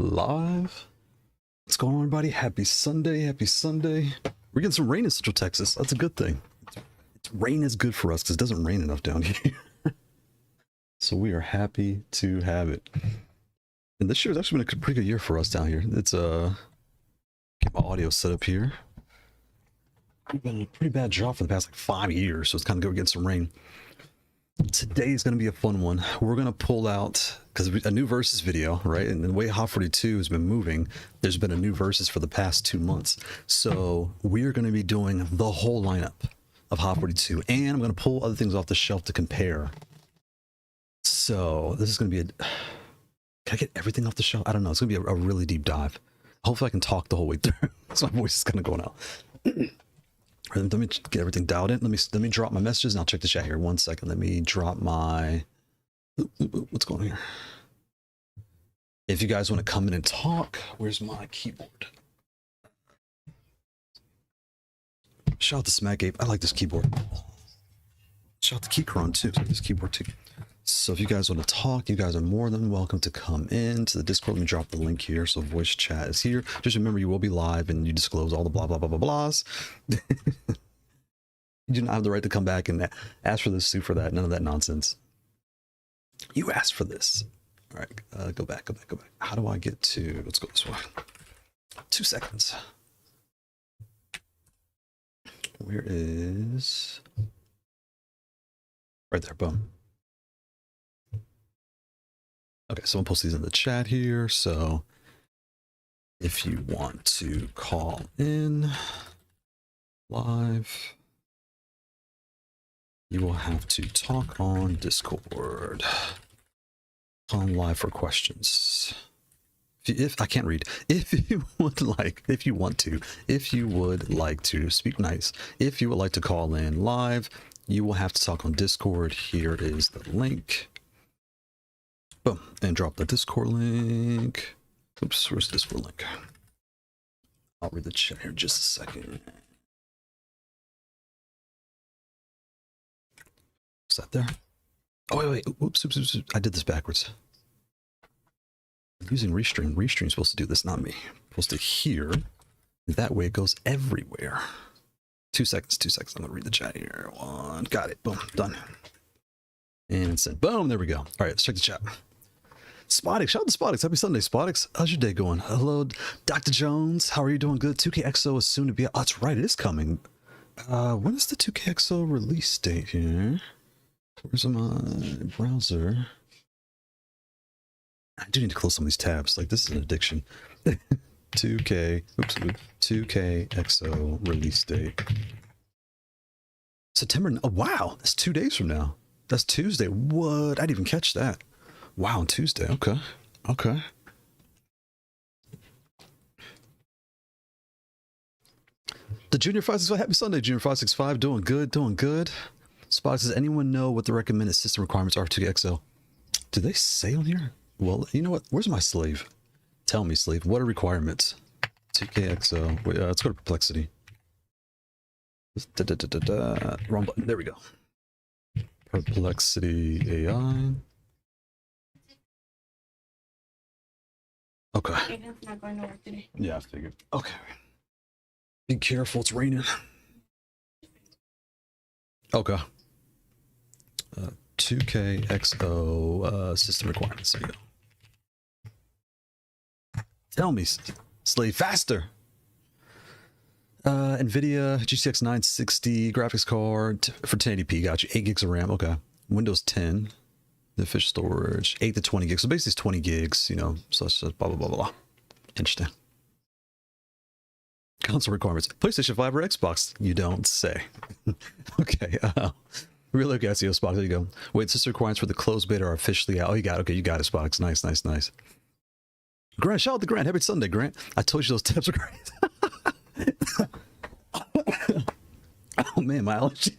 live. What's going on, everybody? Happy Sunday. Happy Sunday. We're getting some rain in Central Texas. That's a good thing. Rain is good for us because it doesn't rain enough down here. So we are happy to have it. And this year has actually been a pretty good year for us down here. It's get my audio set up here. We've been a pretty bad drought for the past like 5 years, so it's kind of good getting some rain. Today is going to be a fun one. We're going to pull out, because a new versus video, right? And the way Haute42 has been moving, there's been a new versus for the past 2 months. So we're going to be doing the whole lineup of Haute42, and I'm going to pull other things off the shelf to compare. So this is going to be a... Can I get everything off the shelf? I don't know. It's going to be a really deep dive. Hopefully I can talk the whole way through. So my voice is kind of going out. Let me get everything dialed in. Let me drop my messages and I'll check the chat here. 1 second. Let me drop my... What's going on here? If you guys want to come in and talk, where's my keyboard? Shout out to Smack Ape. I like this keyboard. Shout out to Keychron too. I like this keyboard too. So if you guys want to talk, you guys are more than welcome to come in to the Discord. Let me drop the link here. So voice chat is here. Just remember, you will be live and you disclose all the blah, blah, blah, blah, blahs. You do not have the right to come back and ask for this, sue for that. None of that nonsense. You asked for this. All right, go back. How do I get to, let's go this way. 2 seconds. Where is, right there, boom. Okay, so I'll post these in the chat here. So if you want to call in live, you will have to talk on Discord. On live for questions. If I can't read, if you would like to speak nice, if you would like to call in live, you will have to talk on Discord. Here is the link. Boom, and drop the Discord link. Oops, where's the Discord link? I'll read the chat here in just a second. Is that there? Oh, wait. Oops. I did this backwards. I'm using Restream. Restream's supposed to do this, not me. I'm supposed to hear. That way it goes everywhere. 2 seconds. I'm gonna read the chat here. One, got it. Boom, done. And send. Boom, there we go. All right, let's check the chat. Spotix, shout out to Spotix. Happy Sunday, Spotix. How's your day going? Hello, Dr. Jones. How are you doing? Good. 2KXO is soon to be. Oh, that's right. It is coming. When is the 2KXO release date here? Where's my browser? I do need to close some of these tabs. Like, this is an addiction. 2KXO release date. September. Oh, wow. That's 2 days from now. That's Tuesday. What? I didn't even catch that. Wow, on Tuesday. Okay. The Junior 565, happy Sunday, Junior 565. Doing good. Spot, does anyone know what the recommended system requirements are for 2XL? Do they say on here? Well, you know what? Where's my slave? Tell me, slave. What are requirements? 2KXL. Wait, let's go to Perplexity. Wrong button. There we go. Perplexity AI. Okay. Aiden's not going to work today. Yeah, I figured. Okay. Be careful, it's raining. Okay. 2KXO system requirements. There you go. Tell me, slave, faster. NVIDIA GTX 960 graphics card for 1080p. Got you. 8 gigs of RAM. Okay. Windows 10. The official storage 8 to 20 gigs. So basically, it's 20 gigs. You know, so it's just blah blah blah blah. Interesting. Console requirements: PlayStation 5 or Xbox. You don't say. Okay. Really good SEO Spox. There you go. Wait, system requirements for the closed beta are officially out. Oh, you got it. Okay, you got it, Spox. Nice. Grant, shout out to Grant. Happy Sunday, Grant. I told you those tabs are great. Oh man, my allergy.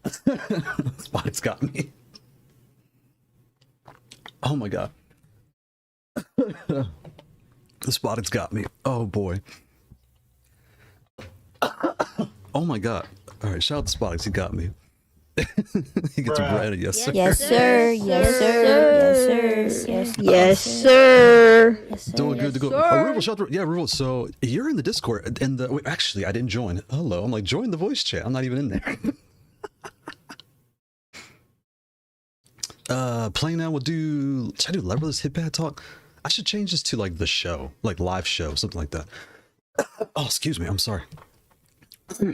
Spox got me. Oh my god. The Spottix got me. Oh boy. Oh my god. Alright, shout out to Spottix, he got me. You get to bread, yes, sir. Yes, sir. Yes, sir. Yes, sir. Doing good to go. Ruval, shout out. Yeah, Ruval. So you're in the Discord, and wait, actually, I didn't join. Hello, I'm like, join the voice chat. I'm not even in there. Playing now. Should I do leverless hit pad talk? I should change this to like the show, like live show, something like that. Oh, excuse me. I'm sorry.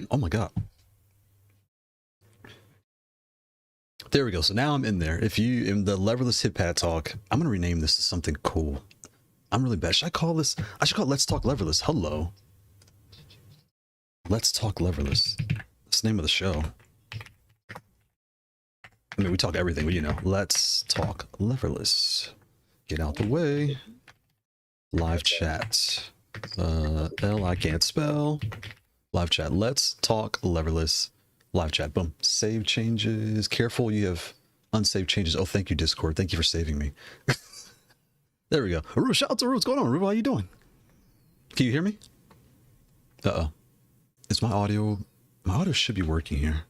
Oh my god. There we go. So now I'm in there. If you in the leverless hit pad talk, I'm gonna rename this to something cool. I'm really bad. Should I call this? I should call it Let's Talk Leverless. Hello. Let's Talk Leverless. That's the name of the show. I mean, we talk everything, but you know, Let's Talk Leverless. Get out the way. Live chat. L I can't spell. Live chat. Let's Talk Leverless. Live chat. Boom. Save changes. Careful, you have unsaved changes. Oh, thank you, Discord. Thank you for saving me. There we go. Aru, shout out to Aru. What's going on, Aru? How you doing? Can you hear me? Uh-oh. Is my audio... My audio should be working here.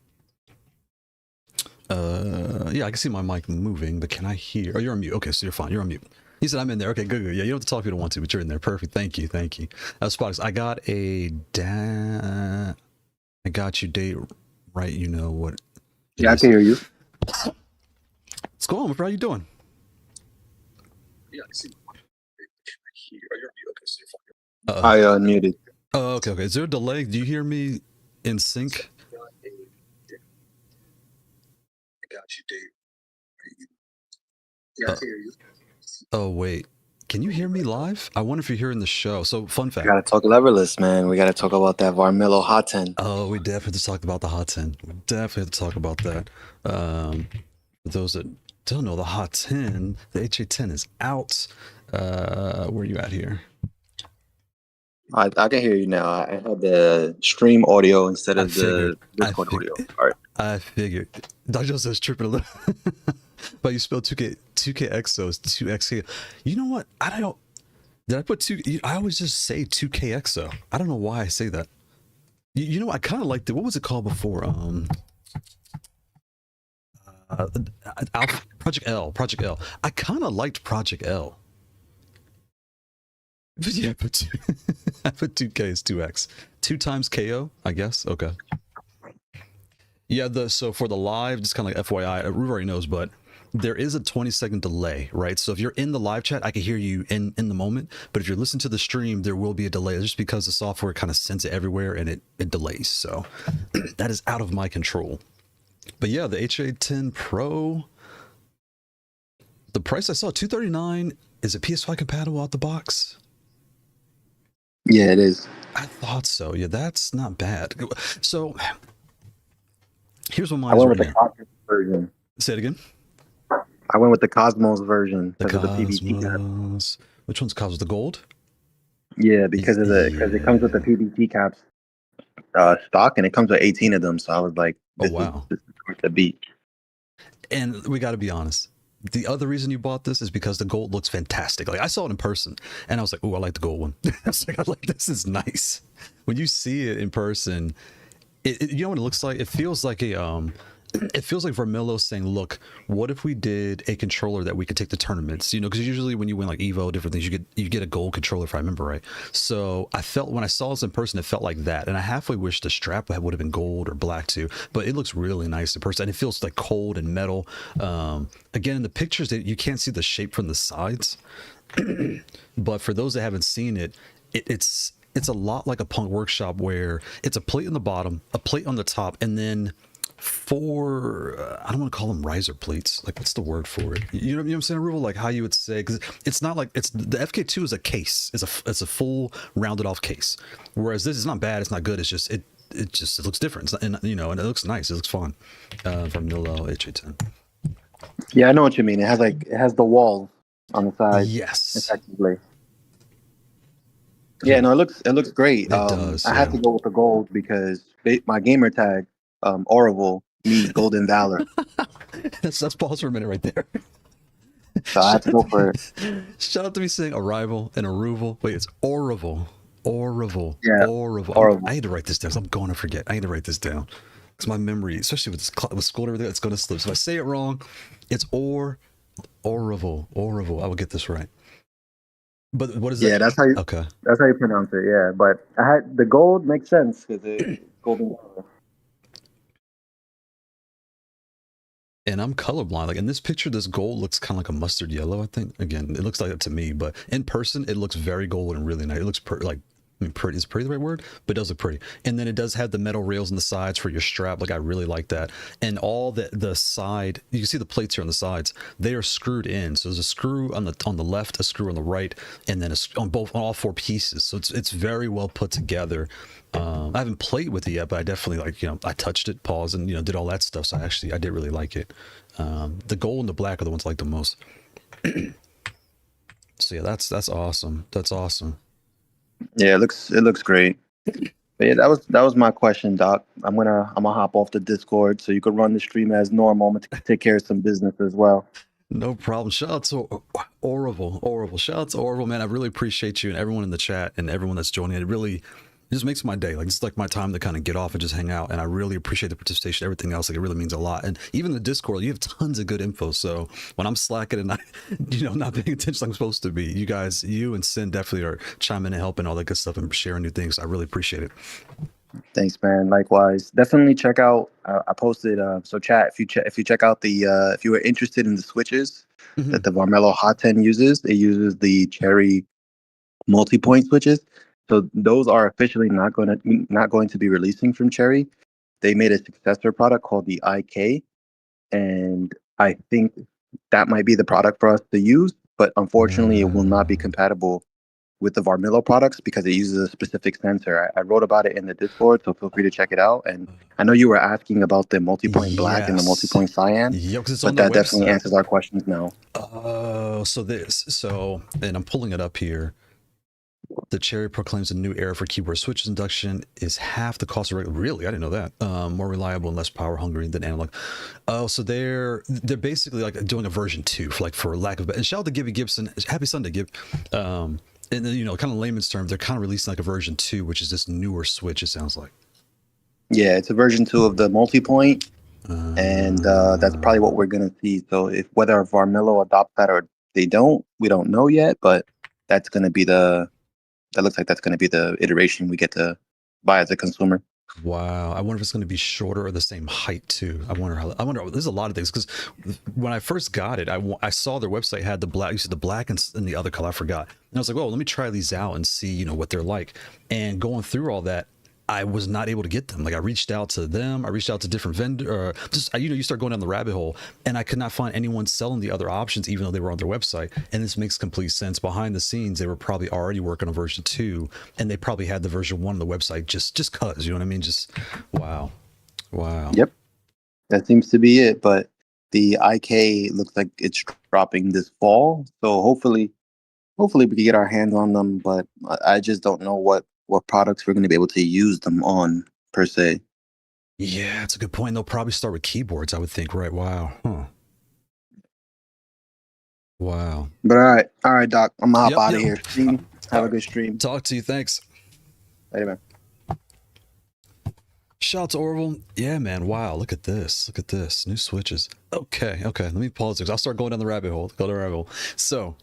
Yeah, I can see my mic moving, but can I hear... Oh, you're on mute. Okay, so you're fine. You're on mute. He said I'm in there. Okay, good, good. Yeah, you don't have to talk if you don't want to, but you're in there. Perfect. Thank you. Thank you. Spox, I got a... I got you date right. You know what... Yeah, I can hear you. What's going on, bro? How you doing? Yeah, I see. I unmuted. Oh, okay, okay. Is there a delay? Do you hear me in sync? I got you, Dave. Yeah, I can hear you. Oh, wait. Can you hear me live? I wonder if you're hearing the show. So, fun fact. We gotta talk leverless, man. We gotta talk about that Varmillo Hot 10. Oh, we definitely have to talk about the Hot 10. We definitely have to talk about that. For those that don't know, the Hot 10, the HA10 is out. Where are you at here? I can hear you now. I had the stream audio instead of the Discord audio. All right. I figured. Dr. says tripping a little. But you spelled 2KXO is 2XK. You know what? I don't. Did I put 2? I always just say 2KXO. I don't know why I say that. You know, I kind of liked it. What was it called before? Project L. Project L. I kind of liked Project L. But yeah, I put 2K is 2X. 2 times KO, I guess. Okay. Yeah, so for the live, just kind of like FYI, Ruve already knows, but there is a 20-second delay, right? So if you're in the live chat, I can hear you in the moment, but if you're listening to the stream, there will be a delay just because the software kind of sends it everywhere and it delays. So that is out of my control. But yeah, the HA10 Pro, the price I saw, $239. Is it PS5 compatible out the box? Yeah, it is. I thought so. Yeah, that's not bad. So here's what mine I is went right with the now. Cosmos version. Say it again. I went with the Cosmos version The because of the PBT cap. Cosmos. Which one's Cosmos? The gold? Yeah, because it comes with the PBT caps stock, and it comes with 18 of them. So I was like, Oh, wow. this is worth the beat. And we got to be honest. The other reason you bought this is because the gold looks fantastic. Like I saw it in person and I was like, oh, I like the gold one. I was like, this is nice. When you see it in person, you know what it looks like? It feels like it feels like Vermillo saying, look, what if we did a controller that we could take to tournaments? You know, because usually when you win like Evo, different things, you get a gold controller, if I remember right. So I felt when I saw this in person, it felt like that. And I halfway wish the strap would have been gold or black too, but it looks really nice in person. And it feels like cold and metal. Again, in the pictures, you can't see the shape from the sides. But for those that haven't seen it, it's a lot like a Punk Workshop where it's a plate on the bottom, a plate on the top, and then four, I don't want to call them riser plates. Like, what's the word for it? You know what I'm saying, Ruval? Like how you would say, because it's not like the FK2 is a case. It's a full rounded off case. Whereas this is not bad. It's not good. It's just it looks different. And you know, and it looks nice. It looks fun. From Nilo HA10. Yeah, I know what you mean. It has the wall on the side. Yes. Effectively. Yeah, no, it looks great. It does. I had to go with the gold because my gamer tag, Orville, means Golden Valor. Let's pause for a minute right there. So I had to go for it. Shout out to me saying Arrival and Arrival. Wait, it's Orville. Orville. Yeah. Orville. Orville. I need to write this down. I'm going to forget. I need to write this down. because my memory, especially with school and everything, it's gonna slip. So if I say it wrong, it's Orville. I will get this right. But what is that? Yeah, that's how you. Okay. That's how you pronounce it. Yeah, but I had the gold makes sense because it's golden color. And I'm colorblind. Like in this picture, this gold looks kind of like a mustard yellow. I think again, it looks like it to me, but in person, it looks very gold and really nice. It looks like. I mean, pretty is pretty the right word, but it does look pretty. And then it does have the metal rails on the sides for your strap. Like I really like that. And all the side, you can see the plates here on the sides. They are screwed in. So there's a screw on the left, a screw on the right, and then on all four pieces. So it's very well put together. I haven't played with it yet, but I definitely I touched it, paused, and did all that stuff. So I did really like it. The gold and the black are the ones I like the most. So yeah, that's awesome. That's awesome. Yeah, it looks great. But yeah, that was my question, Doc. I'm gonna hop off the Discord so you can run the stream as normal. I'm gonna take care of some business as well. No problem. Shout out to Orville. Shout out to Orville, man. I really appreciate you and everyone in the chat and everyone that's joining. It really just makes my day. Like it's like my time to kind of get off and just hang out. And I really appreciate the participation. Everything else, like it really means a lot. And even the Discord, you have tons of good info. So when I'm slacking and not paying attention like I'm supposed to be, you and Sin definitely are chiming in, helping all that good stuff and sharing new things. I really appreciate it. Thanks, man. Likewise. Definitely check out. I posted. So chat. If you check out if you were interested in the switches that the Varmello Hot 10 uses, it uses the Cherry multi-point switches. So those are officially not going to be releasing from Cherry. They made a successor product called the IK, and I think that might be the product for us to use. But unfortunately, it will not be compatible with the Varmello products because it uses a specific sensor. I wrote about it in the Discord, so feel free to check it out. And I know you were asking about the multi-point black and the multi-point cyan, but that definitely answers our questions now. Oh, and I'm pulling it up here. The Cherry proclaims a new era for keyboard switches. Induction is half the cost of regular. Really, I didn't know that. More reliable and less power hungry than analog. Oh, so they're basically like doing a version 2 for lack of. And shout out to Gibby Gibson. Happy Sunday, Gib. And then, kind of layman's terms, they're kind of releasing like a version 2, which is this newer switch. It sounds like. Yeah, it's a version 2 of the multi-point, and that's probably what we're gonna see. So if whether Varmello adopts that or they don't, we don't know yet. But that's gonna be That looks like that's going to be the iteration we get to buy as a consumer. Wow. I wonder if it's going to be shorter or the same height too. I wonder, there's a lot of things because when I first got it, I saw their website had the black, you see the black and the other color, I forgot. And I was like, well, let me try these out and see, what they're like. And going through all that, I was not able to get them. Like I reached out to them. I reached out to different vendors. You start going down the rabbit hole, and I could not find anyone selling the other options, even though they were on their website. And this makes complete sense. Behind the scenes, they were probably already working on version 2, and they probably had the version 1 on the website just cause. You know what I mean? Just wow. Yep, that seems to be it. But the IK looks like it's dropping this fall, so hopefully we can get our hands on them. But I just don't know what products we're going to be able to use them on per se. Yeah, that's a good point. They'll probably start with keyboards, I would think, right? Wow. Huh. Wow. But all right, Doc. I'm gonna hop out of here. Have a good stream. Talk to you. Thanks. Later, man. Shout out to Orville. Yeah, man. Wow. Look at this. New switches. Okay. Let me pause this. I'll start going down the rabbit hole. So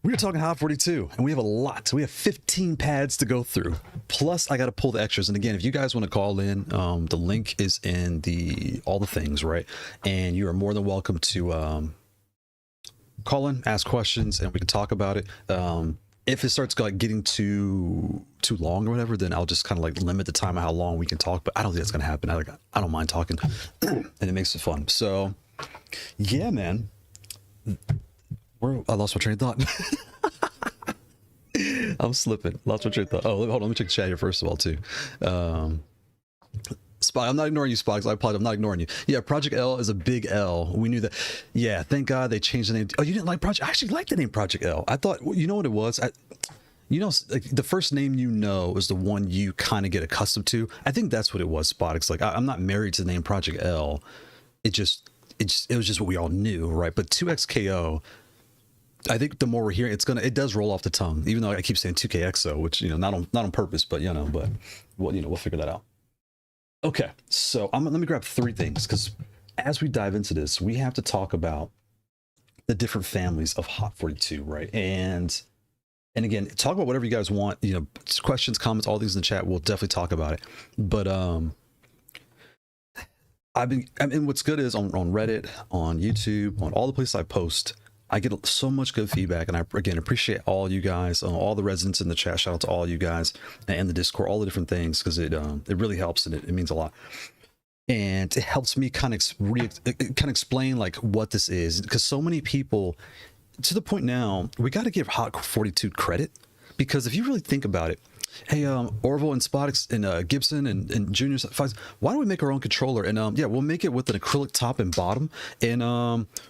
we were talking Haute42, and we have a lot. We have 15 pads to go through. Plus, I got to pull the extras. And again, if you guys want to call in, the link is in all the things, right? And you are more than welcome to call in, ask questions, and we can talk about it. If it starts getting too long or whatever, then I'll just kind of limit the time of how long we can talk. But I don't think that's going to happen. I don't mind talking, and it makes it fun. So, yeah, man. I lost my train of thought. I'm slipping. Lost my train of thought. Oh, hold on. Let me check the chat here first of all, too. Spot, I'm not ignoring you, Spox. I apologize. I'm not ignoring you. Yeah, Project L is a big L. We knew that. Yeah, thank God they changed the name. Oh, you didn't like Project? I actually liked the name Project L. I thought, you know what it was? The first name is the one you kind of get accustomed to. I think that's what it was, Spox. I'm not married to the name Project L. It was just what we all knew, right? But 2XKO. I think the more we're hearing, it does roll off the tongue, even though I keep saying 2KXO, which, not on purpose, but, but we'll figure that out. Okay, so let me grab 3 things, because as we dive into this, we have to talk about the different families of Haute42, right? And again, talk about whatever you guys want, you know, questions, comments, all these in the chat. We'll definitely talk about it. But I mean, what's good is on Reddit, on YouTube, on all the places I post, I get so much good feedback, and I again appreciate all you guys, all the residents in the chat. Shout out to all you guys and the Discord, all the different things, because it really helps, and it means a lot. And it helps me kind of explain like what this is, because so many people, to the point now, we got to give Haute42 credit, because if you really think about it, hey, Orville and Spotix and Gibson and Junior, why don't we make our own controller? And yeah, we'll make it with an acrylic top and bottom, and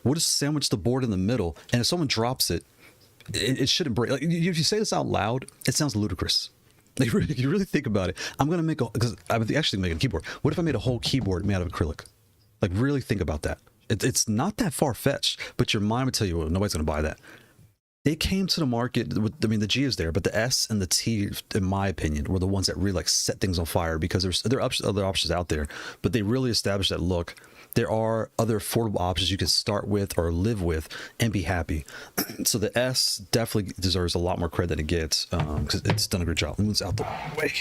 we'll just sandwich the board in the middle, and if someone drops it, it shouldn't break. Like, if you say this out loud, it sounds ludicrous. Like, if you really think about it, I'm gonna make because I would actually make a keyboard. What if I made a whole keyboard made out of acrylic? Like, really think about that. It's not that far-fetched, but your mind would tell you, well, nobody's gonna buy that. They came to the market with, I mean, the G is there, but the S and the T, in my opinion, were the ones that really like set things on fire, because there are other options out there, but they really established that, look, there are other affordable options you can start with or live with and be happy. So the S definitely deserves a lot more credit than it gets, because it's done a great job. Moves out the way.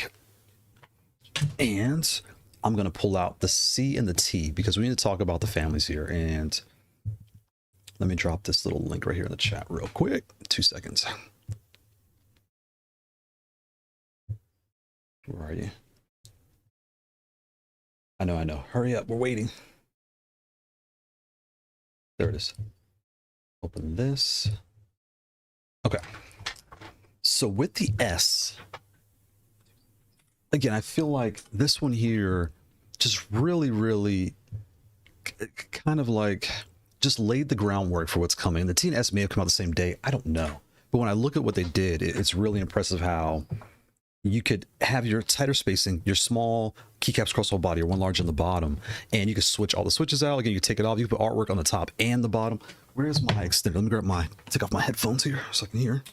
And I'm going to pull out the C and the T, because we need to talk about the families here. And let me drop this little link right here in the chat real quick. 2 seconds. Where are you? I know. Hurry up. We're waiting. There it is. Open this. Okay. So with the S, again, I feel like this one here just really kind of like just laid the groundwork for what's coming. The T and S may have come out the same day. I don't know. But when I look at what they did, it's really impressive how you could have your tighter spacing, your small keycaps across the whole body, or one large on the bottom, and you can switch all the switches out. Again, you take it off. You can put artwork on the top and the bottom. Where's my extender? Let me take off my headphones here so I can hear.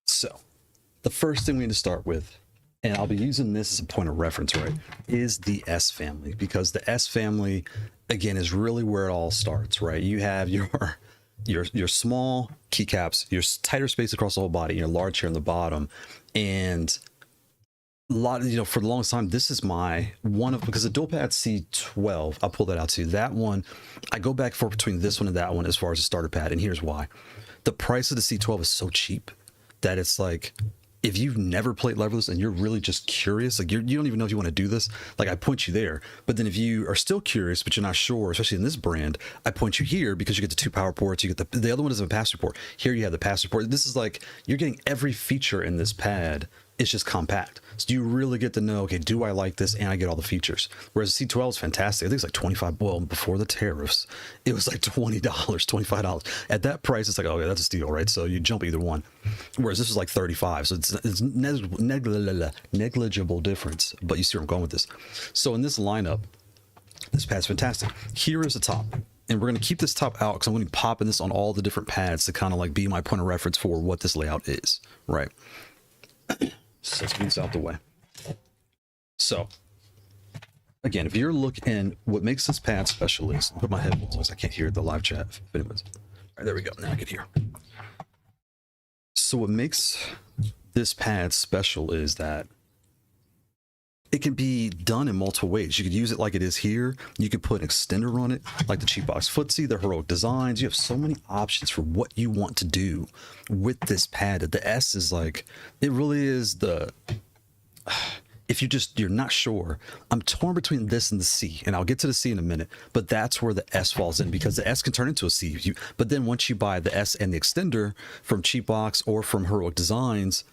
So the first thing we need to start with, and I'll be using this as a point of reference, right, is the S family, because the S family, again, is really where it all starts, right? You have your small keycaps, your tighter space across the whole body, your large here in the bottom, and a lot of, you know, for the longest time, this is my one of, because the dual pad C12, I'll pull that out too. That one, I go back and forth between this one and that one as far as the starter pad, and here's why. The price of the C12 is so cheap that it's like, if you've never played leverless and you're really just curious, like you don't even know if you want to do this, like I point you there. But then if you are still curious, but you're not sure, especially in this brand, I point you here, because you get the 2 power ports, you get the other one is a pass port. Here you have the pass port. This is like, you're getting every feature in this pad. It's just compact. So you really get to know, okay, do I like this? And I get all the features. Whereas C12 is fantastic. I think it's like 25. Well, before the tariffs, it was like $20, $25. At that price, it's like, okay, that's a steal, right? So you jump either one. Whereas this is like 35. So it's negligible difference. But you see where I'm going with this. So in this lineup, this pad's fantastic. Here is the top. And we're going to keep this top out, because I'm going to be popping this on all the different pads to kind of like be my point of reference for what this layout is, right? So let's get this out the way. So again, if you're looking, what makes this pad special is, I'll put my headphones on, I can't hear the live chat. All right, there we go. Now I can hear. So what makes this pad special is that it can be done in multiple ways. You could use it like it is here. You could put an extender on it, like the Cheap Box Footsie, the Heroic Designs. You have so many options for what you want to do with this pad. The S is like, it really is the, if you're not sure, I'm torn between this and the C, and I'll get to the C in a minute, but that's where the S falls in, because the S can turn into a C. But then once you buy the S and the extender from Cheap Box or from Heroic Designs,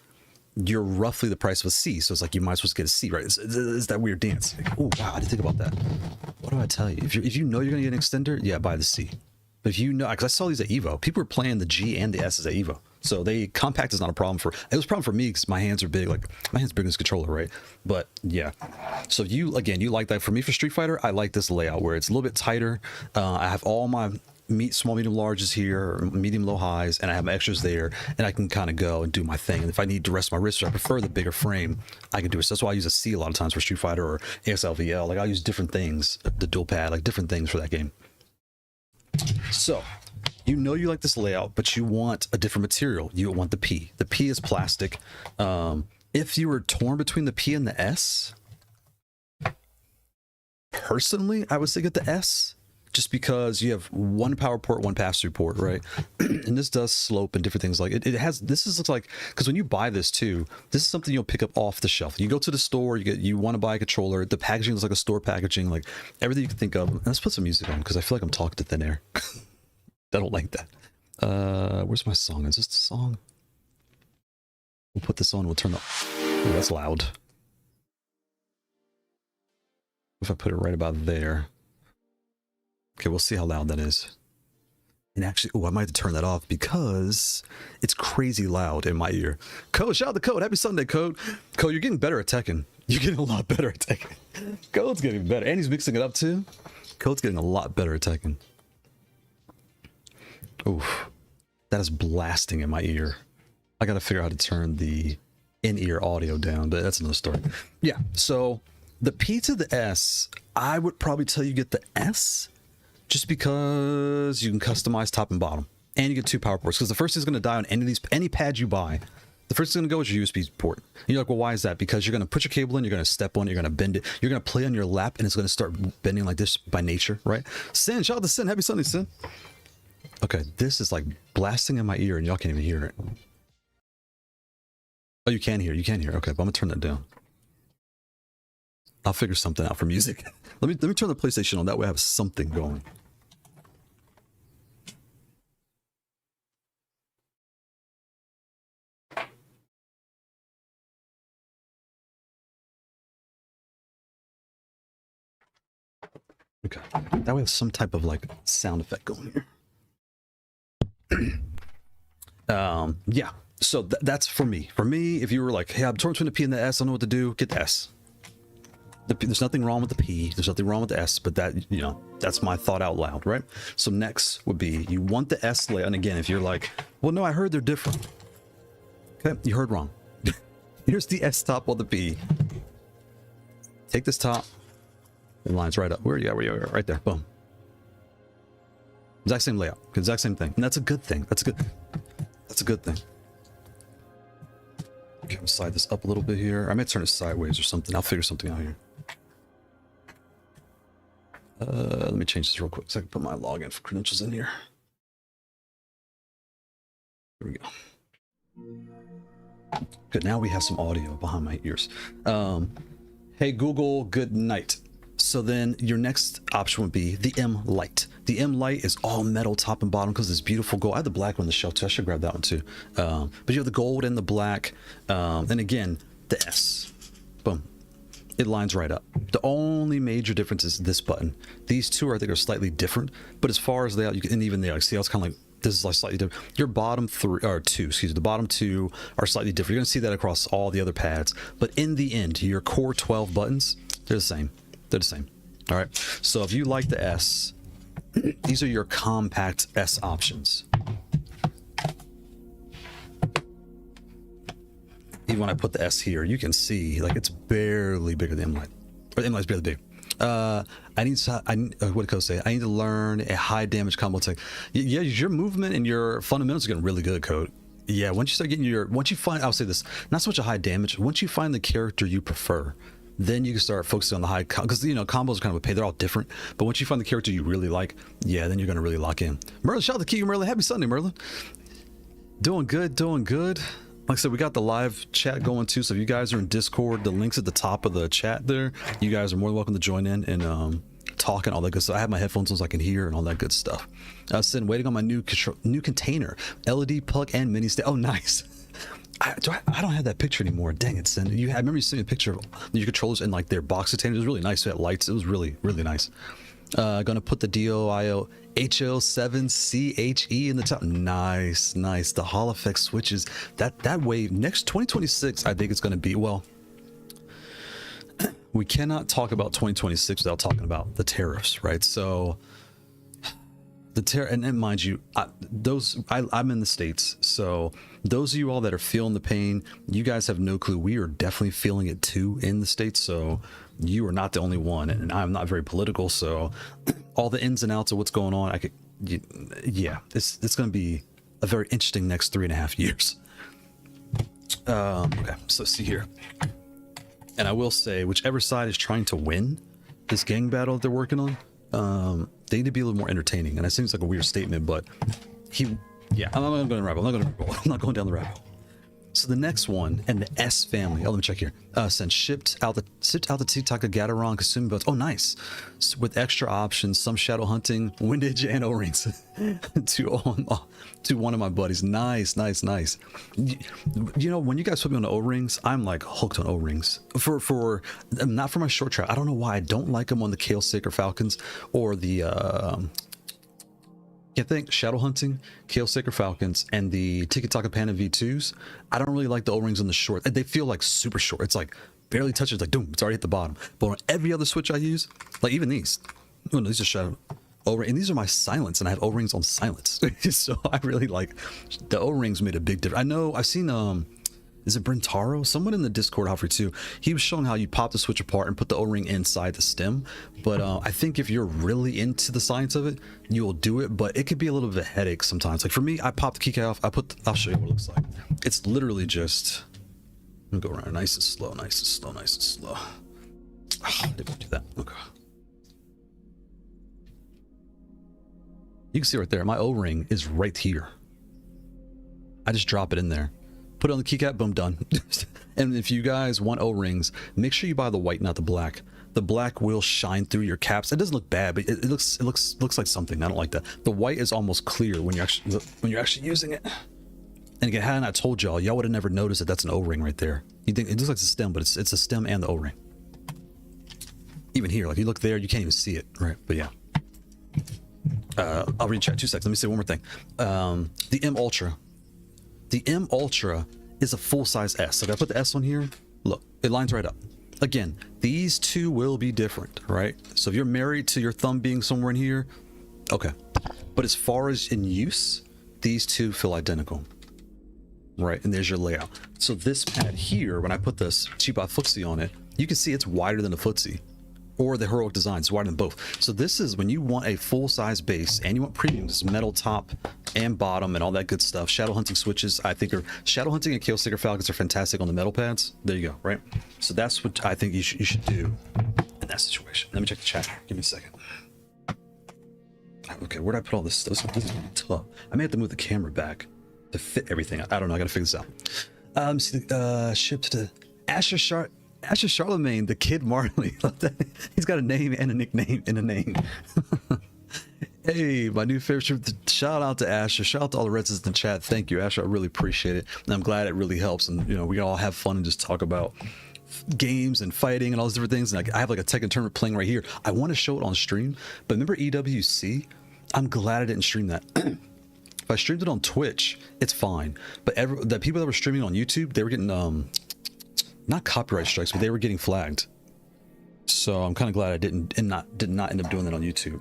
you're roughly the price of a C. So it's like you might as well get a C, right? It's that weird dance. Like, oh wow, I didn't think about that. What do I tell you? If you know you're gonna get an extender, yeah, buy the C. But if you know, because I saw these at Evo, people were playing the G and the S's at Evo. So compact is not a problem for. It was a problem for me because my hands are big. Like my hands are bigger than this controller, right? But yeah. So you like that. For me, for Street Fighter, I like this layout where it's a little bit tighter. I have all my small, medium, larges here, or medium, low, highs, and I have my extras there, and I can kind of go and do my thing. And if I need to rest my wrist, or I prefer the bigger frame, I can do it. So that's why I use a C a lot of times for Street Fighter or ASLVL. Like I'll use different things, the dual pad, like different things for that game. So you know you like this layout, but you want a different material. You want the P. The P is plastic. If you were torn between the P and the S, personally, I would say get the S. Just because you have one power port, one pass-through port, right? And this does slope and different things like it. It has, looks like, because when you buy this too, this is something you'll pick up off the shelf. You go to the store, you want to buy a controller, the packaging looks like a store packaging, like everything you can think of. And let's put some music on because I feel like I'm talking to thin air. I don't like that. Where's my song? Is this the song? We'll put this on, we'll turn the, oh, that's loud. If I put it right about there. Okay, we'll see how loud that is. And actually, oh, I might have to turn that off because it's crazy loud in my ear. Code, shout out to Code. Happy Sunday, Code. Code, you're getting better at Tekken. You're getting a lot better at Tekken. Code's getting better. And he's mixing it up too. Code's getting a lot better at Tekken. Oof. That is blasting in my ear. I got to figure out how to turn the in-ear audio down, but that's another story. Yeah, so the P to the S, I would probably tell you get the S. Just because you can customize top and bottom, and you get two power ports. Because the first thing is going to die on any pad you buy. The first thing going to go is your USB port. And you're like, well, why is that? Because you're going to put your cable in, you're going to step on it, you're going to bend it, you're going to play on your lap, and it's going to start bending like this by nature, right? Sin, shout out to Sin, happy Sunday, Sin. Okay, this is like blasting in my ear, and y'all can't even hear it. Oh, you can hear, Okay, but I'm going to turn that down. I'll figure something out for music. Let me turn the PlayStation on, that way I have something going. Okay, that way I have some type of like sound effect going here. Yeah, so that's for me. For me, if you were like, hey, I'm torn between the P and the S, I don't know what to do, get the S. There's nothing wrong with the P, there's nothing wrong with the S, but that, you know, that's my thought out loud, right? So next would be, you want the S layout, and again, if you're like, well, no, I heard they're different. Okay, you heard wrong. Here's the S top on the P. Take this top. It lines right up. Where are you at? Where are you at? Right there. Boom. Exact same layout. Exact same thing. And that's a good thing. That's a good thing. Okay, I'm slide this up a little bit here. I might turn it sideways or something. I'll figure something out here. Let me change this real quick so I can put my login for credentials in here. There we go. Good. Now we have some audio behind my ears. Hey Google, good night. So then your next option would be the M Lite. The M Lite is all metal top and bottom because it's beautiful gold. I have the black one on the shelf too. I should grab that one too. But you have the gold and the black. And again, the S. Boom. It lines right up. The only major difference is this button. These two I think are slightly different. But as far as layout, you can, and even there, like, see how it's kind of like, this is like slightly different. Your bottom the bottom two are slightly different. You're going to see that across all the other pads. But in the end, your core 12 buttons, they're the same. They're the same. All right. So if you like the S, these are your compact S options. Even when I put the S here, you can see like it's barely bigger than M-Lite. Or M-Lite's barely big. What did Code say? I need to learn a high damage combo tech. Yeah, your movement and your fundamentals are getting really good, Code. Yeah, once you start getting once you find, I'll say this, not so much a high damage, once you find the character you prefer, then you can start focusing on the high, because you know combos are kind of a pay. They're all different, but once you find the character you really like, yeah, then you're gonna really lock in. Merlin, shout out to Keegan Merlin. Happy Sunday, Merlin. Doing good, doing good. Like I said, we got the live chat going too. So if you guys are in Discord, the link's at the top of the chat there. You guys are more than welcome to join in and talk and all that good stuff. I have my headphones on so I can hear and all that good stuff. Sitting waiting on my new container, LED plug and mini stand. Oh, nice. I don't have that picture anymore. Dang it, Sin. I remember you sent me a picture of your controllers in like their box container. It was really nice. It had lights. It was really, really nice. Gonna put the DOIO HL7CHE in the top. Nice, nice. The Hall effect switches. That wave next 2026. I think it's gonna be, well, we cannot talk about 2026 without talking about the tariffs, right? So the tariff, and mind you, I'm in the States, so those of you all that are feeling the pain, you guys have no clue. We are definitely feeling it too in the States, so you are not the only one. And I'm not very political, so all the ins and outs of what's going on, yeah, it's going to be a very interesting next 3.5 years. Okay, so see here. And I will say, whichever side is trying to win this gang battle that they're working on, they need to be a little more entertaining. And that seems like a weird statement, but I'm not going to rabbit. I'm not going down the rabbit hole. So the next one, and the S family. Oh, let me check here. Sent shipped out the Tikitaka Gataron consumer boats. Oh, nice. So with extra options, some shadow hunting, windage, and O-rings to one of my buddies. Nice, nice, nice. You know, when you guys put me on the O-rings, I'm like hooked on O-rings. For not for my short track. I don't know why I don't like them on the Kailh Sacred Falcons or the I think Shadow Hunting, Kailh Sacred Falcons, and the Tikitaka Panda V2s. I don't really like the O-rings on the short. They feel like super short. It's like barely touches, like boom, it's already hit the bottom. But on every other switch I use, like even these, oh no, these are Shadow O-ring, and these are my silence, and I have O-rings on silence. So I really like the O-rings. Made a big difference. I know I've seen is it Brentaro? Someone in the Discord, Haute42, he was showing how you pop the switch apart and put the O-ring inside the stem. But I think if you're really into the science of it, you will do it. But it could be a little bit of a headache sometimes. Like for me, I pop the keycap off. I'll show you what it looks like. It's literally just, I'm gonna go around nice and slow, nice and slow, nice and slow. Oh, I didn't do that. Okay. You can see right there, my O-ring is right here. I just drop it in there. Put it on the keycap, boom, done. And if you guys want O-rings, make sure you buy the white, not the black. The black will shine through your caps. It doesn't look bad, but it looks like something. I don't like that. The white is almost clear when you're actually using it. And again, had I not told y'all would have never noticed that that's an O-ring right there. You think it looks like a stem, but it's a stem and the O-ring. Even here, like you look there, you can't even see it, right? But yeah. I'll read chat 2 seconds. Let me say one more thing. The M Ultra. The M Ultra is a full-size S. Like I put the S on here. Look, it lines right up. Again, these two will be different, right? So if you're married to your thumb being somewhere in here, okay. But as far as in use, these two feel identical, right? And there's your layout. So this pad here, when I put this cheap-out footsie on it, you can see it's wider than the footsie. Or the heroic design, it's wider than both. So this is when you want a full-size base and you want premium, this metal top and bottom and all that good stuff. Shadow hunting switches, I think, are Shadow Hunting and Kailh Sacred Falcons are fantastic on the metal pads. There you go, right? So that's what I think you should do in that situation. Let me check the chat. Give me a second. Okay, where'd I put all this stuff? This is tough. I may have to move the camera back to fit everything. I don't know. I gotta figure this out. See the shipped to Asher Charlemagne, the Kid Marley. He's got a name and a nickname in a name. Hey, my new favorite ship. Shout out to Asher. Shout out to all the residents in the chat. Thank you, Asher. I really appreciate it. And I'm glad it really helps. And you know, we all have fun and just talk about games and fighting and all these different things. And I have like a Tekken tournament playing right here. I want to show it on stream, but remember EWC? I'm glad I didn't stream that. If I streamed it on Twitch, it's fine. But the people that were streaming on YouTube, they were getting not copyright strikes, but they were getting flagged. So I'm kind of glad I did not end up doing that on YouTube.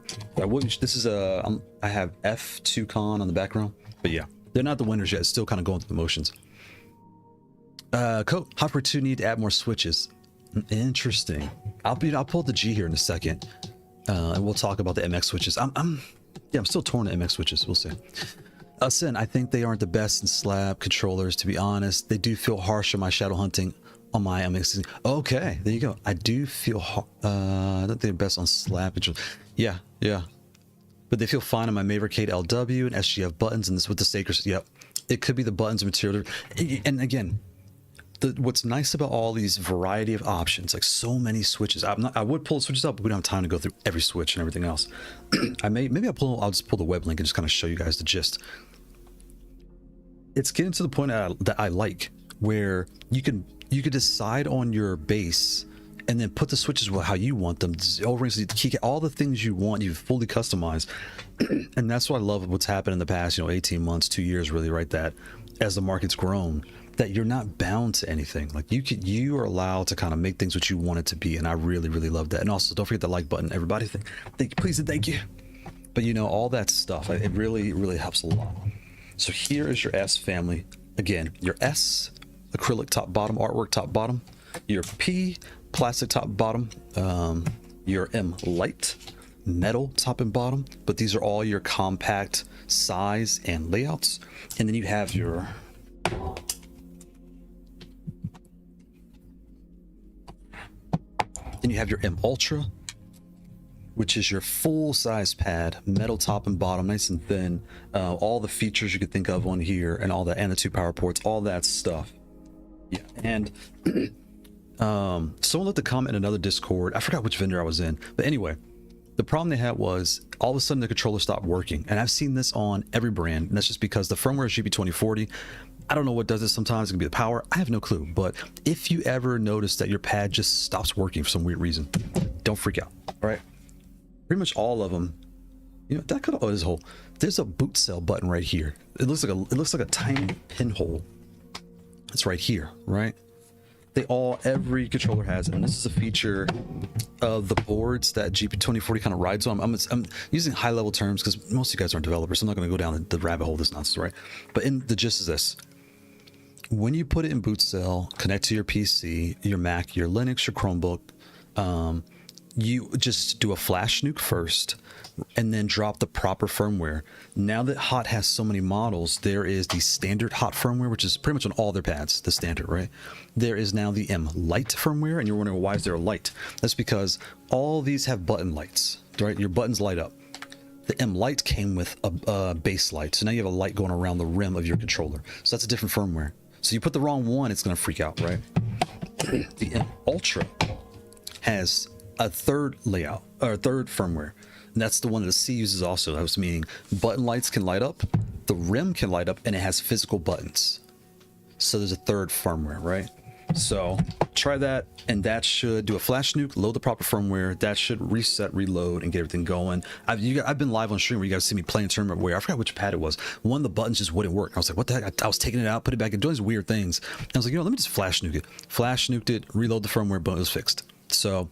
This is I have F2Con on the background, but yeah, they're not the winners yet. It's still kind of going through the motions. Haute42 need to add more switches. Interesting. I'll pull the G here in a second, and we'll talk about the MX switches. I'm still torn to MX switches. We'll see. Sin, I think they aren't the best in slab controllers. To be honest, they do feel harsh on my shadow hunting. On my MX. Okay, there you go. I do feel I don't think they're best on slab control. Yeah. But they feel fine on my Mavericade LW and SGF buttons, and this with the Sacred. Yep, it could be the buttons material. And again, what's nice about all these variety of options, like so many switches. I would pull the switches up, but we don't have time to go through every switch and everything else. I'll just pull the web link and just kind of show you guys the gist. It's getting to the point that I like. where you could decide on your base and then put the switches how you want them. O-rings, all the things you want, you fully customize. And that's what I love what's happened in the past, 18 months, 2 years, really, right? That as the market's grown, that you're not bound to anything. Like you are allowed to kind of make things what you want it to be. And I really, really love that. And also don't forget the like button, everybody. Thank you, please, and thank you. But all that stuff, it really, really helps a lot. So here is your S family. Again, your S, acrylic top bottom, artwork top bottom, your P, plastic top bottom, your M, light, metal top and bottom, but these are all your compact size and layouts. And then you have your M Ultra, which is your full size pad, metal top and bottom, nice and thin, all the features you could think of on here, and all that, and the 2 power ports, all that stuff. Yeah. And someone left a comment in another Discord, I forgot which vendor I was in, but anyway, the problem they had was all of a sudden the controller stopped working. And I've seen this on every brand, and that's just because the firmware is GB2040. I don't know what does this. Sometimes it can be the power, I have no clue. But if you ever notice that your pad just stops working for some weird reason, don't freak out. All right, pretty much all of them, that could, there's a boot cell button right here. It looks like a tiny pinhole. It's right here, right? Every controller has it, and this is a feature of the boards that GP2040 kind of rides on. I'm using high level terms because most of you guys aren't developers, so I'm not going to go down the rabbit hole of this nonsense, right? But the gist is this: when you put it in boot cell, connect to your PC, your Mac, your Linux, your Chromebook, you just do a flash nuke first and then drop the proper firmware. Now that Hot has so many models, there is the standard Hot firmware, which is pretty much on all their pads, the standard, right? There is now the M Lite firmware, and you're wondering, why is there a light? That's because all these have button lights, right? Your buttons light up. The M Lite came with a base light, so now you have a light going around the rim of your controller. So that's a different firmware. So you put the wrong one, it's going to freak out, right? The M Ultra has a third layout, or a third firmware, and that's the one that the C uses also. That was meaning button lights can light up, the rim can light up, and it has physical buttons. So there's a third firmware, right? So try that, and that should do a flash nuke, load the proper firmware. That should reset, reload, and get everything going. I've been live on stream where you guys see me playing a tournament where I forgot which pad it was. One of the buttons just wouldn't work. I was like, what the heck? I was taking it out, put it back in, doing these weird things. And I was like, let me just flash nuke it. Flash nuked it, reload the firmware, boom, it was fixed. So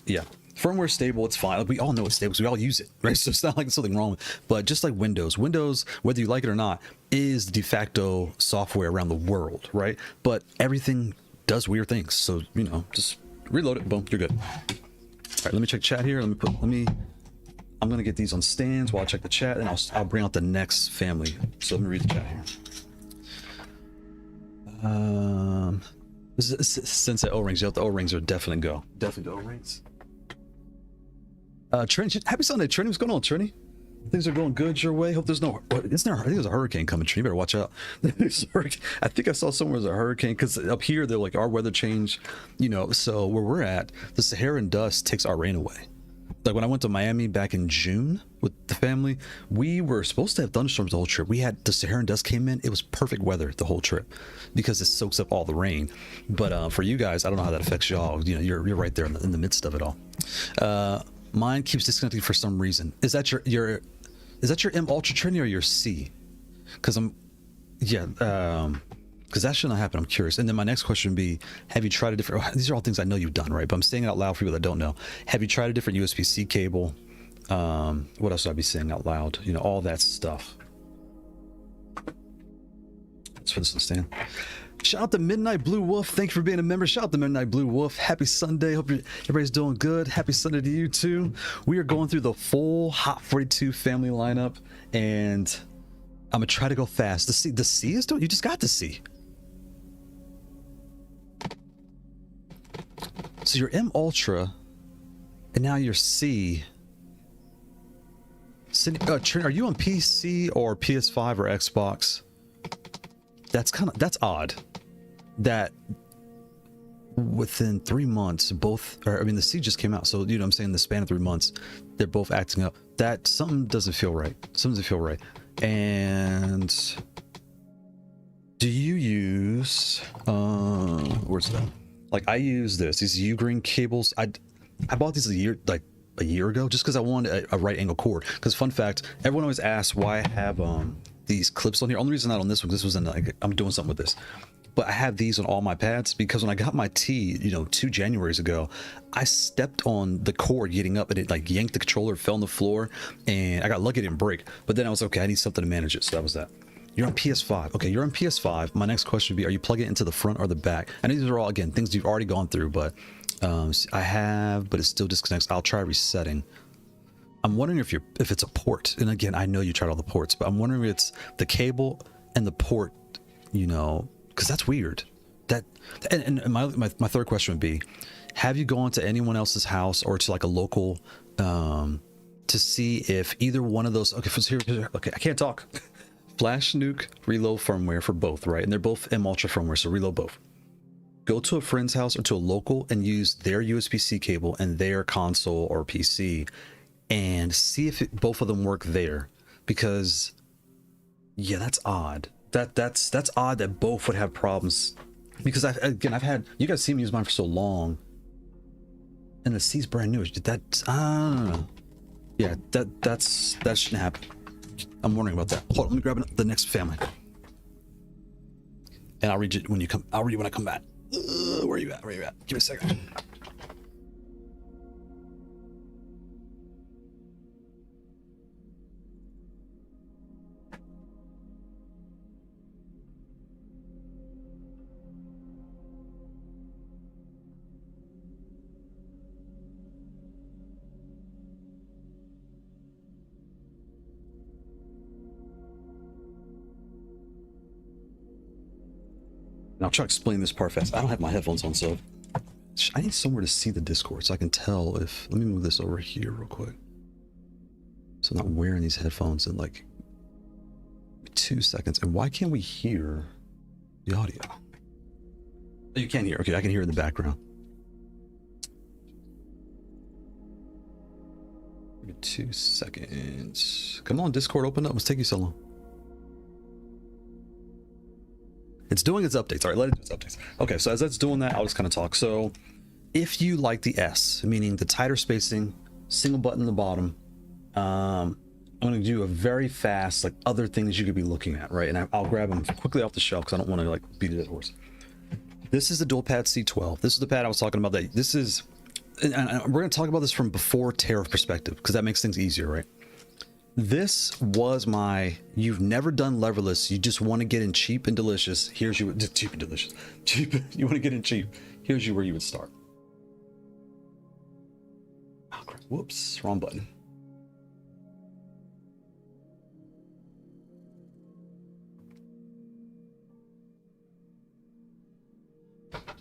yeah, firmware stable, it's fine. Like, we all know it's stable because we all use it, right? So it's not like there's something wrong. But just like Windows, whether you like it or not, is the de facto software around the world, right? But everything does weird things. So, just reload it, boom, you're good. All right, let me check chat here. I'm gonna get these on stands while I check the chat, and I'll bring out the next family. So let me read the chat here. Sensei O-rings. The O-rings are definitely go. Definitely the O-rings. Trini, happy Sunday, Trini. What's going on, Trini? Things are going good your way. Hope there's no. I think there's a hurricane coming, Trini. You better watch out. I think I saw somewhere there's a hurricane, because up here they're like, our weather change. So where we're at, the Saharan dust takes our rain away. Like when I went to Miami back in June with the family, we were supposed to have thunderstorms the whole trip. We had the Saharan dust came in. It was perfect weather the whole trip because it soaks up all the rain. But for you guys, I don't know how that affects y'all. You're right there in the midst of it all. Mine keeps disconnecting for some reason. Is that your M Ultra Trini or your C? Because because that shouldn't happen. I'm curious. And then my next question would be, have you tried a different, these are all things I know you've done, right? But I'm saying it out loud for people that don't know. Have you tried a different USB-C cable? What else would I be saying out loud? All that stuff. Let's put this in the stand. Shout out to Midnight Blue Wolf. Thank you for being a member. Shout out to Midnight Blue Wolf. Happy Sunday. Hope everybody's doing good. Happy Sunday to you too. We are going through the full Haute42 family lineup, and I'm gonna try to go fast. The C is doing. You just got the C. So your M Ultra, and now your C. Are you on PC or PS5 or Xbox? That's odd. That within 3 months, the C just came out, so I'm saying the span of 3 months, they're both acting up. That something doesn't feel right. And Do you use where's that? Like I use these U-Green cables. I bought these a year ago just because I wanted a right angle cord. Because fun fact, everyone always asks why I have these clips on here. Only reason not on this one, this was in like I'm doing something with this. But I have these on all my pads because when I got my T, 2 Januaries ago, I stepped on the cord getting up and it like yanked the controller, fell on the floor, and I got lucky it didn't break. But then I was okay, I need something to manage it, so that was that. You're on PS5. Okay, you're on PS5. My next question would be, are you plugging it into the front or the back? And these are all, again, things you've already gone through, but I have, but it still disconnects. I'll try resetting. I'm wondering if it's a port. And again, I know you tried all the ports, but I'm wondering if it's the cable and the port, because that's weird. And my third question would be, have you gone to anyone else's house or to like a local to see if either one of those, okay, I can't talk. Flash nuke, reload firmware for both, right? And they're both M Ultra firmware, so reload both. Go to a friend's house or to a local and use their USB-C cable and their console or PC and see if both of them work there. Because, yeah, that's odd. That's odd that both would have problems. Because I've had, you guys see me use mine for so long. And the C's brand new. That, I don't know. Yeah, that shouldn't happen. I'm wondering about that. Hold on, let me grab the next family. And I'll read it when you come. I'll read it when I come back. Where are you at? Give me a second. And I'll try to explain this part fast. I don't have my headphones on, so I need somewhere to see the Discord so I can tell if... Let me move this over here real quick. So I'm not wearing these headphones in like 2 seconds. And why can't we hear the audio? Oh, you can't hear. Okay, I can hear it in the background. 2 seconds. Come on, Discord, open up. What's taking you so long? It's doing its updates. All right, let it do its updates. Okay, so as that's doing that, I'll just kind of talk. So if you like the S, meaning the tighter spacing, single button in the bottom, I'm going to do a very fast, like other things you could be looking at, right? And I'll grab them quickly off the shelf because I don't want to like beat a dead horse. This is the dual pad C12. This is the pad I was talking about. That this is, and we're going to talk about this from before tariff perspective because that makes things easier, right? This was my, you've never done leverless, you just want to get in cheap and delicious. Here's you, cheap and delicious. Cheap, you want to get in cheap. Here's you where you would start. Oh, crap. Whoops, wrong button.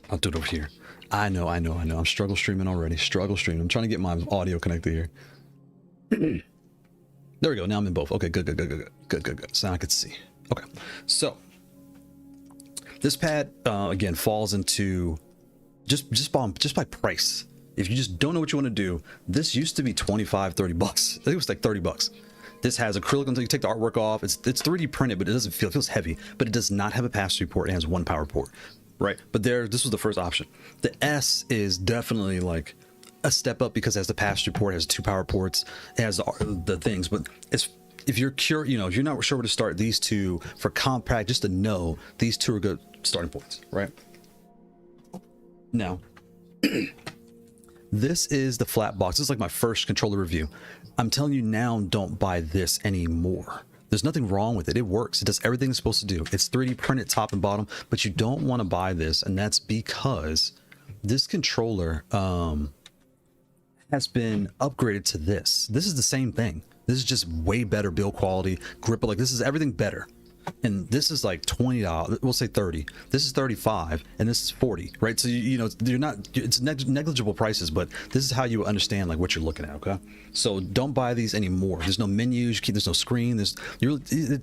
I'll do it over here. I know. I'm struggle streaming already. Struggle streaming. I'm trying to get my audio connected here. There we go. Now I'm in both. Okay, good. So now I can see. Okay, so this pad again falls into just by price. If you just don't know what you want to do, this used to be $25-30. I think it was like $30. This has acrylic until you take the artwork off. It's 3D printed, but it doesn't feel, it feels heavy. But it does not have a pass-through port. It has one power port, right? But this was the first option. The S is definitely like a step up because it has the pass-through port, it has 2 power ports, it has the things. But it's, if you're curious, if you're not sure where to start, these two for compact, just to know these two are good starting points, right? Now, this is the flat box. This is like my first controller review. I'm telling you now, don't buy this anymore. There's nothing wrong with it. It works. It does everything it's supposed to do. It's 3D printed top and bottom, but you don't want to buy this, and that's because this controller has been upgraded to this. This is the same thing. This is just way better build quality, grip, like this is everything better. And this is like $20, we'll say 30. This is 35 and this is 40, right? So you're not, it's negligible prices, but this is how you understand like what you're looking at, okay? So don't buy these anymore. There's no menus, there's no screen,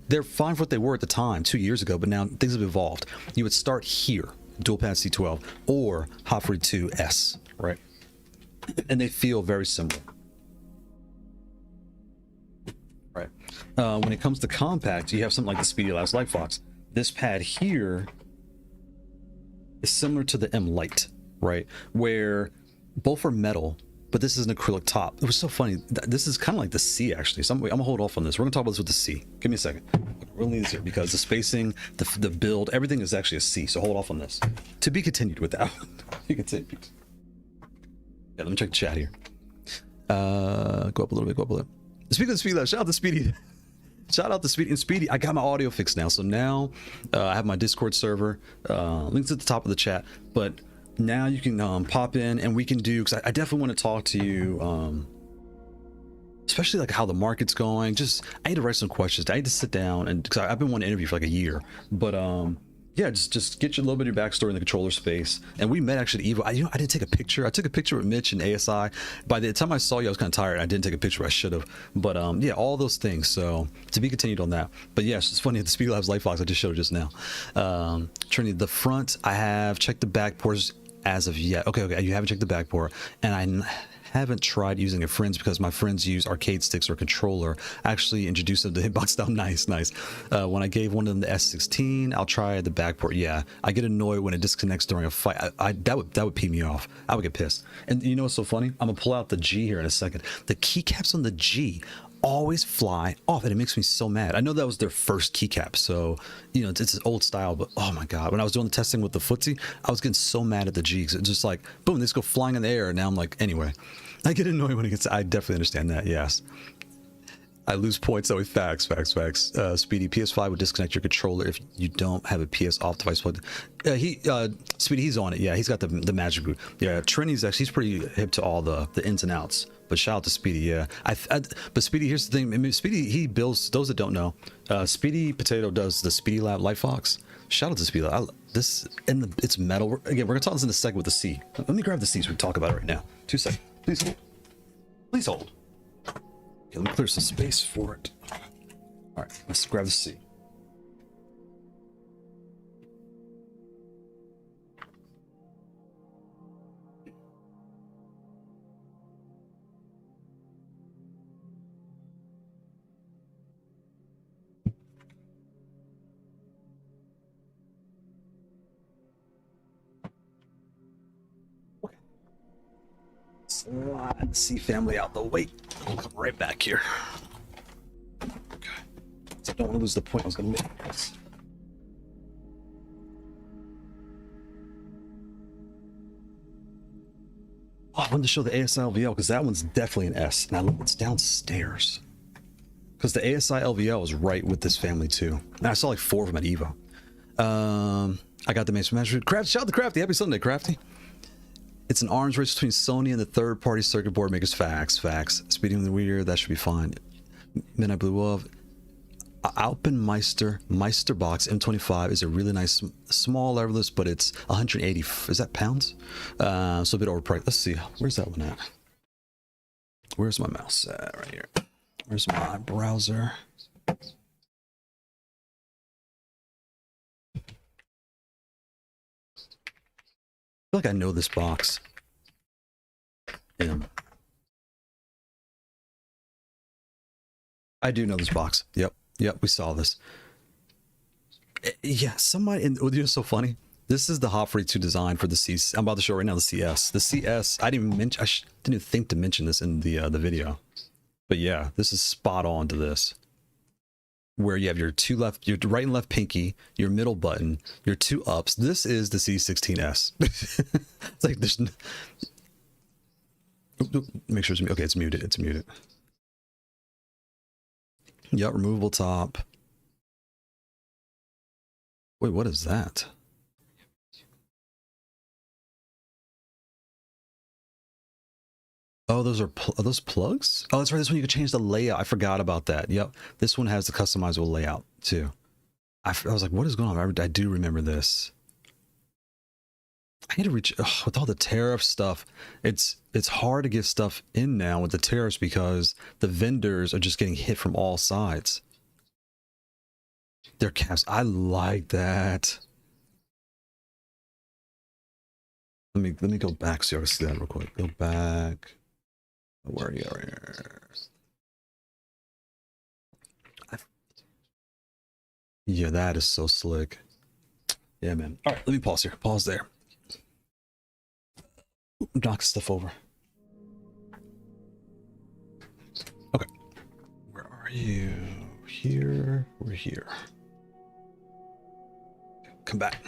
they're fine for what they were at the time 2 years ago, but now things have evolved. You would start here, dual pad C12 or Haute42 S, right? And they feel very similar. Right. When it comes to compact, you have something like the Speedy Labs Lightfox. This pad here is similar to the M Lite, right? Where both are metal, but this is an acrylic top. It was so funny. This is kind of like the C, actually. So I'm gonna hold off on this. We're gonna talk about this with the C. Give me a second. We'll need this here because the spacing, the build, everything is actually a C. So hold off on this. To be continued with that. You can take. Yeah, let me check the chat here. Go up a little bit. Go up a little. Speaking of Speedy, shout out to Speedy. Shout out to Speedy. And Speedy, I got my audio fixed now. So now I have my Discord server. Links at the top of the chat. But now you can pop in and we can do, because I definitely want to talk to you, especially like how the market's going. Just, I need to write some questions. I need to sit down and, because I've been wanting to interview for like a year. But yeah, just get you a little bit of your backstory in the controller space. And we met actually at Evo. I didn't take a picture. I took a picture with Mitch and ASI. By the time I saw you, I was kind of tired. I didn't take a picture. I should have. But yeah, all those things. So to be continued on that. But yes, it's funny at the Speed Labs Light Fox I just showed just now. Trinity, the front, I have checked the back ports as of yet. Okay, you haven't checked the back port, and I haven't tried using a friends because my friends use arcade sticks or controller. I actually introduced them to hitbox style. Nice. When I gave one of them the S16, I'll try the back port. Yeah, I get annoyed when it disconnects during a fight. That would pee me off. I would get pissed. And you know what's so funny? I'm gonna pull out the G here in a second. The keycaps on the G always fly off, and it makes me so mad. I know that was their first keycap, so you know it's an old style, but oh my god, when I was doing the testing with the footsie, I was getting so mad at the G because it's just like boom, they just go flying in the air, and now I'm like, anyway, I get annoyed when it gets. I definitely understand that. Yes, I lose points always. Facts. Speedy, PS5 would disconnect your controller if you don't have a PS off device plugged. Speedy, he's on it. Yeah, he's got the magic boot. Yeah, Trinity's actually, he's pretty hip to all the ins and outs. But shout out to Speedy, yeah. But Speedy, here's the thing. I mean, Speedy, he builds. Those that don't know, Speedy Potato does the Speedy Lab Light Fox. Shout out to Speedy Lab. It's metal. Again, we're gonna talk this in a second with the C. Let me grab the C so we can talk about it right now. 2 seconds. Please hold. Please hold. Okay, let me clear some space for it. All right, let's grab the C. Slide the C family out the way. I'll come right back here. Okay. So I don't want to lose the point I was going to make. Oh, I wanted to show the ASI LVL because that one's definitely an S. Now look, it's downstairs. Because the ASI LVL is right with this family too. And I saw like 4 of them at Evo. I got the main measure. Crafty, shout out to Crafty. Happy Sunday, Crafty. It's an arms race between Sony and the third-party circuit board makers. Facts. Speeding the weird, that should be fine. Midnight Blue Wolf. Alpenmeister Meisterbox M25 is a really nice small leverless, but it's 180. Is that pounds? So a bit overpriced. Let's see. Where's that one at? Where's my mouse at? Right here. Where's my browser? I feel like I know this box. I do know this box. Yep, we saw this. Yeah, somebody, and you know, so funny. This is the Lofree design for the C. I'm about to show right now the CS. The CS. I didn't even mention. Didn't even think to mention this in the video. But yeah, this is spot on to this. Where you have your your right and left pinky, your middle button, your 2 ups. This is the C16S. It's like there's. Make sure it's okay. It's muted. It's muted. Yep, removable top. Wait, what is that? Oh, are those plugs? Oh, that's right. This one you can change the layout. I forgot about that. Yep. This one has the customizable layout too. I was like, what is going on? I do remember this. I need to reach with all the tariff stuff. It's hard to get stuff in now with the tariffs because the vendors are just getting hit from all sides. Their caps. I like that. Let me go back so you can see that real quick. Go back. Where are you? Yeah, that is so slick. Yeah, man. All right, let me pause here. Pause there. Knock stuff over. Okay. Where are you? Here. We're here. Come back.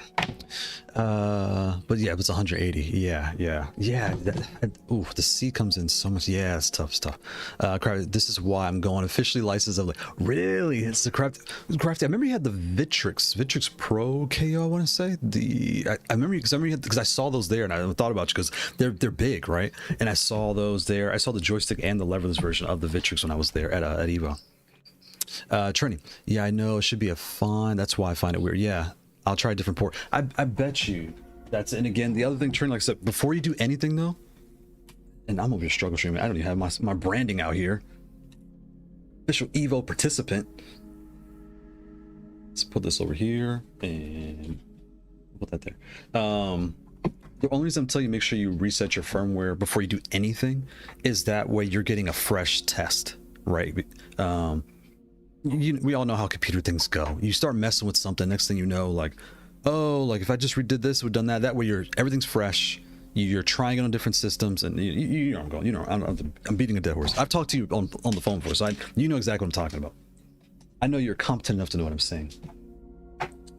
But yeah, it was 180. Yeah. Ooh, the C comes in so much. Yeah, it's tough stuff. This is why I'm going officially licensed. Of like, really? It's the crafty. I remember you had the Vitrix Pro KO. I want to say I remember because I saw those there and I thought about you because they're big, right? And I saw those there. I saw the joystick and the leverless version of the Vitrix when I was there at Evo. Trini. Yeah, I know it should be a fun. That's why I find it weird. Yeah. I'll try a different port. I bet you that's, and again, the other thing, Trini, like I said, before you do anything though, and I'm over here struggle streaming, I don't even have my branding out here. Official Evo participant. Let's put this over here and put that there. The only reason I'm telling you make sure you reset your firmware before you do anything is that way you're getting a fresh test, right? We all know how computer things go. You start messing with something, next thing you know, like, oh, like if I just redid this, would done that. That way, everything's fresh. You're trying it on different systems, and you know I'm going. You know, I'm beating a dead horse. I've talked to you on the phone before, so you know exactly what I'm talking about. I know you're competent enough to know what I'm saying.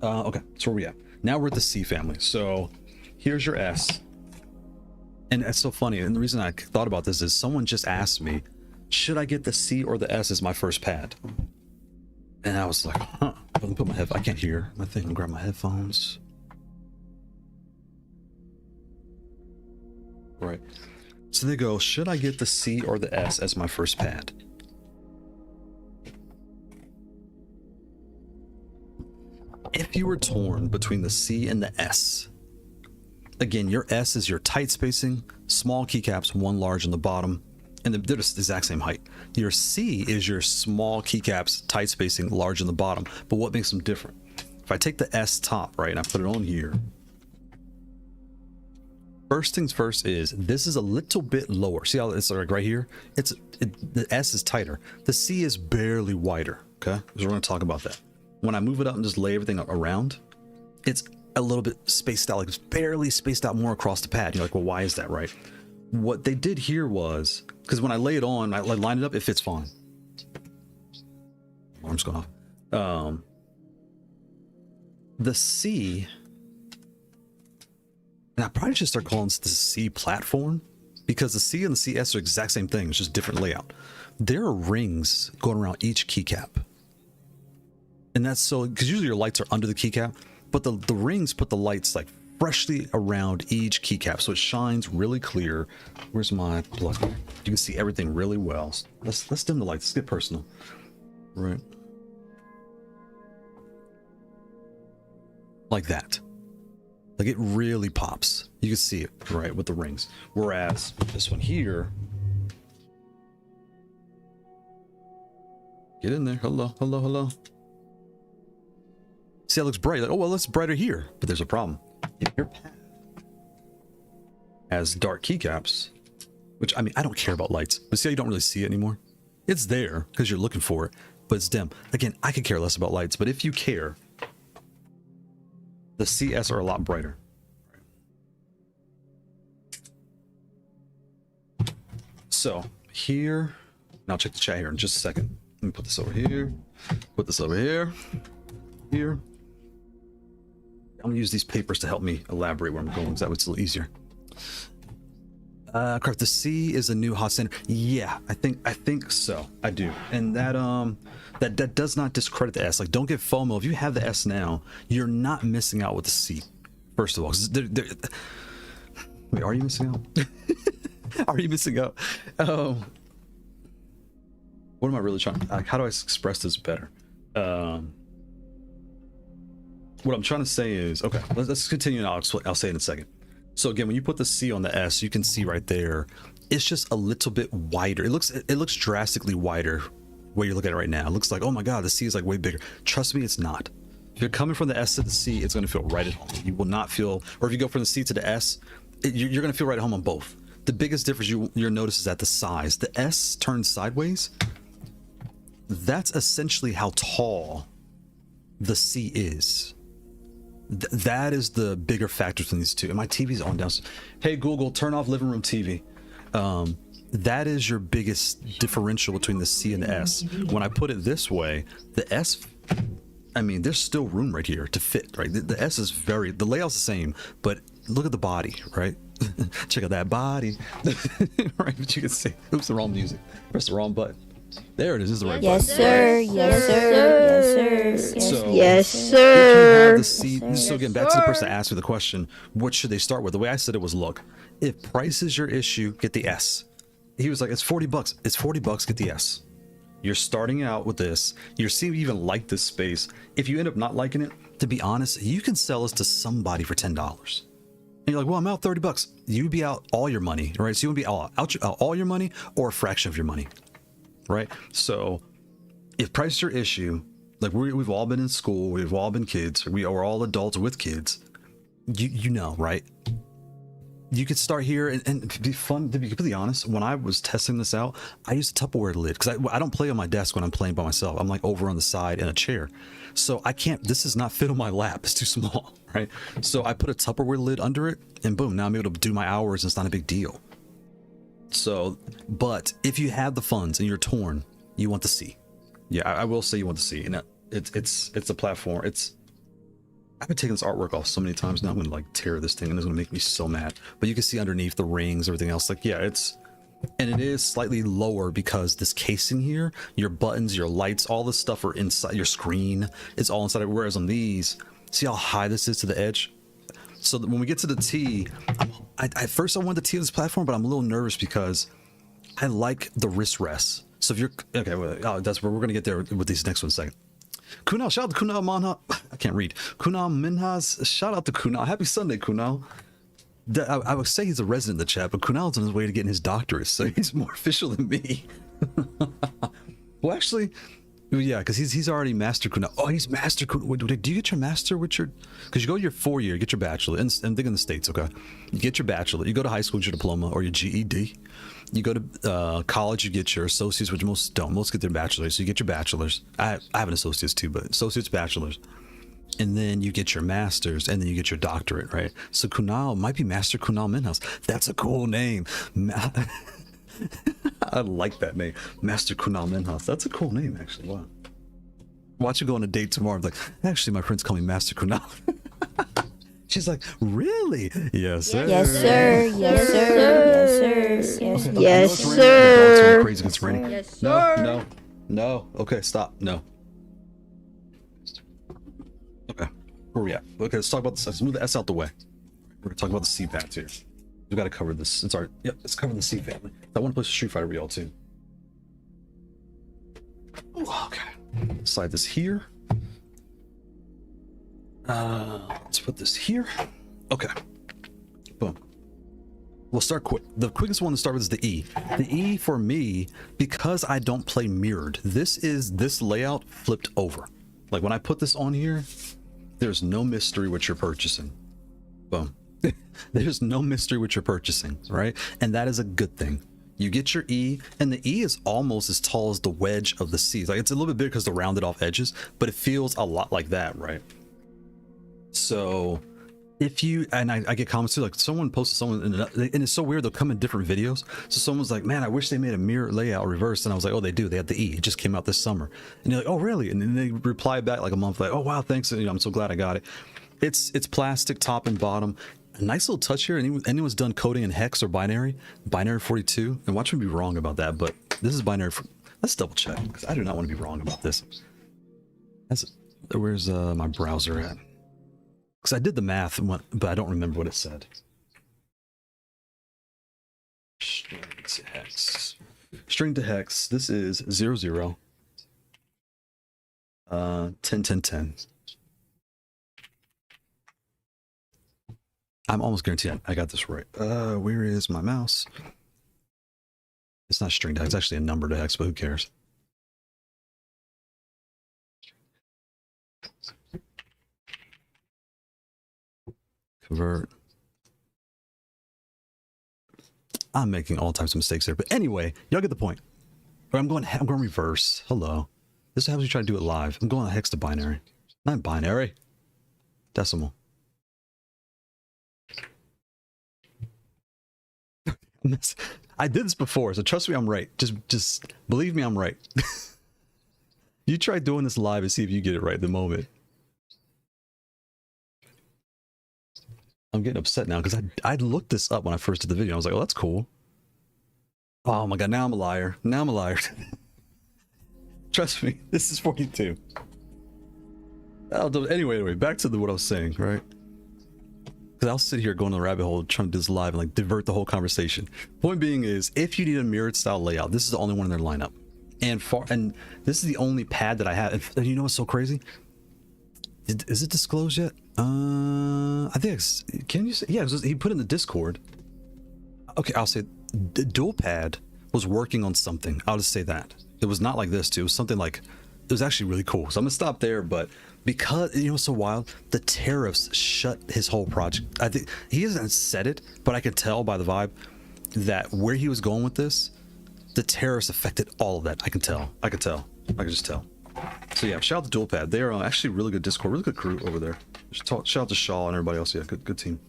Okay, so where we at? Now we're at the C family. So here's your S, and it's so funny. And the reason I thought about this is someone just asked me, should I get the C or the S as my first pad? And I was like, huh. Let me put my I can't hear my thing. I'll grab my headphones. Right. So they go, should I get the C or the S as my first pad? If you were torn between the C and the S, again, your S is your tight spacing, small keycaps, one large on the bottom, and they're the exact same height. Your C is your small keycaps, tight spacing, large on the bottom. But what makes them different? If I take the S top, right, and I put it on here, first things first is this is a little bit lower. See how it's like right here? The S is tighter. The C is barely wider, okay? So we're gonna talk about that. When I move it up and just lay everything up around, it's a little bit spaced out, like it's barely spaced out more across the pad. You're like, well, why is that, right? What they did here was, because when I lay it on, I line it up, it fits fine. Alarm's going off. The C, and I probably should start calling this the C platform, because the C and the CS are the exact same thing, it's just different layout. There are rings going around each keycap. And that's so, because usually your lights are under the keycap, but the rings put the lights like freshly around each keycap, so it shines really clear. Where's my plug? You can see everything really well. Let's dim the lights. Let's get personal. Right. Like that. Like it really pops. You can see it, right, with the rings. Whereas this one here, get in there. Hello. See, that looks bright. Like, oh, well, it's brighter here. But there's a problem. If your pad has dark keycaps, which, I mean, I don't care about lights, but see how you don't really see it anymore? It's there because you're looking for it, but it's dim. Again, I could care less about lights, but if you care, the CS are a lot brighter. So here, and I'll check the chat here in just a second. Let me put this over here, put this over here, here. I'm gonna use these papers to help me elaborate where I'm going, because that way it's a little easier. Correct. The C is a new hot standard. Yeah, I think so. I do, and that does not discredit the S. Like, don't get FOMO. If you have the S now, you're not missing out with the C. First of all, wait, are you missing out? Are you missing out? Oh, what am I really trying? Like, how do I express this better? What I'm trying to say is, okay, let's continue, and I'll say it in a second. So again, when you put the C on the S, you can see right there, it's just a little bit wider. It looks drastically wider where you're looking at it right now. It looks like, oh my God, the C is like way bigger. Trust me, it's not. If you're coming from the S to the C, it's gonna feel right at home. You will not feel, or if you go from the C to the S, you're gonna feel right at home on both. The biggest difference you'll notice is at the size. The S turns sideways. That's essentially how tall the C is. That is the bigger factor between these two. And my TV's on downstairs. Hey Google, turn off living room TV. That is your biggest differential between the C and the S. When I put it this way, the S, I mean, there's still room right here to fit, right? The S is the layout's the same, but look at the body, right? Check out that body. Right, but you can see, oops, the wrong music. Press the wrong button. There it is. This is the right Yes, button. sir. Yes, sir. Yes, sir. So, Yes, if you sir. have the C, so again, back to the person that asked me the question, what should they start with? The way I said it was, look, if price is your issue, get the S. He was like, it's $40. It's $40, get the S. You're starting out with this. You're seeing you even like this space. If you end up not liking it, to be honest, you can sell this to somebody for $10. And you're like, well, I'm out $30. You'd be out all your money, right? So you would be out all your money or a fraction of your money, right? So if price is your issue, like we've all been in school, we've all been kids, we're all adults with kids, you know, right? You could start here and be fun. To be completely honest, when I was testing this out, I used a Tupperware lid because I don't play on my desk when I'm playing by myself. I'm like over on the side in a chair, so I can't. This does not fit on my lap. It's too small, right? So I put a Tupperware lid under it, and boom, now I'm able to do my hours. And it's not a big deal. So, but if you have the funds and you're torn, you want the C. Yeah, I will say you want the C, and it's a platform. I've been taking this artwork off so many times now. I'm gonna like tear this thing and it's gonna make me so mad. But you can see underneath the rings, everything else. Like, yeah, and it is slightly lower because this casing here, your buttons, your lights, all this stuff are inside your screen. It's all inside it. Whereas on these, see how high this is to the edge? So that when we get to the T, at first I wanted the T of this platform, but I'm a little nervous because I like the wrist rest. So if you're, okay, well, that's where we're gonna get there with these next one second. Kunal, shout out to Kunal Manha. I can't read. Kunal Minhas, shout out to Kunal. Happy Sunday, Kunal. I would say he's a resident in the chat, but Kunal's on his way to getting his doctorate, so he's more official than me. Well, actually, yeah, because he's already master Kunal. Oh, he's master Kunal. Do you get your master with your? Because you go to your 4-year, get your bachelor, and think in the States, okay? You get your bachelor, you go to high school, get your diploma or your GED. You go to college, you get your associates, which most don't. Most get their bachelors. So you get your bachelors. I have an associate's too, but associates, bachelors. And then you get your master's, and then you get your doctorate, right? So Kunal might be Master Kunal Minhouse. That's a cool name. I like that name. Master Kunal Minhouse. That's a cool name, actually. Wow. Watch you go on a date tomorrow. I'm like, actually, my friends call me Master Kunal. She's like, really? Yes, sir. Yes, sir. Yes, sir. Yes, sir. Yes, Okay, Yes, I know it's raining. The dog's going sir. crazy 'cause it's raining. Yes, No, sir. no. Okay, stop. No. Okay, where are we at? Okay, let's talk about this. Let's move the S out the way. We're gonna talk about the C pads here. We gotta cover this. It's our, yep, let's cover the C family. I want to play Street Fighter with y'all too. Ooh, okay, slide this here. Let's put this here. Okay, boom. We'll start quick. The quickest one to start with is the E. The E for me, because I don't play mirrored, this is this layout flipped over. Like when I put this on here, there's no mystery what you're purchasing. Boom. There's no mystery what you're purchasing, right? And that is a good thing. You get your E, and the E is almost as tall as the wedge of the C. Like it's a little bit bigger because the rounded off edges, but it feels a lot like that, right? So if you, and I get comments too, like someone posted someone, and it's so weird, they'll come in different videos. So someone's like, man, I wish they made a mirror layout reverse. And I was like, oh, they do. They have the E. It just came out this summer. And they're like, oh, really? And then they reply back like a month like, oh, wow, thanks. And, I'm so glad I got it. It's plastic top and bottom. A nice little touch here. Anyone's done coding in hex or binary 42. And watch me be wrong about that, but this is binary. Let's double check because I do not want to be wrong about this. Where's my browser at? Because I did the math, but I don't remember what it said. String to hex. String to hex. This is 00. 10, 10, 10. I'm almost guaranteed I got this right. Where is my mouse? It's not string to hex. It's actually a number to hex, but who cares? Convert. I'm making all types of mistakes there, but anyway, y'all get the point. I'm going reverse. Hello. This is how you try to do it live. I'm going hex to binary. Not binary. Decimal. I did this before, so trust me, I'm right. Just believe me, I'm right. You try doing this live and see if you get it right the moment. I'm getting upset now because I looked this up when I first did the video. I was like, oh, that's cool. Oh my god, now I'm a liar. Now I'm a liar. Trust me, this is 42. Anyway, back to what I was saying, right? Because I'll sit here going to the rabbit hole trying to do this live and like divert the whole conversation. Point being is, if you need a mirrored style layout, this is the only one in their lineup. And this is the only pad that I have. And you know what's so crazy? Is it disclosed yet? I think can you say? Yeah, he put it in the Discord. Okay, I'll say the dual pad was working on something. I'll just say that. It was not like this too. It was something like, it was actually really cool. So I'm gonna stop there, but because, you know, it's so wild, the tariffs shut his whole project. I think he hasn't said it, but I could tell by the vibe that where he was going with this, the tariffs affected all of that. I can tell. I could just tell. So yeah, shout out to Dual Pad. They're actually really good Discord, really good crew over there. Shout out to Shaw and everybody else. Yeah, good team.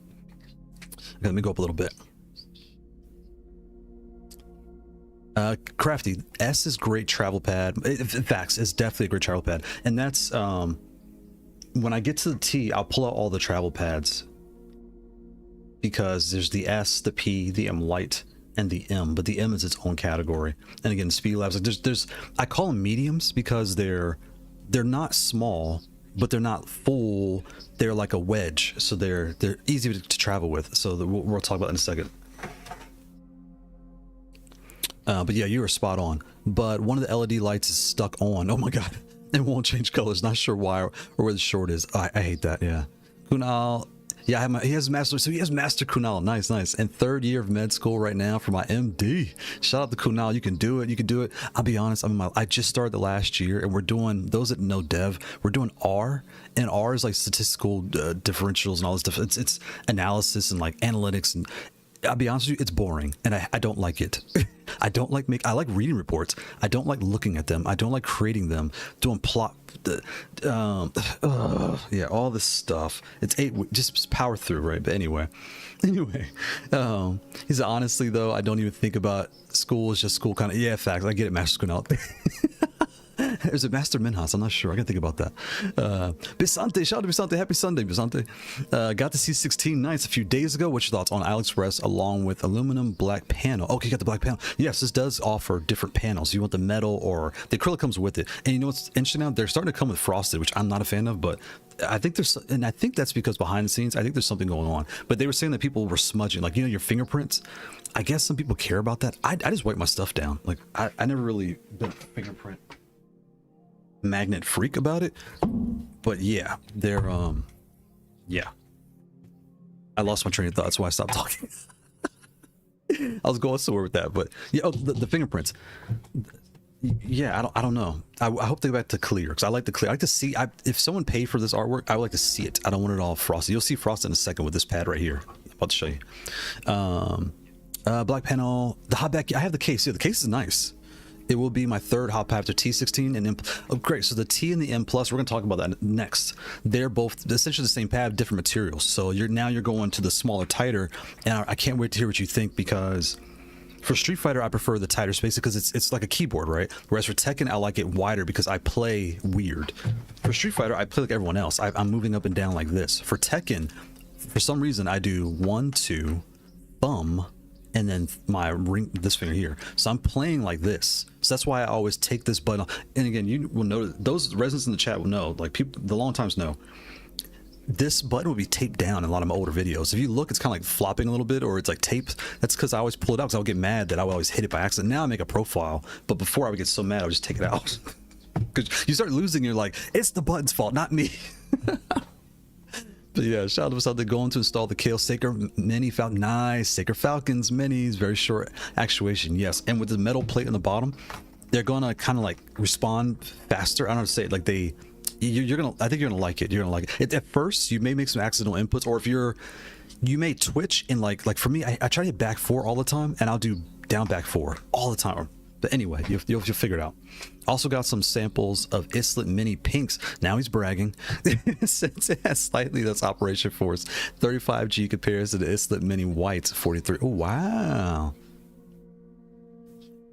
Okay, let me go up a little bit. Crafty, S is great travel pad. Facts, it's definitely a great travel pad. And that's when I get to the T, I'll pull out all the travel pads because there's the S, the P, the M Lite, and the M, but the M is its own category. And again, Speed Labs, like there's I call them mediums because they're not small, but they're not full. They're like a wedge, so they're easy to travel with. So we'll talk about that in a second. But yeah, you were spot on. But one of the LED lights is stuck on. Oh my god, it won't change colors. Not sure why or where the short is. I hate that. Yeah, Kunal. Yeah, he has master. So he has master Kunal. Nice. And third year of med school right now for my MD. Shout out to Kunal. You can do it. I'll be honest. I just started the last year, and we're doing, those that know dev, we're doing R, and R is like statistical differentials and all this stuff. It's analysis and like analytics, and I'll be honest with you, it's boring, and I don't like it. I like reading reports. I don't like looking at them. I don't like creating them, doing plot, yeah, all this stuff. It's just power through, right? But anyway, he said, honestly though, I don't even think about school. It's just school kind of, yeah, facts. I get it, Master School out. There's a Master Minhas. I'm not sure. I gotta think about that. Bisante, shout out to Bisante. Happy Sunday, Bisante. Got the C16 Nights a few days ago. What's your thoughts on AliExpress along with aluminum black panel? Okay, you got the black panel. Yes, this does offer different panels. You want the metal or the acrylic comes with it. And you know what's interesting now? They're starting to come with frosted, which I'm not a fan of, but I think I think that's because behind the scenes, I think there's something going on. But they were saying that people were smudging, like, you know, your fingerprints. I guess some people care about that. I just wipe my stuff down. Like, I never really been a fingerprint magnet freak about it, but yeah, they're yeah, I lost my train of thought. That's why I stopped talking. I was going somewhere with that, but yeah, the fingerprints. Yeah, I don't know. I hope they go back to clear, because I like the clear. I like to see. If someone paid for this artwork, I would like to see it. I don't want it all frosted. You'll see frosted in a second with this pad right here. I'm about to show you. Black panel, the hot back. I have the case. Yeah, the case is nice. It will be my third hot pad after T16 and M. Oh, great. So the T and the M Plus, we're going to talk about that next. They're both essentially the same pad, different materials. So you're going to the smaller, tighter, and I can't wait to hear what you think, because for Street Fighter, I prefer the tighter space because it's like a keyboard, right? Whereas for Tekken, I like it wider because I play weird. For Street Fighter, I play like everyone else. I'm moving up and down like this. For Tekken, for some reason, I do 1, 2, thumb, and then my ring, this finger here. So I'm playing like this. So that's why I always take this button off. And again, you will know, those residents in the chat will know, like people, the long times know, this button will be taped down in a lot of my older videos. If you look, it's kind of like flopping a little bit, or it's like taped. That's because I always pull it out, because I would get mad that I would always hit it by accident. Now I make a profile, but before I would get so mad, I would just take it out. Because you start losing, you're like, it's the button's fault, not me. But yeah, shout out to something going to install the Kailh Saker Mini Falcon. Nice, Saker Falcons Minis, very short actuation. Yes, and with the metal plate on the bottom, they're gonna kind of like respond faster. I don't know how to say it. Like you're gonna. I think you're gonna like it. You're gonna like it. At first, you may make some accidental inputs, or if you may twitch and like for me, I try to hit back 4 all the time, and I'll do down back 4 all the time. But anyway, you'll figure it out. Also got some samples of Islet Mini Pinks. Now he's bragging. Since it has slightly less operation force, 35G compares to the Islet Mini Whites, 43. Oh, wow.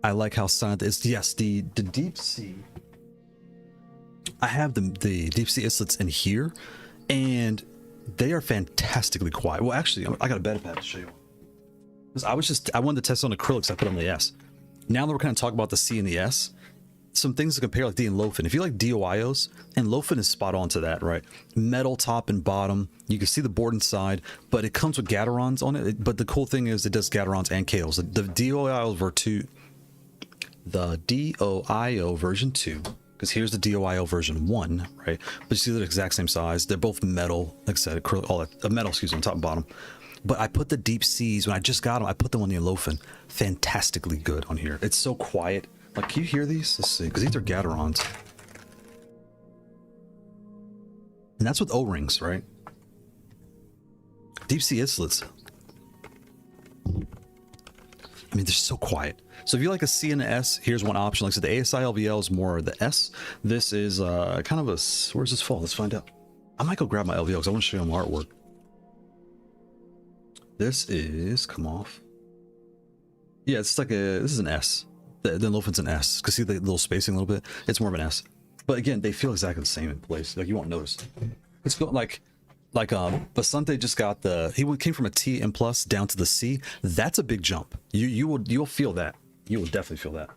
I like how silent it is. Yes, the deep sea. I have the deep sea islets in here, and they are fantastically quiet. Well, actually, I got a better pad to show you. I wanted to test on acrylics. I put on the S. Now that we're kind of talking about the C and the S, some things to compare like D and Lofin. If you like DOIOs, and Lofin is spot on to that, right? Metal top and bottom. You can see the board inside, but it comes with Gaterons on it. But the cool thing is it does Gaterons and Kailhs. The DOIO version 2, because here's the DOIO version 1, right? But you see they're the exact same size. They're both metal, like I said, acrylic, all that, metal, excuse me, top and bottom. But I put the deep seas, when I just got them, I put them on the Lofin. Fantastically good on here. It's so quiet. Like, can you hear these? Let's see, because these are Gaterons. And that's with O-rings, right? Deep sea islets. I mean, they're so quiet. So if you like a C and an S, here's one option. Like I said, the ASI LVL is more the S. This is kind of a, where's this fall? Let's find out. I might go grab my LVL because I want to show you my artwork. This is, come off. Yeah, it's like this is an S. The Lofin's an S. Cause see the little spacing a little bit? It's more of an S. But again, they feel exactly the same in place. Like you won't notice. It's go like Basante just got came from a T and plus down to the C. That's a big jump. You'll feel that. You will definitely feel that.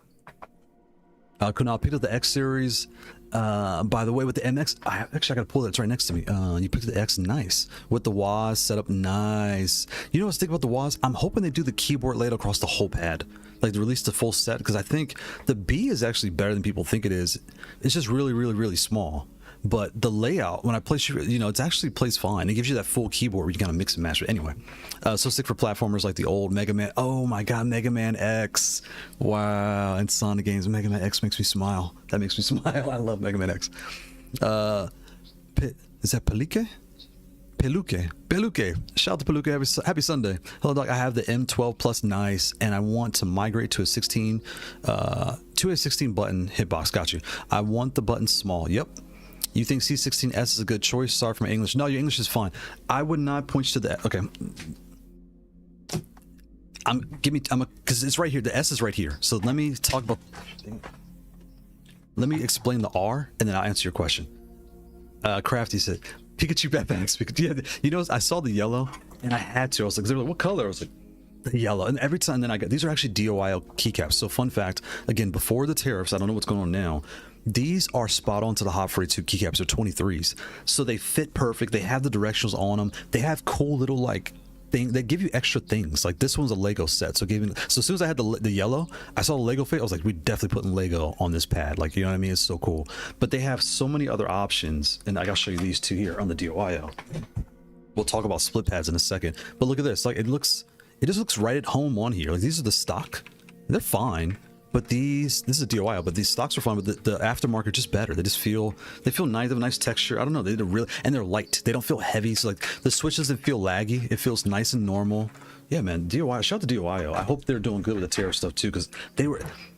Kunal picked up the X series. By the way, with the MX, I gotta pull that. It's right next to me. You picked up the X, nice. With the WAS set up, nice. You know what's thinking about the WAS? I'm hoping they do the keyboard layout across the whole pad, like to release the full set, because I think the B is actually better than people think it is. It's just really, really, really small. But the layout, when I place it actually plays fine. It gives you that full keyboard where you kind of mix and match it. Anyway, so sick for platformers like the old Mega Man. Oh my God, Mega Man X. Wow, and Sonic games. Mega Man X makes me smile. That makes me smile. I love Mega Man X. Is that Peluque? Peluque. Shout out to Peluque. Happy Sunday. Hello, Doc. I have the M12 Plus, nice, and I want to migrate to a 16 button hitbox. Got you. I want the button small. Yep. You think C16S is a good choice? Sorry for my English. No, your English is fine. I would not point you to the. Okay. Because it's right here. The S is right here. So let me talk about. Let me explain the R, and then I'll answer your question. Crafty said, Pikachu backpacks. Yeah, I saw the yellow, and I had to. I was like, what color? I was like, the yellow. And every time then I got these are actually DOIO keycaps. So fun fact, again, before the tariffs, I don't know what's going on now. These are spot on to the Hot42 keycaps. They're 23s, so they fit perfect. They have the directionals on them. They have cool little like thing. They give you extra things. Like this one's a Lego set, so as soon as I had the yellow, I saw the Lego fit. I was like, we definitely putting Lego on this pad. Like, you know what I mean? It's so cool. But they have so many other options, and I gotta show you these two here on the DOIO. We'll talk about split pads in a second. But look at this. Like it just looks right at home on here. Like these are the stock. They're fine. But this is a DOI, but these stocks are fine. But the aftermarket just better. They feel nice. They have a nice texture. I don't know. They're light. They don't feel heavy. So like the switch doesn't feel laggy. It feels nice and normal. Yeah, man. DOI. Shout out to DOIO. I hope they're doing good with the tariff stuff too, because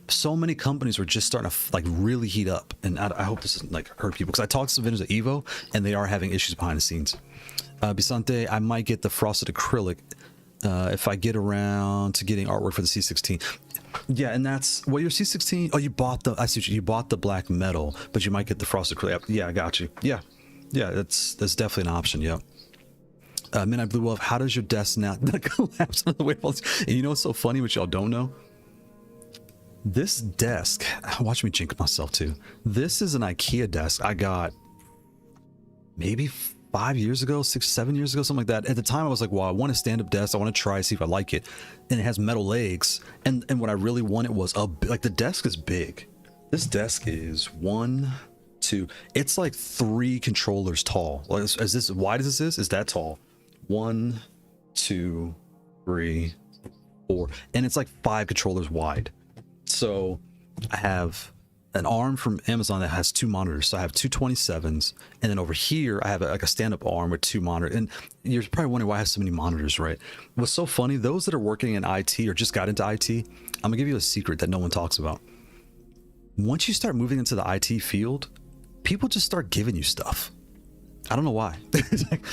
so many companies were just starting to like really heat up, and I hope this doesn't like hurt people, because I talked to some vendors at Evo, and they are having issues behind the scenes. Bisante, I might get the frosted acrylic if I get around to getting artwork for the C16. Yeah, and that's your C16. Oh, I see you bought the black metal, but you might get the frosted acrylic. Yeah, I got you. Yeah, that's definitely an option. Yeah. Midnight Blue Wolf, how does your desk now collapse on the way? And you know what's so funny, which y'all don't know? This desk, watch me jinx myself too. This is an IKEA desk I got maybe 5 years ago, 7 years ago, something like that. At the time, I was like, well, I want a stand-up desk. I want to try, see if I like it. And it has metal legs. And what I really wanted was like the desk is big. This desk is 1, 2. It's like 3 controllers tall. Like, as this wide as this is that tall. 1, 2, 3, 4, and it's like 5 controllers wide. So I have an arm from Amazon that has 2 monitors. So I have 2 27s, and then over here I have like a stand-up arm with 2 monitors. And you're probably wondering why I have so many monitors, right? What's so funny, those that are working in IT or just got into IT, I'm gonna give you a secret that no one talks about. Once you start moving into the IT field, people just start giving you stuff. I don't know why.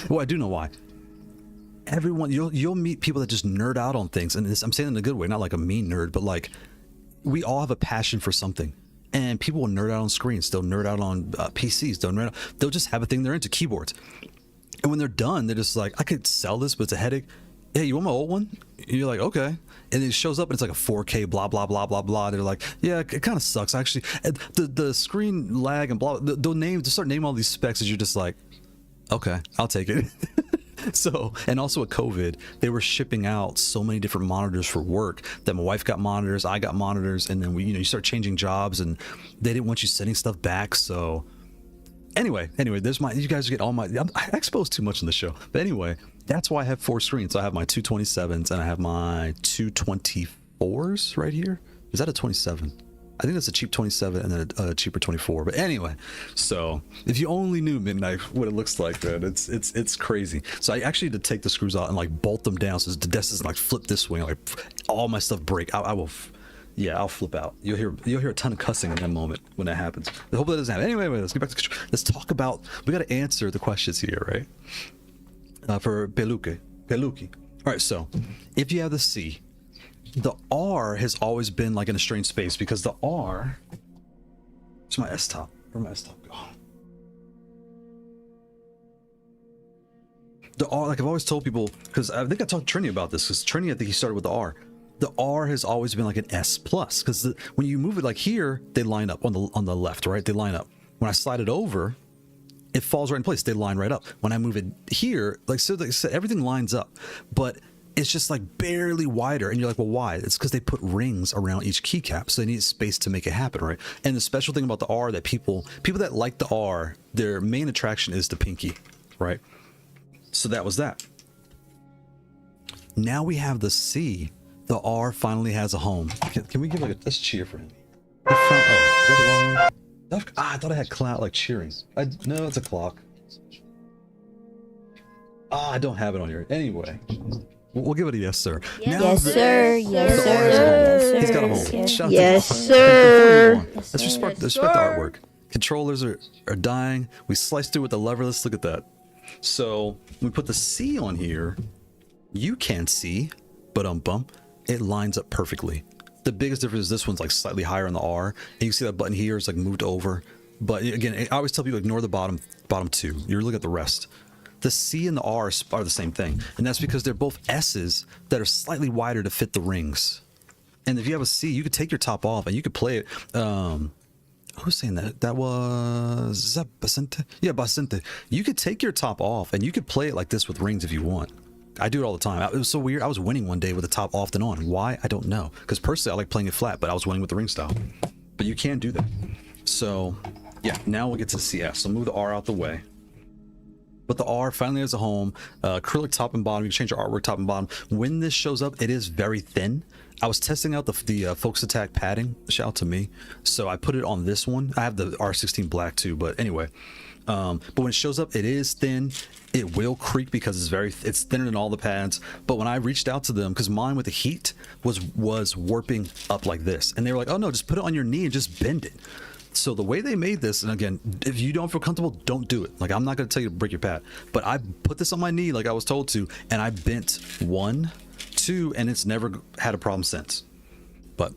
Well, I do know why. Everyone, you'll meet people that just nerd out on things, and I'm saying it in a good way, not like a mean nerd, but like we all have a passion for something. And people will nerd out on screens. They'll nerd out on PCs. They'll just have a thing they're into, keyboards. And when they're done, they're just like, I could sell this, but it's a headache. Hey, you want my old one? And you're like, okay. And it shows up and it's like a 4K, blah, blah, blah, blah, blah. They're like, yeah, it kind of sucks, actually. And the screen lag and blah, they'll start naming all these specs as you're just like, okay, I'll take it. So, and also with COVID, they were shipping out so many different monitors for work that my wife got monitors, I got monitors, and then you start changing jobs, and they didn't want you sending stuff back. So anyway, there's you guys get all I expose too much in the show, but anyway, that's why I have 4 screens. So I have my 2 27s and I have my 2 24s right here. Is that a 27? I think that's a cheap 27 and then a cheaper 24. But anyway, so if you only knew Midnight what it looks like, man, it's crazy. So I actually had to take the screws out and like bolt them down so the desk doesn't like flip this way, like all my stuff break. I'll flip out. You'll hear a ton of cussing in that moment when that happens. I hope that doesn't happen. Anyway, let's get back to let's talk about. We got to answer the questions here, right? For Peluki. All right. So if you have the C. The R has always been like in a strange space because the R. It's my S top. Where'd my S top go? The R, like I've always told people, because I think I talked to Trini about this, because Trini, I think he started with the R. The R has always been like an S plus, because when you move it like here, they line up on the left, right? They line up. When I slide it over, it falls right in place. They line right up. When I move it here, like so, everything lines up, but it's just like barely wider. And you're like, well, why? It's because they put rings around each keycap, so they need space to make it happen, right? And the special thing about the R that people that like the R, their main attraction is the pinky, right? So that was that. Now we have the C. The R finally has a home. Can we give like let's cheer for him? Is that the wrong one? I thought I had cloud like cheering. No, it's a clock. I don't have it on here. Anyway. We'll give it a yes, sir. Yes, sir. Yes, sir. He's got a home. Shout out Yes, to sir. Let's respect the artwork. Controllers are dying. We sliced through with the lever. Let's look at that. So we put the C on here. You can't see, but it lines up perfectly. The biggest difference is this one's like slightly higher on the R, and you see that button here is like moved over. But again, I always tell people ignore the bottom 2. You're looking at the rest. The C and the R are the same thing, and that's because they're both S's that are slightly wider to fit the rings. And if you have a C, you could take your top off and you could play it. Who's saying that? Is that Bacente? Yeah, Bacente. You could take your top off and you could play it like this with rings if you want. I do it all the time. It was so weird. I was winning one day with the top off and on. Why? I don't know. Because personally, I like playing it flat, but I was winning with the ring style. But you can do that. So, yeah, now we'll get to the CS. So move the R out the way. But the R finally has a home. Acrylic top and bottom. You can change your artwork top and bottom. When this shows up, it is very thin. I was testing out the Focus Attack padding. Shout out to me. So I put it on this one. I have the R16 black too, but anyway. But when it shows up, it is thin. It will creak because it's thinner than all the pads. But when I reached out to them, because mine with the heat was warping up like this, and they were like, "Oh no, just put it on your knee and just bend it." So the way they made this, and again, if you don't feel comfortable, don't do it. Like, I'm not going to tell you to break your pad, but I put this on my knee like I was told to, and I bent 1, 2, and it's never had a problem since. But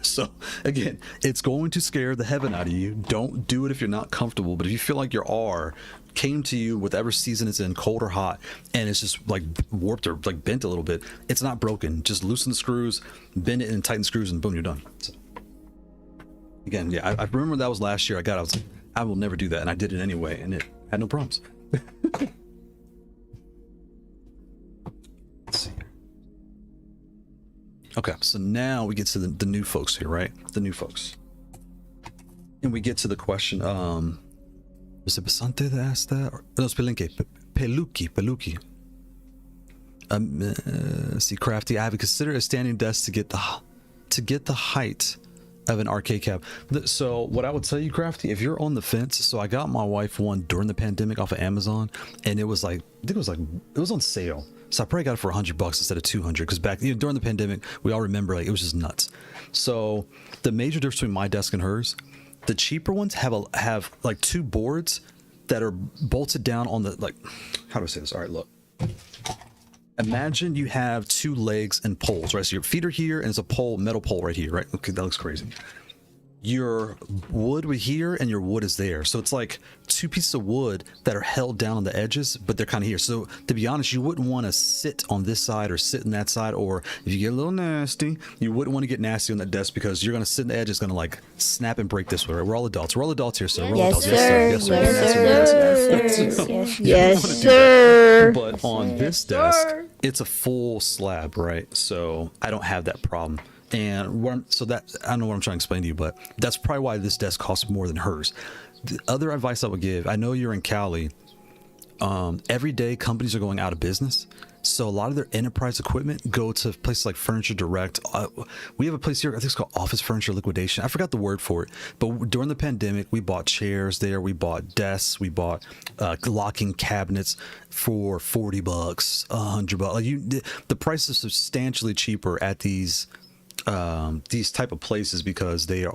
so again, it's going to scare the heaven out of you. Don't do it if you're not comfortable. But if you feel like your R came to you whatever season it's in, cold or hot, and it's just like warped or like bent a little bit, it's not broken. Just loosen the screws, bend it and tighten the screws, and boom, you're done. So, again, yeah, I remember that was last year. I was like, I will never do that, and I did it anyway, and it had no problems. Let's see. Okay, so now we get to the new folks here, right? The new folks. And we get to the question, was it Basante that asked that? Or, no, it's Peluki. See, Crafty, I have considered a standing desk to get the height of an arcade cab. So what I would tell you, Crafty, if you're on the fence, so I got my wife one during the pandemic off of Amazon, and it was like, I think it was on sale. So I probably got it for $100 instead of 200, because back during the pandemic, we all remember like it was just nuts. So the major difference between my desk and hers, the cheaper ones have like two boards that are bolted down on the, like, how do I say this? All right, look. Imagine you have two legs and poles, right? So your feet are here, and it's a pole, metal pole right here, right? Okay, that looks crazy. Your wood would here, and your wood is there. So it's like two pieces of wood that are held down on the edges, but they're kind of here. So to be honest, you wouldn't want to sit on this side or sit in that side, or if you get a little nasty, you wouldn't want to get nasty on that desk, because you're going to sit in the edge, it's going to like snap and break this way, right? We're all adults. We're all adults here, so we're all Yes, adults. sir. Yes, sir. Yes, sir. Yes, Yes, sir. sir. But on this desk, it's a full slab, right? So I don't have that problem. And so that, I don't know what I'm trying to explain to you, but that's probably why this desk costs more than hers. The other advice I would give, I know you're in Kailh. Every day companies are going out of business, so a lot of their enterprise equipment go to places like Furniture Direct. We have a place here, I think it's called Office Furniture Liquidation. I forgot the word for it, but during the pandemic, we bought chairs there, we bought desks, we bought locking cabinets for $40, $100. Like the price is substantially cheaper at these type of places, because they're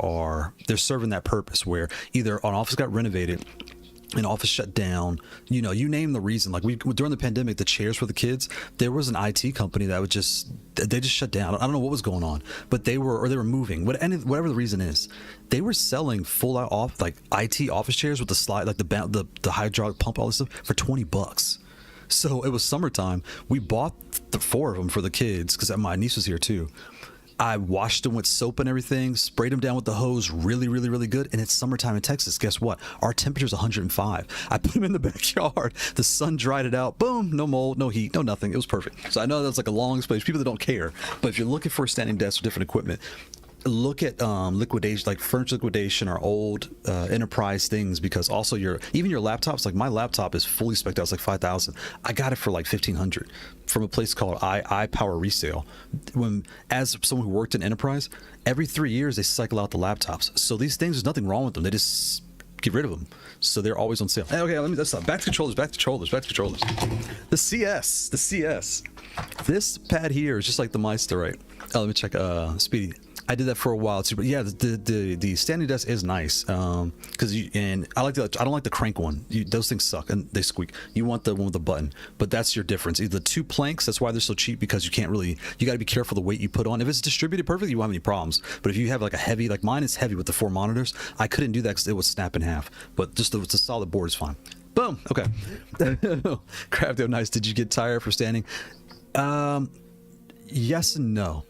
serving that purpose, where either an office got renovated, an office shut down, you name the reason. Like during the pandemic, the chairs for the kids, there was an IT company that they just shut down. I don't know what was going on, but they were moving, whatever the reason is. They were selling full out off like IT office chairs with the slide, like the hydraulic pump, all this stuff for $20. So it was summertime. We bought the 4 of them for the kids, because my niece was here too. I washed them with soap and everything, sprayed them down with the hose really, really, really good. And it's summertime in Texas. Guess what? Our temperature's 105. I put them in the backyard. The sun dried it out. Boom. No mold, no heat, no nothing. It was perfect. So I know that's like a long explanation. People that don't care. But if you're looking for a standing desk with different equipment, look at liquidation, like furniture liquidation or old enterprise things, because also even your laptops, like my laptop is fully spec'd out. It's like 5,000. I got it for like 1,500 from a place called iPower Resale. As someone who worked in enterprise, every 3 years they cycle out the laptops. So these things, there's nothing wrong with them. They just get rid of them. So they're always on sale. Okay, let's stop. Back to controllers. The CS. This pad here is just like the Meister, right? Oh, let me check. Speedy. I did that for a while too, but yeah, the standing desk is nice, because I like I don't like the crank one. Those things suck and they squeak. You want the one with the button, but that's your difference. Either the 2 planks, that's why they're so cheap, because you got to be careful the weight you put on. If it's distributed perfectly, you won't have any problems. But if you have like a heavy, like mine is heavy with the 4 monitors, I couldn't do that because it would snap in half. But just the solid board is fine. Boom. Okay. Crafty, nice. Did you get tired for standing? Yes and no.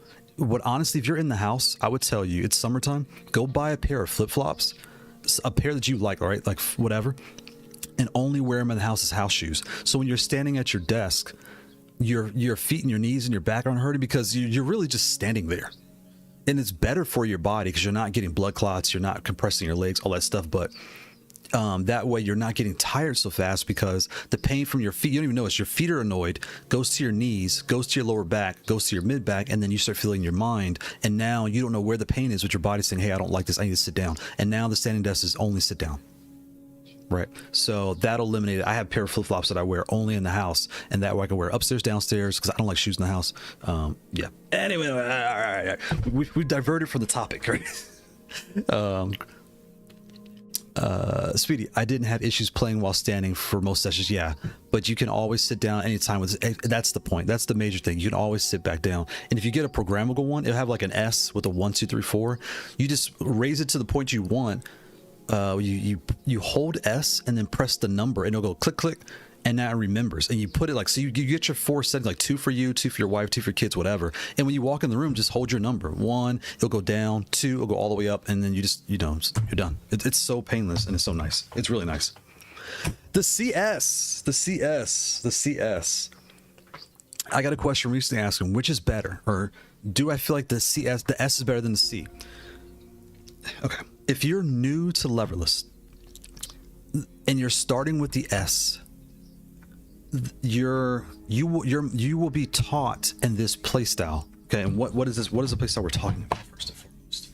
Honestly, if you're in the house, I would tell you, it's summertime, go buy a pair of flip-flops, a pair that you like, all right, like whatever, and only wear them in the house as house shoes. So when you're standing at your desk, your feet and your knees and your back aren't hurting, because you're really just standing there. And it's better for your body, because you're not getting blood clots, you're not compressing your legs, all that stuff, but that way you're not getting tired so fast, because the pain from your feet, you don't even notice, your feet are annoyed, goes to your knees, goes to your lower back, goes to your mid back, and then you start feeling your mind, and now you don't know where the pain is, with your body saying, hey, I don't like this, I need to sit down. And now the standing desk is only sit down, right? So that'll eliminate it. I have a pair of flip-flops that I wear only in the house, and that way I can wear upstairs, downstairs, because I don't like shoes in the house. Yeah, anyway, all right. We diverted from the topic, right? Speedy, I didn't have issues playing while standing for most sessions. Yeah, but you can always sit down anytime. That's the point. That's the major thing. You can always sit back down. And if you get a programmable one, it'll have like an S with a 1, 2, 3, 4. You just raise it to the point you want. You hold S and then press the number, and it'll go click, click. And now it remembers, and you put it like, so you get your 4 settings, like 2 for you, 2 for your wife, 2 for your kids, whatever. And when you walk in the room, just hold your number. 1, it'll go down, 2, it'll go all the way up, and then you're done. It's so painless, and it's so nice. It's really nice. The CS. I got a question recently asking, which is better, or do I feel like the S is better than the C? Okay. If you're new to leverless and you're starting with the S, you will be taught in this playstyle. Okay, and what is this? What is the playstyle we're talking about first and foremost?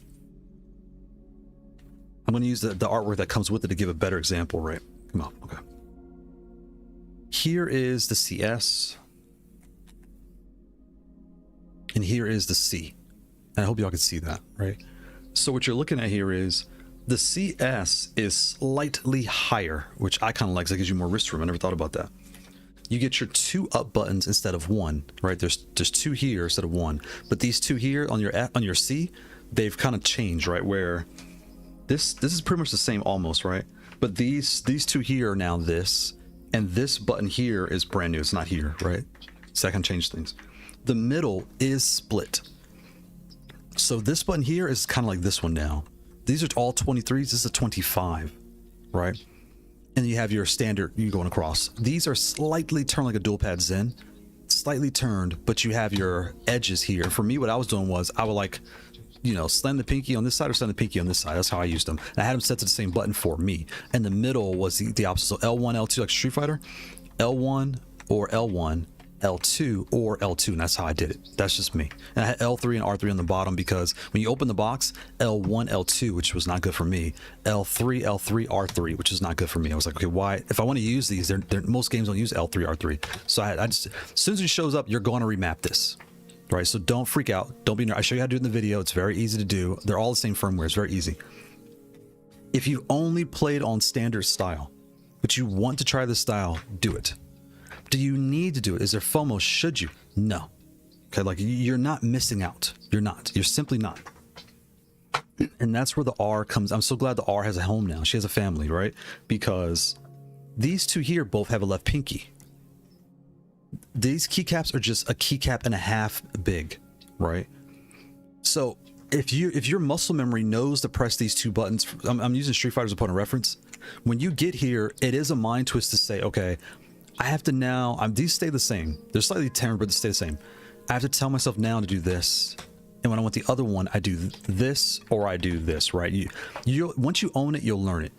I'm going to use the artwork that comes with it to give a better example, right? Come on, okay. Here is the CS. And here is the C. And I hope y'all can see that, right? So what you're looking at here is the CS is slightly higher, which I kind of like, because it gives you more wrist room. I never thought about that. You get your 2 up buttons instead of 1, right? There's 2 here instead of 1. But these 2 here on your C, they've kind of changed, right? Where this is pretty much the same almost, right? But these 2 here are now this, and this button here is brand new. It's not here, right? So that can change things. The middle is split. So this button here is kind of like this one now. These are all 23s. This is a 25, right? And you have your standard, you going across. These are slightly turned like a dual pad Zen, slightly turned, but you have your edges here. For me, what I was doing was I would like, you know, slam the pinky on this side or slam the pinky on this side. That's how I used them. And I had them set to the same button for me. And the middle was the opposite. So L1, L2, like Street Fighter, L1 or L1, L2 or L2, and that's how I did it. That's just me. And I had L3 and R3 on the bottom because when you open the box, L1, L2, which was not good for me, L3, L3, R3, which is not good for me. I was like, okay, why? If I want to use these, most games don't use L3, R3. So I just, as soon as it shows up, you're going to remap this, right? So don't freak out. Don't be nervous. I show you how to do it in the video. It's very easy to do. They're all the same firmware. It's very easy. If you only played on standard style, but you want to try this style, do it. Do you need to do it? Is there FOMO? Should you? No. Okay, like you're not missing out. You're not. You're simply not. And that's where the R comes. I'm so glad the R has a home now. She has a family, right? Because these 2 here both have a left pinky. These keycaps are just a keycap and a half big, right? So if your muscle memory knows to press these 2 buttons, I'm using Street Fighter as a point of reference. When you get here, it is a mind twist to say, okay, I have to now, these stay the same. They're slightly turned, but they stay the same. I have to tell myself now to do this. And when I want the other one, I do this or I do this, right? Once you own it, you'll learn it.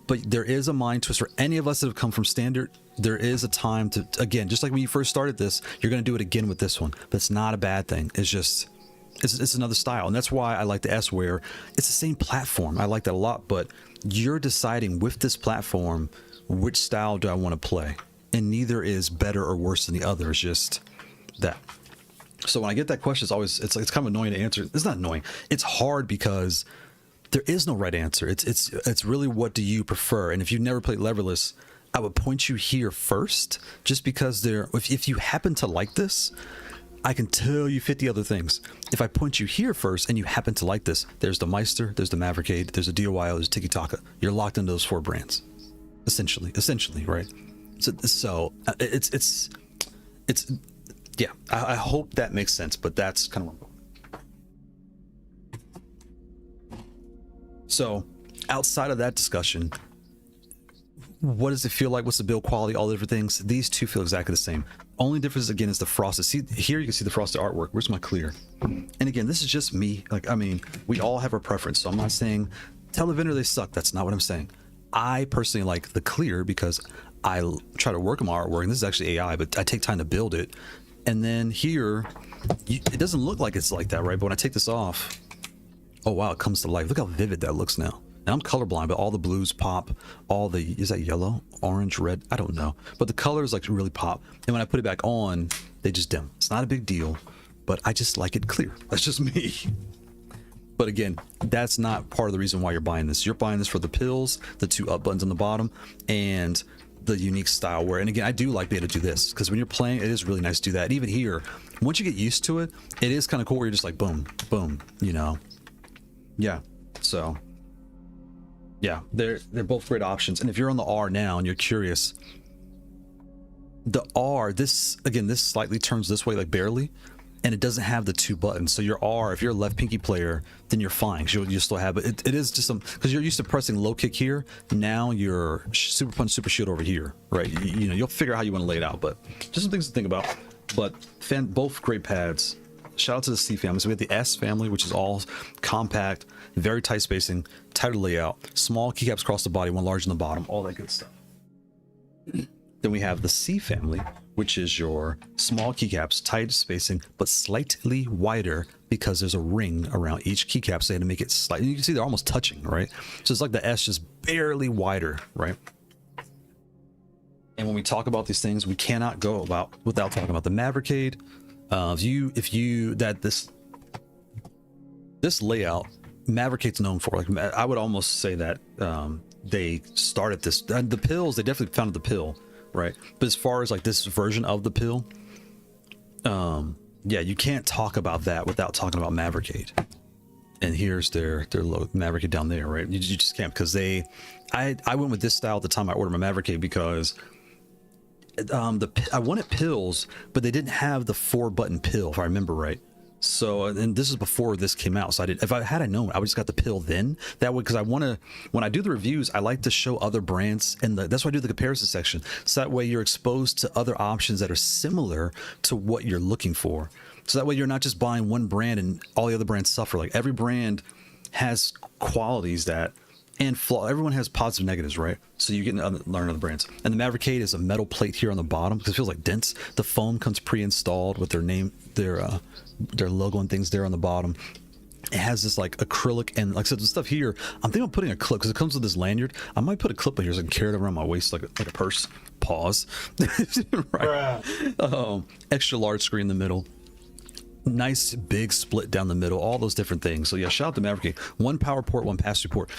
But there is a mind twist for any of us that have come from standard. There is a time to, again, just like when you first started this, you're going to do it again with this one. But it's not a bad thing. It's just, it's another style. And that's why I like the S, where it's the same platform. I like that a lot. But you're deciding with this platform, which style do I want to play? And neither is better or worse than the other. It's just that. So when I get that question, it's kind of annoying to answer. It's not annoying. It's hard because there is no right answer. It's really, what do you prefer? And if you've never played leverless, I would point you here first, just because if you happen to like this, I can tell you 50 other things. If I point you here first and you happen to like this, there's the Meister, there's the Mavericade, there's the DOYO, there's Tikitaka. You're locked into those 4 brands, essentially, right? So it's yeah, I hope that makes sense, but that's kind of what I'm going. So outside of that discussion, what does it feel like? What's the build quality? All the different things. These 2 feel exactly the same. Only difference again is the frosted. See here, you can see the frosted artwork. Where's my clear? And again, this is just me. Like, I mean, we all have our preference. So I'm not saying tell the vendor they suck. That's not what I'm saying. I personally like the clear because I try to work on my artwork, and this is actually AI, but I take time to build it. And then here, it doesn't look like it's like that, right? But when I take this off, oh wow, it comes to life. Look how vivid that looks now. And I'm colorblind, but all the blues pop. Is that yellow, orange, red? I don't know. But the colors like really pop. And when I put it back on, they just dim. It's not a big deal, but I just like it clear. That's just me. But again, that's not part of the reason why you're buying this. You're buying this for the pills, the 2 up buttons on the bottom, and the unique style where, and again, I do like being able to do this because when you're playing, it is really nice to do that. And even here, once you get used to it, it is kind of cool where you're just like, boom, boom, you know? Yeah. So yeah, they're both great options. And if you're on the R now and you're curious, the R, this slightly turns this way, like barely, and it doesn't have the 2 buttons. So your R, if you're a left pinky player, then you're fine. You'll still have it. It is just some, because you're used to pressing low kick here. Now you're super punch, super shield over here, right? You know, you'll figure out how you want to lay it out, but just some things to think about. But both great pads. Shout out to the C family. So we have the S family, which is all compact, very tight spacing, tighter layout, small keycaps across the body, one large in the bottom, all that good stuff. Then we have the C family, which is your small keycaps, tight spacing, but slightly wider because there's a ring around each keycap, so they had to make it slightly. You can see they're almost touching, right? So it's like the S just barely wider, right? And when we talk about these things, we cannot go about without talking about the Mavericade. This layout, Mavericade's known for. Like, I would almost say that they started this. The pills, they definitely founded the pill, right? But as far as like this version of the pill, yeah, you can't talk about that without talking about Mavericade. And here's their logo, Mavericade down there, right? You just can't, because I went with this style at the time I ordered my Mavericade, because I wanted pills, but they didn't have the 4-button pill, if I remember right. So, and this is before this came out, so if I had known, I would just got the pill then. That would, because I want to, when I do the reviews, I like to show other brands, and that's why I do the comparison section. So that way you're exposed to other options that are similar to what you're looking for. So that way you're not just buying one brand and all the other brands suffer. Like, every brand has qualities that, and flaw. Everyone has positives and negatives, right? So you get to learn other brands. And the Mavericade is a metal plate here on the bottom because it feels like dense. The foam comes pre-installed with their name, their logo and things there on the bottom. It has this like acrylic, and like I said, the stuff here, I'm thinking of putting a clip because it comes with this lanyard. I might put a clip in here so I can carry it around my waist like a purse. Pause. Right. Extra large screen in the middle. Nice big split down the middle. All those different things. So yeah, shout out to Mavericade. One power port, one pass-through port.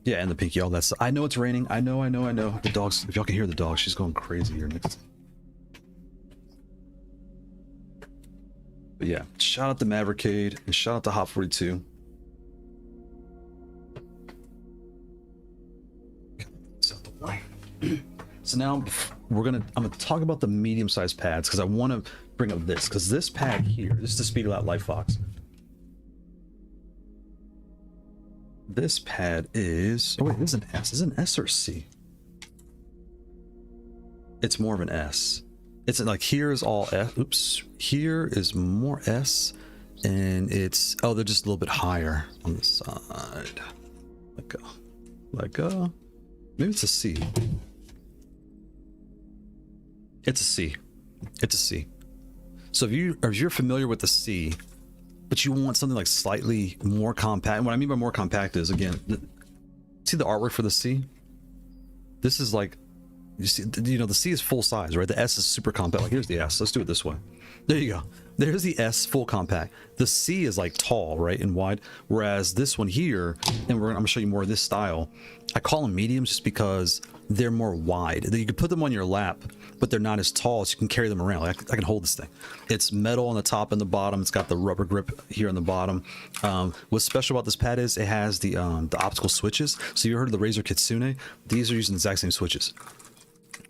Yeah, and the pinky, all that's. I know it's raining. I know. The dogs. If y'all can hear the dog, she's going crazy here next. But yeah, shout out to Mavericade and shout out to Haute42. So now I'm gonna talk about the medium-sized pads, because I want to bring up this, because this pad here, this is the Speed Out Light Fox. This pad is, oh wait, this is an S. Is it an S or a C? It's more of an S. It's like, here is all S. Oops. Here is more S, and it's, oh, they're just a little bit higher on the side. Maybe it's a C. It's a C. It's a C. So if you're familiar with the C, but you want something like slightly more compact. And what I mean by more compact is, again, see the artwork for the C? This is like, you see, the C is full size, right? The S is super compact. Like, here's the S. Let's do it this way. There you go. There's the S, full compact. The C is like tall, right, and wide. Whereas this one here, and I'm gonna show you more of this style, I call them mediums just because they're more wide. You can put them on your lap, but they're not as tall, so you can carry them around. Like, I can hold this thing. It's metal on the top and the bottom. It's got the rubber grip here on the bottom. What's special about this pad is it has the optical switches. So you heard of the Razer Kitsune? These are using the exact same switches.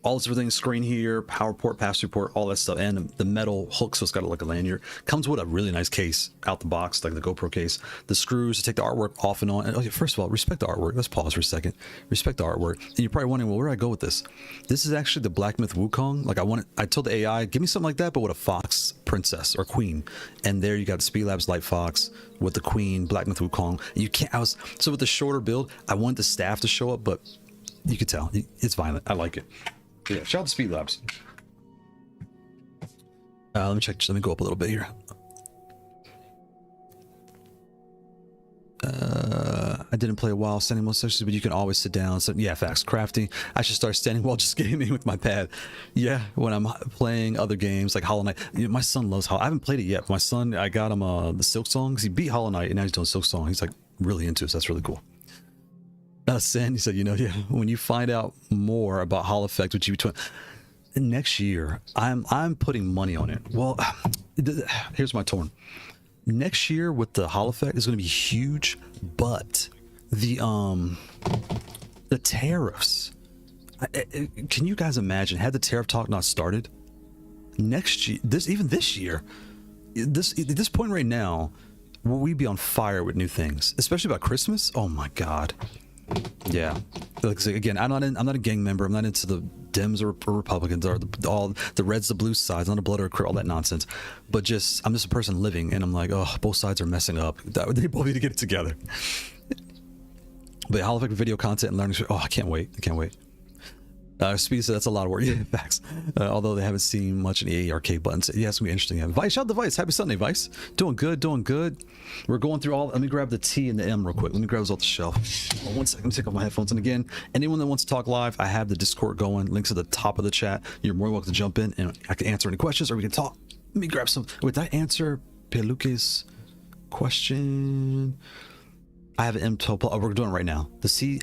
All this everything, screen here, power port, pass-through port, all that stuff, and the metal hook, so it's got like a lanyard. Comes with a really nice case out the box, like the GoPro case. The screws to take the artwork off and on. And, okay, first of all, respect the artwork. Let's pause for a second. Respect the artwork. And you're probably wondering, well, where do I go with this? This is actually the Black Myth Wukong. Like, I told the AI, give me something like that, but with a fox princess or queen. And there you got Speed Labs Light Fox with the queen, Black Myth Wukong. You can't. So with the shorter build, I wanted the staff to show up, but you could tell it's violent. I like it. Yeah, shout out to Speed Labs. Let me check. Let me go up a little bit here. I didn't play a while standing most sessions, but you can always sit down. So yeah, facts. Crafting. I should start standing while just gaming with my pad. Yeah, when I'm playing other games like Hollow Knight. My son loves Hollow. I haven't played it yet. But my son, I got him the Silk Songs. He beat Hollow Knight, and now he's doing Silk Song. He's like really into it. So that's really cool. Sandy said, yeah, when you find out more about Hall Effect, which you next year, I'm putting money on it. Well, here's my torn. Next year with the Hall Effect is going to be huge, but the tariffs. Can you guys imagine had the tariff talk not started? Next year, this year, at this point right now, will we be on fire with new things, especially about Christmas? Oh my God. Yeah, like, again, I'm not a gang member. I'm not into the Dems or Republicans or all the reds, the blue sides, not a blood or a all that nonsense. But I'm just a person living, and I'm like, oh, both sides are messing up. They both need to get it together. But Hall Effect video content and learning. Oh, I can't wait. Speed said that's a lot of work. Yeah, facts. Although they haven't seen much in the arcade buttons. Yeah, it's gonna be interesting. Yeah. Vice, shout out to Vice. Happy Sunday, Vice. Doing good, doing good. We're going through all. Let me grab the T and the M real quick. Let me grab those off the shelf. Hold on 1 second. Let me take off my headphones. And again, anyone that wants to talk live, I have the Discord going. Links at the top of the chat. You're more than welcome to jump in, and I can answer any questions, or we can talk. Let me grab some. Wait, did I answer Peluque's question? I have an M12 Plus. Oh, we're doing it right now. The C.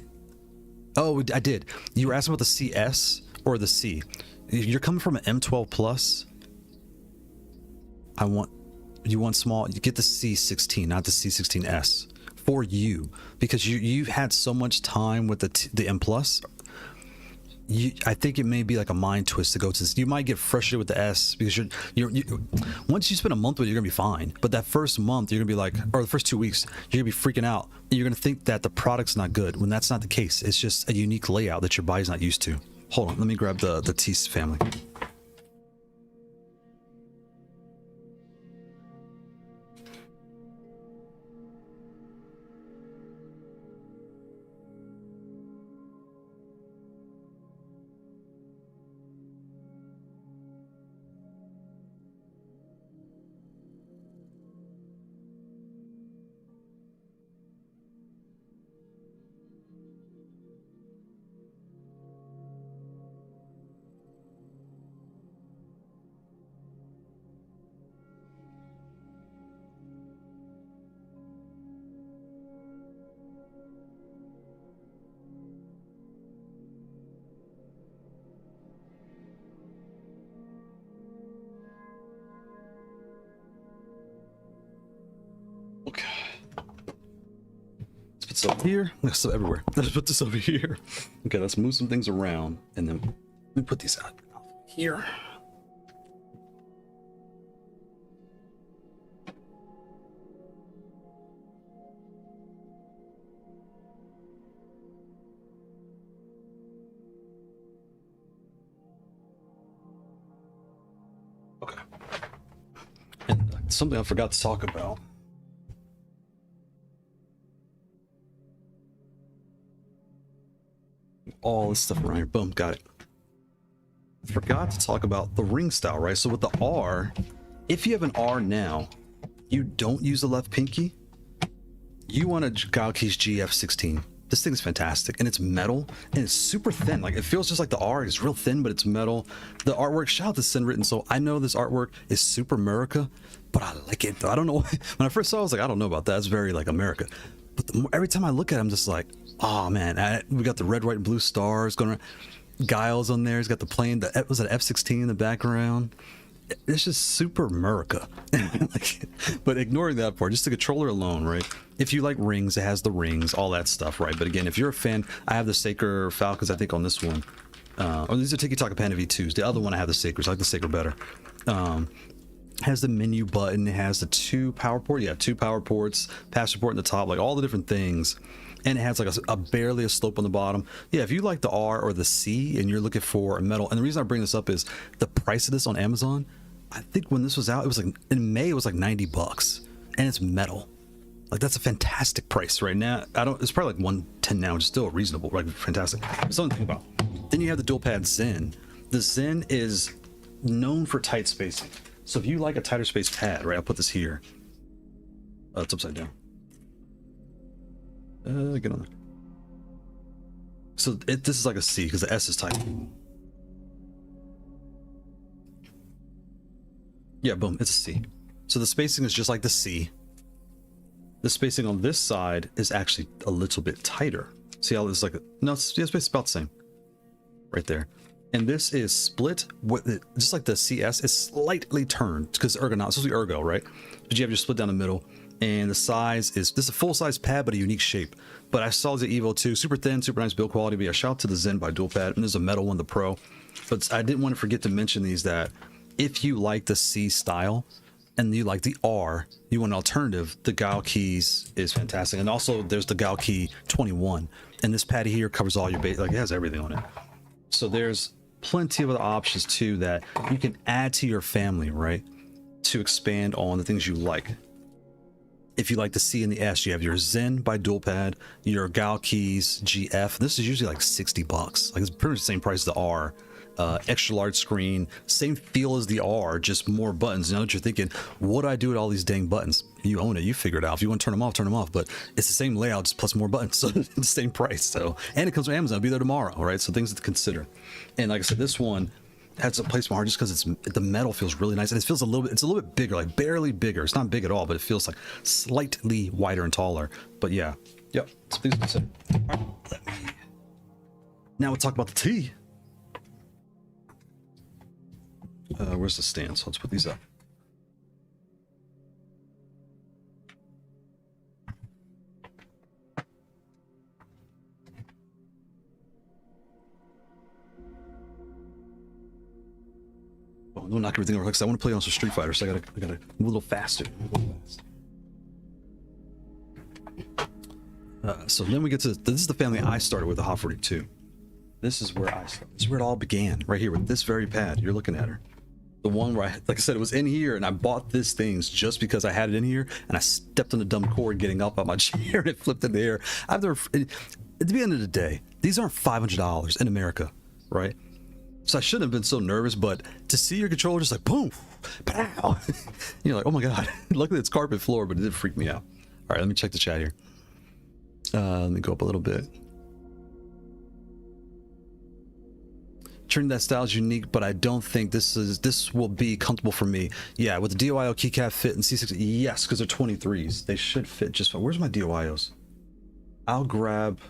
Oh, I did. You were asking about the CS or the C. You're coming from an M12 Plus. You want small. You get the C16, not the C16S, for you, because you've had so much time with the M Plus. I think it may be like a mind twist to go to this. You might get frustrated with the S because you're once you spend a month with it, you're gonna be fine. But that first month, you're gonna be like, or the first 2 weeks, you're gonna be freaking out. And you're gonna think that the product's not good when that's not the case. It's just a unique layout that your body's not used to. Hold on, let me grab the T family. Okay. Let's put this up here. Let's put everywhere. Let's put this over here. Okay, let's move some things around, and then let me put these out here. Okay. And something I forgot to talk about. All this stuff around here. Boom, got it. I forgot to talk about the ring style, right? So with the R, if you have an R now, you don't use the left pinky, you want a Kailh GF16. This thing is fantastic, and it's metal, and it's super thin. Like, it feels just like the R is real thin, but it's metal. The artwork, shout out to Sin Written. So I know this artwork is super America, but I like it though. I don't know. When I first saw it, I was like, I don't know about that. It's very like America. But every time I look at it, I'm just like, oh man, we got the red, white, and blue stars going around. Kailh's on there. He's got the plane. Was it F-16 in the background? It's just super America. But ignoring that part, just the controller alone, right? If you like rings, it has the rings, all that stuff, right? But again, if you're a fan, I have the Saker Falcons, I think, on this one. Or these are Tikitaka Panda V2s. The other one, I have the Sakers. I like the Saker better. Has the menu button. It has the two power ports. Yeah, two power ports, pass support in the top, like all the different things. And it has like a barely a slope on the bottom. Yeah, if you like the R or the C and you're looking for a metal, and the reason I bring this up is the price of this on Amazon. I think when this was out, it was like in May, it was like $90, and it's metal. Like, that's a fantastic price right now. It's probably like 110 now, which is still reasonable, right? Fantastic. Something to think about. Then you have the dual pad Zen. The Zen is known for tight spacing. So if you like a tighter space pad, right? I'll put this here. It's upside down. Get on there. So this is like a C because the S is tight. Yeah, boom, it's a C. So the spacing is just like the C. The spacing on this side is actually a little bit tighter. See how it's like it's about the same. Right there. And this is split with it, just like the CS is slightly turned because ergonomics, it's supposed to be ergo, right? But you have your split down the middle. And the size is this is a full size pad, but a unique shape. But I saw the Evo 2, super thin, super nice build quality. But yeah, shout out to the Zen by Dual Pad, and there's a metal one, the Pro. But I didn't want to forget to mention these, that if you like the C style and you like the R, you want an alternative, the Kailh keys is fantastic. And also there's the Kailh Key 21, and this pad here covers all your base, like it has everything on it. So there's plenty of other options too that you can add to your family, right, to expand on the things you like. If you like the C and the S, you have your Zen by dual pad, your Kailh keys GF. This is usually like $60. Like it's pretty much the same price as the R. Extra large screen, same feel as the R, just more buttons. Now that you're thinking, what do I do with all these dang buttons? You own it, you figure it out. If you want to turn them off, but it's the same layout, just plus more buttons, so it's the same price. So, and it comes from Amazon, it'll be there tomorrow, right? So things to consider. And like I said, this one has a place in my heart just because the metal feels really nice, and it's a little bit bigger, like barely bigger. It's not big at all, but it feels like slightly wider and taller. But yeah, yep. So things to consider. All right, now we'll talk about the T. Where's the stand? So let's put these up. Oh, don't knock everything over because I want to play on some Street Fighter, so I gotta move a little faster. So then we get to this is the family I started with, the Haute42. This is where I started. This is where it all began, right here with this very pad. You're looking at her. The one where like I said, it was in here, and I bought this things just because I had it in here, and I stepped on the dumb cord getting up out my chair, and it flipped in the air. At the end of the day, these aren't $500 in America, right? So I shouldn't have been so nervous, but to see your controller just like boom, pow, you're like, oh my god. Luckily it's carpet floor, but it did freak me out. All right, let me check the chat here. Let me go up a little bit. Turning that style is unique, but I don't think this will be comfortable for me. Yeah, with the DOIO keycap fit and C6, yes, because they're 23s. They should fit just fine. Where's my DOIOs? I'll grab.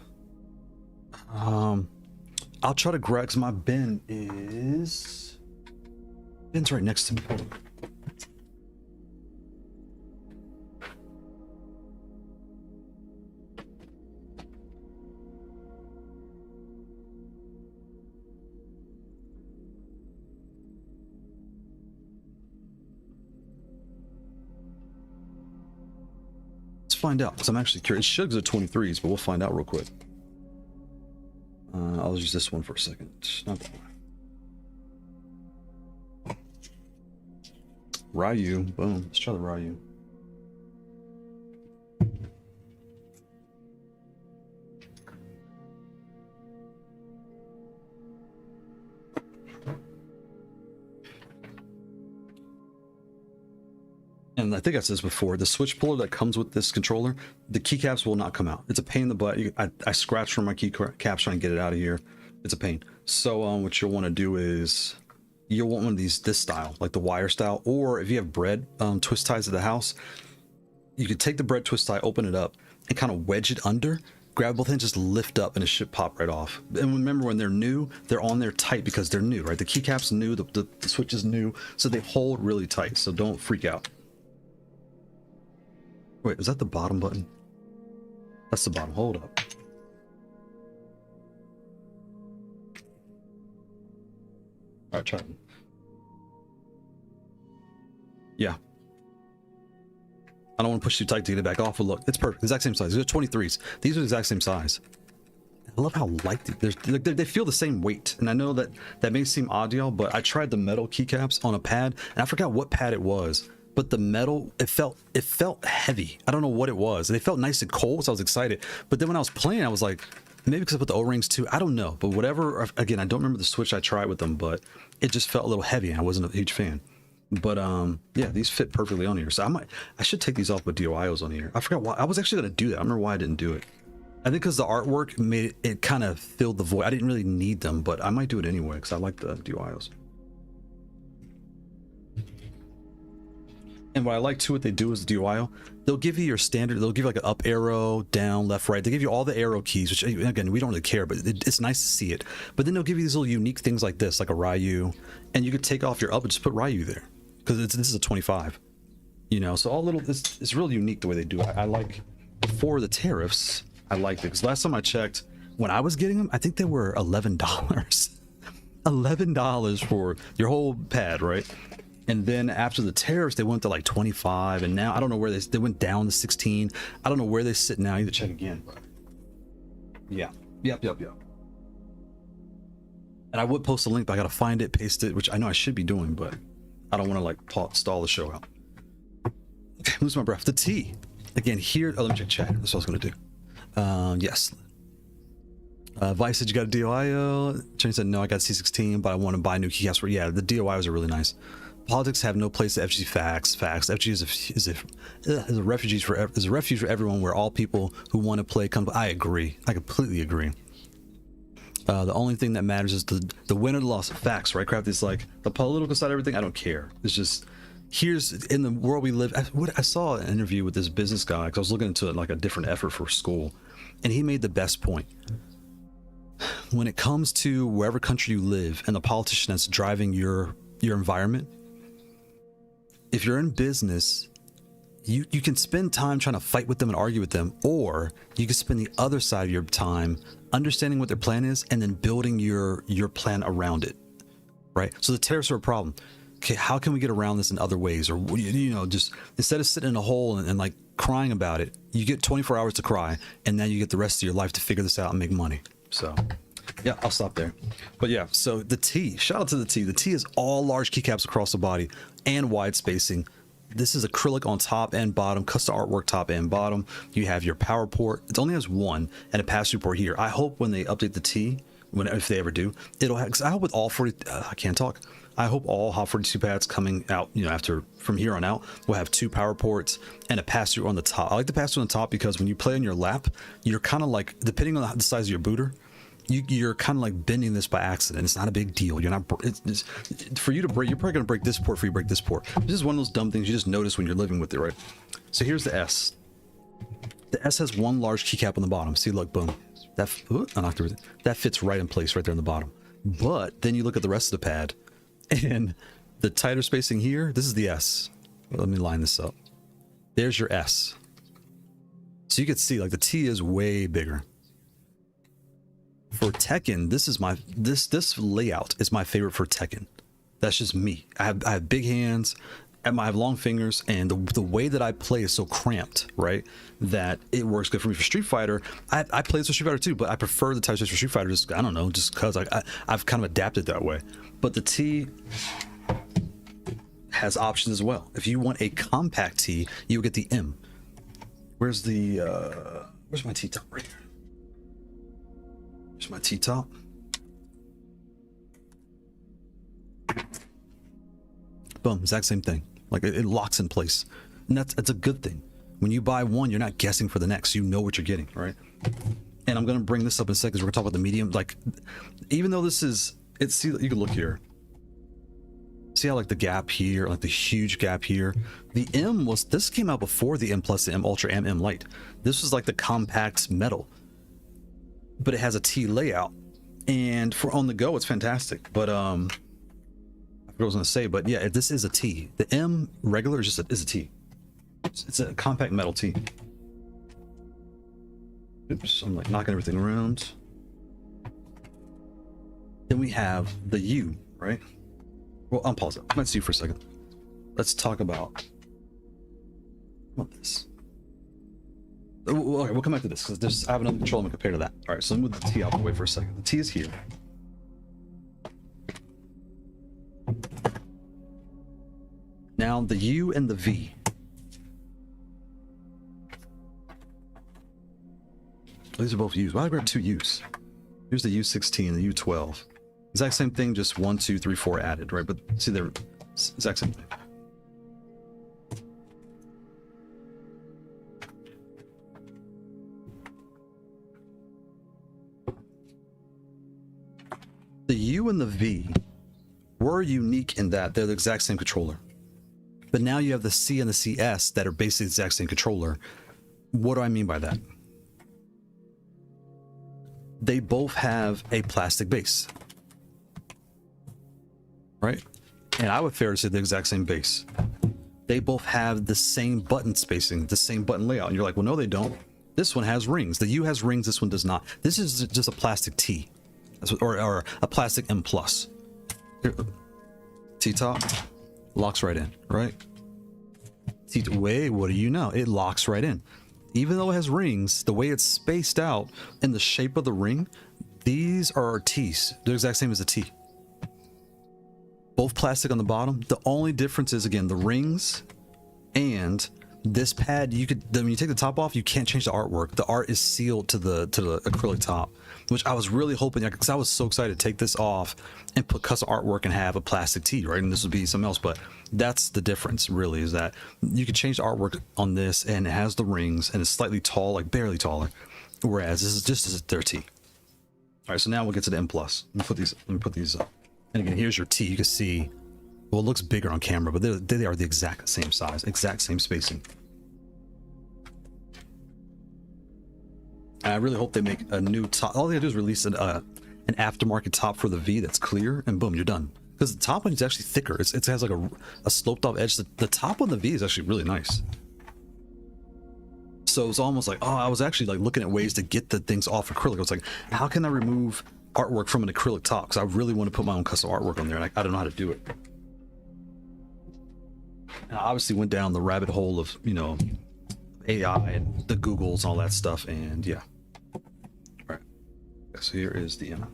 I'll try to grab because my bin's right next to me. Hold on. Find out because I'm actually curious. It should go to 23s, but we'll find out real quick. I'll use this one for a second. Not that one. Ryu, boom. Let's try the Ryu. And I think I said this before, the switch puller that comes with this controller, the keycaps will not come out. It's a pain in the butt. I scratched from my keycaps trying to get it out of here. It's a pain. So what you'll want to do is you'll want one of these, this style, like the wire style, or if you have bread twist ties at the house, you could take the bread twist tie, open it up, and kind of wedge it under, grab both ends, just lift up, and it should pop right off. And remember, when they're new, they're on there tight because they're new, right? The keycap's new, the switch is new, so they hold really tight, so don't freak out. Wait, is that the bottom button? That's the bottom. Hold up. All right, try it. Yeah. I don't want to push too tight to get it back off, but look, it's perfect. Exact same size. These are 23s. These are the exact same size. I love how light they feel the same weight. And I know that may seem odd, y'all, but I tried the metal keycaps on a pad, and I forgot what pad it was. But the metal, it felt heavy. I don't know what it was. They felt nice and cold, so I was excited. But then when I was playing, I was like, maybe because I put the O-rings too. I don't know. But whatever, again, I don't remember the switch I tried with them, but it just felt a little heavy, and I wasn't a huge fan. But yeah, these fit perfectly on here. So I should take these off with DOIOs on here. I forgot why. I was actually gonna do that. I don't remember why I didn't do it. I think because the artwork made it kind of filled the void. I didn't really need them, but I might do it anyway because I like the DOIOs. And what I like too, what they do is the DOIO, they'll give you your standard, they'll give you like an up arrow, down, left, right. They give you all the arrow keys, which again, we don't really care, but it's nice to see it. But then they'll give you these little unique things like this, like a Ryu, and you could take off your up and just put Ryu there because this is a 25, you know. So all little, it's really unique the way they do it. I like, before the tariffs, I liked it because last time I checked, when I was getting them, I think they were $11. $11 for your whole pad, right? And then after the tariffs, they went to like 25, and now I don't know where they went down to 16. I don't know where they sit now. I need to check again. Yeah. Yep. And I would post a link, but I gotta find it, paste it, which I know I should be doing, but I don't want to like stall the show out. Okay, lose my breath. The T. again, here, let me check chat. That's what I was going to do. Yes. Vice said you got a DOIO. Jenny said, no, I got C16, but I want to buy new keycaps for, yeah, the DOIOs are really nice. Politics have no place at FG. Facts. FG is a refuge for everyone, where all people who want to play come. I agree. I completely agree. The only thing that matters is the win or the loss. Facts, right? Crafty is like the political side of everything. I don't care. It's just, here's in the world we live. I saw an interview with this business guy because I was looking into it like a different effort for school, and he made the best point. When it comes to wherever country you live and the politician that's driving your environment, if you're in business, you can spend time trying to fight with them and argue with them, or you can spend the other side of your time understanding what their plan is and then building your plan around it, right? So the tariffs are a problem. Okay, how can we get around this in other ways? Or, you know, just instead of sitting in a hole and like crying about it, you get 24 hours to cry, and then you get the rest of your life to figure this out and make money. So yeah, I'll stop there. But yeah, so the T, shout out to the T. The T is all large keycaps across the body and wide spacing. This is acrylic on top and bottom, custom artwork top and bottom. You have your power port. It only has one, and a pass-through port here. I hope when they update the T, if they ever do, it'll have, 'cause I hope with all 40, I can't talk. I hope all Hot 42 pads coming out, you know, after from here on out, will have 2 power ports and a pass-through on the top. I like the pass-through on the top because when you play on your lap, you're kind of like, depending on the size of your booter, you're kind of like bending this by accident. It's not a big deal. You're not, it's for you to break, you're probably going to break this port before you break this port. This is one of those dumb things you just notice when you're living with it, right? So here's the S. The S has one large keycap on the bottom. See, look, boom. I knocked everything. That fits right in place right there on the bottom. But then you look at the rest of the pad, and the tighter spacing here, this is the S. Let me line this up. There's your S. So you can see, like, the T is way bigger. For Tekken, this is my this layout is my favorite for Tekken. That's just me. I have big hands, and I have long fingers, and the way that I play is so cramped, right? That it works good for me. For Street Fighter, I play this for Street Fighter too, but I prefer the type space for Street Fighter. Just, I don't know, just because I've kind of adapted that way. But the T has options as well. If you want a compact T, you get the M. Where's my T top right here? Here's my T-top. Boom, exact same thing. Like it locks in place. And that's a good thing. When you buy one, you're not guessing for the next. You know what you're getting, right? And I'm going to bring this up in a second because we're going to talk about the medium. Like, even though this is, see, you can look here. See how like the gap here, like the huge gap here? The M this came out before the M Plus, the M Ultra, and M Lite. This was like the compact metal. But it has a T layout, and for on the go, it's fantastic. But I forgot what I was gonna say. But yeah, this is a T. The M regular is just is a T. It's a compact metal T. Oops, I'm like knocking everything around. Then we have the U, right? Well, I'll pause it. Let's see for a second. Let's talk about this. Okay, we'll come back to this because I have another control element compared to that. All right, so let me move the T out of the way for a second. The T is here. Now the U and the V. These are both U's. Why did I grab 2 U's? Here's the U16 and the U12. Exact same thing, just 1, 2, 3, 4 added, right? But see, they're exact same thing. The U and the V were unique in that they're the exact same controller. But now you have the C and the CS that are basically the exact same controller. What do I mean by that? They both have a plastic base, right? And I would fair to say the exact same base. They both have the same button spacing, the same button layout. And you're like, well, no, they don't. This one has rings. The U has rings. This one does not. This is just a plastic T. Or a plastic M plus. T-top locks right in, right? Wait, what do you know? It locks right in. Even though it has rings, the way it's spaced out in the shape of the ring, these are T's. They're the exact same as a T. Both plastic on the bottom. The only difference is, again, the rings and This pad, you could, when you take the top off, you can't change the artwork. The art is sealed to the acrylic top, which I was really hoping, because I was so excited to take this off and put custom artwork and have a plastic tee, right? And this would be something else. But that's the difference, really, is that you can change the artwork on this, and it has the rings, and it's slightly tall, like barely taller, whereas this is just their tee. All right, so now we'll get to the M Plus. Let me put these up. And again, here's your tee. You can see, well, it looks bigger on camera, but they are the exact same size, exact same spacing. And I really hope they make a new top. All they gotta do is release an aftermarket top for the V that's clear, and boom, you're done. Because the top one is actually thicker. It has like a sloped off edge. The top on the V is actually really nice. So it's almost like, oh, I was actually like looking at ways to get the things off acrylic. I was like, how can I remove artwork from an acrylic top? Because I really want to put my own custom artwork on there, and I don't know how to do it. And I obviously went down the rabbit hole of, you know, AI and the Googles and all that stuff, and yeah. All right. So here is the M.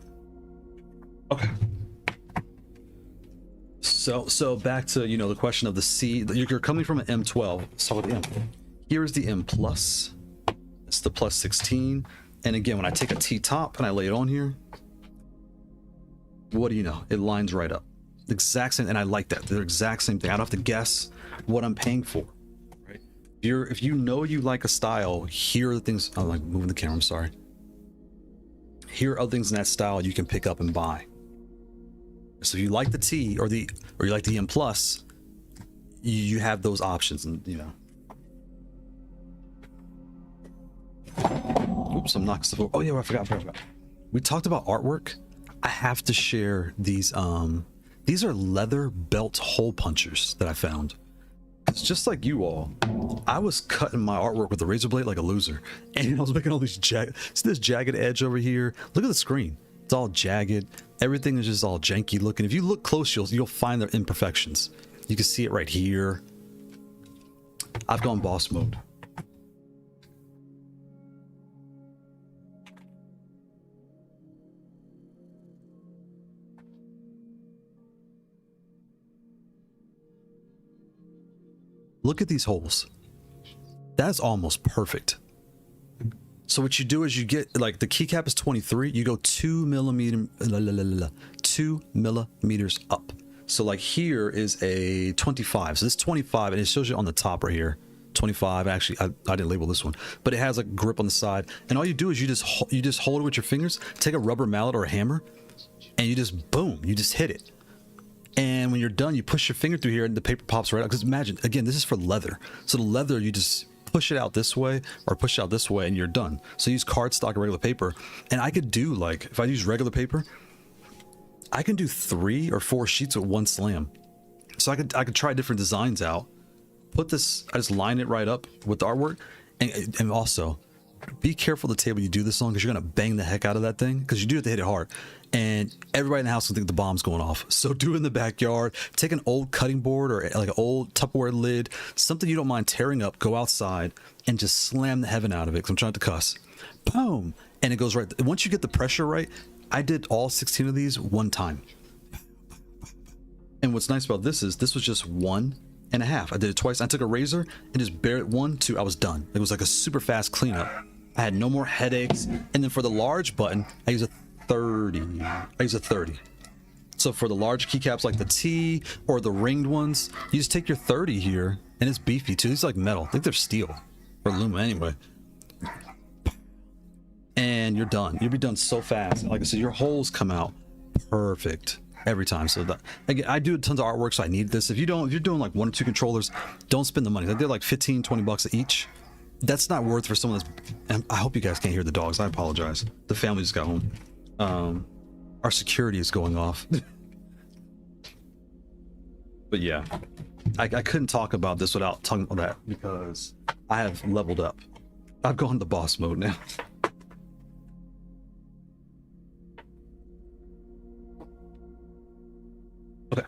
Okay. So back to, you know, the question of the C. You're coming from an M12. Let's talk about the M. Here is the M Plus. It's the plus 16. And again, when I take a T top and I lay it on here, what do you know? It lines right up. The exact same, and I like that. They're the exact same thing. I don't have to guess what I'm paying for. Right? If you know you like a style, here are the things. I'm like moving the camera, I'm sorry. Here are other things in that style you can pick up and buy. So if you like the T or you like the M Plus, you have those options, and you know. Oops, I'm knocking stuff over. Oh yeah, I forgot. We talked about artwork. I have to share these. These are leather belt hole punchers that I found. It's just like you all. I was cutting my artwork with a razor blade like a loser, and I was making all these see this jagged edge over here. Look at the screen. It's all jagged. Everything is just all janky looking. If you look close, you'll find their imperfections. You can see it right here. I've gone boss mode. Look at these holes. That's almost perfect. So what you do is you get, like, the keycap is 23. You go 2 millimeters up. So like here is a 25. So this 25, and it shows you on the top right here. 25. Actually, I didn't label this one, but it has a grip on the side. And all you do is you just hold it with your fingers. Take a rubber mallet or a hammer, and you just boom. You just hit it. And when you're done, you push your finger through here and the paper pops right out. Because imagine, again, this is for leather. So the leather, you just push it out this way or push it out this way and you're done. So use cardstock or regular paper. And I could do, like, if I use regular paper, I can do 3 or 4 sheets with one slam. So I could try different designs out. Put this, I just line it right up with the artwork. And also, be careful the table you do this on, because you're going to bang the heck out of that thing, because you do have to hit it hard. And everybody in the house will think the bomb's going off. So do it in the backyard. Take an old cutting board or like an old Tupperware lid, something you don't mind tearing up, go outside and just slam the heaven out of it, because I'm trying to cuss. Boom. And it goes right. Once you get the pressure right, I did all 16 of these one time. And what's nice about this is this was just 1.5. I did it twice. I took a razor and just bare it 1, 2. I was done. It was like a super fast cleanup. I had no more headaches. And then for the large button, I use a 30. I use a 30. So for the large keycaps like the T or the ringed ones, you just take your 30 here, and it's beefy too. These are like metal. I think they're steel or aluminum anyway. And you're done. You'll be done so fast. Like I said, your holes come out perfect every time. So that, again, I do tons of artwork, so I need this. If you're doing like 1 or 2 controllers, don't spend the money. They're like 15, 20 bucks each. That's not worth for someone that's, and I hope you guys can't hear the dogs. I apologize. The family just got home. Our security is going off. But yeah, I couldn't talk about this without talking about that, because I have leveled up. I've gone to boss mode now. Okay.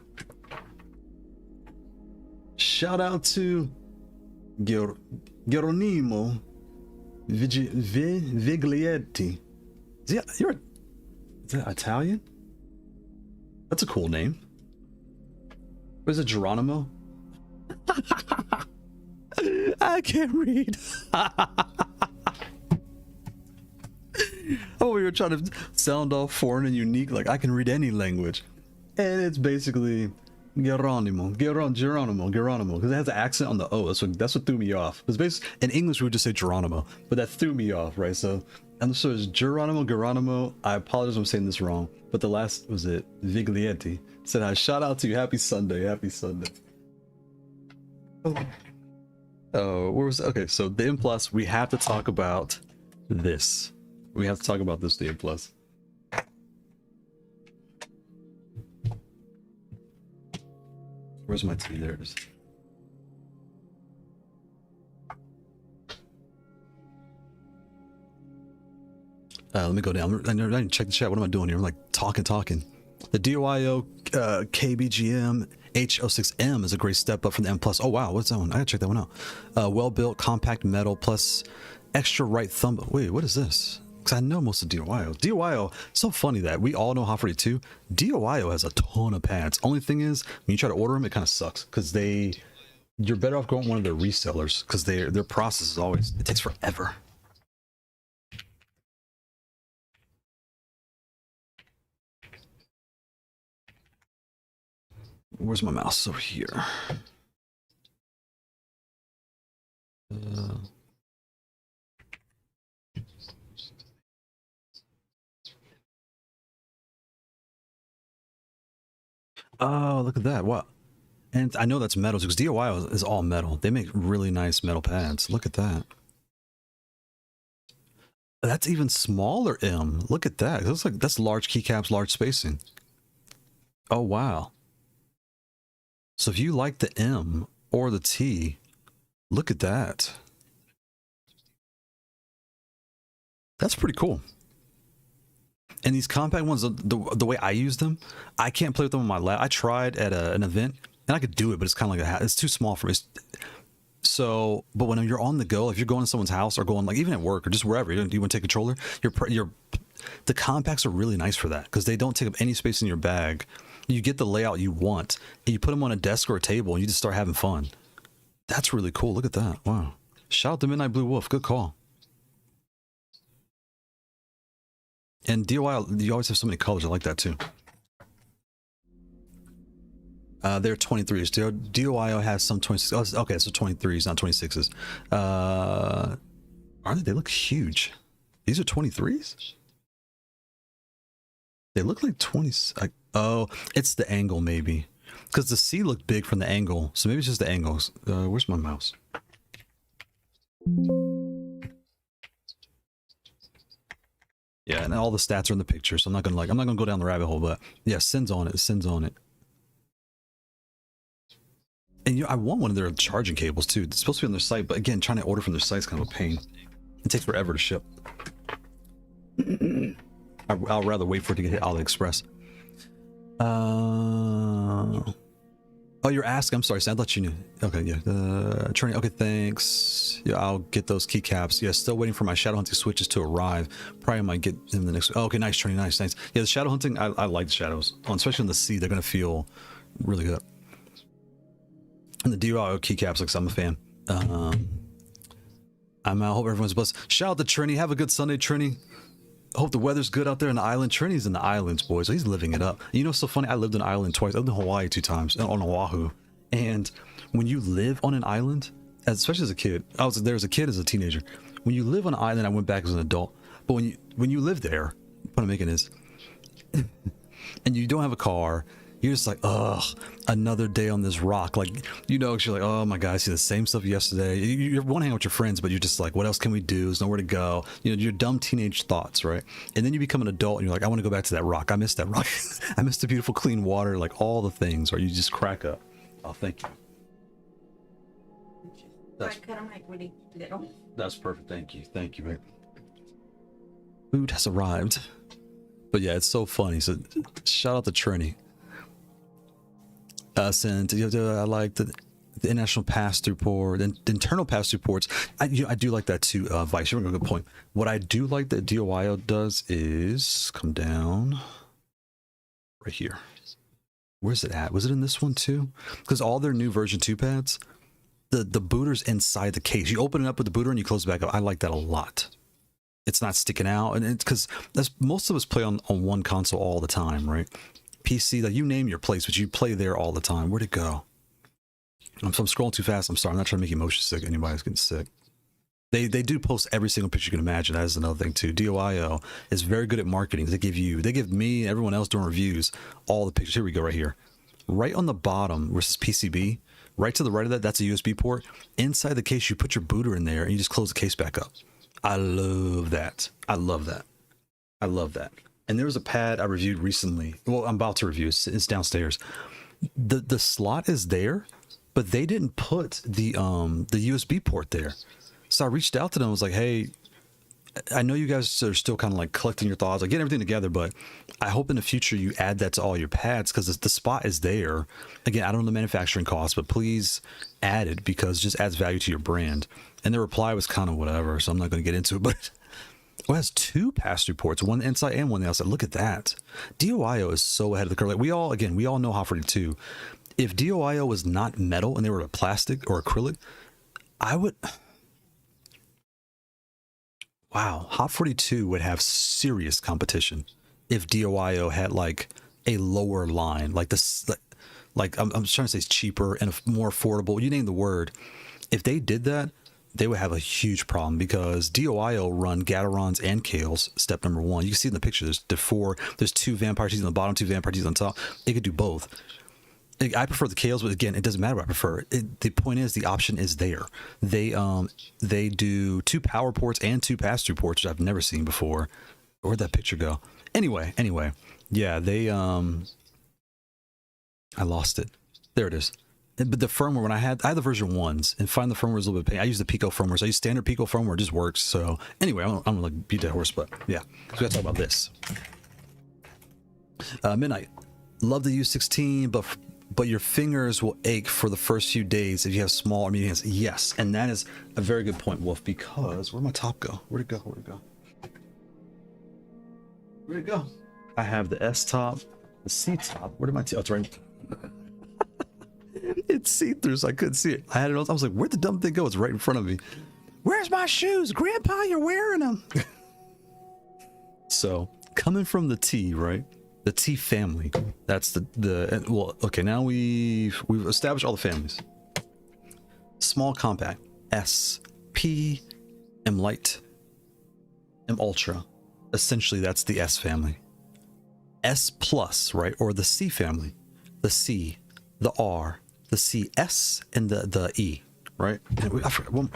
Shout out to Geronimo Viglietti. Yeah, is that Italian? That's a cool name. What is it, Geronimo? I can't read. Oh, we were trying to sound all foreign and unique, like I can read any language. And it's basically Geronimo, because it has an accent on the O. That's what threw me off. Because basically, in English, we would just say Geronimo, but that threw me off, right? So, I'm sure it's Geronimo. I apologize if I'm saying this wrong, but the last was it, Viglietti. Said, "Hi, shout out to you. Happy Sunday. Happy Sunday." Oh, where was okay? So the M Plus, we have to talk about this. We have to talk about this, the M Plus. Where's my tea? There it is. Let me go down. I need to check the chat. What am I doing here? I'm like talking. The DYO KBGM H06M is a great step up from the M Plus. Oh wow, what's that one? I gotta check that one out. Well built, compact metal plus extra right thumb. Wait, what is this? Because I know most of DYO. DYO, so funny that we all know Haute42. DYO has a ton of pads. Only thing is, when you try to order them, it kind of sucks because you're better off going one of their resellers because their process is always, it takes forever. Where's my mouse? Over here. Oh, look at that. Wow. And I know that's metal because DIY is all metal. They make really nice metal pads. Look at that. That's even smaller M. Look at that. It looks like that's large keycaps, large spacing. Oh, wow. So if you like the M or the T, look at that. That's pretty cool. And these compact ones, the way I use them, I can't play with them on my lap. I tried at an event, and I could do it, but it's kind of like it's too small for me. So, but when you're on the go, if you're going to someone's house or going like even at work or just wherever, you want to take a controller, the compacts are really nice for that because they don't take up any space in your bag. You get the layout you want, and you put them on a desk or a table, and you just start having fun. That's really cool. Look at that. Wow. Shout out to Midnight Blue Wolf. Good call. And DIY, you always have so many colors. I like that too. They're 23s. DIY has some 26s. Oh, okay, so 23s, not 26s. Aren't they? They look huge. These are 23s? They look like 20s. Oh, it's the angle maybe. Because the C looked big from the angle. So maybe it's just the angles. Where's my mouse? Yeah, and all the stats are in the picture, so I'm not gonna go down the rabbit hole, but yeah, Sin's on it. And I want one of their charging cables too. It's supposed to be on their site, but again, trying to order from their site is kind of a pain. It takes forever to ship. I'll rather wait for it to get hit AliExpress. Oh, you're asking. I'm sorry, Sam. I thought you knew. Okay, yeah. Training. Okay, thanks. Yeah, I'll get those keycaps. Yeah, still waiting for my shadow hunting switches to arrive. Probably might get in the next. Oh, okay, nice, Training. Nice. Yeah, the shadow hunting. I like the shadows, especially on the sea. They're gonna feel really good. And the DIY keycaps, like I'm a fan. I hope everyone's blessed. Shout out to Trini. Have a good Sunday, Trini. Hope the weather's good out there in the island. Trini's in the islands, boys. So he's living it up. You know, it's so funny. I lived in an island twice. I lived in Hawaii 2 times, on Oahu. And when you live on an island, especially as a kid, I was there as a kid, as a teenager. When you live on an island, I went back as an adult. But when you live there, what I'm making is, and you don't have a car, you're just like, ugh, another day on this rock. Like, you know, you're like, oh my God, I see the same stuff yesterday. You want to hang out with your friends, but you're just like, what else can we do? There's nowhere to go. You know, your dumb teenage thoughts, right? And then you become an adult and you're like, I want to go back to that rock. I miss that rock. I miss the beautiful clean water, like all the things, or you just crack up. Oh, thank you. That's perfect. Thank you, mate. Food has arrived. But yeah, it's so funny. So shout out to Trini. I like the international pass-through port and internal pass-through ports. I do like that too. Vice, you're making a good point. What I do like that DIY does is come down right here. Where's it at? Was it in this one too? Because all their new version 2 pads, the booter's inside the case. You open it up with the booter and you close it back up. I like that a lot. It's not sticking out, and it's because most of us play on one console all the time, right? PC, like you name your place, but you play there all the time. Where'd it go? I'm scrolling too fast. I'm sorry. I'm not trying to make you motion sick. Anybody's getting sick. They do post every single picture you can imagine. That is another thing too. DOIO is very good at marketing. They give me and everyone else doing reviews all the pictures. Here we go, right here. Right on the bottom where it says PCB, right to the right of that, that's a USB port. Inside the case, you put your booter in there and you just close the case back up. I love that. I love that. I love that. And there was a pad I reviewed recently. Well, I'm about to review. It's downstairs. The slot is there, but they didn't put the USB port there. So I reached out to them. I was like, hey, I know you guys are still kind of like collecting your thoughts, like getting everything together, but I hope in the future you add that to all your pads because the spot is there. Again, I don't know the manufacturing cost, but please add it because it just adds value to your brand. And the reply was kind of whatever, so I'm not going to get into it, but it has 2 pass-through ports, one inside and one outside. Look at that. DOIO is so ahead of the curve. Like we all know Haute42. If DOIO was not metal and they were a plastic or acrylic, I would... Wow, Haute42 would have serious competition if DOIO had like a lower line, like this, like I'm trying to say it's cheaper and more affordable. You name the word. If they did that, they would have a huge problem because DOIO run Gatorons and Kailhs. Step number 1. You can see in the picture. There's 2 vampire teeth on the bottom, 2 vampire teeth on top. It could do both. I prefer the Kailhs, but again, it doesn't matter what I prefer. The point is the option is there. They do 2 power ports and 2 pass-through ports, which I've never seen before. Where'd that picture go? Anyway, yeah, they I lost it. There it is. But the firmware, when I had the version 1s, and find the firmware is a little bit pain. I use the Pico firmware, so I use standard Pico firmware. It just works. So anyway, I'm gonna like beat that horse, but yeah. So we gotta talk about this. Midnight. Love the U16, but your fingers will ache for the first few days if you have small or medium hands. Yes, and that is a very good point, Wolf, because where'd my top go? Where'd it go? I have the S top, the C top. Where did my oh, it's right. It's see-through, so I couldn't see it. I had it on. I was like, where'd the dumb thing go? It's right in front of me. Where's my shoes? Grandpa, you're wearing them. So, coming from the T, right? The T family. That's well, okay, now we've established all the families. Small compact, S, P, M Lite, M Ultra. Essentially, that's the S family. S plus, right? Or the C family. The C, the R, the CS, and the E, right? And I forgot one.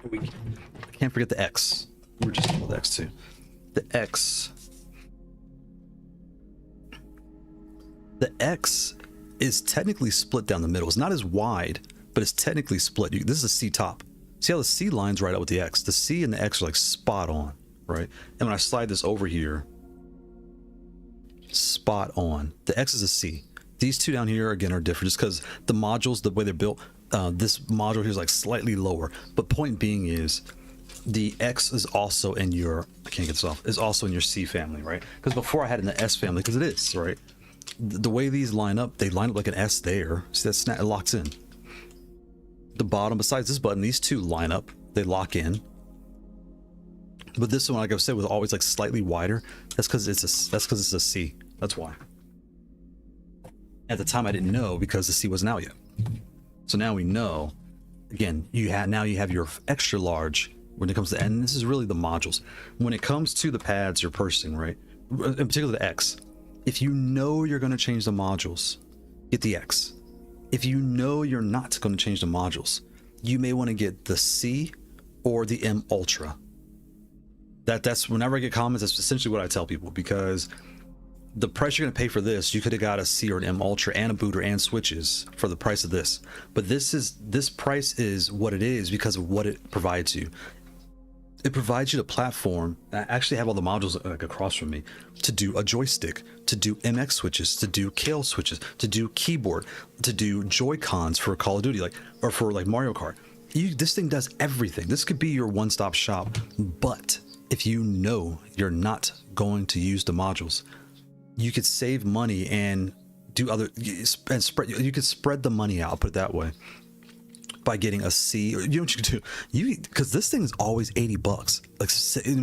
I can't forget the X. We're just talking about the X too. The X. The X is technically split down the middle. It's not as wide, but it's technically split. This is a C top. See how the C lines right up with the X? The C and the X are like spot on, right? And when I slide this over here, spot on. The X is a C. These two down here, again, are different just because the modules, the way they're built, this module here is like slightly lower. But point being is the X is also in your, I can't get this off, is also in your C family, right? Because before I had it in the S family, because it is, right? The way these line up, they line up like an S there. See that snap, it locks in. The bottom, besides this button, these two line up, they lock in. But this one, like I said, was always like slightly wider. That's because it's a C. That's why. At the time, I didn't know because the C wasn't out yet. So now we know. Again, now you have your extra large when it comes to, and this is really the modules. When it comes to the pads you're purchasing, right? In particular, the X. If you know you're going to change the modules, get the X. If you know you're not going to change the modules, you may want to get the C or the M Ultra. That's whenever I get comments, that's essentially what I tell people, because the price you're going to pay for this, you could have got a C or an M Ultra and a booter and switches for the price of this. But this price is what it is because of what it provides you. It provides you the platform. I actually have all the modules like across from me to do a joystick, to do MX switches, to do Kailh switches, to do keyboard, to do Joy-Cons for Call of Duty, or for Mario Kart. This thing does everything. This could be your one-stop shop, but if you know you're not going to use the modules, you could save money and do other and spread. You could spread the money out. I'll put it that way. By getting a C, or you know what you can do, because this thing is always $80. Like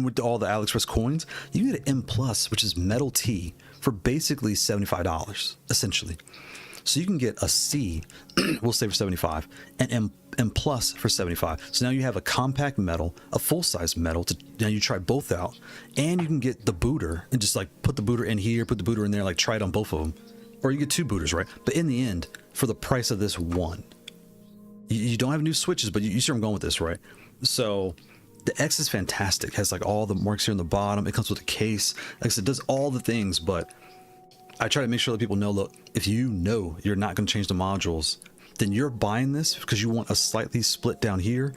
with all the AliExpress coins, you can get an M Plus, which is metal T, for basically $75 essentially. So you can get a C, we'll say for 75, and M Plus for 75. So now you have a compact metal, a full size metal. Now you try both out, and you can get the booter and just like put the booter in here, put the booter in there, like try it on both of them, or you get 2 booters, right? But in the end, for the price of this one. You don't have new switches, but you see where I'm going with this, right? So the X is fantastic. It has like all the marks here on the bottom. It comes with a case. Like I said, it does all the things, but I try to make sure that people know, look, if you know you're not going to change the modules, then you're buying this because you want a slightly split down here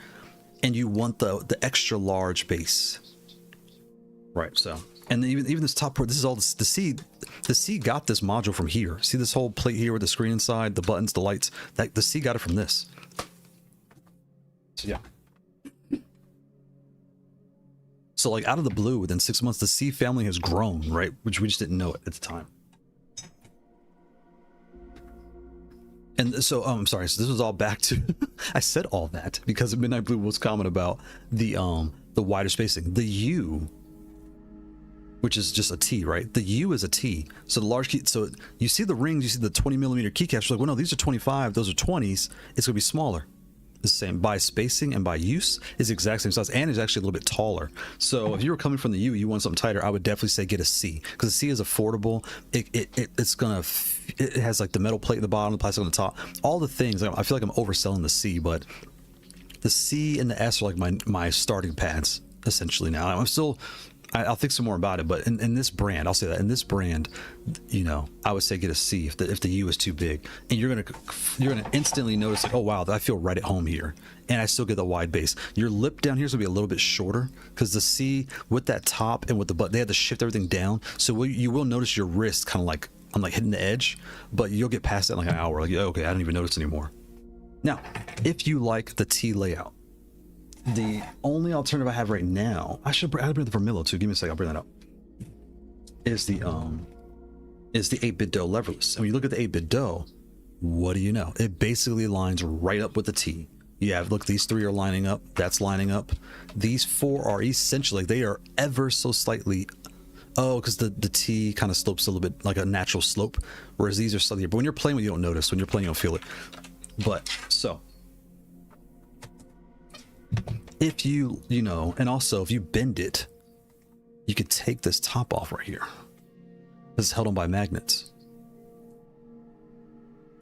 and you want the extra large base. Right, so. And even this top part, this is all the C. The C got this module from here. See this whole plate here with the screen inside, the buttons, the lights? The C got it from this. So yeah. So like out of the blue, within 6 months, the C family has grown, right? Which we just didn't know it at the time. And so, I'm sorry. So this was all back to, I said all that because Midnight Blue was comment about the wider spacing. The U, which is just a T, right? The U is a T. So the large key, so you see the rings, you see the 20mm keycaps. You're like, well, no, these are 25, those are 20s. It's gonna be smaller. The same by spacing and by use is the exact same size, and is actually a little bit taller. So if you were coming from the U, you want something tighter, I would definitely say get a C, because the C is affordable. It has like the metal plate at the bottom, the plastic on the top, all the things. I feel like I'm overselling the C, but the C and the S are like my starting pads essentially. Now I'm still, I'll think some more about it, but in this brand, I'll say that in this brand, you know, I would say get a C if the U is too big, and you're gonna instantly notice like, oh wow, I feel right at home here, and I still get the wide base. Your lip down here is gonna be a little bit shorter because the C with that top and with the butt, they had to shift everything down, so you will notice your wrist kind of like I'm like hitting the edge, but you'll get past it in like an hour. Like, okay, I don't even notice anymore. Now, if you like the T layout, the only alternative I have right now, I bring the Vermillo too. Give me a second, I'll bring that up. Is the 8-bit dough leverless. And when you look at the 8-bit dough, what do you know? It basically lines right up with the T. You have, look, these 3 are lining up. That's lining up. These 4 are essentially, they are ever so slightly, because the T kind of slopes a little bit like a natural slope, whereas these are slightly, but when you're playing with it, you don't notice. When you're playing, you don't feel it. But so if you know, and also if you bend it, you could take this top off right here. This is held on by magnets,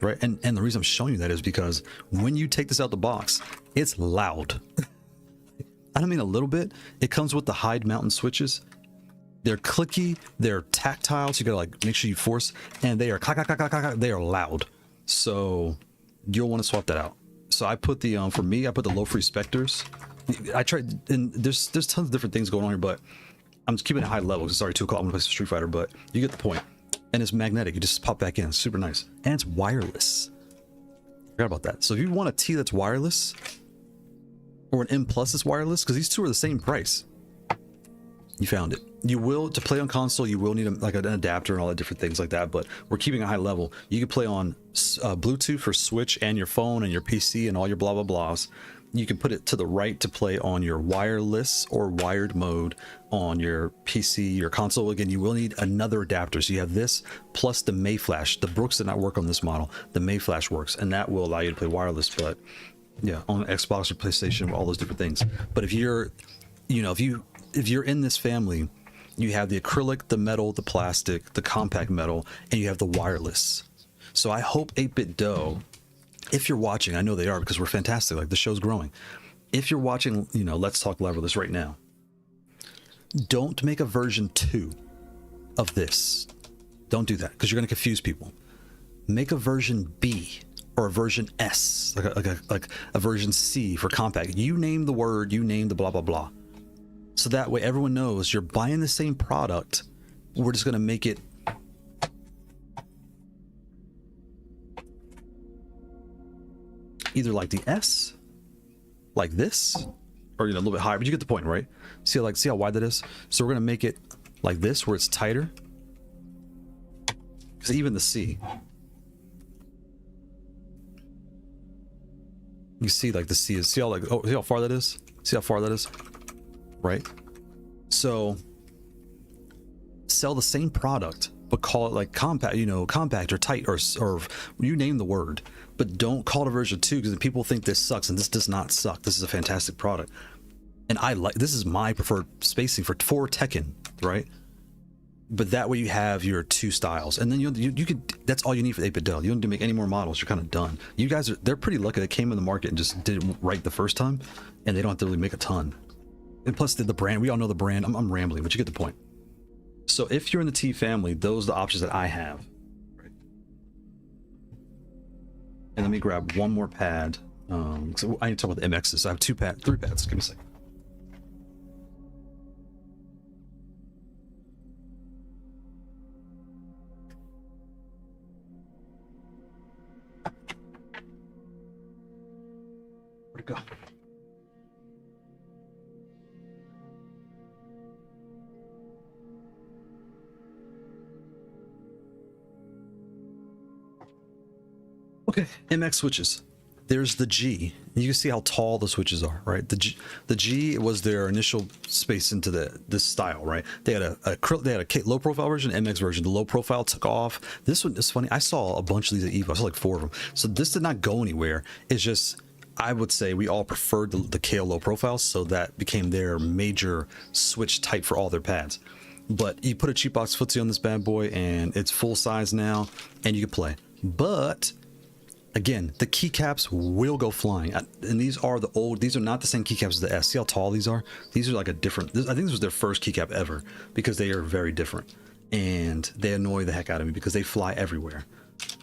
right? And the reason I'm showing you that is because when you take this out the box, it's loud. I don't mean a little bit. It comes with the Hyde Mountain switches. They're clicky, they're tactile, so you gotta like make sure you force, and they are clack, clack, clack, clack, clack, they are loud. So you'll want to swap that out. So I put the for me, I put the Lofree Specters. I tried, and there's tons of different things going on here, but I'm just keeping it high level because it's already 2 o'clock. I'm gonna play some Street Fighter, but you get the point. And it's magnetic. You just pop back in. It's super nice, and it's wireless. Forgot about that. So if you want a T that's wireless, or an M Plus that's wireless, because these two are the same price, you found it. You will, to play on console, you will need like an adapter and all the different things like that, but we're keeping a high level. You can play on Bluetooth for Switch and your phone and your PC and all your blah blah blahs. You can put it to the right to play on your wireless or wired mode on your PC, your console. Again, you will need another adapter. So you have this plus the May Flash. The Brooks did not work on this model. The May Flash works, and that will allow you to play wireless, but yeah, on Xbox or PlayStation, all those different things. But if you're, you know, if you're in this family, you have the acrylic, the metal, the plastic, the compact metal, and you have the wireless. So I hope 8-bit dough, if you're watching, I know they are because we're fantastic, like the show's growing. If you're watching, you know, Let's Talk Leverless right now, don't make a version 2 of this. Don't do that because you're going to confuse people. Make a version B or a version S, like a version C for compact. You name the word, you name the blah, blah, blah. So that way everyone knows you're buying the same product. We're just going to make it either like the S, like this, or you know, a little bit higher, but you get the point, right? See how wide that is? So we're gonna make it like this, where it's tighter. Because even the C, you see like the C is, see how far that is? See how far that is? Right? So sell the same product, but call it like compact, you know, compact or tight, or you name the word, but don't call it a version 2, because people think this sucks, and this does not suck. This is a fantastic product, and this is my preferred spacing for Tekken, right? But that way you have your 2 styles, and then you could, that's all you need for 8-bit Dell. You don't need to make any more models. You're kind of done. You guys they're pretty lucky they came in the market and just did it right the first time, and they don't have to really make a ton. And plus the brand, we all know the brand. I'm rambling, but you get the point. So if you're in the T family, those are the options that I have. Right. And let me grab one more pad. So I need to talk about the MXs. I have 3 pads. Give me a second. Where'd it go? Okay, MX switches. There's the G. You can see how tall the switches are, right? The G was their initial space into this style, right? They had a low profile version, MX version. The low profile took off. This one is funny. I saw a bunch of these at Evo. I saw like 4 of them. So this did not go anywhere. It's just, I would say we all preferred the Kailh low profile, so that became their major switch type for all their pads. But you put a cheap box footsie on this bad boy, and it's full size now, and you can play. But again, the keycaps will go flying, and these are not the same keycaps as the S. See how tall these are? These are like a different, I think this was their first keycap ever, because they are very different, and they annoy the heck out of me because they fly everywhere.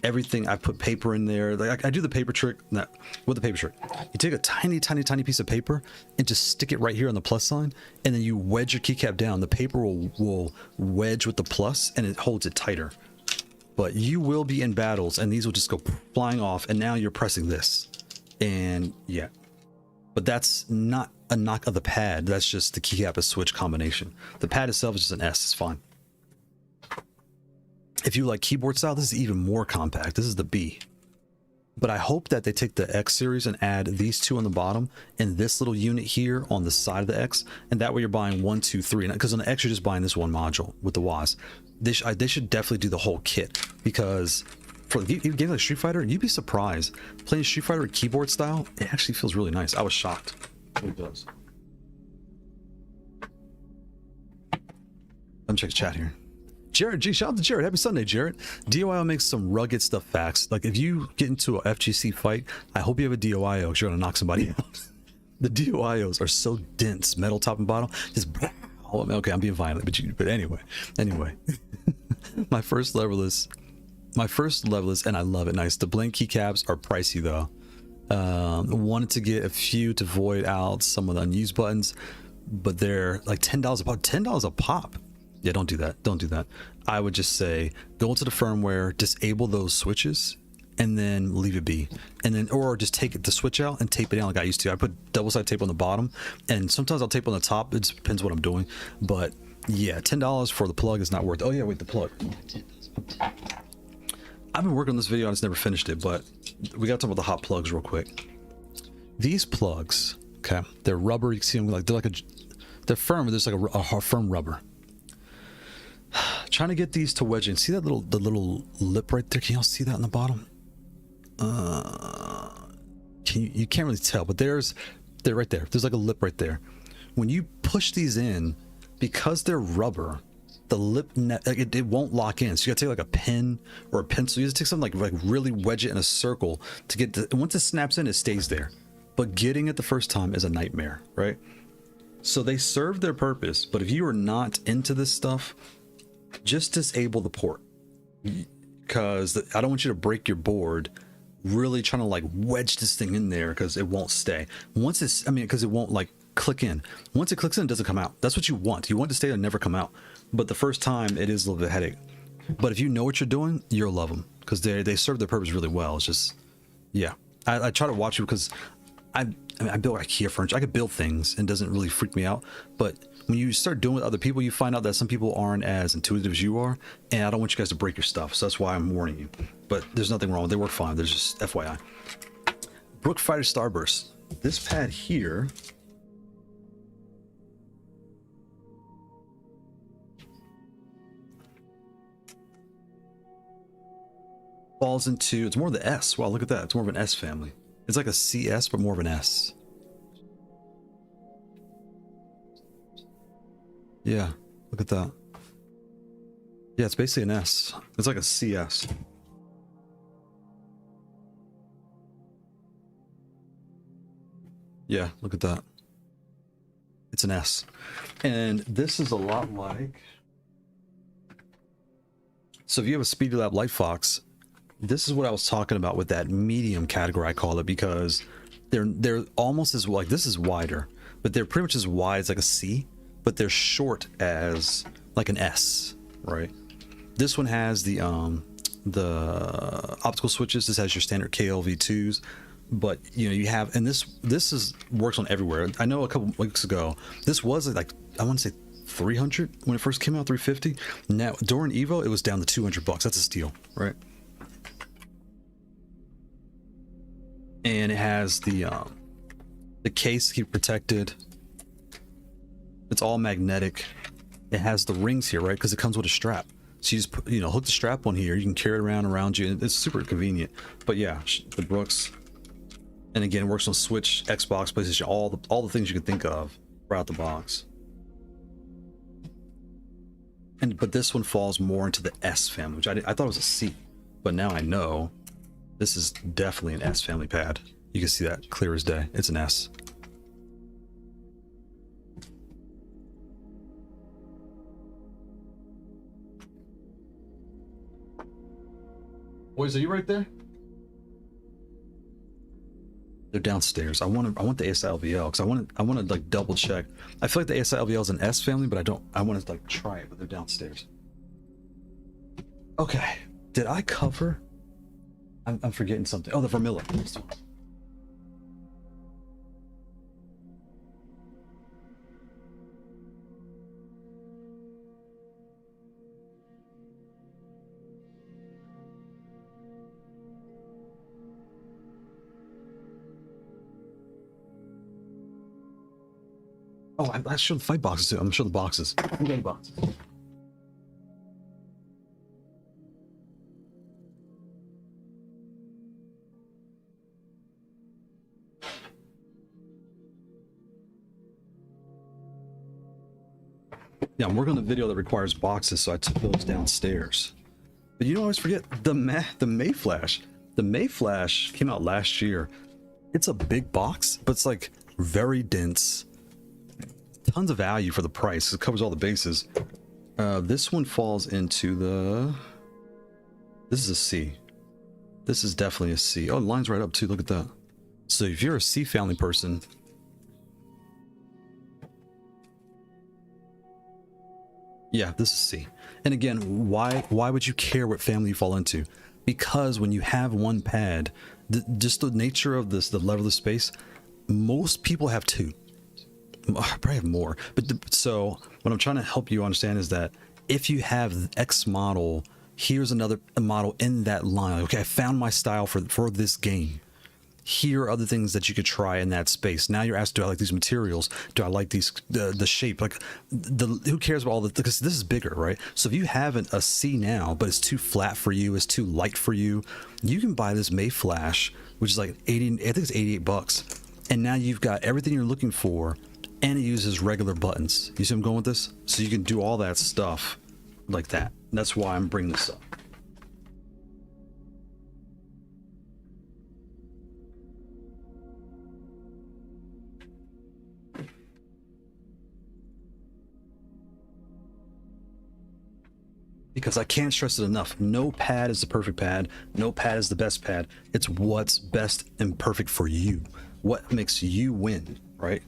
Everything, I put paper in there. Like I do the paper trick. With the paper trick, you take a tiny piece of paper and just stick it right here on the plus sign, and then you wedge your keycap down. The paper will wedge with the plus, and it holds it tighter. But you will be in battles, and these will just go flying off, and now you're pressing this, and yeah. But that's not a knock of the pad. That's just the keycap and switch combination. The pad itself is just an S. It's fine. If you like keyboard style, this is even more compact. This is the B. But I hope that they take the X series and add these 2 on the bottom and this little unit here on the side of the X, and that way you're buying 1, 2, 3. Because on the X you're just buying this one module with the WAS. They should definitely do the whole kit, because for a game like Street Fighter, you'd be surprised playing Street Fighter with keyboard style. It actually feels really nice. I was shocked. It does. Let me check the chat here. Jared G, shout out to Jared. Happy Sunday, Jared. DOIO makes some rugged stuff facts. Like if you get into a FGC fight, I hope you have a DOIO, because you're gonna knock somebody out. The DOIOs are so dense, metal top and bottom. Just okay, I'm being violent, but anyway. my first level is, and I love it. Nice. The blank keycaps are pricey though. Wanted to get a few to void out some of the unused buttons, but they're like $10 a pop. $10 a pop. Yeah, don't do that. Don't do that. I would just say go into the firmware, disable those switches, and then leave it be. And then, or just take the switch out and tape it down like I used to. I put double-sided tape on the bottom, and sometimes I'll tape on the top. It just depends what I'm doing. But yeah, $10 for the plug is not worth it. Oh yeah, wait, the plug. I've been working on this video, I just never finished it, but we gotta talk about the hot plugs real quick. These plugs, okay, they're rubber. You can see them like they're firm, but there's like a firm rubber. Trying to get these to wedge in. See that the little lip right there? Can y'all see that on the bottom? You can't really tell, but they're right there. There's like a lip right there. When you push these in, because they're rubber, the lip net, it won't lock in. So you gotta take like a pen or a pencil. You just take something like really wedge it in a circle to get the, once it snaps in, it stays there. But getting it the first time is a nightmare, right? So they serve their purpose, but if you are not into this stuff, just disable the port, because I don't want you to break your board really trying to like wedge this thing in there, because it won't stay. Once it's, because it won't like click in. Once it clicks in, it doesn't come out. That's what you want. You want it to stay and never come out. But the first time, it is a little bit of a headache. But if you know what you're doing, you'll love them, because they serve their purpose really well. It's just, yeah. I try to watch it because I mean, I build IKEA furniture. I could build things and it doesn't really freak me out. But when you start doing with other people, you find out that some people aren't as intuitive as you are. And I don't want you guys to break your stuff. So that's why I'm warning you. But there's nothing wrong. They work fine. There's just FYI. Brook Fighter Starburst. This pad here falls into, it's more of the S. Wow, look at that. It's more of an S family. It's like a CS, but more of an S. Yeah, look at that. Yeah, it's basically an S. It's like a CS. Yeah, look at that. It's an S. And this is a lot like... So if you have a Speedy Lab Light Fox, this is what I was talking about with that medium category, I call it, because they're almost as, like, this is wider, but they're pretty much as wide as like a C, but they're short as like an S, right? This one has the optical switches. This has your standard Kailh V2s, but you know, you have, and this is works on everywhere. I know a couple weeks ago this was like, I want to say 300 when it first came out, 350. Now during Evo it was down to $200. That's a steal, right? And it has the case to keep protected. It's all magnetic. It has the rings here, right? Because it comes with a strap. So you just put, you know, hook the strap on here. You can carry it around you. It's super convenient. But yeah, the Brooks. And again, it works on Switch, Xbox, PlayStation, all the things you can think of right out the box. But this one falls more into the S family, which I thought it was a C, but now I know this is definitely an S family pad. You can see that clear as day. It's an S. Boys, are you right there? They're downstairs. I want the ASI-LVL because I want to like double check. I feel like the ASI-LVL is an S family, but I want to like try it, but they're downstairs. Okay. Did I cover? I'm forgetting something. Oh, the Vermilla. Oh, I showed the fight boxes too. I'm gonna show the boxes. I'm getting the boxes. Yeah, I'm working on a video that requires boxes, so I took those downstairs. But you don't always forget the May Flash. The May Flash came out last year. It's a big box, but it's like very dense. Tons of value for the price. It covers all the bases. This one falls into the... This is a C. This is definitely a C. Oh, the line's right up too. Look at that. So if you're a C family person... Yeah, this is C. And again, why would you care what family you fall into? Because when you have one pad, just the nature of this, the level of space, most people have two. I probably have more. But so what I'm trying to help you understand is that if you have X model, here's another model in that line. Okay, I found my style for this game. Here are other things that you could try in that space. Now you're asked, do I like these materials? Do I like these the shape? Like who cares about all the, because this is bigger, right? So if you have a C now, but it's too flat for you, it's too light for you, you can buy this May Flash, which is like 80, I think it's $88. And now you've got everything you're looking for, and it uses regular buttons. You see where I'm going with this? So you can do all that stuff like that. And that's why I'm bringing this up. Because I can't stress it enough. No pad is the perfect pad. No pad is the best pad. It's what's best and perfect for you. What makes you win, right?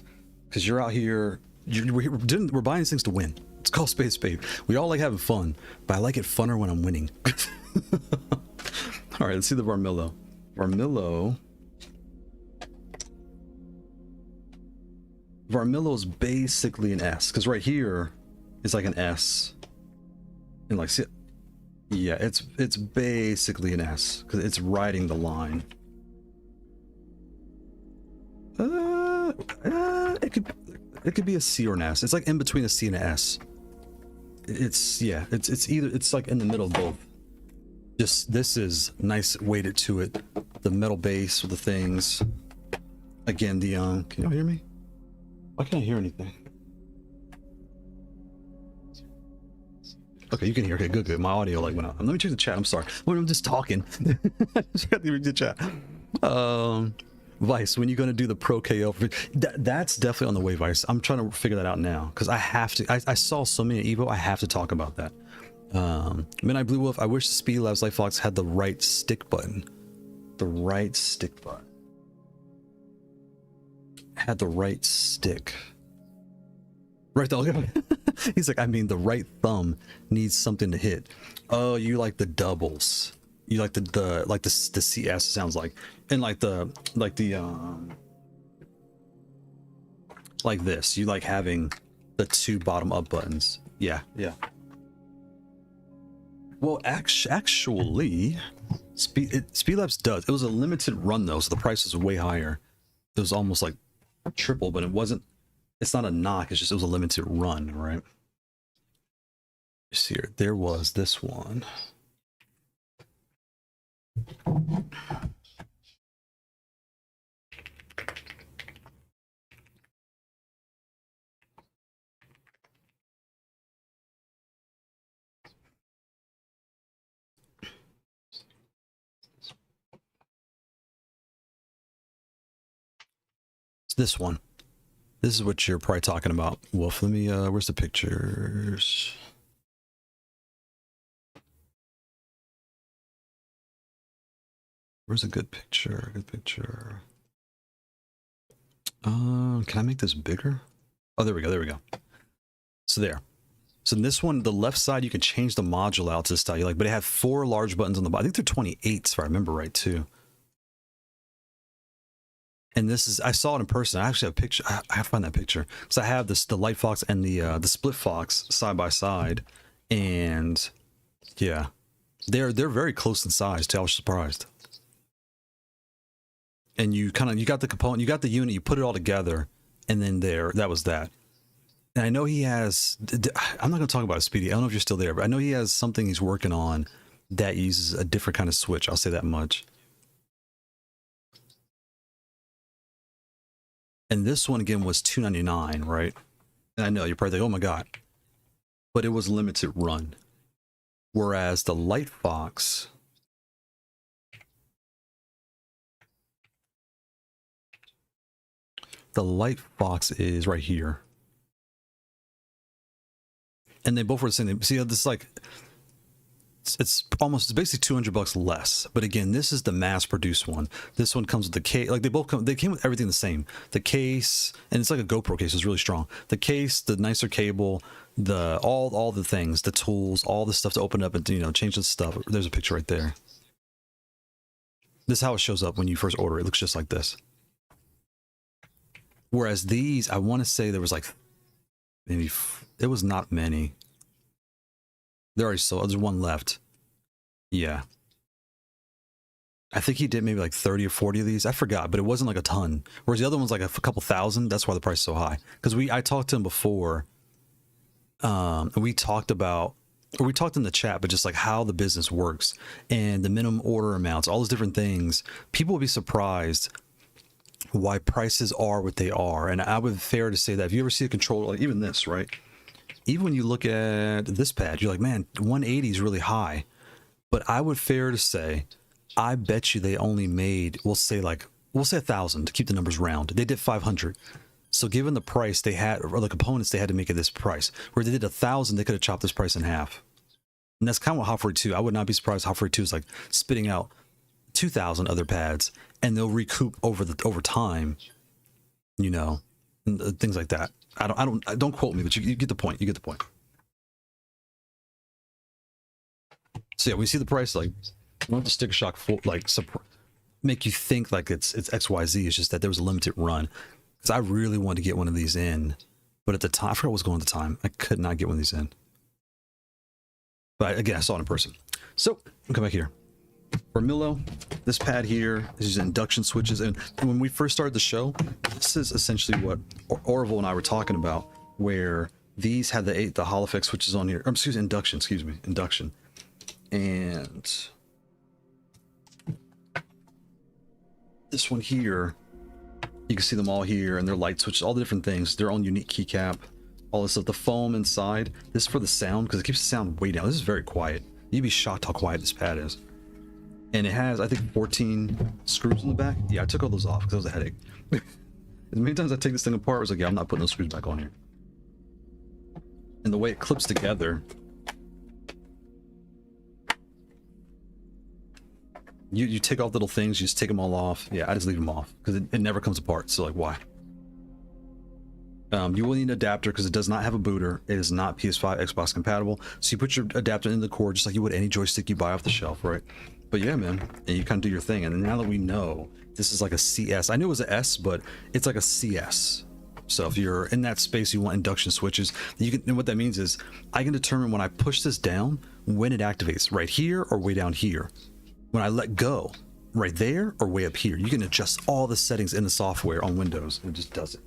Because you're out here, we're buying these things to win. It's called spade. We all like having fun, but I like it funner when I'm winning. All right, let's see the Varmillo. Varmillo Varmillo is basically an S, because right here is like an S, and like, see, yeah, it's basically an S because it's riding the line. It could be a C or an S. It's like in between a C and an S. It's either, it's like in the middle of both. Just this is nice weighted to it. The metal base with the things. Again, the can y'all hear me? Why can't I hear anything? Okay, you can hear. Okay, good. My audio like went out. Let me check the chat. I'm sorry. I'm just talking. I just got to read the chat. Vice, when you gonna do the Pro Kailh? That's definitely on the way, Vice. I'm trying to figure that out now because I have to. I saw so many Evo. I have to talk about that. Midnight Blue Wolf. I wish the Speed Labs Light Fox had the right stick button. The right stick button. Had the right stick. Right thumb. He's like, I mean, the right thumb needs something to hit. Oh, you like the doubles. You like the CS sounds like, and like this. You like having the two bottom up buttons. Yeah. Well, actually, Speedlabs does. It was a limited run though, so the price was way higher. It was almost like triple, but it wasn't. It's not a knock. It's just it was a limited run, right? See here, there was this one. It's this one. This is what you're probably talking about, Wolf. Let me, where's the pictures? Where's a good picture? Good picture. Can I make this bigger? Oh, there we go. So there. So in this one, the left side, you can change the module out to the style you like, but it had 4 large buttons on the bottom. I think they're 28s if I remember right too. And this is, I saw it in person. I actually have a picture. I have to find that picture. So I have this, the Light Fox and the Split Fox side by side. And yeah, they're very close in size too. I was surprised. And you got the component, you got the unit, you put it all together, and then that was that. And I know he has, I'm not going to talk about it, Speedy. I don't know if you're still there, but I know he has something he's working on that uses a different kind of switch. I'll say that much. And this one again was $299, right? And I know you're probably like, oh my God, but it was limited run. Whereas the Light Fox, is right here. And they both were the same. See, this is like, it's basically $200 less. But again, this is the mass produced one. This one comes with the case. Like they came with everything the same. The case, and it's like a GoPro case. It's really strong. The case, the nicer cable, all the things, the tools, all the stuff to open up and change the stuff. There's a picture right there. This is how it shows up when you first order. It looks just like this. Whereas these, I want to say there was like maybe it was not many. There already sold. There's one left. Yeah. I think he did maybe like 30 or 40 of these. I forgot, but it wasn't like a ton. Whereas the other one's like a couple thousand. That's why the price is so high. Because I talked to him before. We talked in the chat, but just like how the business works and the minimum order amounts, all those different things. People would be surprised why prices are what they are. And I would fair to say that if you ever see a controller, like even this, right? Even when you look at this pad, you're like, man, 180 is really high. But I would fair to say, I bet you they only made, we'll say 1,000 to keep the numbers round. They did 500. So given the price they had, or the components they had to make at this price, where they did 1,000, they could have chopped this price in half. And that's kind of what Haute42. I would not be surprised. Haute42 is like spitting out 2,000 other pads, and they'll recoup over time, things like that. Don't quote me, but you get the point. You get the point. So yeah, we see the price, like, not the sticker shock full, like make you think like it's XYZ. It's just that there was a limited run. because I really wanted to get one of these in, but at the time, I forgot what was going on at the time. I could not get one of these in. But again, I saw it in person. So we'll come back here. For Milo, this pad here is induction switches. And when we first started the show, this is essentially what Orville and I were talking about, where these had the Hall effect switches on here. Or, induction. And this one here, you can see them all here, and they're light switches, all the different things, their own unique keycap, all this stuff. The foam inside, this is for the sound, because it keeps the sound way down. This is very quiet. You'd be shocked how quiet this pad is. And it has, I think, 14 screws in the back. Yeah, I took all those off because it was a headache. As many times I take this thing apart, I was like, yeah, I'm not putting those screws back on here. And the way it clips together, you take off little things, you just take them all off. Yeah, I just leave them off because it never comes apart. So like, why? You will need an adapter because it does not have a booter. It is not PS5, Xbox compatible. So you put your adapter in the cord just like you would any joystick you buy off the shelf, right? But yeah, man, and you kind of do your thing. And now that we know this is like a CS, I knew it was an S, but it's like a CS. So if you're in that space, you want induction switches, you can, and what that means is I can determine when I push this down, when it activates, right here or way down here. When I let go, right there or way up here. You can adjust all the settings in the software on Windows, and it just does it.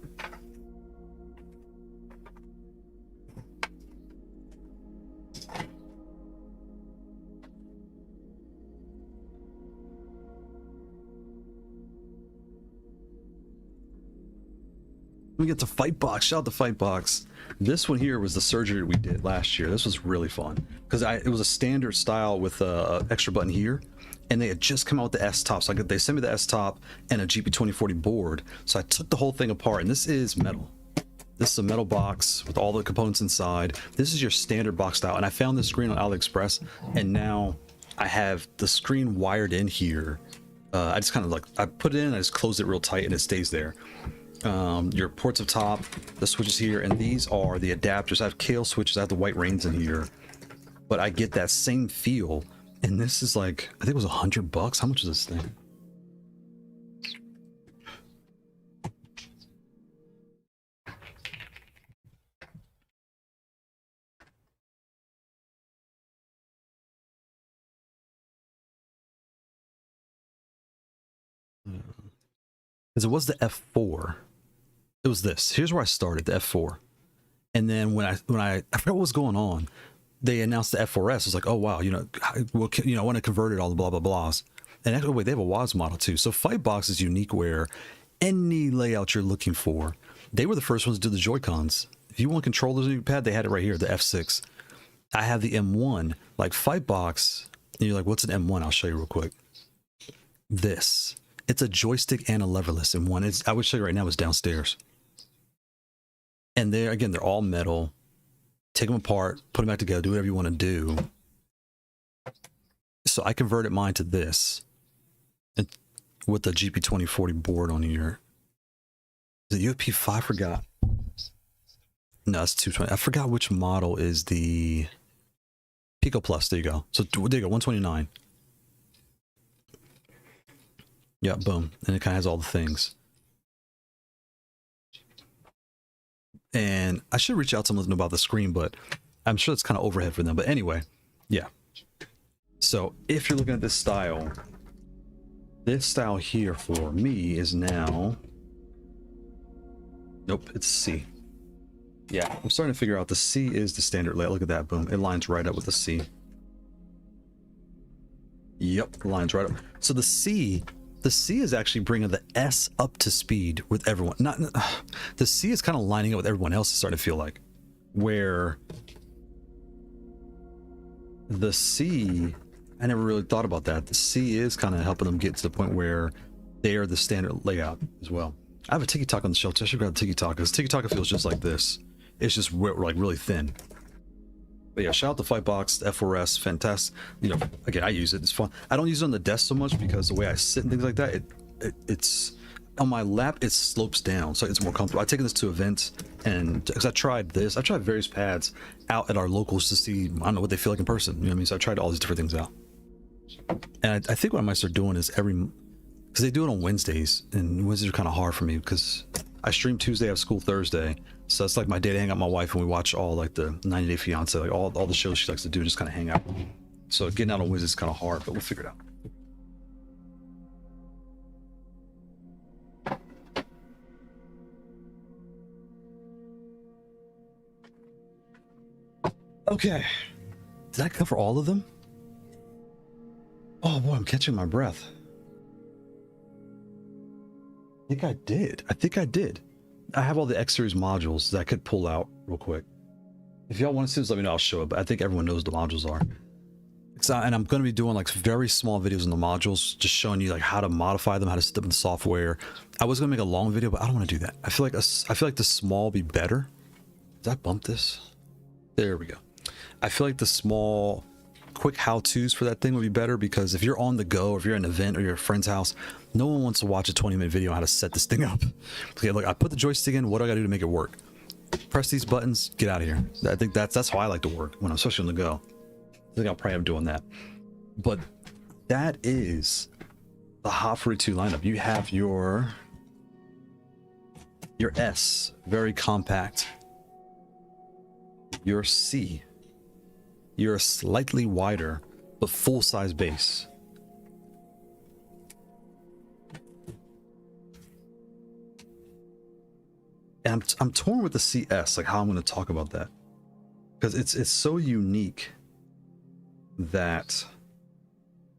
We get to Fightbox. Shout out to Fightbox. This one here was the surgery we did last year. This was really fun because it was a standard style with a extra button here, and they had just come out with the S top. So they sent me the S top and a GP2040 board. So I took the whole thing apart, and this is metal. This is a metal box with all the components inside. This is your standard box style, and I found this screen on AliExpress, and now I have the screen wired in here. I just kind of I put it in, I just closed it real tight, and it stays there. Your ports up top, the switches here, and these are the adapters. I have Kailh switches, I have the white rings in here, but I get that same feel. And this is like, I think it was $100. How much is this thing? Because it was the F4. It was this. Here's where I started, the F4. And then when I forgot what was going on, they announced the F4S. I was like, oh wow, I want to convert it all the blah blah blahs. And actually, wait, they have a WAS model too. So Fightbox is unique where any layout you're looking for, they were the first ones to do the Joy-Cons. If you want controllers on your pad, they had it right here, the F6. I have the M1, like Fightbox, and you're like, what's an M1? I'll show you real quick. This. It's a joystick and a leverless M1. I would show you right now, it's downstairs. And they're all metal. Take them apart, put them back together, do whatever you want to do. So I converted mine to this, and with the GP2040 board on here. Is it UFP5? I forgot. No, it's 220. I forgot which model is the Pico Plus. There you go. So there you go, 129. Yeah, boom. And it kind of has all the things. And I should reach out to someone about the screen, but I'm sure it's kind of overhead for them. But anyway, yeah. So if you're looking at this style here for me is now... Nope, it's C. Yeah, I'm starting to figure out the C is the standard layout. Look at that, boom. It lines right up with the C. Yep, lines right up. So the C is actually bringing the S up to speed with everyone. The C is kind of lining up with everyone else, it's starting to feel like. Where the C, I never really thought about that. The C is kind of helping them get to the point where they are the standard layout as well. I have a Tikitaka on the shelf. I should grab the Tikitaka because Tikitaka feels just like this. It's just like really thin. But yeah, shout out to Fightbox, the F4S, fantastic. Again, I use it. It's fun. I don't use it on the desk so much because the way I sit and things like that, it's on my lap. It slopes down, so it's more comfortable. I've taken this to events, and because I tried various pads out at our locals to see, I don't know what they feel like in person. You know what I mean? So I tried all these different things out, and I think what I might start doing is because they do it on Wednesdays, and Wednesdays are kind of hard for me because I stream Tuesday, I have school Thursday, so it's like my day to hang out with my wife, and we watch all like the 90 Day Fiance, like all the shows she likes to do, and just kind of hang out. So getting out on Wednesday is kind of hard, but we'll figure it out. Okay, did I cover all of them? Oh boy, I'm catching my breath. I think I did. I have all the X series modules that I could pull out real quick. If y'all want to see this, let me know, I'll show it, but I think everyone knows the modules are. And I'm going to be doing like very small videos on the modules, just showing you like how to modify them, how to set up the software. I was going to make a long video, but I don't want to do that. I feel like the small be better. Did I bump this? There we go. I feel like the small quick how-tos for that thing would be better, because if you're on the go, or if you're at an event or you're at a friend's house, no one wants to watch a 20-minute video on how to set this thing up. Okay, look, I put the joystick in. What do I gotta do to make it work? Press these buttons, get out of here. I think that's how I like to work when I'm especially on the go. I think I'll probably end up doing that. But that is the Haute42 lineup. You have your S, very compact. Your C, your slightly wider but full-size base. And I'm torn with the CS, like how I'm going to talk about that, because it's so unique that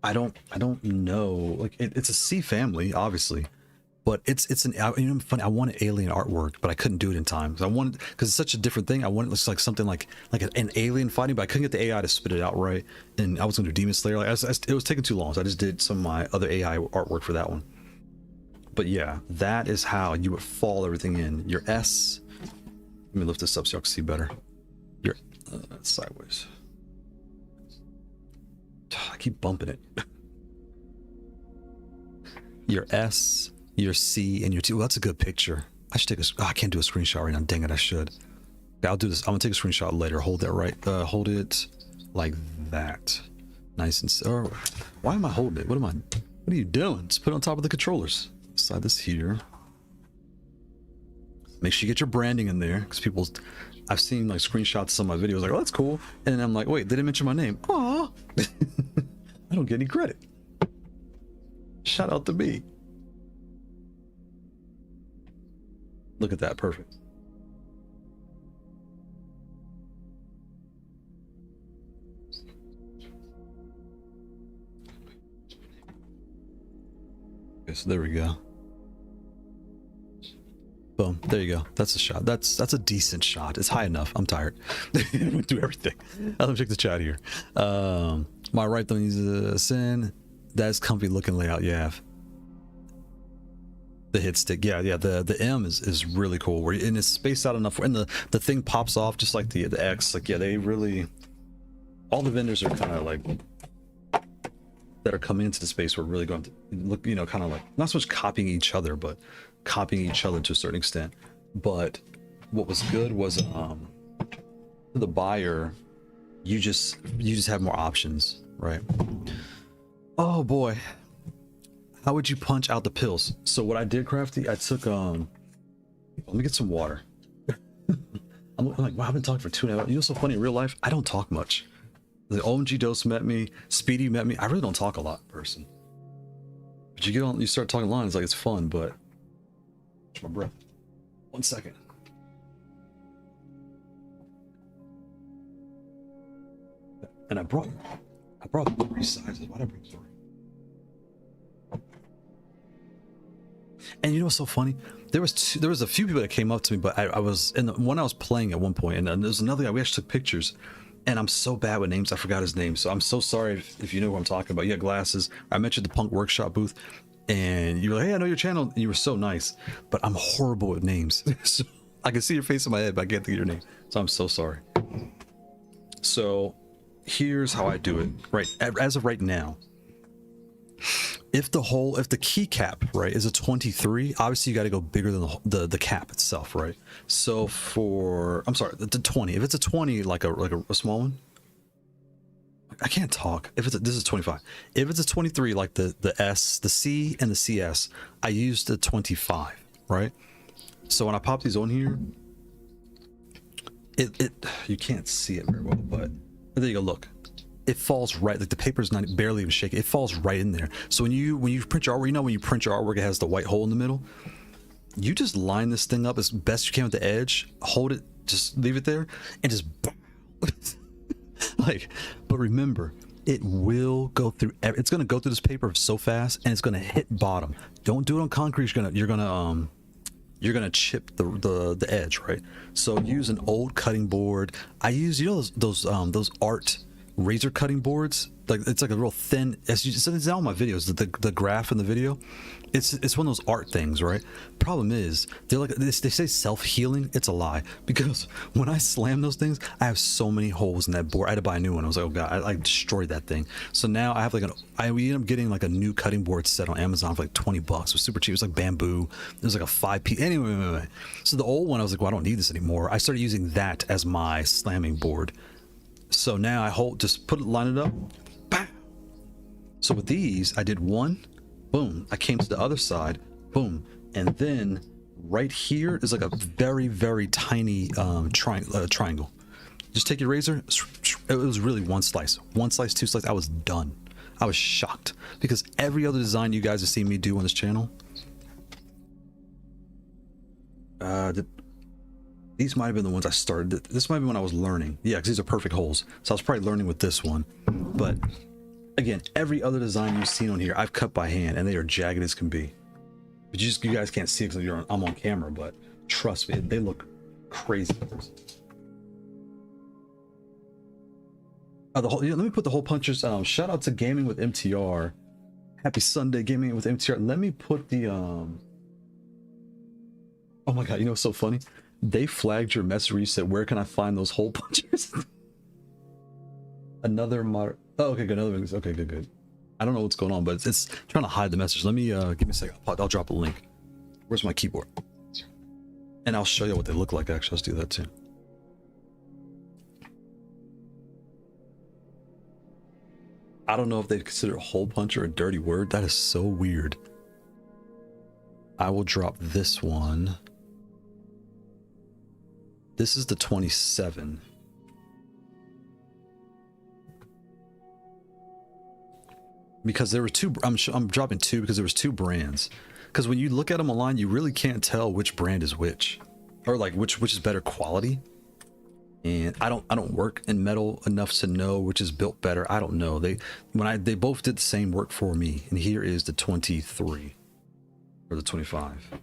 I don't know. Like it's a C family, obviously, but it's an, you know, funny. I wanted alien artwork, but I couldn't do it in time because it's such a different thing. I wanted it looks like something like an alien fighting, but I couldn't get the AI to spit it out right. And I was going to do Demon Slayer. Like it was taking too long, so I just did some of my other AI artwork for that one. But yeah, that is how you would fall everything in. Your S. Let me lift this up so y'all can see better. Your sideways. I keep bumping it. Your S, your C, and your T. Well, that's a good picture. I should take a. Oh, I can't do a screenshot right now. Dang it, I should. Okay, I'll do this. I'm gonna take a screenshot later. Hold that right. Hold it like that. Nice and. Or why am I holding it? What are you doing? Just put it on top of the controllers. Slide this here. Make sure you get your branding in there, because I've seen like screenshots of some of my videos like, oh, that's cool, and then I'm like, wait, they didn't mention my name. Aw. I don't get any credit. Shout out to me. Look at that, perfect. Okay, so there we go. Boom, there you go. That's a shot. That's a decent shot. It's high enough. I'm tired. I went through everything. Let me check the chat here. My right thumb uses a sin. That's comfy looking layout you have. The hit stick, yeah. The M is really cool. And it's spaced out enough, and the thing pops off just like the X. Like, yeah, they really. All the vendors are kind of like that are coming into the space. We're really going to look, you know, kind of like not so much copying each other, but copying each other to a certain extent. But what was good was for the buyer, you just have more options, right? Oh boy, how would you punch out the pills? So what I did, Crafty, I took let me get some water. I'm like, wow, I've been talking for 2.5 hours. You know what's so funny in real life? I don't talk much. The OMG Dose met me, Speedy met me. I really don't talk a lot in person. But you start talking lines, like it's fun, but catch my breath. 1 second. And I brought 3 sizes. Why'd I bring 3? And you know what's so funny? There was a few people that came up to me, but I was in the one I was playing at one point, and there's another guy. We actually took pictures, and I'm so bad with names. I forgot his name, so I'm so sorry if you know who I'm talking about. You had glasses. I met you at the Punk Workshop booth, and you were like, "Hey, I know your channel." And you were so nice, but I'm horrible with names. So I can see your face in my head, but I can't think of your name. So I'm so sorry. So here's how I do it. Right, as of right now. If the keycap, right, is a 23, obviously you got to go bigger than the cap itself, right? So the 20. If it's a 20, like a small one, I can't talk. This is 25. If it's a 23, like the S, the C, and the CS, I use the 25, right? So when I pop these on here, it you can't see it very well, but there you go. Look, it falls right, like the paper's not barely even shaking. It falls right in there. So when you print your artwork, you know when you print your artwork, it has the white hole in the middle. You just line this thing up as best you can with the edge, hold it, just leave it there, and just like. But remember, it will go through. It's gonna go through this paper so fast, and it's gonna hit bottom. Don't do it on concrete. You're gonna chip the edge, right? So use an old cutting board. I use, you know, those art razor cutting boards. Like it's like a real thin. It's on my videos. The graph in the video. It's one of those art things, right? Problem is, they're like they say self-healing. It's a lie, because when I slam those things, I have so many holes in that board. I had to buy a new one. I was like, oh god, I destroyed that thing. So now I have like we ended up getting like a new cutting board set on Amazon for like $20. It was super cheap. It was like bamboo. It was like a 5-piece. Anyway. So the old one, I was like, well, I don't need this anymore. I started using that as my slamming board. So now I line it up. Bah! So with these, I did one. Boom, I came to the other side, boom, and then right here is like a very, very tiny triangle. Just take your razor. It was really one slice, 2 slices. I was done. I was shocked, because every other design you guys have seen me do on this channel, these might have been the ones I started. This might be when I was learning. Yeah, because these are perfect holes. So I was probably learning with this one, but again, every other design you've seen on here, I've cut by hand, and they are jagged as can be. But you guys can't see it because I'm on camera, but trust me, they look crazy. Let me put the hole punchers. Shout out to Gaming with MTR. Happy Sunday, Gaming with MTR. Let me put the oh my god, you know what's so funny? They flagged your message where you said, "Where can I find those hole punchers?" Another modern. Oh, okay, good. Another. Okay, good. I don't know what's going on, but it's trying to hide the message. Let me give me a second. I'll drop a link. Where's my keyboard? And I'll show you what they look like. Actually, let's do that too. I don't know if they consider hole puncher a dirty word. That is so weird. I will drop this one. This is the 27. Because there were two. I'm dropping two because there was two brands. Because when you look at them online, you really can't tell which brand is which, or like which is better quality. And I don't work in metal enough to know which is built better. I don't know. They both did the same work for me. And here is the 23 or the 25.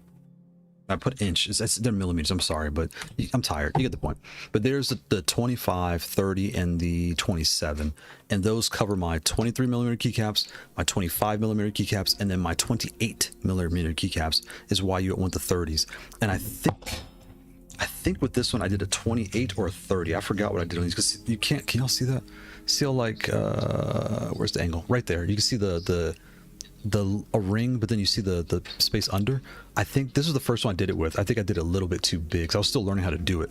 I put inch. They're millimeters. I'm sorry, but I'm tired. You get the point. But there's the 25, 30, and the 27, and those cover my 23 millimeter keycaps, my 25 millimeter keycaps, and then my 28 millimeter keycaps is why you want the 30s. And I think with this one I did a 28 or a 30. I forgot what I did on these, because you can't. Can y'all see that? See how, like where's the angle? Right there. You can see a ring, but then you see the space under. I think this is the first one I did it with. I think I did it a little bit too big, because I was still learning how to do it.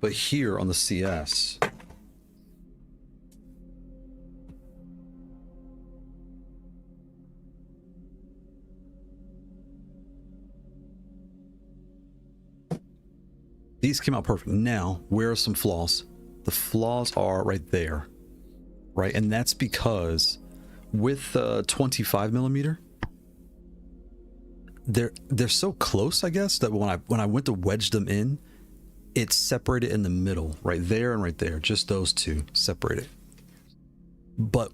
But here on the CS, these came out perfect. Now, where are some flaws? The flaws are right there, right? And that's because with 25 millimeter, they're so close, I guess, that when I went to wedge them in, it's separated in the middle, right there and right there. Just those two separated. But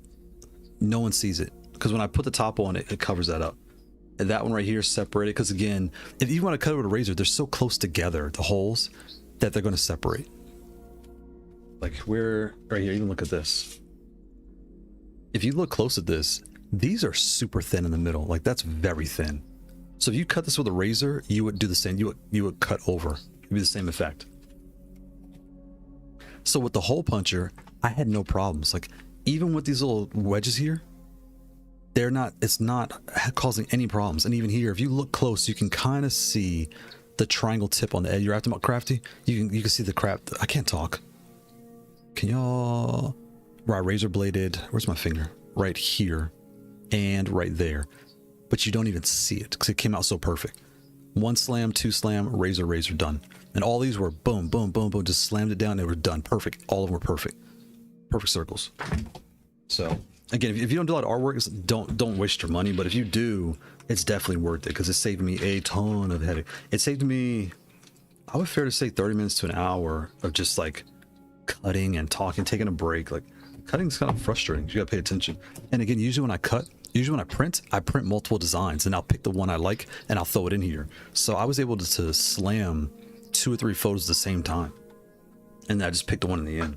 no one sees it, because when I put the top on it, it covers that up. And that one right here is separated, because again, if you want to cut it with a razor, they're so close together, the holes, that they're going to separate. Like we're right here, even look at this. If you look close at this, these are super thin in the middle. Like that's very thin. So if you cut this with a razor, you would do the same. You would cut over. It'd be the same effect. So with the hole puncher, I had no problems. Like even with these little wedges here, it's not causing any problems. And even here, if you look close, you can kind of see the triangle tip on the edge. You're after about crafty. You can see the crap. I can't talk. Can y'all? Right, razor bladed. Where's my finger? Right here and right there. but you don't even see it because it came out so perfect. 1 slam, 2 slam, razor, razor, done. And all these were boom, boom, boom, boom, just slammed it down. They were done. Perfect. All of them were perfect. Perfect circles. So again, if you don't do a lot of artwork, don't waste your money. But if you do, it's definitely worth it because it saved me a ton of headache. It saved me, I would fair to say 30 minutes to an hour of just like cutting and talking, taking a break. Like cutting is kind of frustrating. You gotta pay attention. And again, usually when I print multiple designs and I'll pick the one I like and I'll throw it in here. So I was able to slam 2 or 3 photos at the same time. And I just picked the one in the end.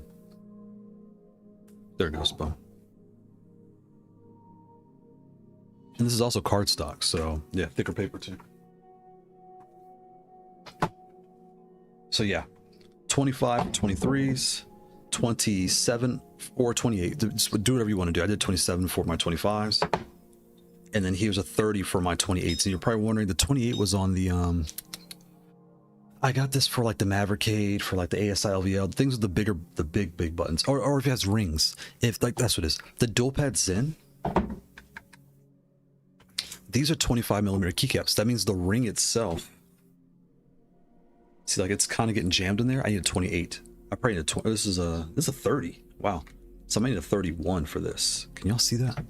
There it goes, boom. And this is also cardstock, so yeah, thicker paper too. So yeah, 25, 23s, 27 or 28. Just do whatever you want to do. I did 27 for my 25s. And then here's a 30 for my 28s. And you're probably wondering, the 28 was on the I got this for like the Mavericade, for like the ASI LVL, things with the big buttons. Or if it has rings. If like that's what it is. The dual pad Zen. These are 25mm keycaps. That means the ring itself. See, like it's kind of getting jammed in there. I need a 28. I probably need a 20. This is a 30. Wow. So I might need a 31 for this. Can y'all see that?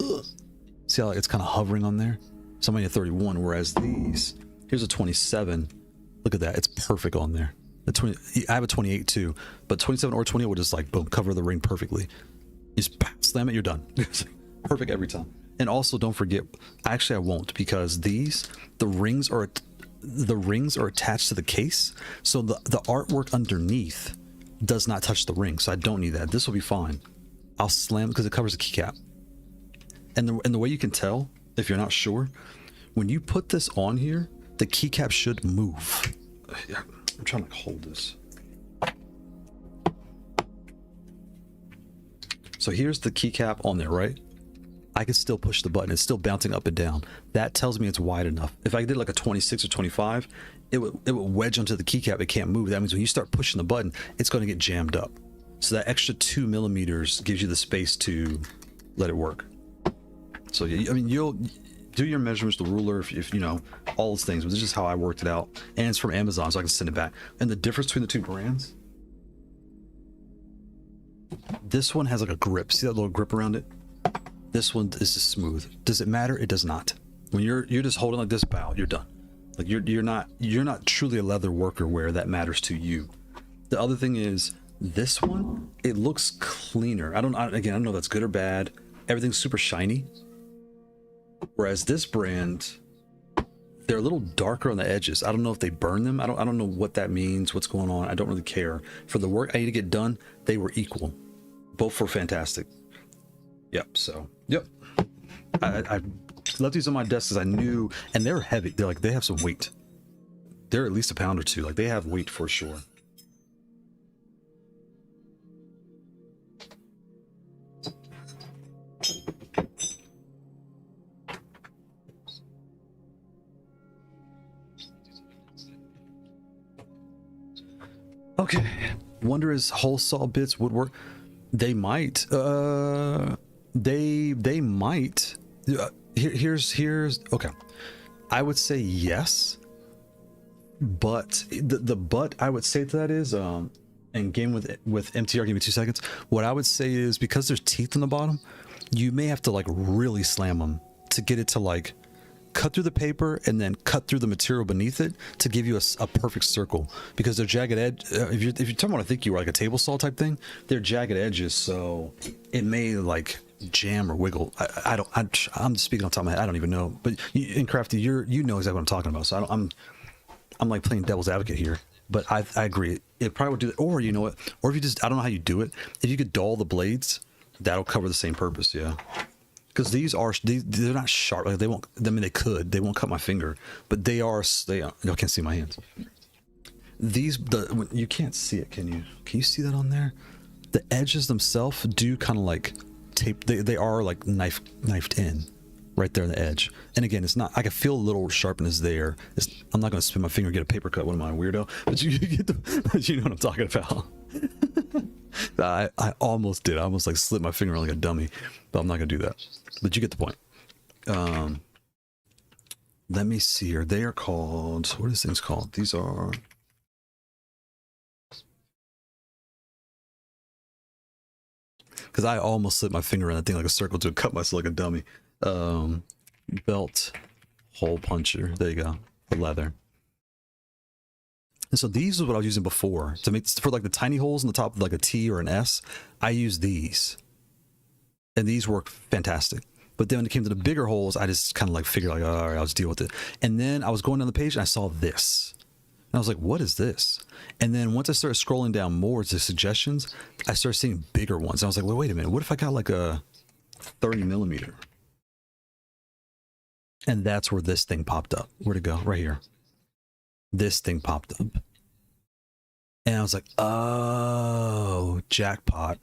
Ugh. See how like, it's kind of hovering on there? So I might need a 31, whereas these, here's a 27. Look at that. It's perfect on there. The 20, I have a 28 too, but 27 or 28 will just like boom, cover the ring perfectly. You just slam it, you're done. Perfect every time. And also don't forget, actually I won't, because these, the rings are attached to the case. So the artwork underneath does not touch the ring. So I don't need that. This will be fine. I'll slam because it covers the keycap. And the way you can tell, if you're not sure, when you put this on here, the keycap should move. Yeah, I'm trying to hold this. So here's the keycap on there, right? I can still push the button. It's still bouncing up and down. That tells me it's wide enough. If I did like a 26 or 25, it would wedge onto the keycap. It can't move. That means when you start pushing the button, it's going to get jammed up. So that extra 2mm gives you the space to let it work. So I mean, you'll do your measurements, the ruler, if you know, all those things. But this is just how I worked it out. And it's from Amazon, so I can send it back. And the difference between the two brands, this one has like a grip. See that little grip around it? This one is just smooth. Does it matter? It does not. When you're just holding like this, bow, you're done. Like you're not truly a leather worker where that matters to you. The other thing is this one, it looks cleaner. I don't know if that's good or bad. Everything's super shiny. Whereas this brand, they're a little darker on the edges. I don't know if they burn them. I don't know what that means, what's going on. I don't really care. For the work I need to get done, they were equal. Both were fantastic. Yep, so, yep. I left these on my desk because I knew, and they're heavy. They have some weight. They're at least a pound or two. Like, they have weight for sure. Okay, wonder is hole saw bits would work. They might. They might. Here's okay. I would say yes, but the but I would say to that is and game with MTR. Give me 2 seconds. What I would say is because there's teeth in the bottom, you may have to like really slam them to get it to like cut through the paper and then cut through the material beneath it to give you a perfect circle, because they're jagged edge. If you're talking about, I think you were like a table saw type thing, they're jagged edges, so it may like jam or wiggle. I'm just speaking on top of my head. I don't even know, but in Crafty, you know exactly what I'm talking about. So I'm like playing devil's advocate here, but I agree. It probably would do that, or you know what, or if you just, I don't know how you do it. If you could dull the blades, that'll cover the same purpose. Yeah. Because they're not sharp. Like they won't. I mean, they won't cut my finger, but they are. Y'all can't see my hands. You can't see it. Can you? Can you see that on there? The edges themselves do kind of like tape. They are like knifed in, right there on the edge. And again, it's not. I can feel a little sharpness there. I'm not going to spin my finger and get a paper cut. What am I, a weirdo? But you get you know what I'm talking about. I almost did. I almost like slipped my finger like a dummy, but I'm not gonna do that. But you get the point. Let me see here. They are called, what are these things called? These are, because I almost slipped my finger in that thing like a circle to cut myself like a dummy. Belt hole puncher. There you go. For leather. And so these are what I was using before to make, for like the tiny holes in the top of like a T or an S. I use these, and these work fantastic. But then when it came to the bigger holes, I just kind of like figured like, all right, I'll just deal with it. And then I was going down the page and I saw this. And I was like, what is this? And then once I started scrolling down more to suggestions, I started seeing bigger ones. And I was like, well, wait a minute. What if I got like a 30 millimeter? And that's where this thing popped up. Where'd it go? Right here. This thing popped up. And I was like, oh, jackpot.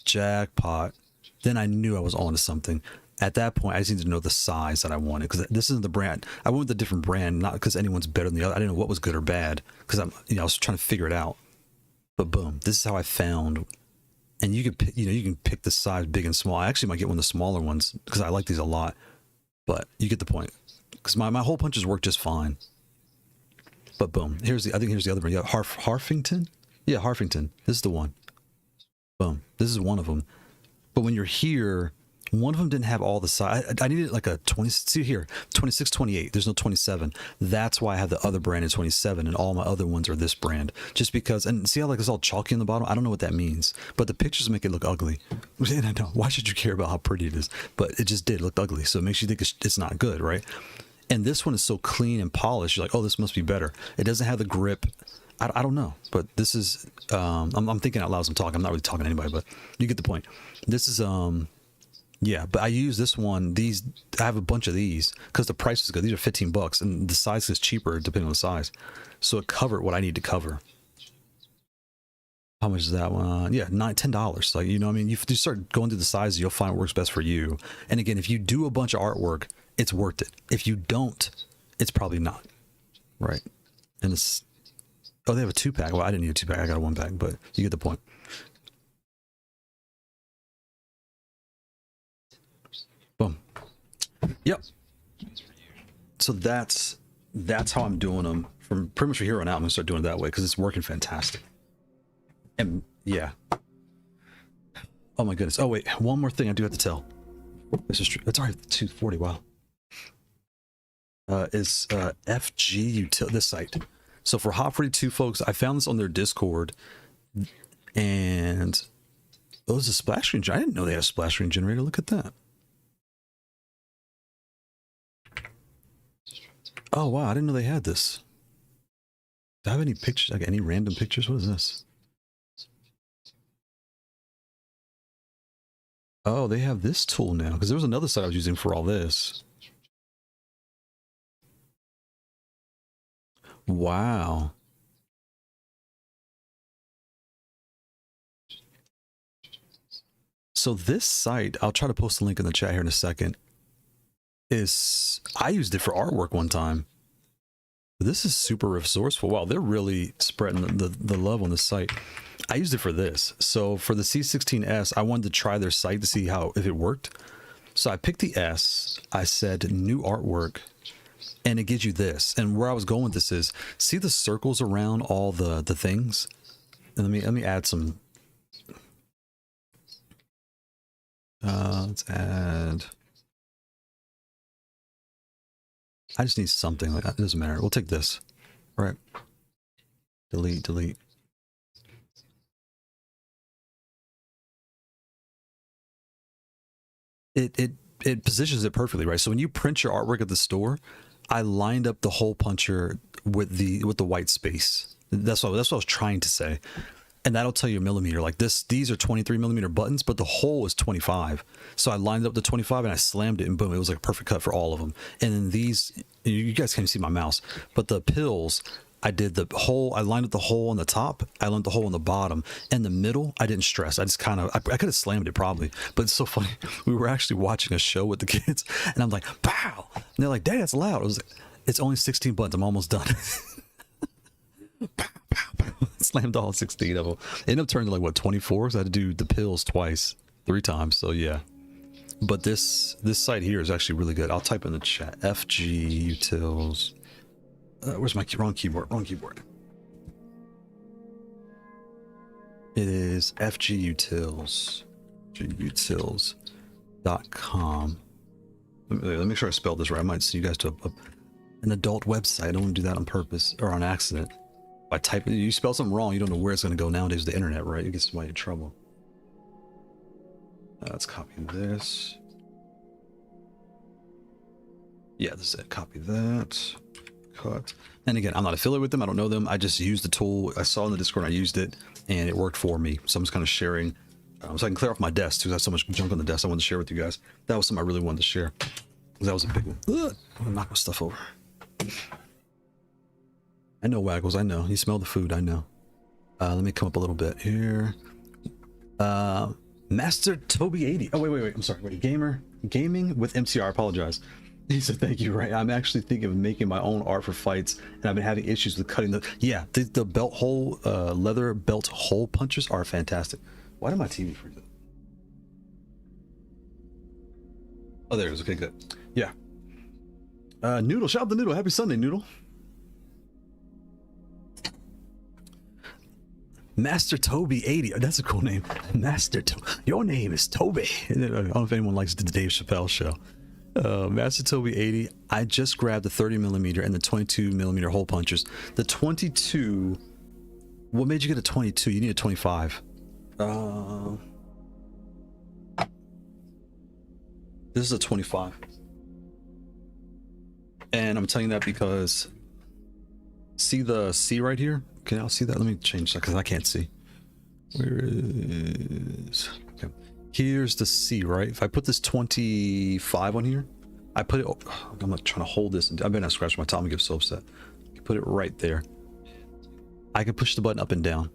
Jackpot. Then I knew I was on to something. At that point, I just needed to know the size that I wanted, because this isn't the brand. I went with a different brand, not because anyone's better than the other. I didn't know what was good or bad, because I was trying to figure it out. But boom, this is how I found. And you can pick the size, big and small. I actually might get one of the smaller ones because I like these a lot. But you get the point. Because my hole punches work just fine. But boom, I think here's the other one. Yeah, Harfington. Yeah, Harfington. This is the one. Boom. This is one of them. But when you're here, one of them didn't have all the size. I needed like a 20. See here, 26, 28. There's no 27. That's why I have the other brand in 27, and all my other ones are this brand. Just because, and see how like it's all chalky on the bottom. I don't know what that means, but the pictures make it look ugly. And I know, why should you care about how pretty it is? But it just did look ugly, so it makes you think it's not good, right? And this one is so clean and polished. You're like, oh, this must be better. It doesn't have the grip. I don't know, but this is. I'm thinking out loud as I'm talking. I'm not really talking to anybody, but you get the point. This is yeah, but I use this one. These, I have a bunch of these because the price is good. These are $15, and the size is cheaper depending on the size. So it covered what I need to cover. How much is that one? Yeah, $10. Like, you know what I mean? You start going through the sizes, you'll find what works best for you. And again, if you do a bunch of artwork, it's worth it. If you don't, it's probably not. Right? And it's, oh, they have a 2-pack. Well, I didn't need a 2-pack. I got a 1-pack, but you get the point. Boom. Yep. So that's how I'm doing them. From pretty much from here on out, I'm gonna start doing it that way because it's working fantastic. And yeah. Oh my goodness. Oh wait, one more thing I do have to tell. This is true. It's already 2:40. Wow. Is FG Util this site. So for Haute42 folks, I found this on their Discord, and it was a splash screen. I didn't know they had a splash screen generator. Look at that. Oh wow, I didn't know they had this. Do I have any pictures? Like any random pictures? What is this? Oh, they have this tool now, because there was another site I was using for all this. Wow. So this site, I'll try to post a link in the chat here in a second. I used it for artwork one time. This is super resourceful. Wow, they're really spreading the love on the site. I used it for this. So for the C16S, I wanted to try their site to see if it worked. So I picked the S. I said new artwork, and it gives you this. And where I was going with this is, see the circles around all the things. And let me add some. Let's add. I just need something like that. It doesn't matter. We'll take this. All right. Delete. It positions it perfectly, right? So when you print your artwork at the store, I lined up the hole puncher with the white space. That's what I was trying to say. And that'll tell you a millimeter. Like these are 23 millimeter buttons, but the hole is 25. So I lined up the 25 and I slammed it, and boom, it was like a perfect cut for all of them. And then these, you guys can't see my mouse, but the pills, I did the hole. I lined up the hole on the top. I lined up the hole on the bottom. And the middle, I didn't stress. I just kind of, I could have slammed it probably, but it's so funny. We were actually watching a show with the kids, and I'm like, pow! And they're like, Dad, that's loud. I was like, it's only 16 buttons. I'm almost done. Pow, pow, pow. Slammed all 16 of them. Ended up turning to like what, 24? So I had to do the pills 3 times. So yeah, But this site here is actually really good. I'll type in the chat. FG Utils. Where's my wrong keyboard? Wrong keyboard. It is FG Utils. FGUtils.com. Let me make sure I spelled this right. I might send you guys to an adult website. I don't want to do that on purpose or on accident. If I type it, you spell something wrong, you don't know where it's going to go nowadays. The internet, right? It gets somebody in trouble. Let's copy this. Yeah, this is it. Copy that. Cut. And again, I'm not affiliated with them. I don't know them. I just used the tool. I saw in the Discord. I used it, and it worked for me. So I'm just kind of sharing, so I can clear off my desk because I have so much junk on the desk. I wanted to share with you guys. That was something I really wanted to share. That was a big one. I'm gonna knock my stuff over. I know, Waggles. I know. You smell the food. I know. Let me come up a little bit here. Master Toby 80. Oh wait. I'm sorry. Wait, gaming with MCR. I apologize. He said, "Thank you." Right. I'm actually thinking of making my own art for fights, and I've been having issues with cutting the. Yeah, the belt hole, leather belt hole punches are fantastic. Why did my TV freeze up? Oh, there it is. Okay, good. Yeah. Noodle, shout out to Noodle. Happy Sunday, Noodle. Master Toby 80. Oh, that's a cool name. Master Toby. Your name is Toby. I don't know if anyone likes the Dave Chappelle show. Master Toby 80. I just grabbed the 30mm and the 22mm hole punches. The 22. What made you get a 22? You need a 25. This is a 25. And I'm telling you that because see the C right here? Can y'all see that? Let me change that because I can't see. Where is... Okay. Here's the C, right? If I put this 25 on here, I put it... Oh, I'm not trying to hold this. I better not scratch my top and get so upset. Put it right there. I can push the button up and down.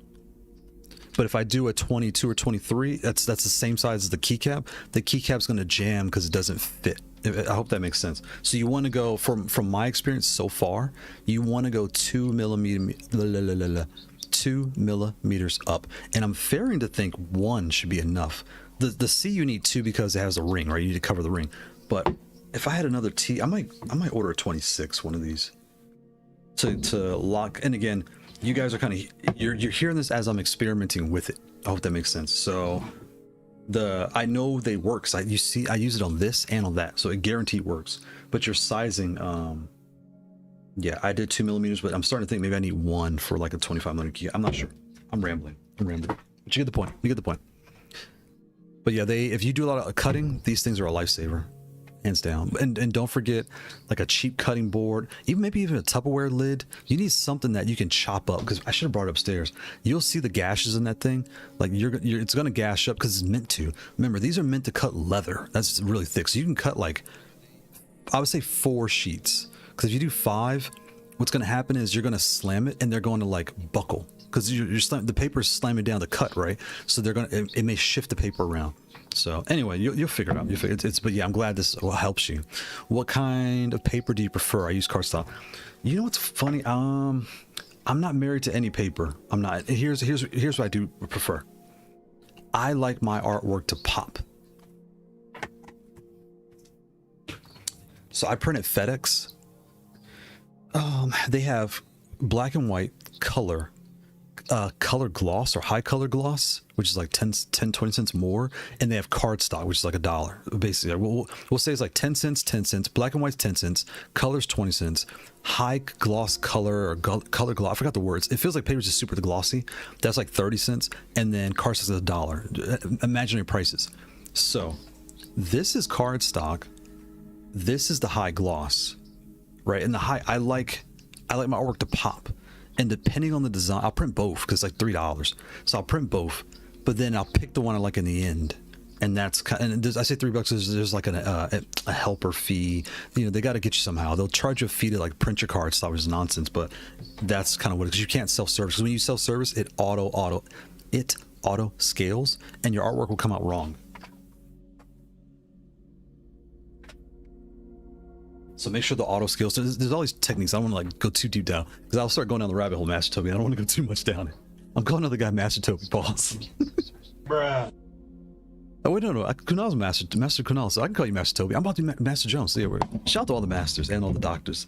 But if I do a 22 or 23, that's the same size as the keycap. The keycap's going to jam because it doesn't fit. I hope that makes sense. So you want to go, from my experience so far, you want to go 2 millimeters up. And I'm fearing to think 1 should be enough. The C you need 2 because it has a ring, right? You need to cover the ring. But if I had another T, I might order a 26, one of these, to lock. And again, you guys are kind of you're hearing this as I'm experimenting with it. I hope that makes sense. So I know they work. I use it on this and on that, so it guaranteed works. But your sizing, yeah, I did 2 millimeters, but I'm starting to think maybe I need 1 for like a 25mm key. I'm not sure. I'm rambling. But you get the point. You get the point. But yeah, if you do a lot of cutting, these things are a lifesaver, hands down. And don't forget, like a cheap cutting board, maybe even a Tupperware lid. You need something that you can chop up, because I should have brought it upstairs. You'll see the gashes in that thing. Like it's gonna gash up because it's meant to. Remember, these are meant to cut leather. That's really thick, so you can cut like, I would say 4 sheets. Because if you do 5, what's gonna happen is you're gonna slam it, and they're going to like buckle. Because the paper is slamming down the cut, right? So it may shift the paper around. So anyway, you'll figure it out. But yeah, I'm glad this helps you. What kind of paper do you prefer? I use cardstock. You know what's funny? I'm not married to any paper. I'm not. Here's what I do prefer. I like my artwork to pop. So I print at FedEx. They have black and white color. Color gloss or high color gloss, which is like 10-20 cents more, and they have cardstock, which is like $1. Basically, we'll say it's like 10 cents, 10 cents. Black and white's 10 cents, color's 20 cents. High gloss color or color gloss, I forgot the words. It feels like paper's just super glossy. That's like 30 cents, and then cardstock's $1. Imaginary prices. So this is cardstock. This is the high gloss, right? And the high, I like my artwork to pop. And depending on the design, I'll print both because it's like $3. So I'll print both, but then I'll pick the one I like in the end. And that's kind of, and I say $3. There's like a helper fee. You know, they got to get you somehow. They'll charge you a fee to like print your cards, which is nonsense. But that's kind of what it is. Because you can't self-service. Because when you self-service, it auto scales, and your artwork will come out wrong. So make sure the auto scales. So there's all these techniques. I don't want to like go too deep down because I'll start going down the rabbit hole, Master Toby. I don't want to go too much down it. I'm calling another guy Master Toby. Pause. Bruh. Oh wait, no. Kunal's Master Kunal, so I can call you Master Toby. I'm about to be Master Jones. So yeah, shout out to all the masters and all the doctors.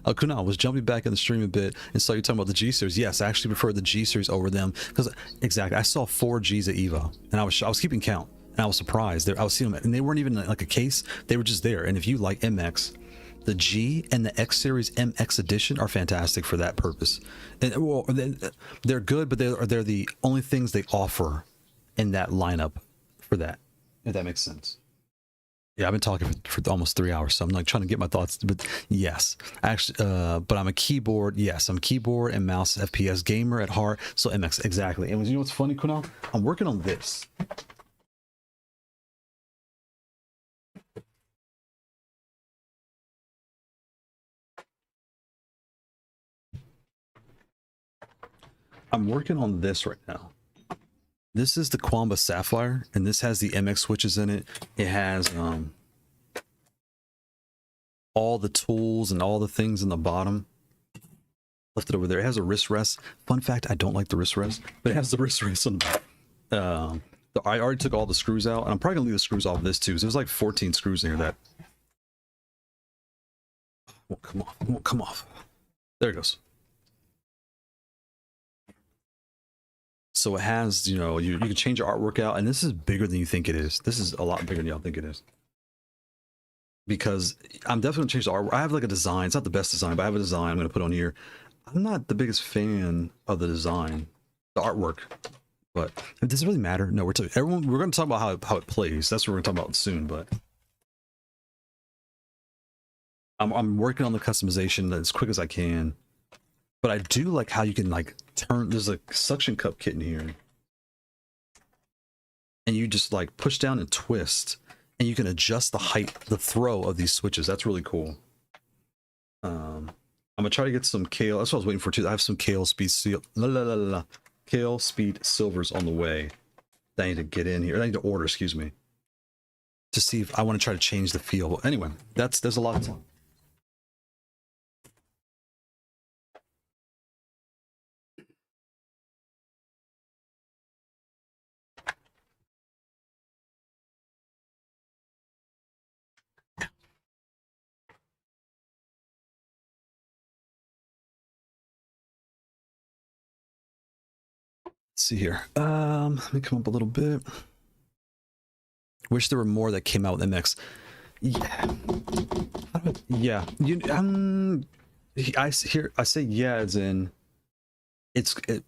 Kunal was jumping back in the stream a bit and saw you talking about the G series. Yes, I actually prefer the G series over them because exactly I saw 4 Gs at Evo and I was keeping count and I was surprised. I was seeing them and they weren't even like a case. They were just there. And if you like MX, the G and the X series MX edition are fantastic for that purpose. And well, they're good, but they're the only things they offer in that lineup for that, if that makes sense. Yeah, I've been talking for almost 3 hours, so I'm like trying to get my thoughts. But yes, actually, but I'm a keyboard. Yes, I'm keyboard and mouse FPS gamer at heart. So MX, exactly. And you know what's funny, Kunal? I'm working on this. I'm working on this right now. This is the Quamba Sapphire, and this has the MX switches in it. It has all the tools and all the things in the bottom. Left it over there. It has a wrist rest. Fun fact, I don't like the wrist rest, but it has the wrist rest on the I already took all the screws out, and I'm probably gonna leave the screws off of this too. So there's like 14 screws in here that won't come off. Won't come off. There it goes. So it has, you know, you can change your artwork out, and this is bigger than you think it is. This is a lot bigger than y'all think it is. Because I'm definitely gonna change the artwork. I have like a design. It's not the best design, but I have a design I'm gonna put on here. I'm not the biggest fan of the design, the artwork, but does it really matter? No, we're gonna talk about how it plays. That's what we're gonna talk about soon. But I'm working on the customization as quick as I can. But I do like how you can like turn. There's a suction cup kit in here, and you just like push down and twist, and you can adjust the height, the throw of these switches. That's really cool. I'm gonna try to get some Kailh. That's what I was waiting for too. I have some Kailh speed Kailh speed silvers on the way that I need to get in here. I need to order, excuse me, to see if I want to try to change the feel. But anyway, there's a lot of time. Let's see here. Let me come up a little bit. Wish there were more that came out with MX. Yeah. Yeah. I say yeah as in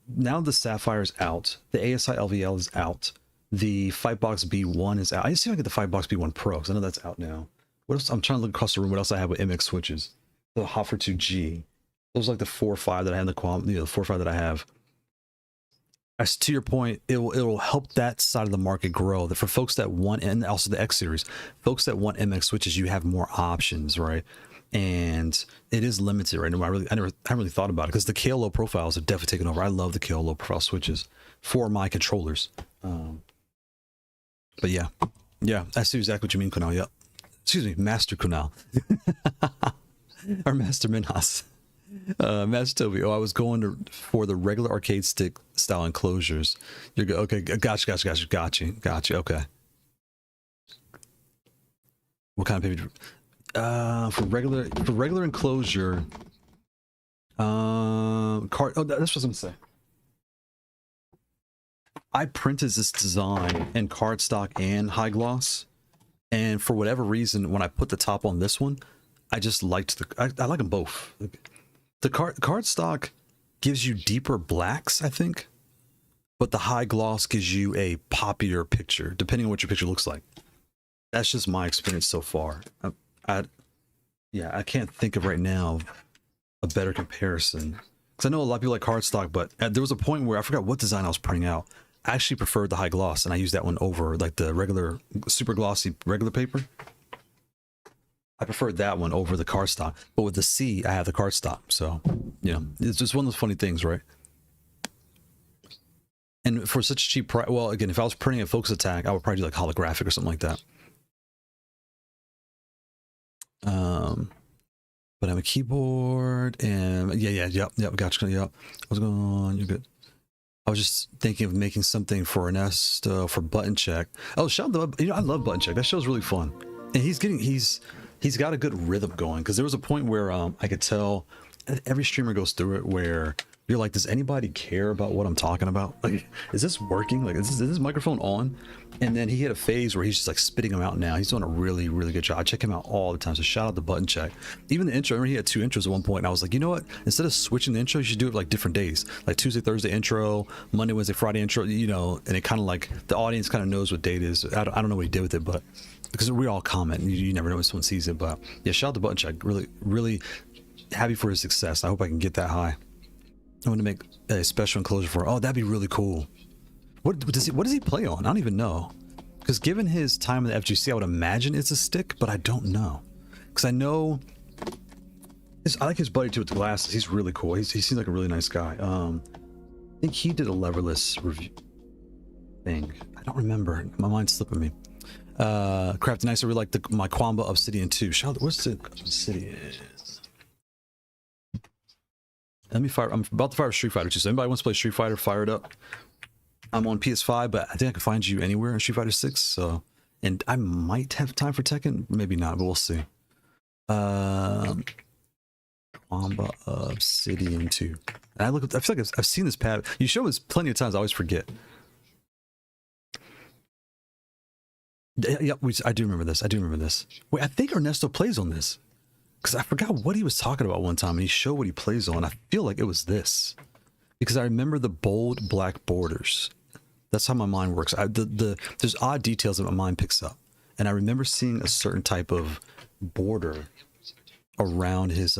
now the Sapphire's out. The ASI LVL is out. The Fightbox B1 is out. I just see if I get the Fightbox B1 Pro because I know that's out now. What else? I'm trying to look across the room. What else I have with MX switches? The Haute42G. Those are like the 4 or 5 that I have. The 4 or 5 that I have. As to your point, it'll help that side of the market grow. That for folks that want, and also the X series, folks that want MX switches, you have more options, right? And it is limited right now. I haven't really thought about it because the Kailh low profiles have definitely taken over. I love the Kailh low profile switches for my controllers. But yeah, I see exactly what you mean, Kunal. Yeah, excuse me, Master Kunal or Master Minhas. Master Toby. Oh, I was going for the regular arcade stick style enclosures. You're good. Okay, gotcha. Okay. What kind of paper? For regular enclosure. Card. Oh, that's what I'm gonna say. I printed this design in cardstock and high gloss, and for whatever reason, when I put the top on this one, I just liked I like them both. The cardstock gives you deeper blacks, I think, but the high gloss gives you a poppier picture, depending on what your picture looks like. That's just my experience so far. I can't think of right now a better comparison. Because I know a lot of people like cardstock, but there was a point where I forgot what design I was printing out. I actually preferred the high gloss, and I used that one over like the regular, super glossy regular paper. I preferred that one over the cardstock, but with the C, I have the cardstock. So, yeah, it's just one of those funny things, right? And for such a cheap price, well, again, if I was printing a Focus Attack, I would probably do like holographic or something like that. But I have a keyboard and yep, gotcha. Yep, what's going on? You're good. I was just thinking of making something for Ernest for Button Check. Oh, shout out I love Button Check. That show's really fun, and he's got a good rhythm going. Because there was a point where I could tell every streamer goes through it where you're like, does anybody care about what I'm talking about? Like, is this working? Like, is this microphone on? And then he hit a phase where he's just like spitting them out now. He's doing a really, really good job. I check him out all the time. So shout out to Button Check. Even the intro, I remember he had 2 intros at one point, and I was like, you know what? Instead of switching the intro, you should do it like different days. Like Tuesday, Thursday intro, Monday, Wednesday, Friday intro, you know, and it kind of like, the audience kind of knows what date is. I don't know what he did with it, but because we all comment, you never know when someone sees it. But yeah, shout out to Button Check. Really, really happy for his success. I hope I can get that high. I want to make a special enclosure for, oh, that'd be really cool. What does he play on? I don't even know. Because given his time in the FGC, I would imagine it's a stick, but I don't know. Because I know, I like his buddy too with the glasses. He's really cool. He seems like a really nice guy. I think he did a leverless review thing. I don't remember. My mind's slipping me. Crafty Nice. I really like my Quamba Obsidian too. What's the Obsidian? Let me fire. I'm about to fire Street Fighter too. So anybody wants to play Street Fighter, fire it up. I'm on PS5, but I think I can find you anywhere in Street Fighter 6. So, and I might have time for Tekken, maybe not, but we'll see. Quamba Obsidian 2. And I feel like I've seen this pad. You show us plenty of times. I always forget. Yeah, I do remember this. Wait, I think Ernesto plays on this. Because I forgot what he was talking about one time, and he showed what he plays on. I feel like it was this. Because I remember the bold black borders. That's how my mind works. There's odd details that my mind picks up. And I remember seeing a certain type of border around his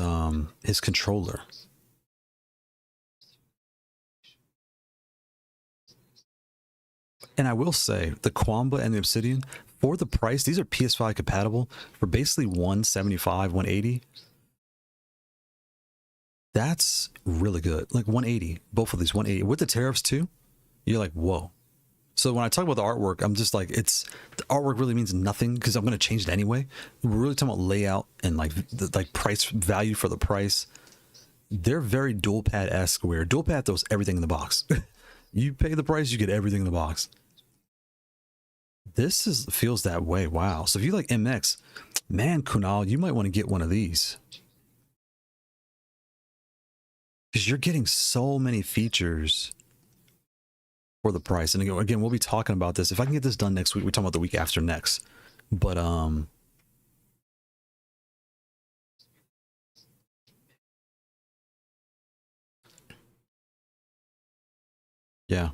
controller. And I will say, the Quamba and the Obsidian, for the price, these are PS5 compatible for basically $175, $180. That's really good. Like $180, both of these $180 with the tariffs too. You're like, whoa. So when I talk about the artwork, I'm just like, the artwork really means nothing because I'm going to change it anyway. We're really talking about layout and like the price value for the price. They're very dual pad-esque where dual pad throws everything in the box. You pay the price, you get everything in the box. This feels that way. Wow. So if you like MX, man, Kunal, you might want to get one of these. Because you're getting so many features for the price. And again, we'll be talking about this. If I can get this done next week, we're talking about the week after next. But yeah.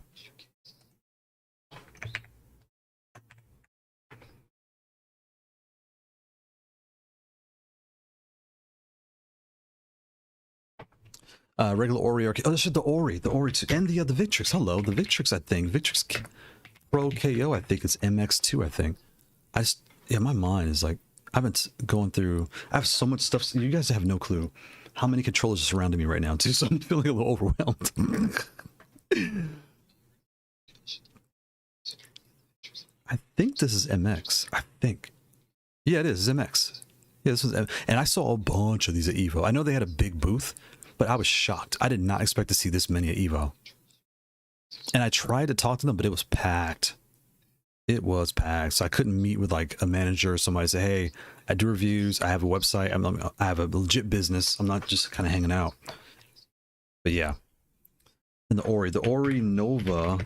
Regular Ori. Oh, this is the Ori too, and the Victrix. Hello, the Victrix. I think Victrix Pro KO. I think it's MX2. I think. Yeah, my mind is like I've been going through. I have so much stuff. So you guys have no clue how many controllers are surrounding me right now too. So I'm feeling a little overwhelmed. I think this is MX. I think. Yeah, it is. It's MX. Yeah, this was. And I saw a bunch of these at Evo. I know they had a big booth. But I was shocked. I did not expect to see this many at Evo. And I tried to talk to them, but it was packed. It was packed. So I couldn't meet with like a manager or somebody say, hey, I do reviews. I have a website. I have a legit business. I'm not just kind of hanging out. But yeah. And the Ori Nova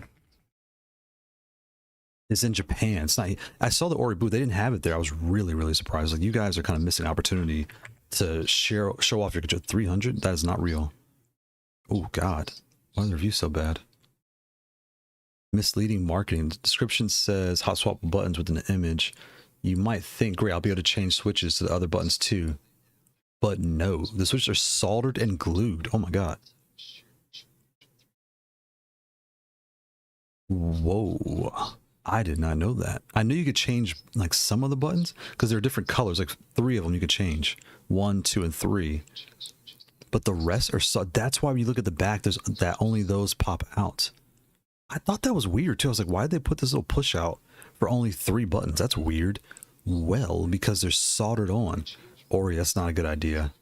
is in Japan. It's not. I saw the Ori booth. They didn't have it there. I was really, really surprised. Like you guys are kind of missing an opportunity to show off your control. 300? That is not real. Oh God, why are the reviews so bad? Misleading marketing. The description says hot swap buttons with an image. You might think, great, I'll be able to change switches to the other buttons too. But no, the switches are soldered and glued. Oh my God. Whoa. I did not know that. I knew you could change like some of the buttons because there are different colors, like 3 of them you could change. 1, 2, and 3. But the rest are so. That's why when you look at the back, there's that only those pop out. I thought that was weird too. I was like, why did they put this little push out for only 3 buttons? That's weird. Well, because they're soldered on. Ori, that's not a good idea.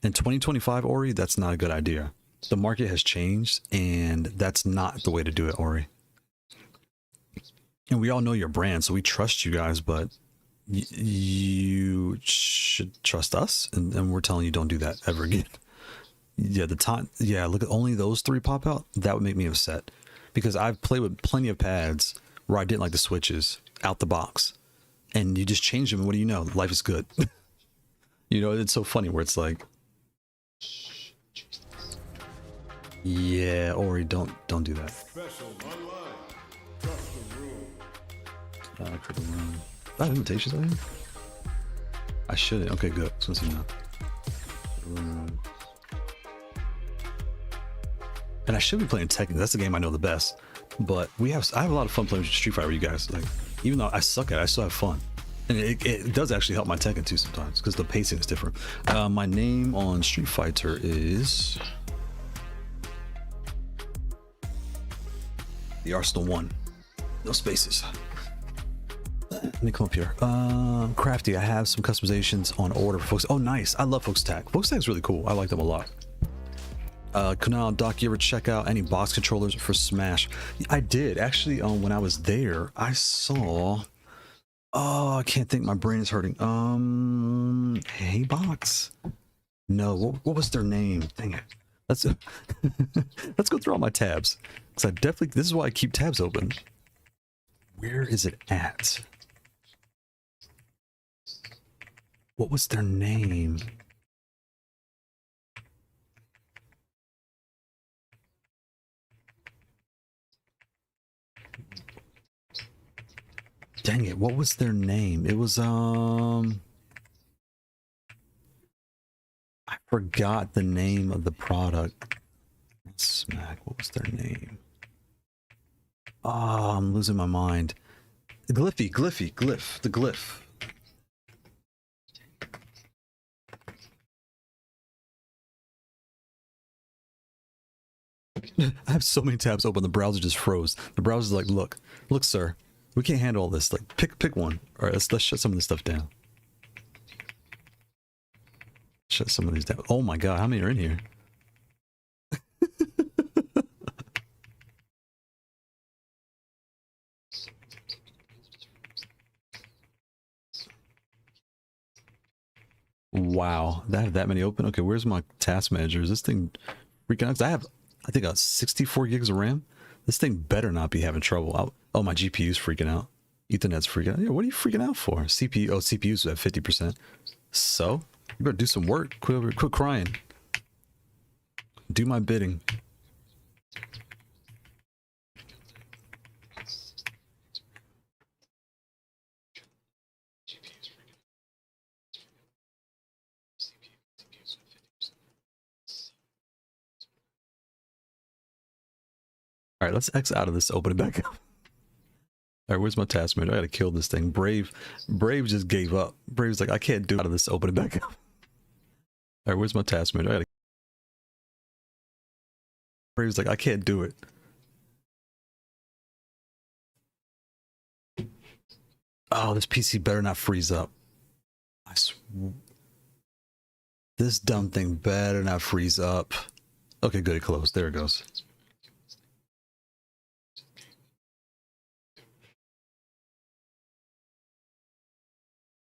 In 2025, Ori, that's not a good idea. The market has changed, and that's not the way to do it, Ori. And we all know your brand, so we trust you guys, but you should trust us, and we're telling you don't do that ever again. Yeah, look at only those 3 pop out. That would make me upset, because I've played with plenty of pads where I didn't like the switches out the box, and you just change them, and what do you know? Life is good. You know, it's so funny where it's like, yeah, Ori, don't do that. For the room. I have invitations on here? I shouldn't. Okay, good. So let's see now. And I should be playing Tekken. That's the game I know the best. But I have a lot of fun playing Street Fighter with you guys. Like, even though I suck at it, I still have fun. And it does actually help my Tekken too sometimes, because the pacing is different. My name on Street Fighter is the Arsenal 1. No spaces. Let me come up here. Crafty, I have some customizations on order for folks. Oh, nice. I love Folks Tag. Folks Tag is really cool. I like them a lot. Kunal, Doc, you ever check out any box controllers for Smash? I did. Actually, when I was there, I saw... Oh, I can't think. My brain is hurting. Hey, Box? No, what was their name? Dang it. Let's go through all my tabs. Because this is why I keep tabs open. Where is it at? What was their name? Dang it, what was their name? It was, I forgot the name of the product. Smack, what was their name? Oh, I'm losing my mind. The Glyph, the Glyph. I have so many tabs open, the browser just froze. The browser's like, look, sir, we can't handle all this. Like, pick one. All right, let's shut some of this stuff down. Shut some of these down. Oh my god, how many are in here? Wow, I have that many open. Okay, where's my task manager? Is this thing freaking out? 'Cause I think 64 gigs of RAM. This thing better not be having trouble. Oh, my GPU's freaking out. Ethernet's freaking out. Yeah, what are you freaking out for? CPU. Oh, CPU's at 50%. So you better do some work. Quit crying. Do my bidding. All right, let's X out of this, open it back up. All right, where's my task manager? I gotta kill this thing. Brave just gave up. Brave's like, I can't do out of this, open it back up. All right, where's my task manager? Brave's like, I can't do it. Oh, this PC better not freeze up. This dumb thing better not freeze up. Okay, good, it closed. There it goes.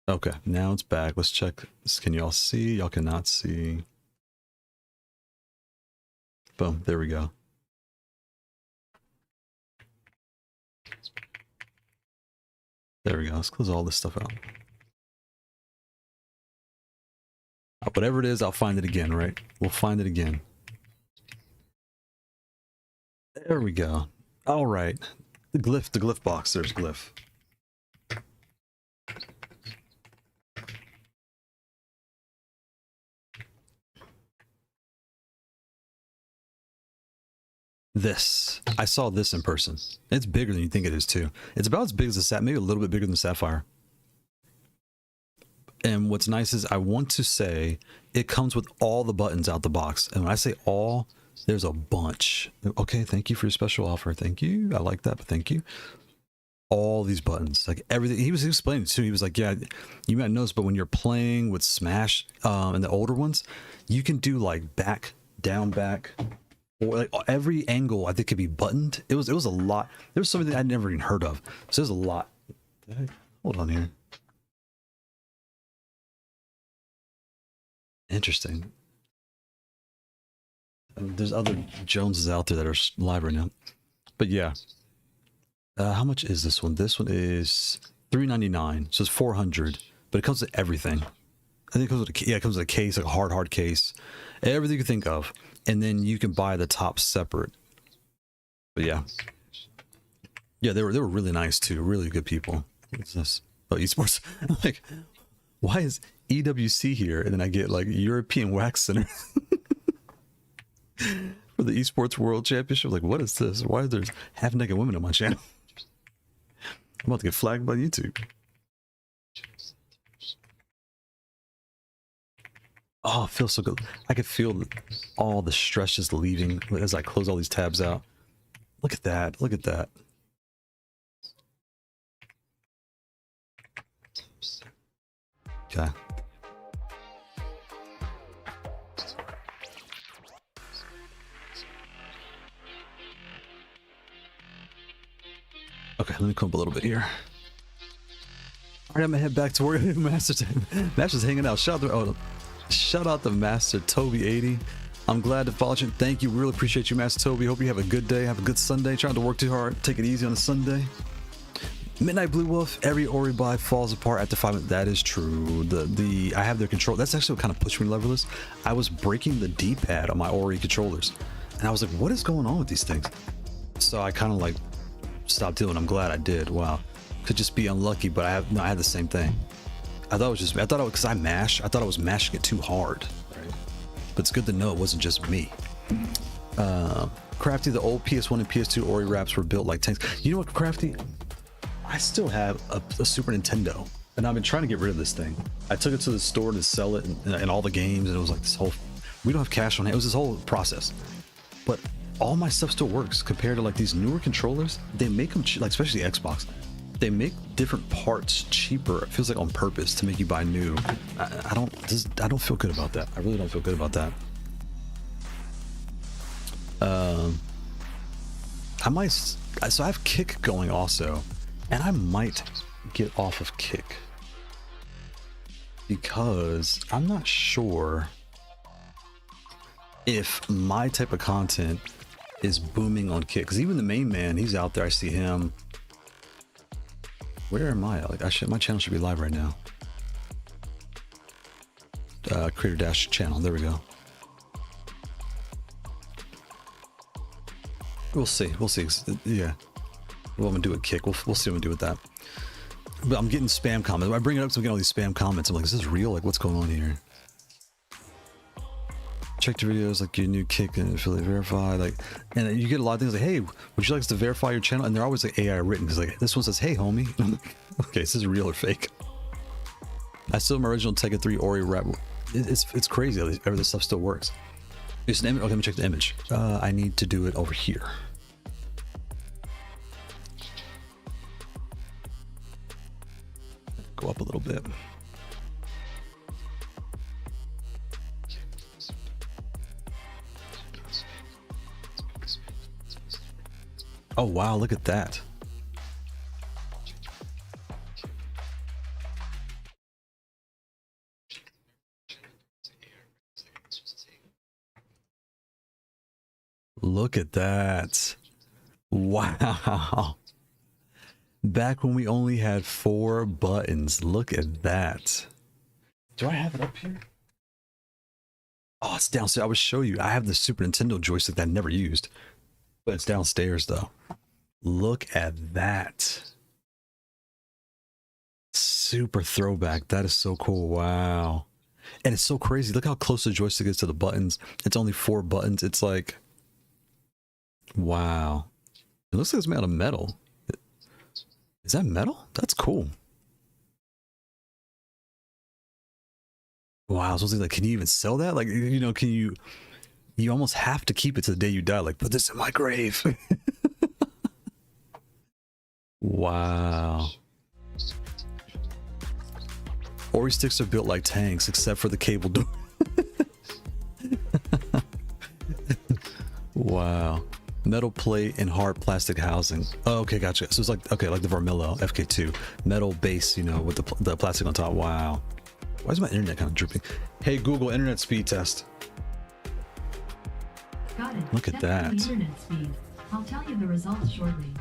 Okay, now it's back. Let's check. Can y'all see? Y'all cannot see. Boom, there we go. There we go. Let's close all this stuff out. Whatever it is, I'll find it again, right? We'll find it again. There we go. All right. The glyph box. There's glyph. I saw this in person. It's bigger than you think it is too. It's about as big as a maybe a little bit bigger than Sapphire. And what's nice is I want to say it comes with all the buttons out the box. And when I say all, there's a bunch. Okay, thank you for your special offer. Thank you. I like that, but thank you. All these buttons, like everything. He was explaining too. He was like, yeah, you might notice, but when you're playing with Smash and the older ones, you can do like back, down, back, or like every angle I think could be buttoned. It was a lot. There was something that I'd never even heard of. So there's a lot. Hold on here. Interesting. There's other Joneses out there that are live right now. But yeah. How much is this one? This one is $399. So it's $400. But it comes with everything. I think it comes with a, it comes with a case, like a hard case. Everything you can think of. And then you can buy the top separate. But yeah. Yeah, they were really nice too. Really good people. What's this? Oh, esports. I'm like, why is EWC here? And then I get like European Wax Center for the Esports World Championship. Like, what is this? Why is there half naked women on my channel? I'm about to get flagged by YouTube. Oh, it feels so good. I could feel all the stress just leaving as I close all these tabs out. Look at that. Look at that. Okay. Okay, let me come up a little bit here. All right, I'm gonna head back to work. Master's hanging out. Shout out to Master Toby 80. I'm glad to follow you. Thank you. Really appreciate you, Master Toby. Hope you have a good day. Have a good Sunday. Trying to work too hard. Take it easy on a Sunday. Midnight Blue Wolf, every Ori buy falls apart after 5 minutes. That is true. I have their control. That's actually what kind of pushed me leverless. I was breaking the D-pad on my Ori controllers. And I was like, what is going on with these things? So I kind of like stopped doing. I'm glad I did. Wow. Could just be unlucky, but I had the same thing. I thought it was because I thought I was mashing it too hard. Right. But it's good to know it wasn't just me. Crafty, the old PS1 and PS2 Ori wraps were built like tanks. You know what, Crafty? I still have a Super Nintendo, and I've been trying to get rid of this thing. I took it to the store to sell it and all the games, and it was like this whole, we don't have cash on it. It was this whole process. But all my stuff still works compared to like these newer controllers. They make them, like especially Xbox, they make different parts cheaper. It feels like on purpose to make you buy new. I don't feel good about that. I really don't feel good about that. So I have Kick going also. And I might get off of Kick because I'm not sure if my type of content is booming on Kick. Because even the main man, he's out there. I see him. Where am I? Like, my channel should be live right now. Creator Dash channel. There we go. We'll see. We'll see. Yeah. Well, I'm gonna do a Kick. We'll see what I'm gonna do with that. But I'm getting spam comments. When I bring it up, so I'm getting all these spam comments. I'm like, is this real? Like, what's going on here? Check the videos, like your new Kick and affiliate verify. Like, and you get a lot of things like, hey, would you like us to verify your channel? And they're always like AI written because like this one says, hey, homie. And I'm like, okay, is this real or fake? I still have my original Tekken 3 Ori wrap. It's crazy how this stuff still works. It's an image. Okay, let me check the image. I need to do it over here. Go up a little bit. Oh wow, look at that. Look at that. Wow. Back when we only had 4 buttons. Look at that. Do I have it up here? Oh, it's downstairs. I would show you. I have the Super Nintendo joystick that I never used. But it's downstairs though. Look at that. Super throwback. That is so cool. Wow. And it's so crazy. Look how close the joystick is to the buttons. It's only 4 buttons. It's like, wow. It looks like it's made out of metal. Is that metal? That's cool. Wow. So I was like, can you even sell that? Like, you know, can you almost have to keep it to the day you die. Like, put this in my grave. Wow. Ori sticks are built like tanks, except for the cable door. Wow. Metal plate and hard plastic housing. Oh, okay, gotcha. So it's like, okay, like the Varmello FK2. Metal base, you know, with the plastic on top. Wow. Why is my internet kind of dripping? Hey, Google, internet speed test. Got it. Look at that. The internet speed. I'll tell you the results shortly.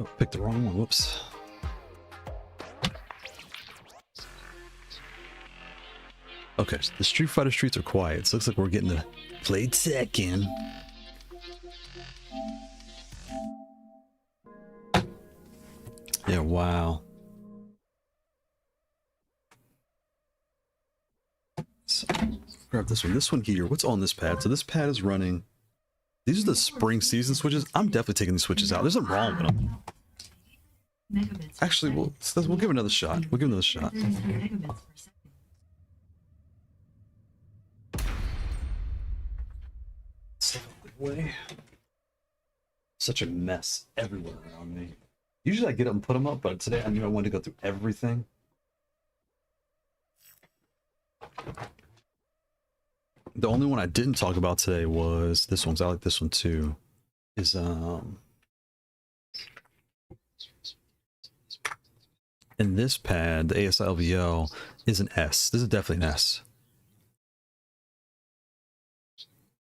Oh, picked the wrong one. Whoops. Okay, so the Street Fighter streets are quiet. So it looks like we're getting to play Tekken. Yeah, wow. So, grab this one. This one here. What's on this pad? So this pad is running. These are the spring season switches. I'm definitely taking these switches out. There's nothing wrong with them. Megabits. Actually, we'll give it another shot. We'll give it another shot. 33 megabits per second. Way. Such a mess everywhere around me. Usually I get up and put them up, but today I knew I wanted to go through everything. The only one I didn't talk about today was this one. I like this one too. Is in this pad, the ASLVL is an S. This is definitely an S.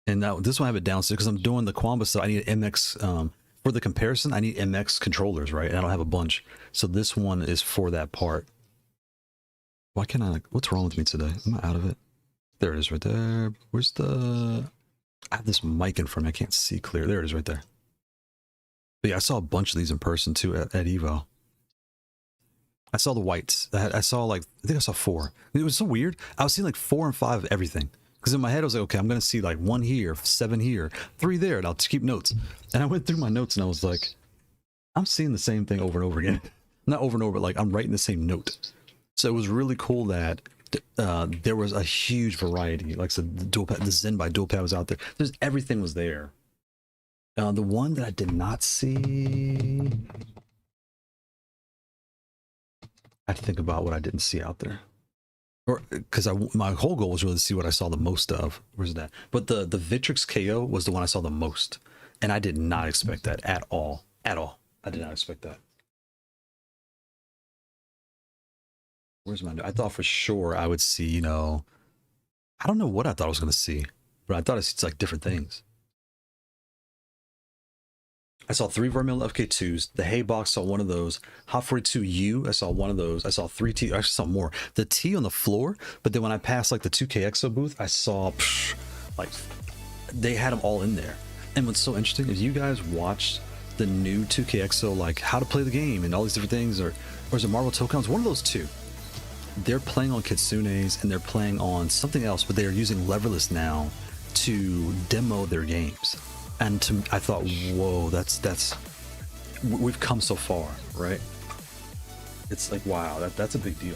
And now this one I have it downstairs because I'm doing the Quamba stuff. I need an MX for the comparison. I need MX controllers, right? And I don't have a bunch, so this one is for that part. Why can't I? What's wrong with me today? Am I out of it? There it is, right there. Where's the? I have this mic in front of me. I can't see clear. There it is, right there. But yeah, I saw a bunch of these in person too at Evo. I saw the whites. I saw like I think I saw 4. It was so weird. I was seeing like 4 and 5 of everything. Because in my head, I was like, okay, I'm going to see like 1 here, 7 here, 3 there, and I'll keep notes. And I went through my notes and I was like, I'm seeing the same thing over and over again. Not over and over, but like I'm writing the same note. So it was really cool that there was a huge variety. Like so the Zen by Dual Pad was out there. There's everything was there. The one that I did not see, I have to think about what I didn't see out there. Or because my whole goal was really to see what I saw the most of. Where's that? But the Victrix KO was the one I saw the most, and I did not expect that at all. At all, I did not expect that. Where's my? I thought for sure I would see. You know, I don't know what I thought I was going to see, but I thought it's like different things. I saw 3 Vermil FK2s. The Hay box saw one of those. Haute42U, I saw one of those. I saw 3 T. I actually saw more. The T on the floor, but then when I passed like the 2KXO booth, I saw like they had them all in there. And what's so interesting is you guys watched the new 2KXO, like how to play the game and all these different things, or is it Marvel Tokens? One of those two. They're playing on Kitsunes and they're playing on something else, but they are using Leverless now to demo their games. And I thought, whoa, we've come so far, right? It's like, wow, that's a big deal.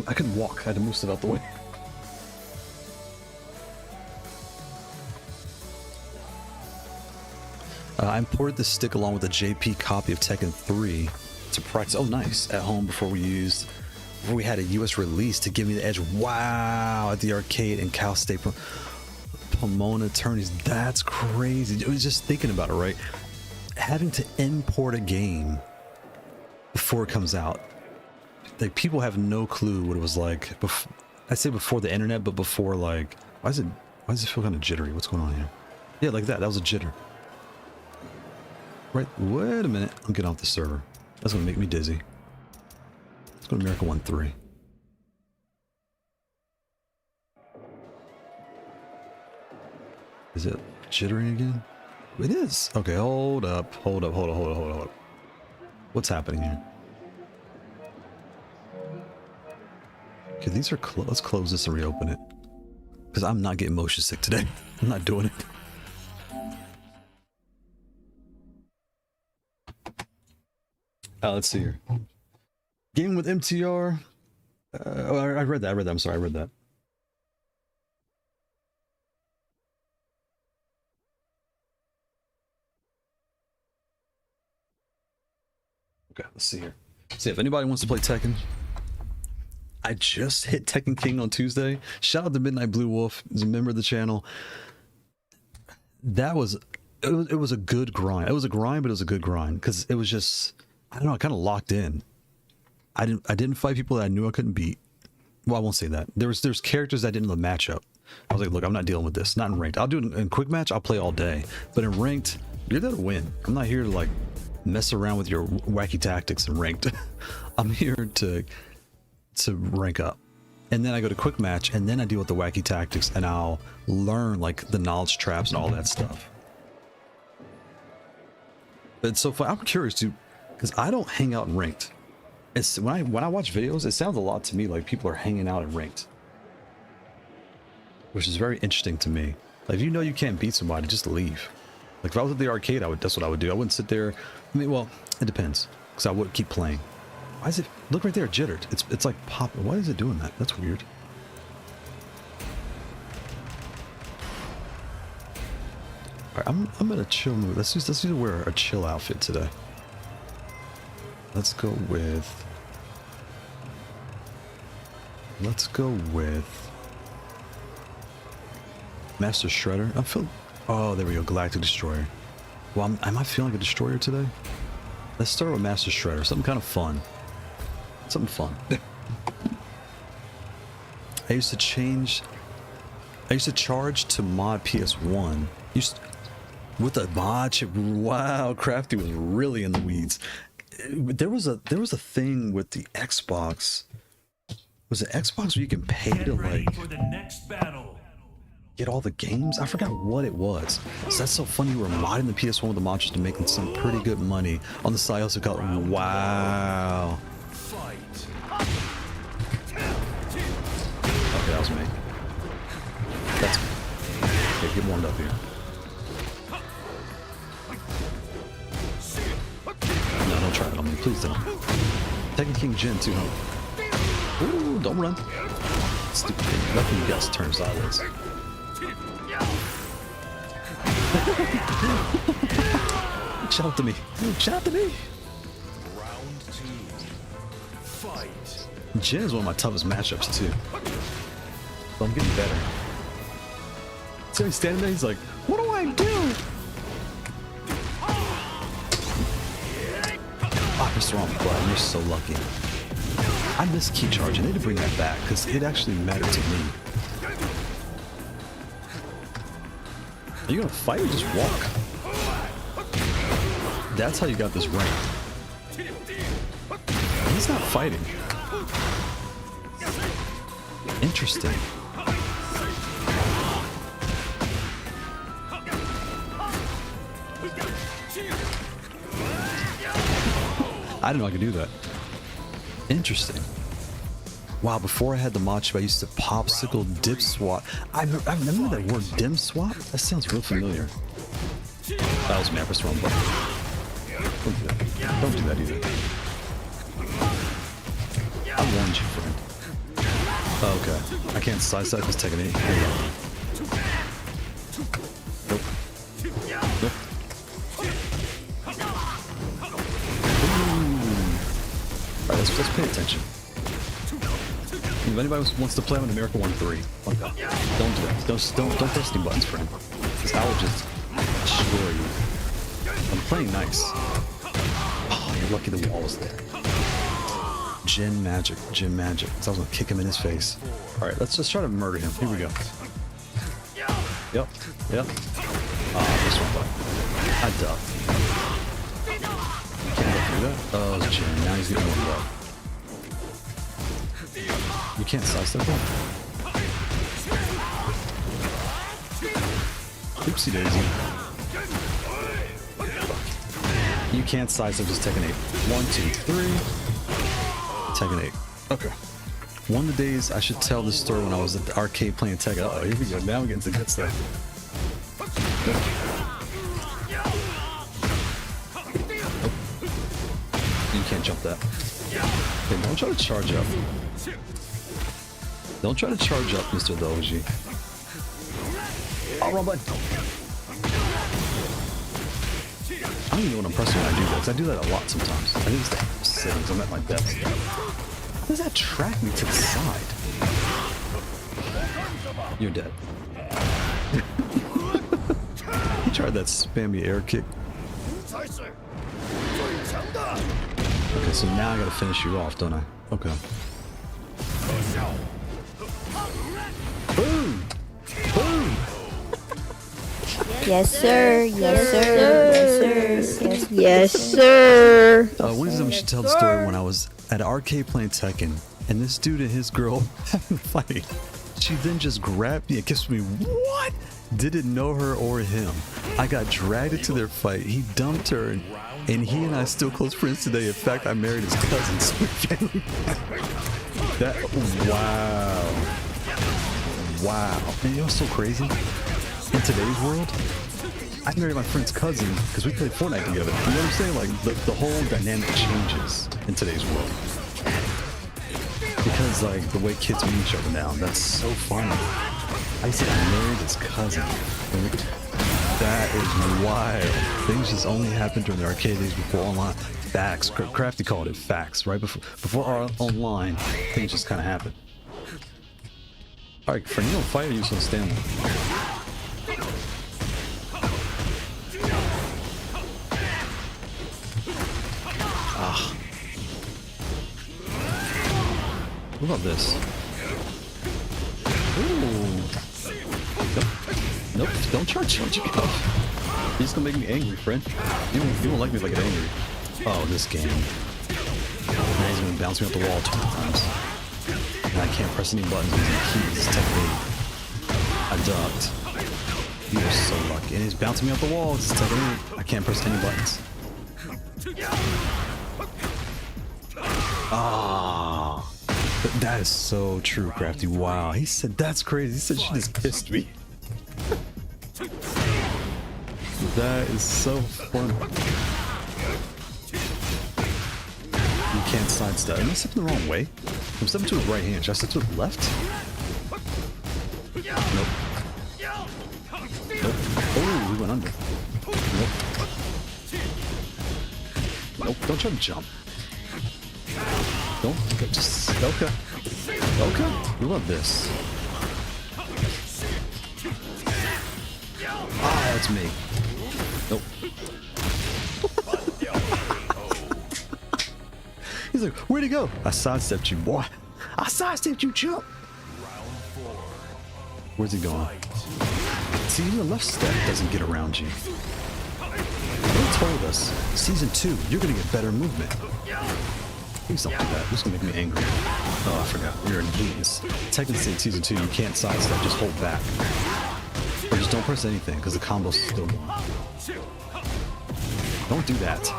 I couldn't walk. I had to move stuff out the way. I imported the stick along with a JP copy of Tekken 3 to practice. Oh, nice. At home before we had a US release to give me the edge. Wow. At the arcade in Cal State Pomona attorneys. That's crazy. I was just thinking about it, right? Having to import a game before it comes out. Like people have no clue what it was like. I'd say before the internet, but before like, why does it feel kind of jittery? What's going on here? Yeah, like that. That was a jitter. Right. Wait a minute. I'm getting off the server. That's gonna make me dizzy. Let's go to America 1-3. Is it jittering again? It is. Okay, hold up. Hold up. What's happening here? Okay, these are closed. Let's close this and reopen it. Because I'm not getting motion sick today. I'm not doing it. Let's see here. Gaming with MTR. I read that. I'm sorry, I read that. Okay, let's see here. See if anybody wants to play Tekken. I just hit Tekken King on Tuesday. Shout out to Midnight Blue Wolf, he's a member of the channel. That was it was a good grind. It was a grind, but it was a good grind because it was just, I don't know, I kind of locked in. I didn't fight people that I knew I couldn't beat. Well, I won't say that. There's characters that didn't know the matchup. I was like, look, I'm not dealing with this. Not in ranked. I'll do it in quick match. I'll play all day. But in ranked, you're there to win. I'm not here to like mess around with your wacky tactics in ranked. I'm here to rank up. And then I go to quick match, and then I deal with the wacky tactics, and I'll learn like the knowledge traps and all that stuff. But so far, I'm curious too, because I don't hang out in ranked. It's when I watch videos, it sounds a lot to me like people are hanging out in ranked, which is very interesting to me. Like, if you know you can't beat somebody, just leave. Like, if I was at the arcade, that's what I would do. I wouldn't sit there. I mean, well, it depends, because I would keep playing. Why is it? Look right there, jittered. It's like pop. Why is it doing that? That's weird. All right, I'm gonna chill mood. Let's just wear a chill outfit today. Let's go with Master Shredder. I'm feeling. Oh, there we go. Galactic Destroyer. Well, am I feeling like a destroyer today? Let's start with Master Shredder. Something kind of fun. Something fun. I used to charge to mod PS1. With a mod chip. Wow, Crafty was really in the weeds. There was a thing with the Xbox. Was it Xbox where you can pay to like for the next battle. Get all the games? I forgot what it was. So that's so funny. You were modding the PS1 with the mods to making some pretty good money. On the side, I also got wow. Okay, that was me. That's me. Okay, get warmed up here. No, don't try it on me. Please don't. Tekken King Jin too, huh? Ooh, don't run. Stupid thing. Nothing you guys turn sideways. Shout out to me. Shout out to me. Round 2. Fight. Jin is one of my toughest matchups too. But I'm getting better. So he's standing there, he's like, what do I do? I pressed the wrong button. You're so lucky. I miss key charge. I need to bring that back because it actually mattered to me. Are you gonna fight or just walk? That's how you got this rank. He's not fighting. Interesting. I didn't know I could do that. Interesting. Wow, before I had the mod chip, I used to popsicle dip swap. I remember that word, dim swap? That sounds real familiar. That was me, I pressed the wrong button. Don't do that. Don't do that either. I warned you, friend. Oh, okay. I can't side step because Tekken 8. Here we go. Nope. Nope. Alright, let's pay attention. If anybody wants to play on America 1-3, don't do that. Don't press any buttons, friend. Because I will just destroy you. I'm playing nice. Oh, you're lucky the wall was there. Jin magic. So I was gonna kick him in his face. Alright, let's just try to murder him. Here we go. Yep. This one button. I duck. Can't go through that. Oh, it's Jin. Now he's getting warmed up. You can't sidestep that? Oopsie daisy. You can't sidestep just Tekken 8. 1, 2, 3. Tekken 8. Okay. One of the days I should tell this story when I was at the arcade playing Tekken. Oh, here we go. Now we're getting to the good stuff. Nope. You can't jump that. Hey, don't try to charge up. Don't try to charge up, Mr. Doji. Oh, wrong button. I don't even know what I'm pressing when I do that, because I do that a lot sometimes. I think it's the settings. I'm at my desk. How does that track me to the side? You're dead. You tried that spammy air kick. Okay, so now I gotta finish you off, don't I? Okay. Boom! Boom! Yes, sir. Yes, sir. Yes, sir. Yes, Yes, sir. Wisdom should tell the story when I was at an arcade playing Tekken, and this dude and his girl having a fight. She then just grabbed me and kissed me. What? Didn't know her or him. I got dragged into their fight. He dumped her, and he and I still close friends today. In fact, I married his cousins. That, wow. And you know what's so crazy? In today's world, I married my friend's cousin because we played Fortnite together. You know what I'm saying? Like, the whole dynamic changes in today's world. Because, like, the way kids meet each other now, that's so funny. I said I married his cousin. That is wild. Things just only happened during the arcade days before online. Facts. Crafty called it facts, right? Before our online, things just kind of happened. Alright, friend, you don't fight or you just want to stand there? Ah. What about this? Ooh. Nope, don't charge you go. You're just gonna make me angry, friend. You don't like me if I get angry. Oh, this game. Now he's gonna bounce me off the wall 20 times. And I can't press any buttons using keys. Technically, I ducked. You are so lucky. And he's bouncing me off the wall. It's technically, I can't press any buttons. Ah. That is so true, Crafty. Wow. He said, that's crazy. He said she just kissed me. That is so fun. You can't sidestep. Am I stepping the wrong way? I'm stepping to his right hand. Should I step to his left? Nope. Nope. Oh, we went under. Nope. Nope. Don't try to jump. Don't. Just. Okay. Okay. We love this. Ah, that's me. Nope. He's like, where'd he go? I sidestepped you, boy. I sidestepped you, chump. Where's he going? See, even the left step doesn't get around you. They told us, season 2, you're gonna get better movement. Please don't do that. This is gonna make me angry. Oh, I forgot. You're in Hades. Technically, in season 2, you can't sidestep, just hold back. Or just don't press anything, because the combo's still going. Don't do that.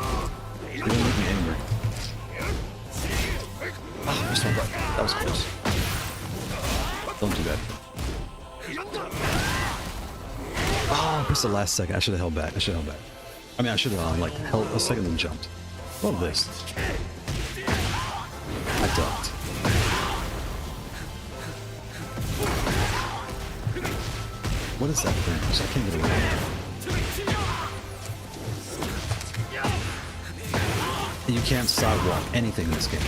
You're gonna make me angry. Ah, missed my button. That was close. Don't do that. Ah, I pressed the last second. I should have held back. I mean, I should have like held a second and jumped. Love this. I ducked. What is that thing? So I can't get around. You can't sidewalk anything in this game.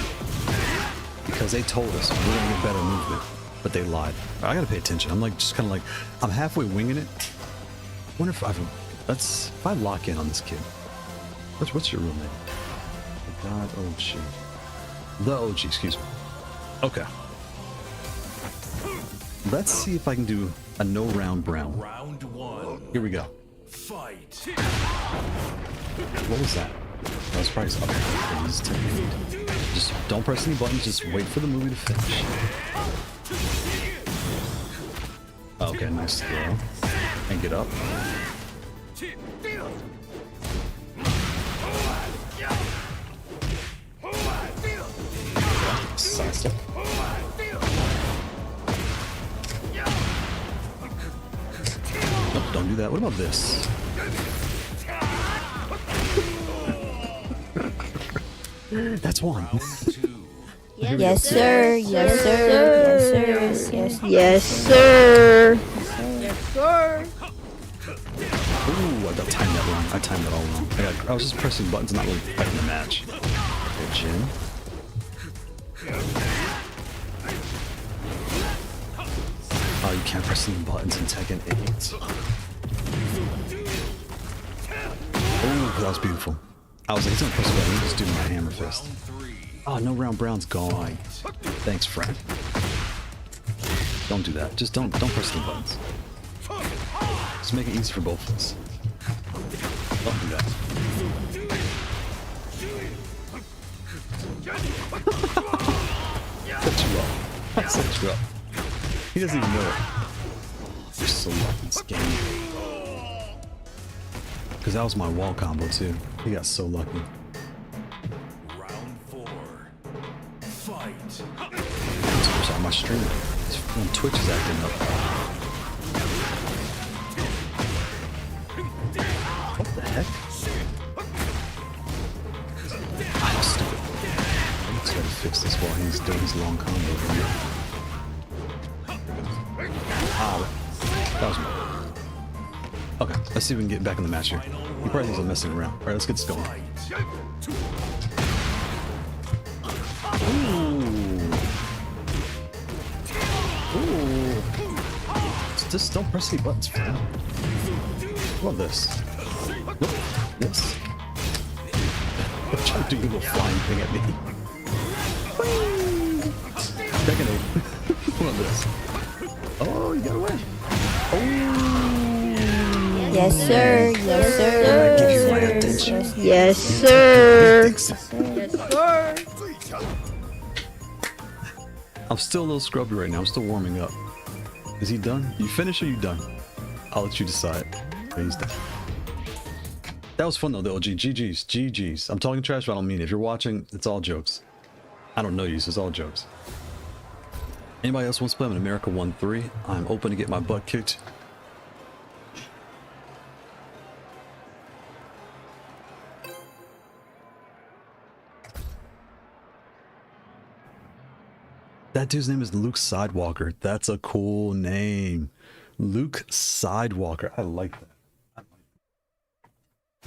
Because they told us we're gonna get better movement, but they lied. I gotta pay attention. I'm like, just kind of like, I'm halfway winging it. I wonder if if I lock in on this kid. What's your real name? The God OG. The OG, excuse me. Okay. Let's see if I can do a no round brown. Round 1. Here we go. Fight. What was that? That was probably okay. He's taking. Just don't press any buttons. Just wait for the movie to finish. Okay, nice throw. And get up. Sidestep. Nope, don't do that. What about this? That's one. Round 2. Yes, sir. Yes, sir. Yes, sir. Yes, sir. Ooh, I got timed that wrong. I timed it all wrong. I was just pressing buttons, not really fighting the match. Good chin. Oh, you can't press any buttons in Tekken 8. Oh, that was beautiful. I was like, he's gonna press a button. He's just doing my hammer fist. Oh, no round brown's gone. Thanks, friend. Don't do that. Just don't press any buttons. Just make it easy for both of us. Don't do that. Set you up. I set you up. He doesn't even know it. You're so lucky in this game. Because that was my wall combo too. He got so lucky. Round 4. Fight. It's on my stream. When Twitch is acting up. What the heck? I'm stupid. I'm trying to fix this while he's doing his long combo here. Ah, that was me. Okay, let's see if we can get back in the match here. He probably thinks I'm messing around. Alright, let's get this going. Ooh. Just don't press any buttons for now. Love this. Nope. Yes. I'm trying to do a little flying thing at me. Second aid. Love this. Oh, you got away. Oh. Yes, sir. Yes, sir. I give you my attention. Yes, sir. I'm still a little scrubby right now. I'm still warming up. Is he done? You finished or you done? I'll let you decide. Okay, he's done. That was fun though, the OG. GG's. GG's. I'm talking trash, but I don't mean it. If you're watching, it's all jokes. I don't know you, so it's all jokes. Anybody else wants to play? I'm in America 1-3. I'm open to get my butt kicked. That dude's name is Luke Sidewalker. That's a cool name. Luke Sidewalker. I like that.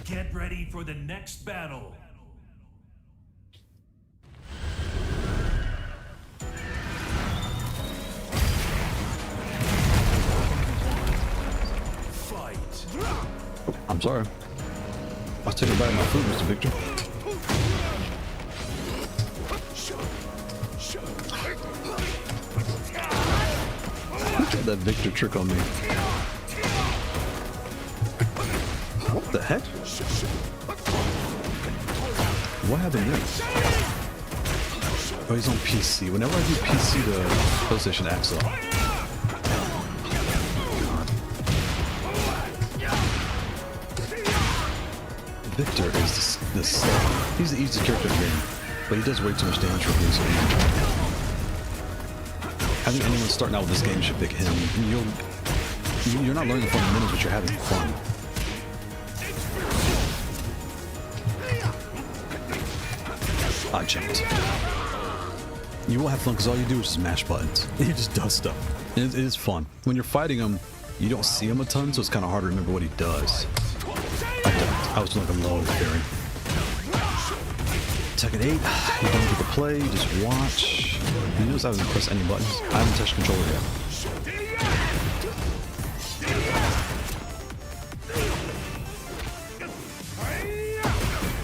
Get ready for the next battle. Fight. I'm sorry. I was taking a bite of my food, Mr. Victor. Get that Victor trick on me. What the heck? What happened there? Oh, he's on PC. Whenever I do PC, the PlayStation acts up. Victor is this he's the easiest character in the game, but he does way too much damage for being so easy. I think anyone starting out with this game should pick him. You're not learning the fundamentals, but you're having fun. I jumped. You will have fun because all you do is just mash buttons. He just does stuff. It is fun. When you're fighting him, you don't see him a ton, so it's kind of hard to remember what he does. I was doing like a low parry. Tekken 8, you don't get to play, you just watch. You notice I haven't pressed any buttons. I haven't touched the controller yet.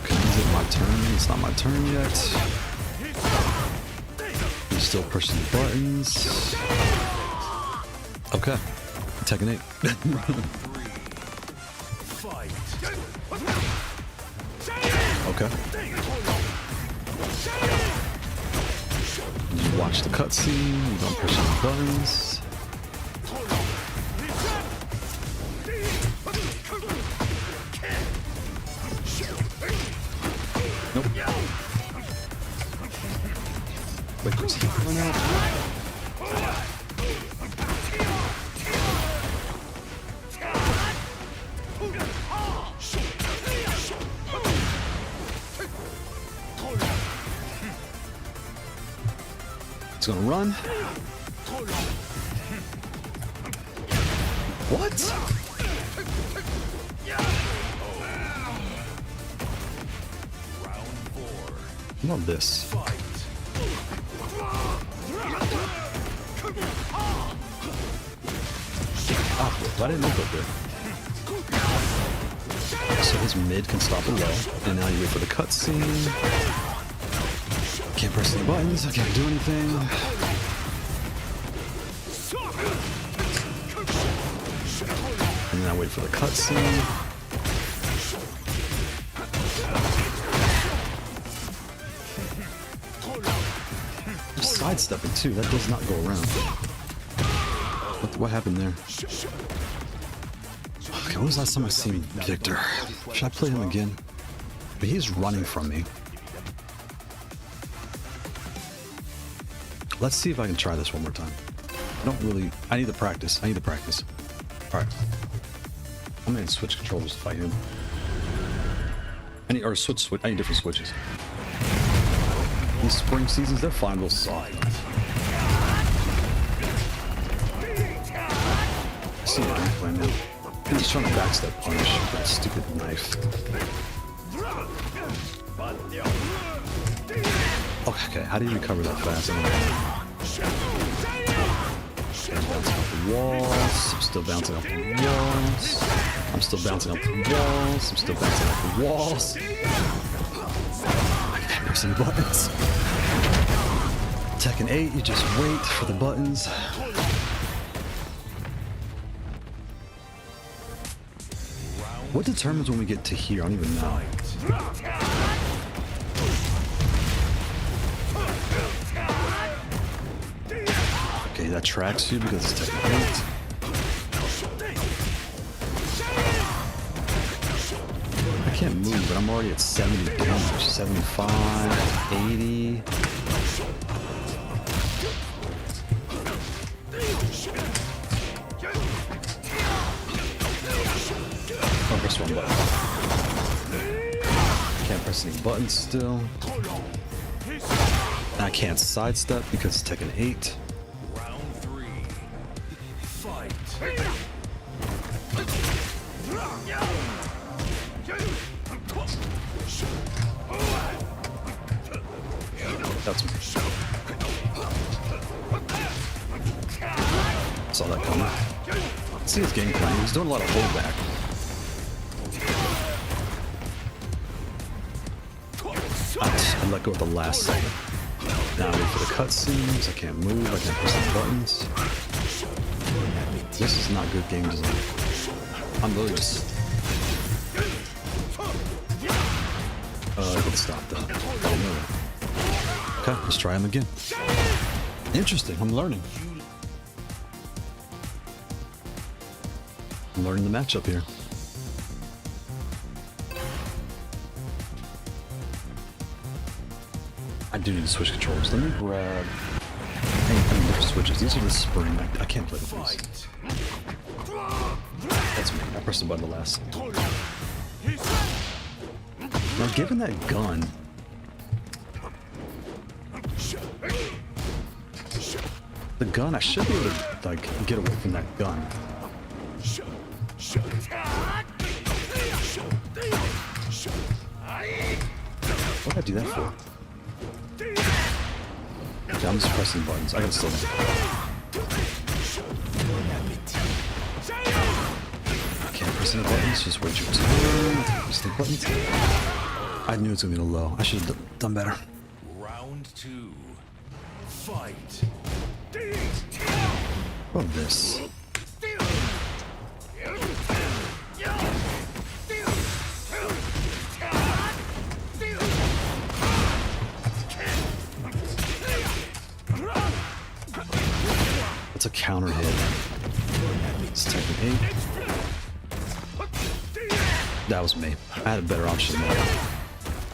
Okay, is it my turn? It's not my turn yet. He's still pushing the buttons. Okay, Tekken 8. Okay. You watch the cutscene, you don't push any buttons. Nope. Wait, what's he going out? It's gonna run. What? I love this. Oh, why didn't it look there? So his mid can stop a low, and now you wait for the cutscene. Can't press any buttons, I can't do anything. And then I wait for the cutscene. Just sidestepping too, that does not go around. What happened there? Okay, when was the last time I seen Victor? Should I play him again? But he's running from me. Let's see if I can try this one more time. I need to practice. Alright. I'm gonna switch controllers to fight him. I need different switches. These spring seasons, they're fine, real soft. I see what I'm playing now. He's just trying to backstep punish with that stupid knife. Okay, how do you recover that fast? Bouncing off the walls. I'm still bouncing off the walls. I'm still bouncing off the walls. I'm still bouncing off the walls. I can't press any buttons. Tekken 8, you just wait for the buttons. What determines when we get to here? I don't even know. Okay, that tracks you because it's Tekken 8. I can't move, but I'm already at 70 damage. 75, 80. Oh, press one button. Can't press any buttons still. And I can't sidestep because it's Tekken 8. Round 3. Fight. That's me. Saw that coming. See his game plan. He's doing a lot of holdback. I let go at the last second. Now I wait for the cutscenes. I can't move. I can't press the buttons. This is not good game design. I'm literally just. I could stop that. I didn't know that. Okay, let's try him again. Interesting. I'm learning. I'm learning the matchup here. I do need to switch controllers. Let me grab. I need different switches. These are the spring. I can't play with these. That's me. I pressed the button the last. Now, given that gun. The gun, I should be able to like get away from that gun. What did I do that for? Okay, I'm just pressing buttons. I can still. I can't press any buttons. Just wait your turn. Press the buttons. I knew it was gonna be a low. I should have done better. Round 2. Fight. Love this. That's a counter hit. It's Tekken 8. That was me. I had a better option than that.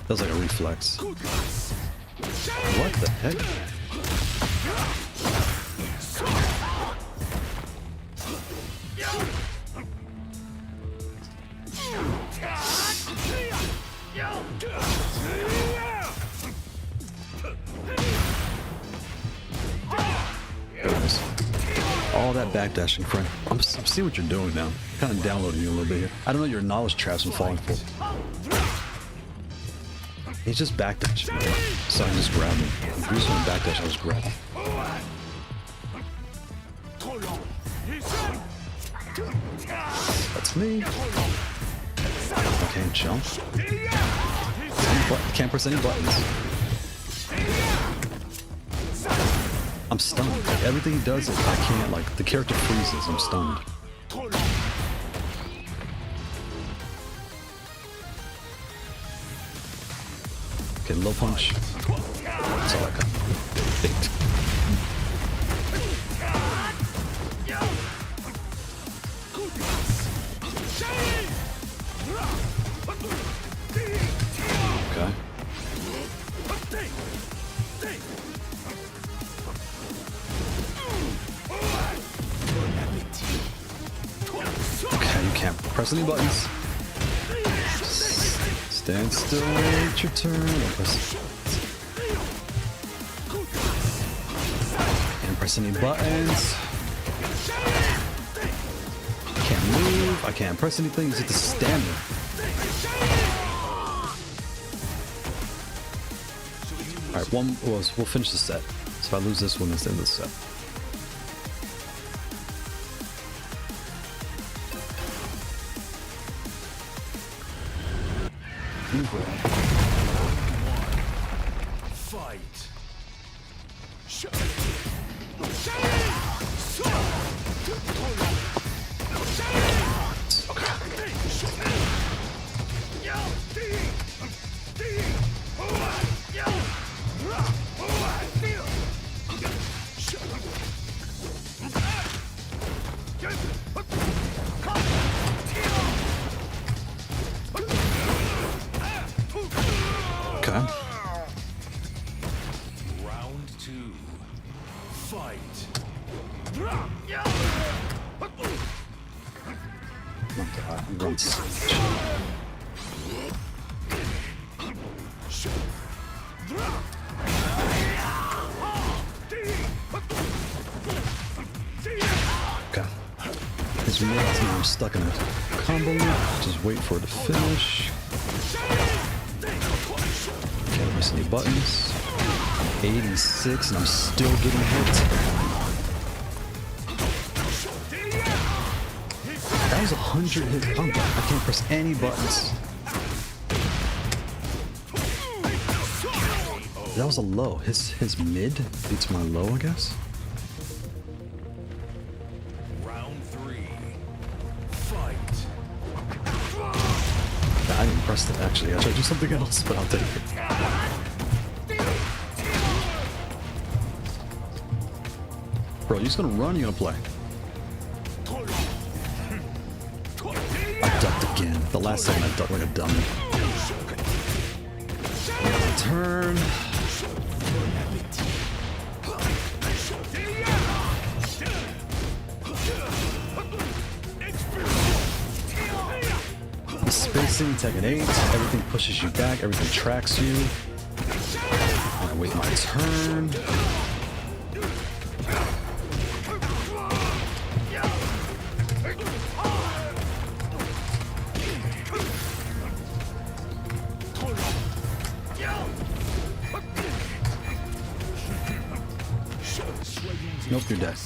That was like a reflex. What the heck? all that backdashing, friend. I'm seeing what you're doing now. Kind of downloading you a little bit here. I don't know your knowledge traps I'm falling for. He's just backdashing, right? So I can just grab him. If he's doing backdash, I'll just grab him. That's me. I can't jump. Can't press any buttons. I'm stunned. Like, everything he does, I can't, like, the character freezes. I'm stunned. Okay, low punch. That's all I got. Bait. Okay. Okay, you can't press any buttons. Stand still, wait your turn. Can't press any buttons. Can't move. I can't press anything. You just have to stand there. Alright, we'll finish the set. So if I lose this one, that's the end of the set. Fight. Okay. Round 2. Fight. Oh god, he runs. Okay. His mids now I'm stuck in a combo loop. Just wait for it to finish. Can't press any buttons. 86 and I'm still getting hit. That was 100 hit combo. I can't press any buttons. That was a low. His mid beats my low, I guess. Round 3. Fight. I didn't press it actually. I tried to do something else, but I'll take it. Bro, you just gonna run or you gonna play? I ducked again. The last second I ducked like a dummy. Turn. Spacing, Tekken 8, everything pushes you back, everything tracks you. I wait my turn. Nope, you're dead.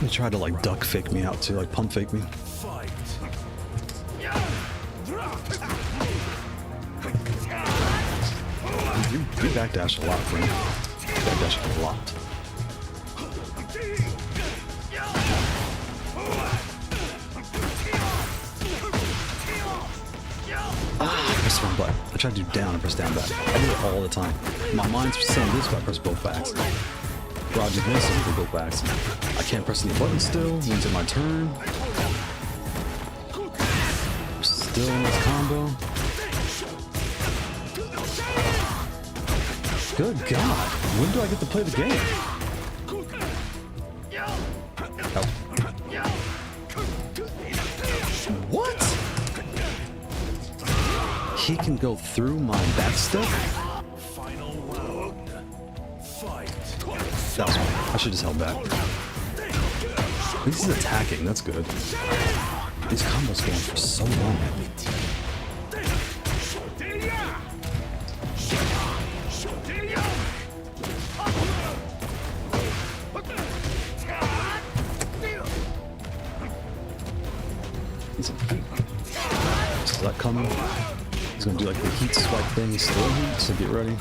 He tried to like duck fake me out too, like pump fake me. Fight. You backdash a lot, friend. Backdash a lot. I press one button. I try to do down and press down back. I do it all the time. My mind's saying this, but I press both backs. Roger this and do both backs. I can't press any buttons still. Means it's my turn. Still in this combo. Good God. When do I get to play the game? Oh. What? He can go through my back step? Final round. That was me. I should just held back. At least he's attacking. That's good. These combos going for so long. Is that coming? He's gonna do like the heat swipe thing. He's still heat, so get ready.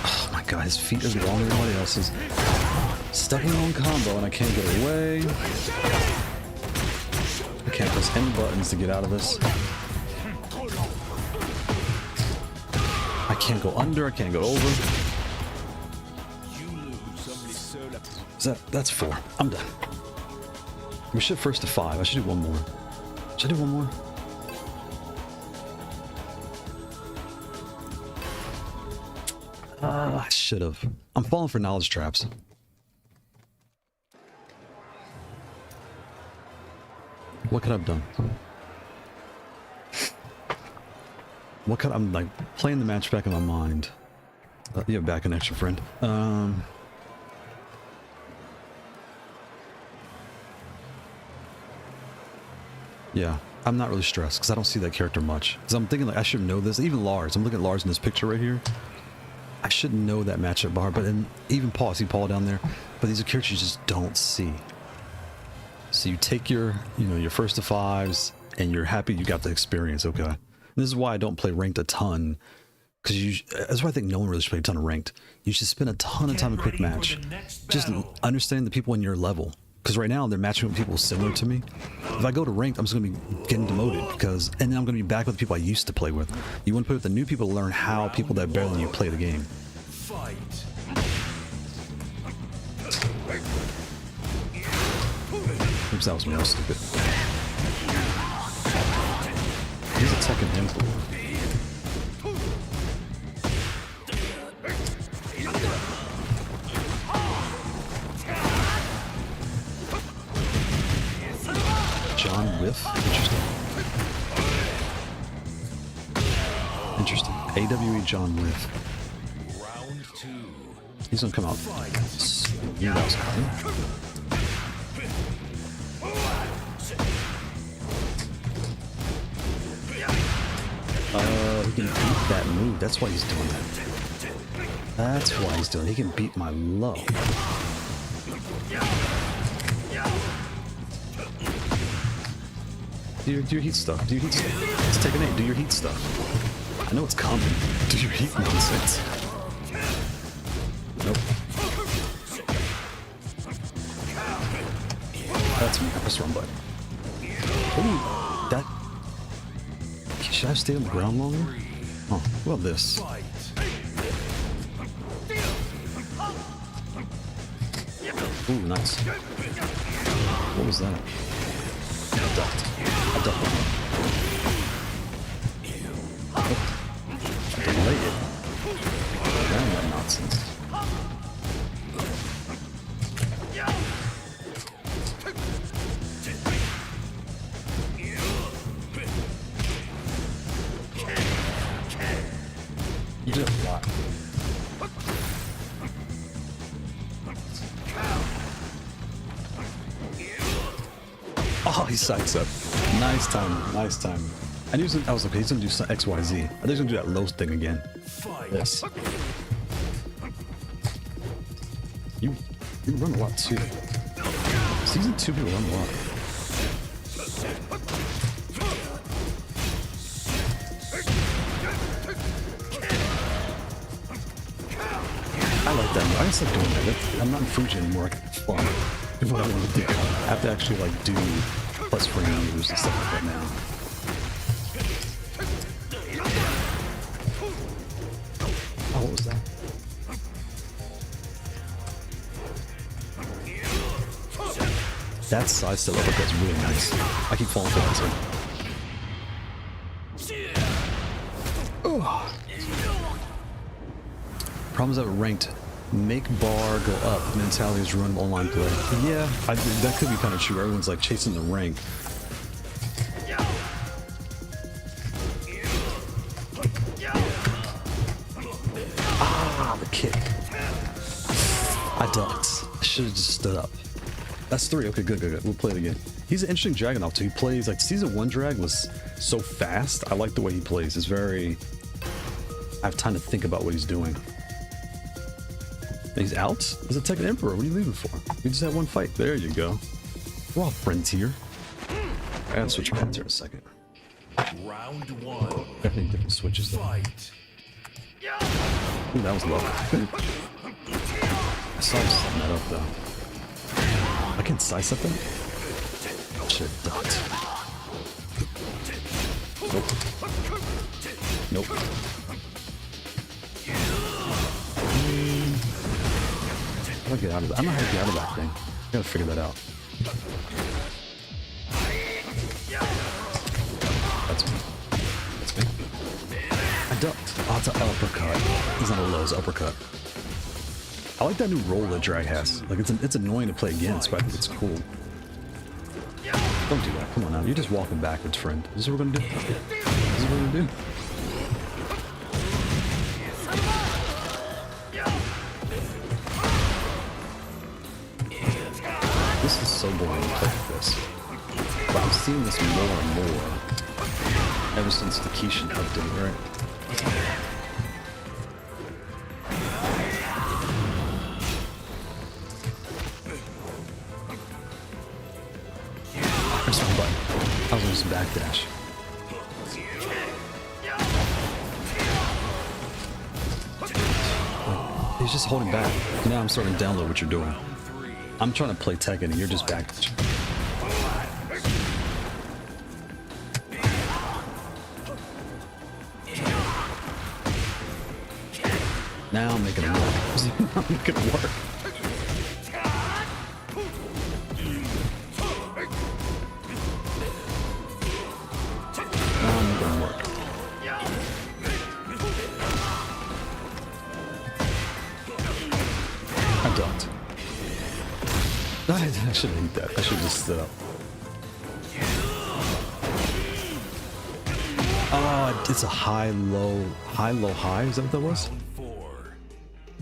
Oh my god, his feet are longer than everybody else's. Stuck in a long combo and I can't get away. I can't press any buttons to get out of this. I can't go under, I can't go over. That's 4. I'm done. We should first to 5. I should do one more. Should I do one more? I should have. I'm falling for knowledge traps. What could I have done? What could I'm like playing the match back in my mind? Yeah, back an extra friend. Yeah, I'm not really stressed because I don't see that character much. Because I'm thinking like I should know this. Even Lars, I'm looking at Lars in this picture right here. I should know that matchup bar, but then even Paul, see Paul down there. But these are characters you just don't see. So you take your, your first to 5s, and you're happy you got the experience. Okay, and this is why I don't play ranked a ton, because that's why I think no one really should play a ton of ranked. You should spend a ton of time in quick match, just understand the people in your level. Because right now they're matching with people similar to me. If I go to ranked, I'm just going to be getting demoted and then I'm going to be back with the people I used to play with. You want to play with the new people to learn how people that are better than you play the game. Fight. Oops, that was me. I was stupid. He's attacking him. John Whiff? Interesting. AWE John Whiff. Round 2. He's gonna come out. Yeah, that was coming. He can beat that move. That's why he's doing that. That's why he's doing it. He can beat my low. Do your heat stuff. Do your heat stuff. Let's take an 8. Do your heat stuff. I know it's coming. Do your heat nonsense. Nope. That's me. I press wrong button. Ooh, that. Should I have stayed on the ground longer? Oh, well, this. Ooh, nice. What was that? I ducked. I ducked. Oh, delay it. Damn that nonsense. You did a lot. Oh, he sights up. Nice time. Nice time. I was like, he's gonna do some XYZ. I think he's gonna do that low thing again. Yes. You run a lot too. Season 2 people run a lot. I like that. I just like doing that. I'm not in Fuji anymore. I can fun. It's what I want to do. I have to actually like do plus frame moves and stuff like that now. Oh, what was that? That side step uppercut's really nice. I keep falling for that too. Oh. Problems that were ranked. Make bar go up. Mentality is ruined online play. Yeah, that could be kind of true. Everyone's like chasing the rank. should have just stood up. That's 3. Okay, good, good, good. We'll play it again. He's an interesting Dragunov too. He plays like season 1 drag was so fast. I like the way he plays. It's very. I have time to think about what he's doing. And he's out? There's a Tekken Emperor. What are you leaving for? We just had one fight. There you go. We're all friends here. I gotta switch hands here in a second. Round 1. Definitely different switches though. Fight. Ooh, that was low. I saw him setting that up though. I can sidestep them? Shit, ducked. Nope. Nope. How do I get out of that? I don't know how to get out of that thing. I gotta figure that out. That's me. That's me. I ducked. Oh, it's an uppercut. It's not a low, it's an uppercut. I like that new roll that drag has. Like, it's annoying to play against, but I think it's cool. Don't do that. Come on now. You're just walking backwards, friend. This is what we're gonna do. This is what we're gonna do. This is so boring to play with this. But I'm seeing this more and more ever since the Kishin update, right? Press my button. I was gonna just backdash. He's just holding back. Now I'm starting to download what you're doing. I'm trying to play Tekken and you're just backdashing. Now I'm making it work. I'm making it work. Now I'm making it work. I ducked. I shouldn't eat that. I should just stood up. Oh, it's a high, low, high, low, high. Is that what that was? Round 4.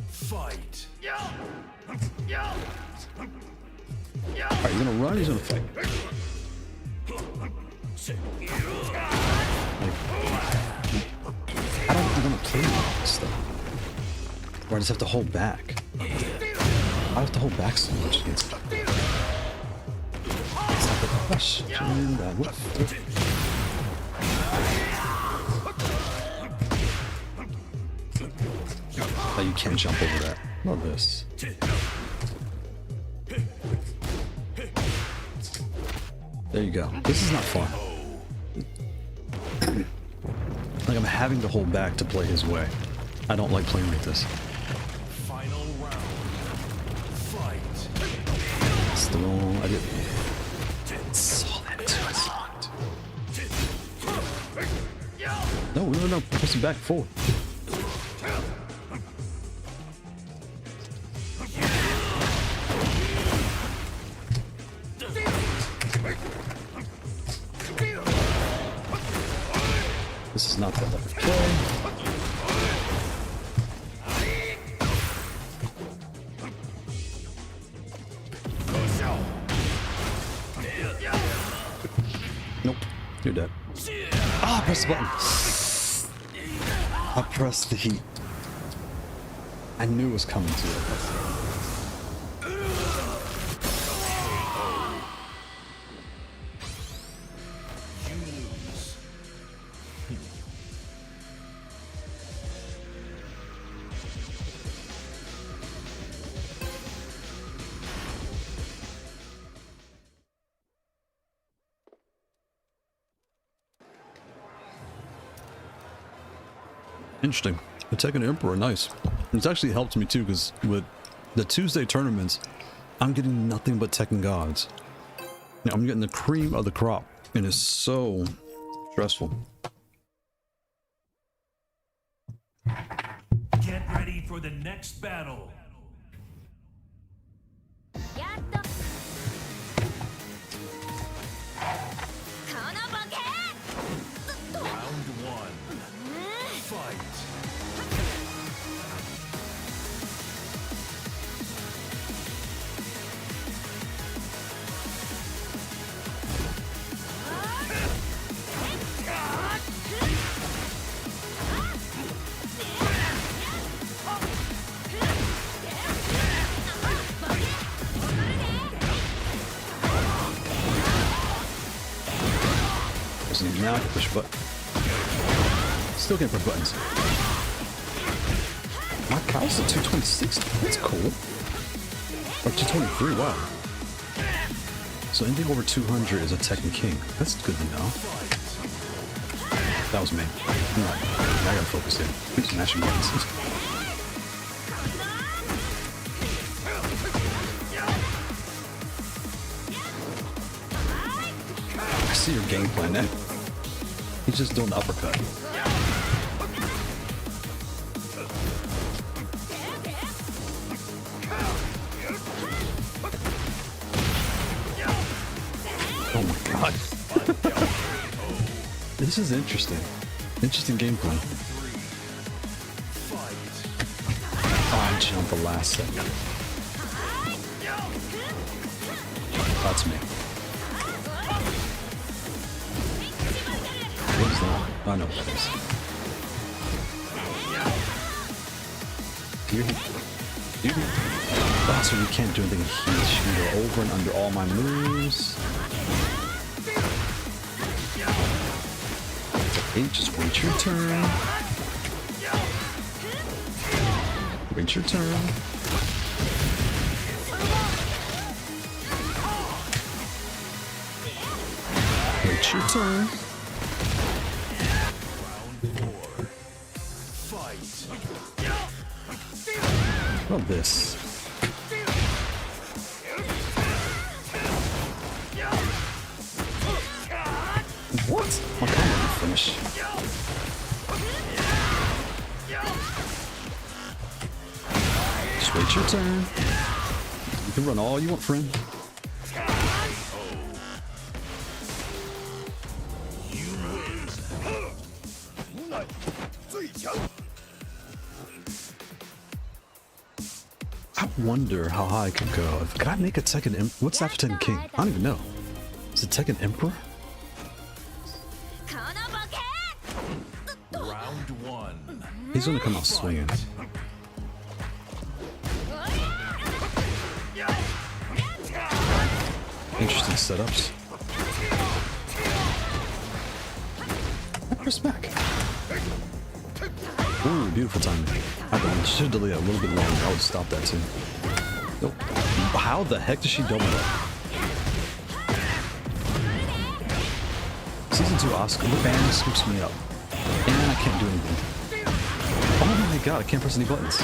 Fight. Alright, you gonna run or you gonna fight? I don't want to play with this stuff. Or I just have to hold back. I have to hold back so much against it. It's not the question. Oh, you can't jump over that. Love this. There you go. This is not fun. Like, I'm having to hold back to play his way. I don't like playing like this. Final round. Fight. Still, I did. Saw that too. I saw it. No, no, no. Press him back forward. This is not that like a play. Nope, you're dead. Ah, press the button. I pressed the heat. I knew it was coming to it. Interesting. The Tekken Emperor, nice. It's actually helped me too, because with the Tuesday tournaments, I'm getting nothing but Tekken gods. Now, I'm getting the cream of the crop, and it's so stressful. Get ready for the next battle. Round 1. Fight. pressing it. Now I can push a button. Still can't push buttons. My Kailh's at 226. That's cool. Or 223, wow. So anything over 200 is a Tekken King. That's good to know. That was me. No, I gotta focus here. I'm just mashing buttons. I see your game plan now. He's just doing the uppercut. Oh my god. This is interesting. Interesting gameplay. Oh, I jumped the last second. That's me. What is that? I know what that is. Oh, so we can't do anything huge. She can go over and under all my moves. Okay, just wait your turn. Wait your turn. Wait your turn. What about this? What? My combo didn't finish. Just wait your turn. You can run all you want, friend. I wonder how high I could go. Could I make a Tekken Emperor? What's after Tekken King? I don't even know. Is it Tekken Emperor? Round one. He's gonna come out swinging. Interesting setups. Press back. Ooh, beautiful timing. I should have delayed it a little bit longer. I would stop that too. Nope. How the heck does she double that? Season 2 Oscar, the band scoops me up. And I can't do anything. Oh my god, I can't press any buttons.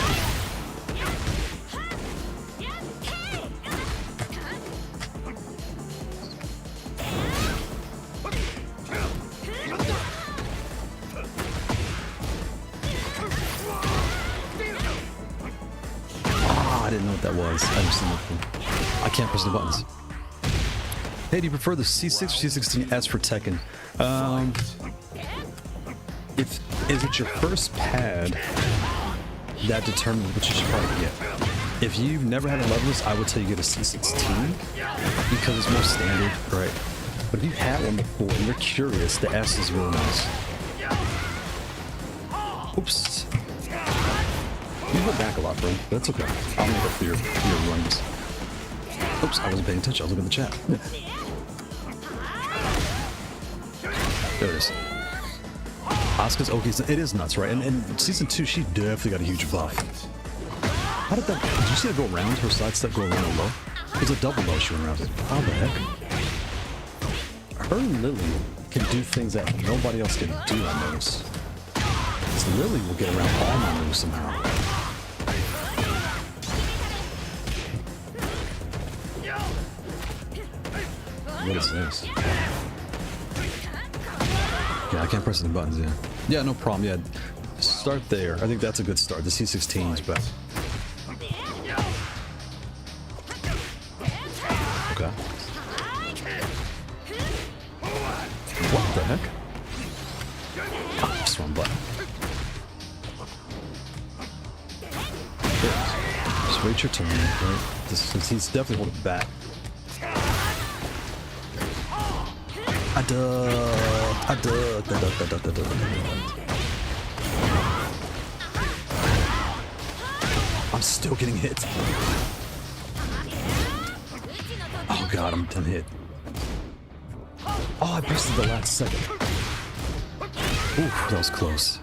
I didn't know what that was. I just nothing. I can't press the buttons. Hey, do you prefer the C6 or C16S for Tekken? If it's your first pad, that determines what you should probably get. If you've never had a levelist, I would tell you get a C16 because it's more standard, right? But if you've had one before and you're curious, the S is really nice. Oops. You went back a lot, bro. That's okay. I'll make up for your runs. Oops, I wasn't paying attention. I was looking at the chat. There it is. Asuka's okay. It is nuts, right? And season 2, she definitely got a huge buff. How did that? Did you see her go around? Her side step go around a low? It was a double low she went around it. How the heck? Her and Lily can do things that nobody else can do, I notice. Because Lily will get around all my moves somehow. What is this? Yeah, I can't press any buttons, yeah. Yeah, no problem, yeah. Start there. I think that's a good start. The C16's but okay. What the heck? Ah, just one button. There. Just wait your turn, right? He's definitely holding back. I'm still getting hit. Oh god, I'm done hit. Oh, I busted the last second. Ooh, that was close.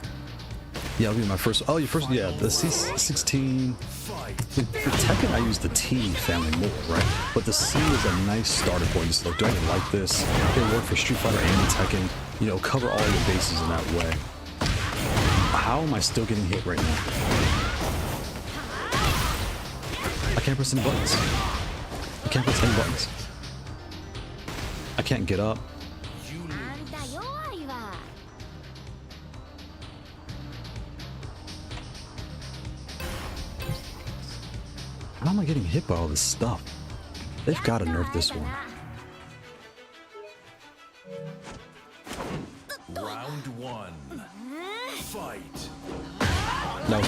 Yeah, that'll be my first. Oh, your first. Yeah, the C16. For Tekken, I use the T family more, right? But the C is a nice starter point. Just like, do I even like this? It'll work for Street Fighter and Tekken. You know, cover all your bases in that way. How am I still getting hit right now? I can't press any buttons. I can't press any buttons. I can't get up. How am I getting hit by all this stuff? They've got to nerf this one. Round one. Fight. No.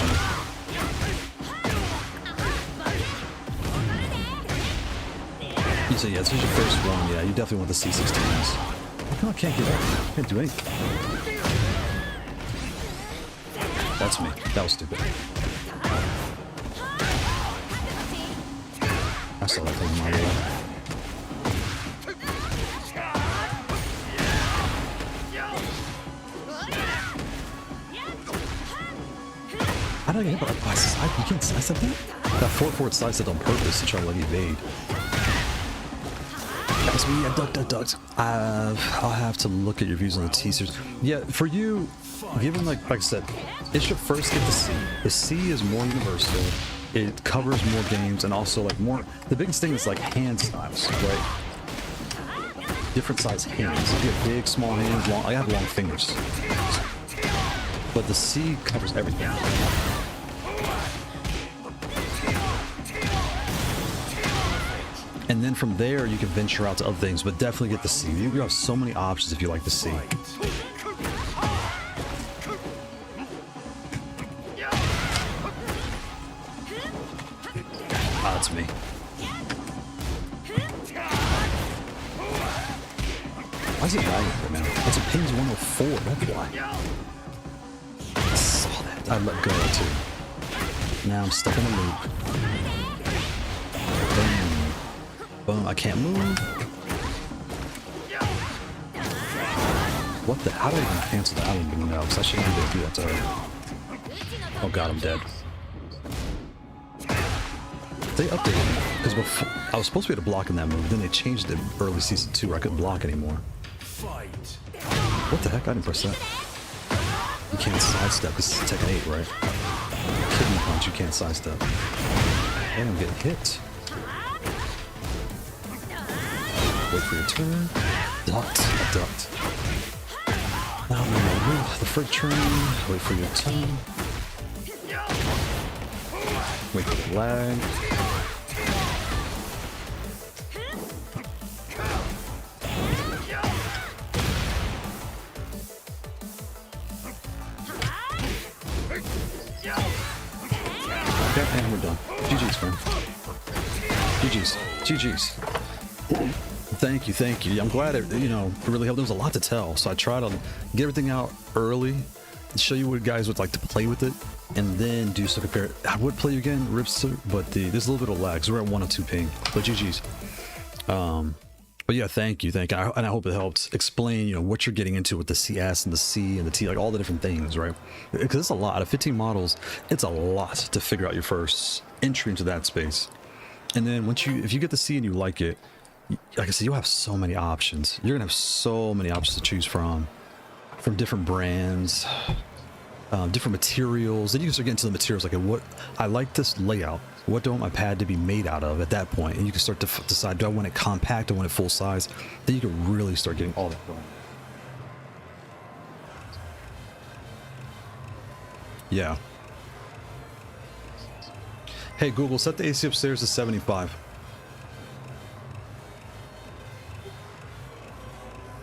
You say, yeah, this is your first one. Yeah, you definitely want the C16s. How come I can't get up? I can't do anything. That's me. That was stupid. I saw that thing my way. How did I get hit by side? You can't sidestep that? That forward sidestep on purpose to try to let me evade. That's me. I ducked. I'll have to look at your views on the teasers. Yeah, for you, given like I said, it should first get the C. The C is more universal. It covers more games and also like more. The biggest thing is like hand styles, right? Different size hands. If you have big, small hands, long. I have long fingers, but the C covers everything. And then from there, you can venture out to other things, but definitely get the C. You have so many options if you like the C. Ah, that's me. Why is it lagging right now? It's a ping's 104, that's why. I saw that. I let go too. Now I'm stuck in a loop. Boom. Boom, I can't move. What the? How did I even cancel that? I don't even know, because I shouldn't have to do that to her. Oh god, I'm dead. They updated it, because before I was supposed to be able to block in that move, then they changed it early season 2 where I couldn't block anymore. What the heck? I didn't press that. You can't sidestep. This is Tekken 8, right? Kidney punch, you can't sidestep. And I'm getting hit. Wait for your turn. Ducked. Now I'm gonna move the freight train. Wait for your turn. Wait for the lag. Okay, and we're done. GG's, friend. GG's. Thank you. I'm glad it, you know, it really helped. There was a lot to tell, so I tried to get everything out early and show you what guys would like to play with it, and then do some compare. I would play you again, Ripster, but there's a little bit of lag, so we're at 102 ping. But GG's. But yeah, thank you, and I hope it helped explain, you know, what you're getting into with the CS and the C and the T, like all the different things, right? Because it's a lot. Out of 15 models, it's a lot to figure out your first entry into that space. And then if you get the C and you like it, like I said, you'll have so many options. You're gonna have so many options to choose from different brands, different materials. Then you can start getting to the materials, like what I like this layout. What do I want my pad to be made out of at that point? And you can start to decide, do I want it compact? Do I want it full size? Then you can really start getting all that going. Yeah. Hey Google, set the AC upstairs to 75.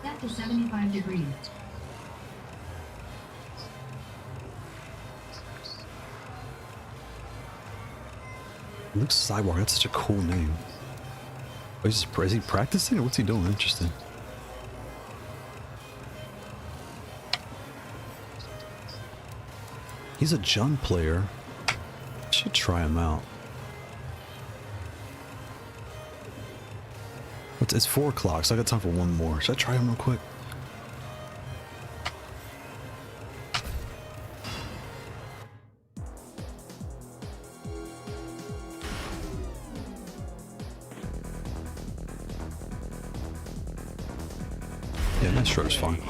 Set to 75 degrees. Luke Sidewalk, that's such a cool name. Oh, is he practicing or what's he doing? Interesting. He's a Jun player. I should try him out. It's 4 o'clock, so I got time for one more. Should I try them real quick? Yeah, that shredder's fine.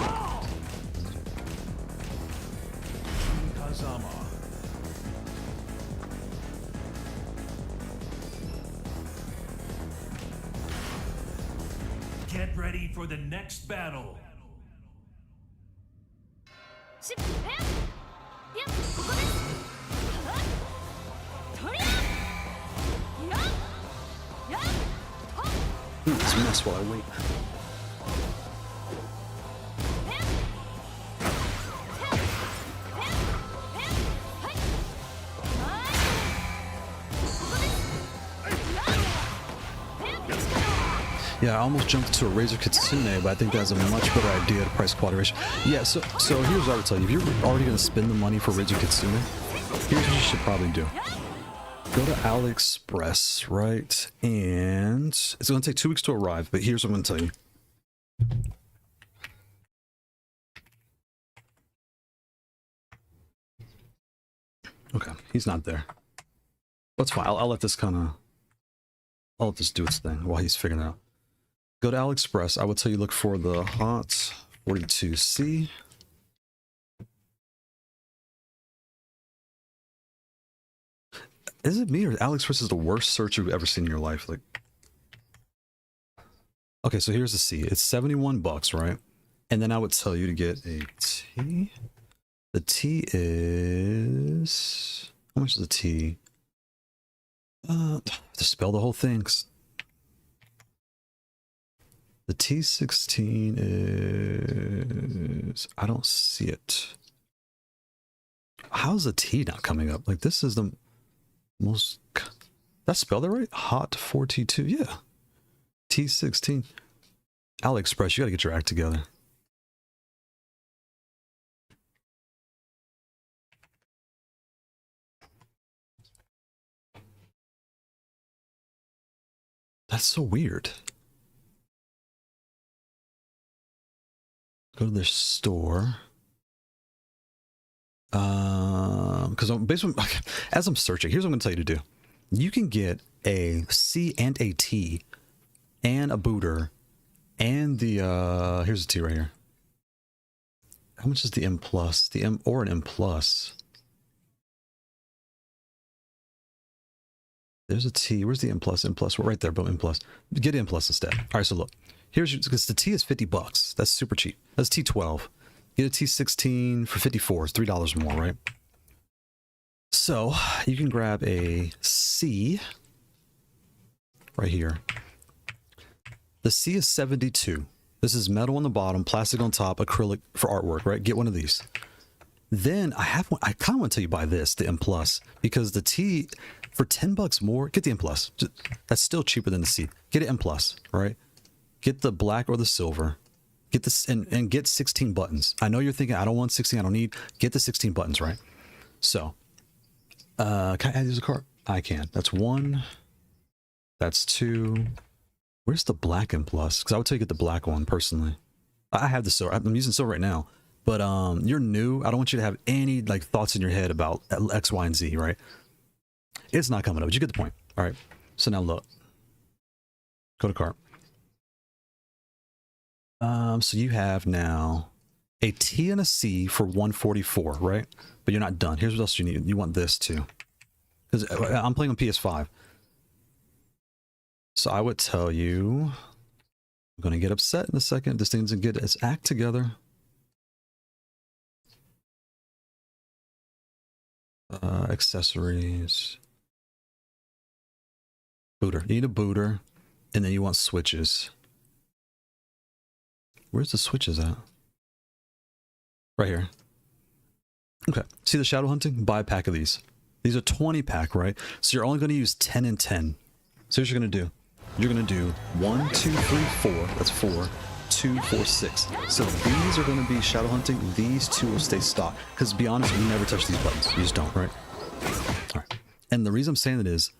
Get ready for the next battle. It's a mess while I wait. Yeah, I almost jumped to a Razor Kitsune, but I think that's a much better idea to price quality ratio. Yeah, so here's what I would tell you. If you're already going to spend the money for Razor Kitsune, here's what you should probably do. Go to AliExpress, right? And it's going to take 2 weeks to arrive, but here's what I'm going to tell you. Okay, he's not there. That's fine. I'll let this I'll let this do its thing while he's figuring it out. Go to AliExpress. I would tell you look for the Haute42C. Is it me or AliExpress is the worst search you've ever seen in your life? Like, okay, so here's the C. It's 71 bucks, right? And then I would tell you to get a T. The T is, how much is the T? To spell the whole thing. The T16 is, I don't see it. How's the T not coming up? Like, this is the most, that's spelled that right? Haute42, yeah. T16. AliExpress, you gotta get your act together. That's so weird. Go to their store. Because basically, as I'm searching, here's what I'm going to tell you to do. You can get a C and a T and a booter and the, here's the T right here. How much is the M plus? The M or an M plus? There's a T. Where's the M plus? M plus. We're right there, but M plus. Get M plus instead. All right, so look. Here's because the T is 50 bucks. That's super cheap. That's T12. Get a T16 for 54. It's $3 more, right? So you can grab a C right here. The C is 72. This is metal on the bottom, plastic on top, acrylic for artwork, right? Get one of these. Then I have one. I kind of want to tell you buy this, the M plus, because the T for 10 bucks more. Get the M plus. That's still cheaper than the C. Get an M plus, right? Get the black or the silver. Get this and get 16 buttons. I know you're thinking, I don't want 16. I don't need. Get the 16 buttons, right? So, can I add these a cart? I can. That's 1. That's 2. Where's the black M plus? Because I would tell you get the black one personally. I have the silver. I'm using silver right now. But you're new. I don't want you to have any like thoughts in your head about X, Y, and Z, right? It's not coming up. But you get the point. All right. So now look. Go to cart. So you have now a T and a C for 144, right? But you're not done. Here's what else you need. You want this too. Because I'm playing on PS5. So I would tell you, I'm going to get upset in a second. This thing doesn't get its act together. Accessories. Booter. You need a booter. And then you want switches. Where's the switches at? Right here. Okay. See the shadow hunting? Buy a pack of these. These are 20 pack, right? So you're only going to use 10 and 10. So here's what you're going to do. You're going to do 1, 2, 3, 4. That's 4. 2, 4, 6. So these are going to be shadow hunting. These two will stay stock. Because to be honest, you never touch these buttons. You just don't, right? All right. And the reason I'm saying that is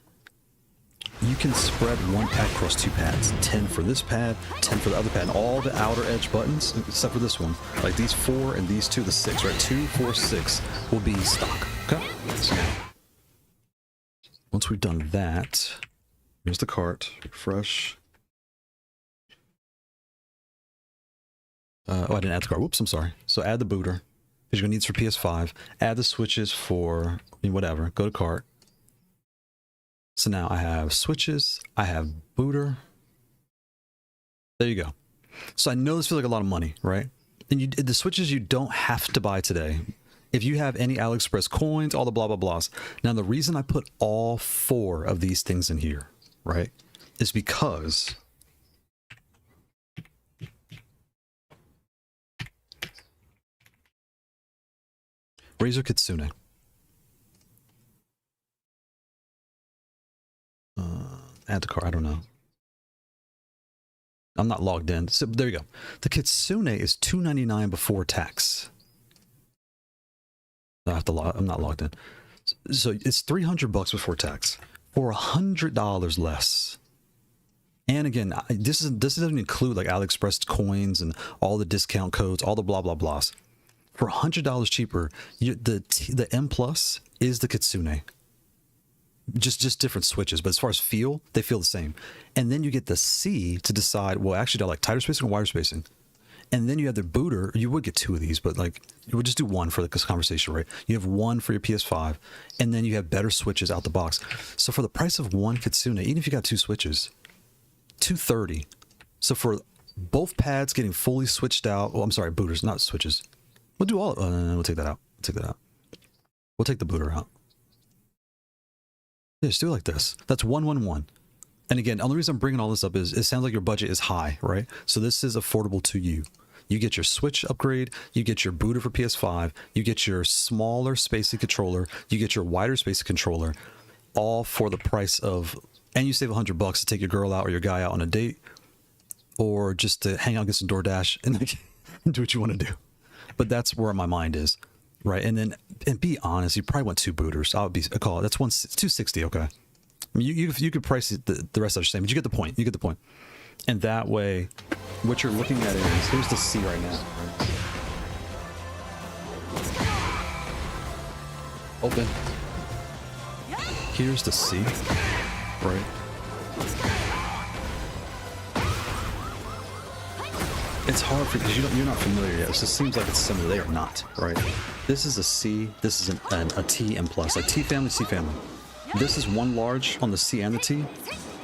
you can spread one pad across 2 pads. 10 for this pad, 10 for the other pad. And all the outer edge buttons, except for this one, like these 4 and these 2, the 6, right? 2, 4, 6 will be stock. Okay? So once we've done that, here's the cart. Refresh. Oh, I didn't add the cart. Whoops, I'm sorry. So add the booter, because you're going to need this for PS5. Add the switches for whatever. Go to cart. So now I have switches. I have booter. There you go. So I know this feels like a lot of money, right? And the switches you don't have to buy today. If you have any AliExpress coins, all the blah, blah, blahs. Now, the reason I put all 4 of these things in here, right, is because Razer Kitsune. Add to cart, I don't know. I'm not logged in. So there you go. The Kitsune is $299 before tax. I have to log. I'm not logged in. So it's $300 before tax for $100 less. And again, this doesn't include like AliExpress coins and all the discount codes, all the blah blah blahs. For $100 cheaper, the M Plus is the Kitsune. Just different switches, but as far as feel, they feel the same. And then you get the C to decide, well, actually, do I like tighter spacing or wider spacing? And then you have the booter. You would get 2 of these, but like you would just do 1 for the conversation, right? You have 1 for your PS5, and then you have better switches out the box. So for the price of 1 Kitsune, even if you got 2 switches, $230. So for both pads getting fully switched out, oh, I'm sorry, booters, not switches. We'll do all. We'll take that out. Take that out. We'll take the booter out. Yeah, just do it like this. That's 111. And again, the only reason I'm bringing all this up is it sounds like your budget is high, right? So this is affordable to you. You get your Switch upgrade, you get your booter for PS5, you get your smaller spacey controller, you get your wider spacey controller, all for the price of, and you save $100 to take your girl out or your guy out on a date, or just to hang out, get some DoorDash, and do what you want to do. But that's where my mind is. Right, and be honest, you probably want 2 booters. I call it. That's $260. Okay, I mean, you could price it the rest of the same, but you get the point. You get the point. And that way, what you're looking at is here's the C right now. Right? Open. Here's the C. Right. It's hard because you're not familiar yet. It just seems like it's similar. They are not, right? This is a C. This is a T and plus, like T family, C family. This is 1 large on the C and the T.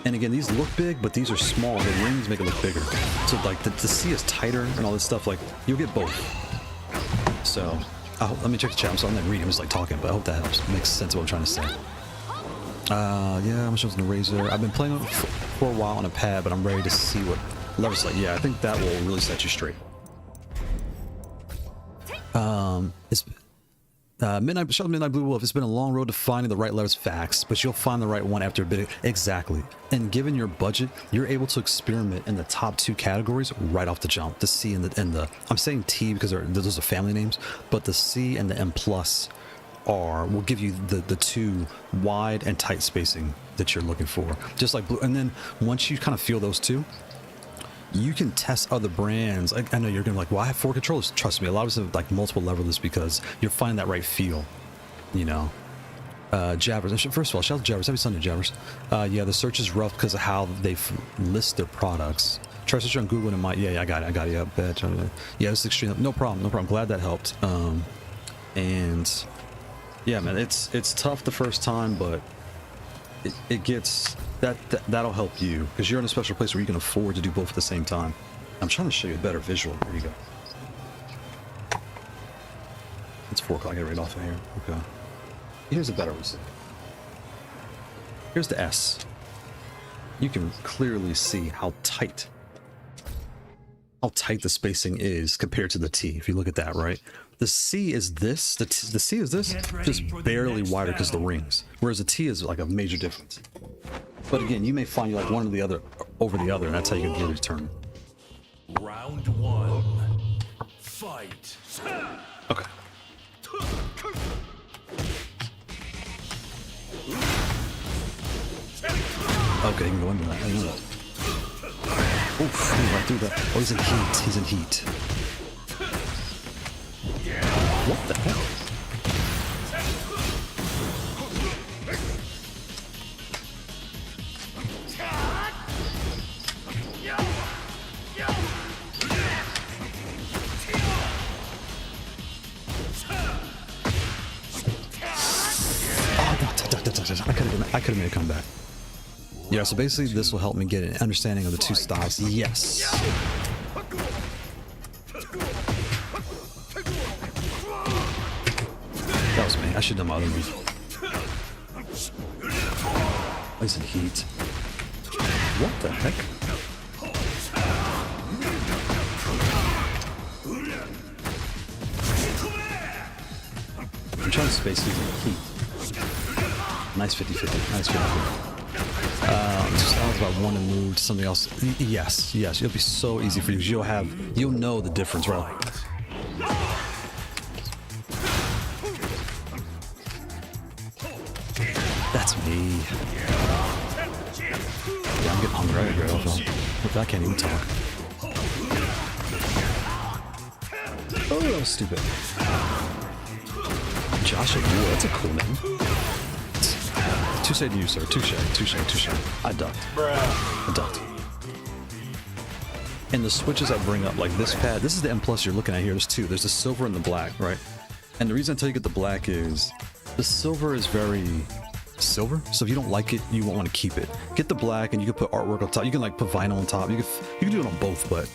And again, these look big, but these are small. The rings make it look bigger. So like the C is tighter and all this stuff. Like you'll get both. So let me check the chat. So I'm not reading. I'm just like talking, but I hope that helps. It makes sense of what I'm trying to say. Yeah, I'm using the Razer. I've been playing it for a while on a pad, but I'm ready to see what lever's like. Yeah, I think that will really set you straight. It's Midnight Blue Wolf. It's been a long road to finding the right levers. Facts, but you'll find the right one after a bit. Exactly. And given your budget, you're able to experiment in the top 2 categories right off the jump. The C and the I'm saying T because those are family names, but the C and the M Plus will give you the 2 wide and tight spacing that you're looking for. Just like blue. And then once you kind of feel those 2, you can test other brands. I know you're gonna be like, well, I have 4 controllers. Trust me, a lot of us have like multiple levelers because you're finding that right feel, you know. Jabbers. First of all, shout out to Jabbers. Happy Sunday, Jabbers. Yeah, the search is rough because of how they list their products. Try search on Google and yeah, I got it. Yeah, bet. Yeah, it's extreme. No problem. Glad that helped. And yeah, man, it's tough the first time, but it gets that'll help you because you're in a special place where you can afford to do both at the same time. I'm trying to show you a better visual. There you go. It's 4 o'clock. I get right off of here. Okay. Here's a better one. Here's the S. You can clearly see how tight the spacing is compared to the T. If you look at that, right? The C is this. The C is this, just barely wider because of the rings. Whereas the T is like a major difference. But again, you may find you like one or the other over the other, and that's how you can really determine. Round 1. Fight. Okay. Okay, he can go into that. I know that. Oof, he right through that. Oh, he's in heat. He's in heat. What the heck? I could have made a comeback. Yeah, so basically this will help me get an understanding of the two styles. Yes. That was me. I should have done my other move. He's in heat. What the heck? I'm trying to space these in heat. Nice 50-50. Nice 50-50. Just I was about one to move to something else. Yes, yes. It'll be so easy for you. You'll know the difference, right? That's me. Yeah, I'm getting hungry. I gotta get off. Look, I can't even talk. Oh, that was stupid. Joshua, that's a cool name. Touche to you, sir. Touche. I ducked. I ducked. And the switches I bring up, like this pad, this is the M Plus you're looking at here. There's two. There's the silver and the black, right? And the reason I tell you get the black is the silver is very silver. So if you don't like it, you won't want to keep it. Get the black and you can put artwork on top. You can like put vinyl on top. You can do it on both, but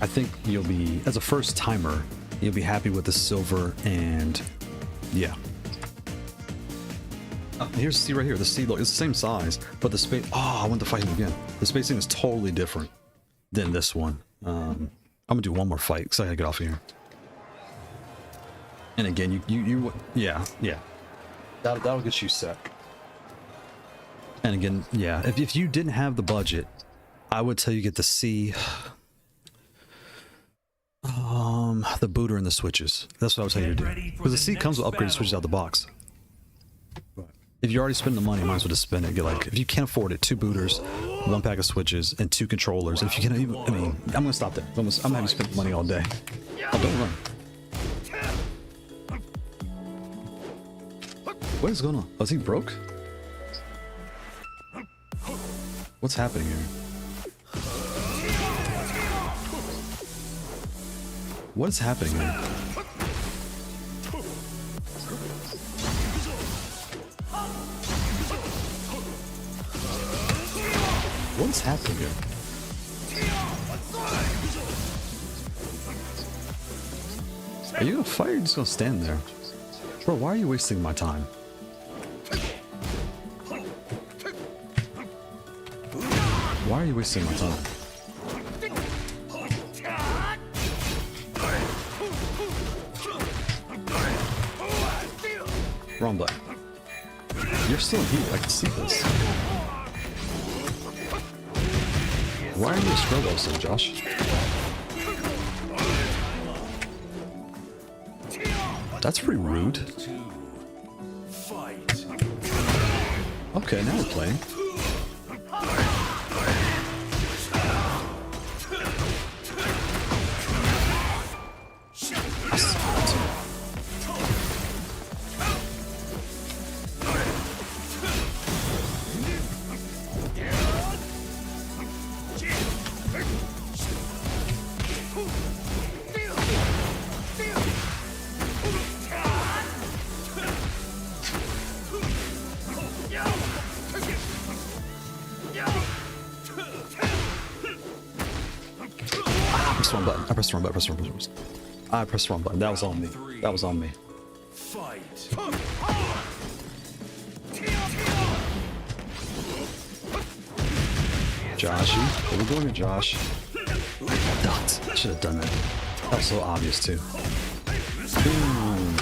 I think you'll be, as a first timer, you'll be happy with the silver and yeah. Here's C right here. The C, look, it's the same size, but the space. Oh, I want to fight him again. The spacing is totally different than this one. I'm gonna do one more fight because I gotta get off of here. And again, yeah. That'll get you set. And again, yeah, if you didn't have the budget, I would tell you get the C. The booter and the switches. That's what I would tell you to do. Because the C comes with upgraded switches out the box. If you already spend the money, you might as well just spend it. Get like, if you can't afford it, 2 booters, 1 pack of switches, and 2 controllers. And if you can't even, I mean, I'm gonna stop there. I'm gonna have you spend money all day. Oh, don't run. What is going on? Oh, is he broke? What's happening here? What is happening here? What's happening here? Are you gonna fight or are you just gonna stand there? Bro, why are you wasting my time? Why are you wasting my time? Wrong button. You're still in heat, I can see this. Why are you a scrub also, Josh? That's pretty rude. Okay, now we're playing. I pressed the wrong button. That was on me. That was on me. Joshy. Where we going to Josh? Ducked. I should have done that. That was so obvious too. Boom.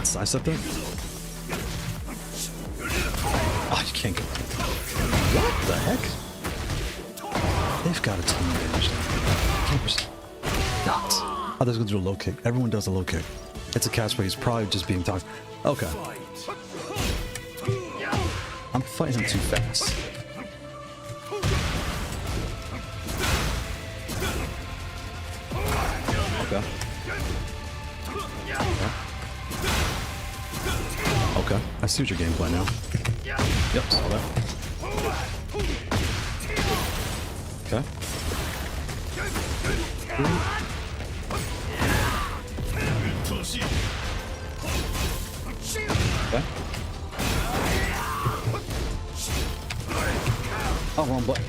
Sidestep that? Oh, you can't go. What the heck? I've got a ton of damage now. Campers. Nuts. Oh, that's gonna do a low kick. Everyone does a low kick. It's a catch, but he's probably just being toxic. Okay. I'm fighting him too fast. Okay. Okay. I see what your game plan now. Yep, saw that. Okay. Okay. Oh, wrong button.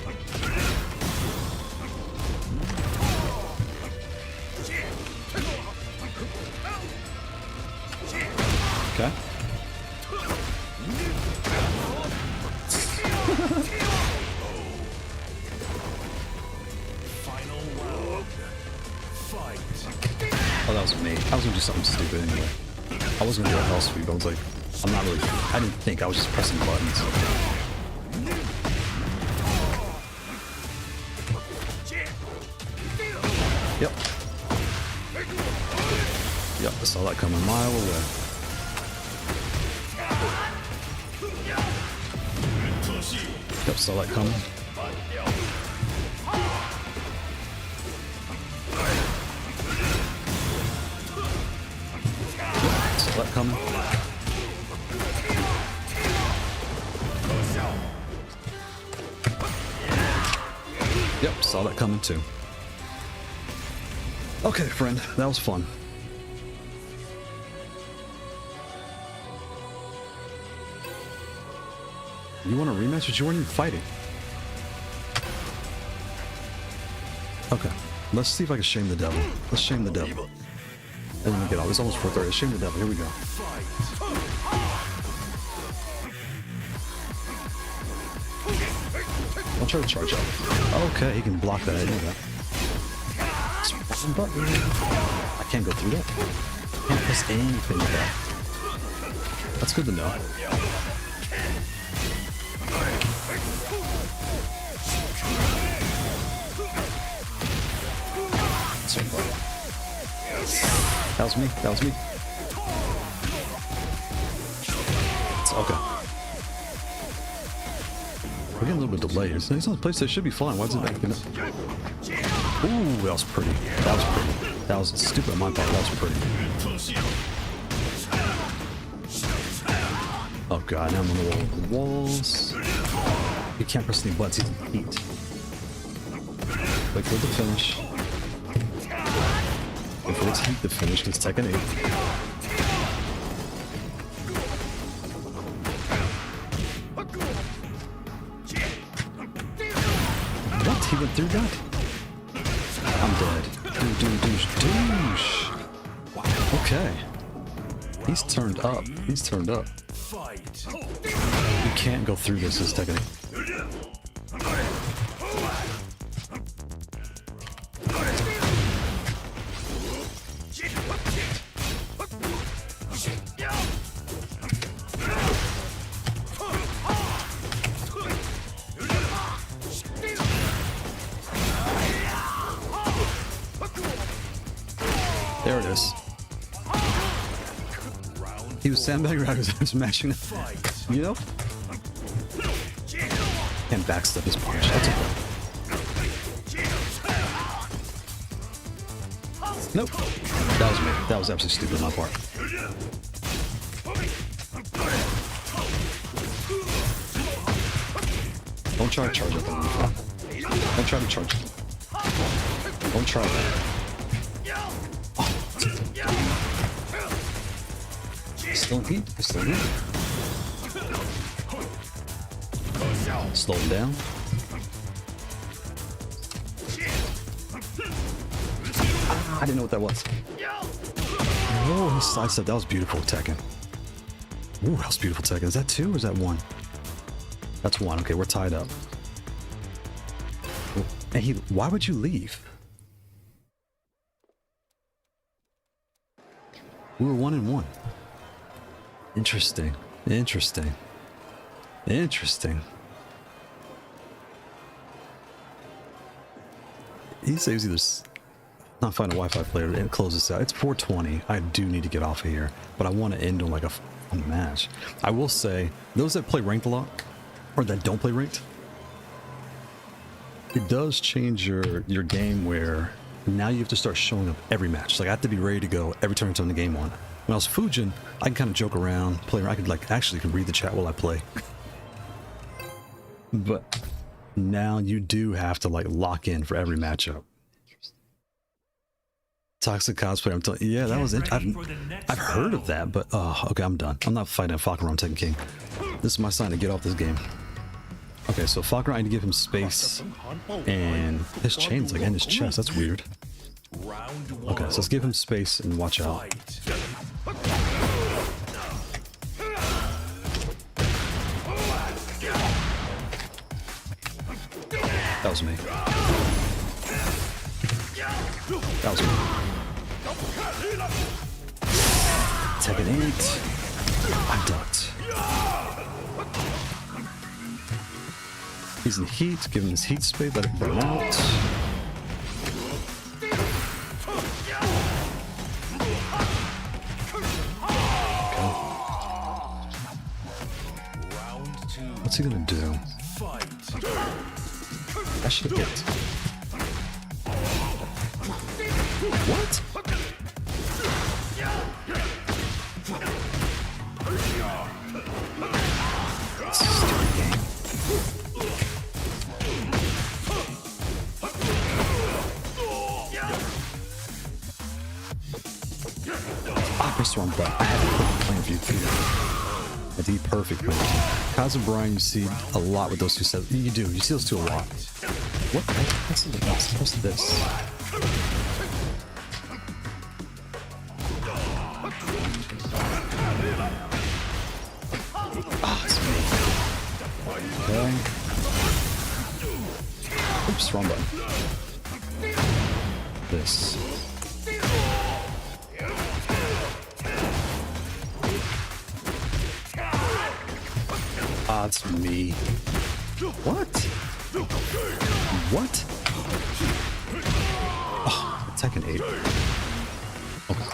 Okay. Oh, that was me. I was gonna do something stupid anyway. I wasn't gonna do a hell sweep. I was like, I'm not really. I didn't think. I was just pressing buttons. Yep. Yep, I saw that coming a mile away. Yep, saw that coming. Yep, saw that coming. Yep, saw that coming too. Okay, friend, that was fun. You want a rematch, but you weren't even fighting. Okay, let's see if I can shame the devil. Let's shame the devil. And let me get off. It's almost 4:30. Shame the devil. Here we go. I'll try to charge up. Okay, he can block that. I know that. Button. I can't go through that. I can't press anything with that. That's good to know. That was me. That was me. It's okay. We're getting a little bit delayed. It's nice on the place. It should be fine. Why is it backing up? Ooh, that was pretty. That was pretty. That was stupid on my part. That was pretty. Oh god, now I'm on the walls. You can't press any buttons. He's in heat. Wait for the finish. Wait for its heat to finish because it's Tekken 8. What? He went through that? I'm dead. Douche. Okay. He's turned up. He's turned up. You can't go through this as Tekken 8. There it is. He was sandbagging. I was mashing it. You know? And backstep his punch. That's okay. Nope. That was me. That was absolutely stupid on my part. Don't try to charge up on me. Don't try to charge up. Don't try that. Still in heat? Still in heat? Slow him down. Ah, I didn't know what that was. Oh, he sidestepped. That was beautiful, Tekken. Ooh, that was beautiful, Tekken. Is that 2 or is that 1? That's 1. Okay, we're tied up. And he, why would you leave? We were 1-1. Interesting. Interesting. he saves either not find a Wi-Fi player and close this out. It's 4:20. I do need to get off of here, but I want to end on like a match. I will say, those that play ranked a lot, or that don't play ranked, it does change your game where now you have to start showing up every match. Like I have to be ready to go every time I turn the game on. When I was Fujin, I can kind of joke around, play around. I could like actually could read the chat while I play. But now you do have to like lock in for every matchup. Toxic cosplay, I'm telling you, yeah, that was it. I've heard of that, but okay, I'm done. I'm not fighting a Falcon on Tekken King. This is my sign to get off this game. Okay, so Falcon, I need to give him space, and his chain's like in his chest. That's weird. Okay, so let's give him space and watch out. That was me. That was me. Tekken 8. I ducked. He's in heat. Give him his heat spade. Let it burn out. Okay. What's he gonna do? I should have hit. What? Stupid game. I pressed the wrong button. I had to put the plan view. The perfect plan. Kaz and Brian, you see a lot with those two sets. You do. You see those two a lot. What? That's something else. What's this? Ah, it's me. Okay. Oops, wrong button. This. Ah, it's me. What? What? Oh, Tekken 8. Okay.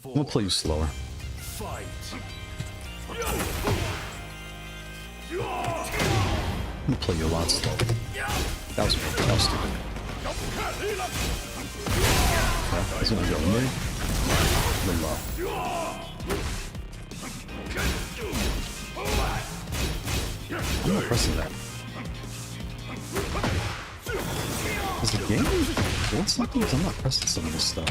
I'm gonna play you slower. I'm gonna play you a lot slower. That was stupid. Okay, he's gonna go mid. Then low. I'm not pressing that. Is the game? What's something? I'm not pressing some of this stuff.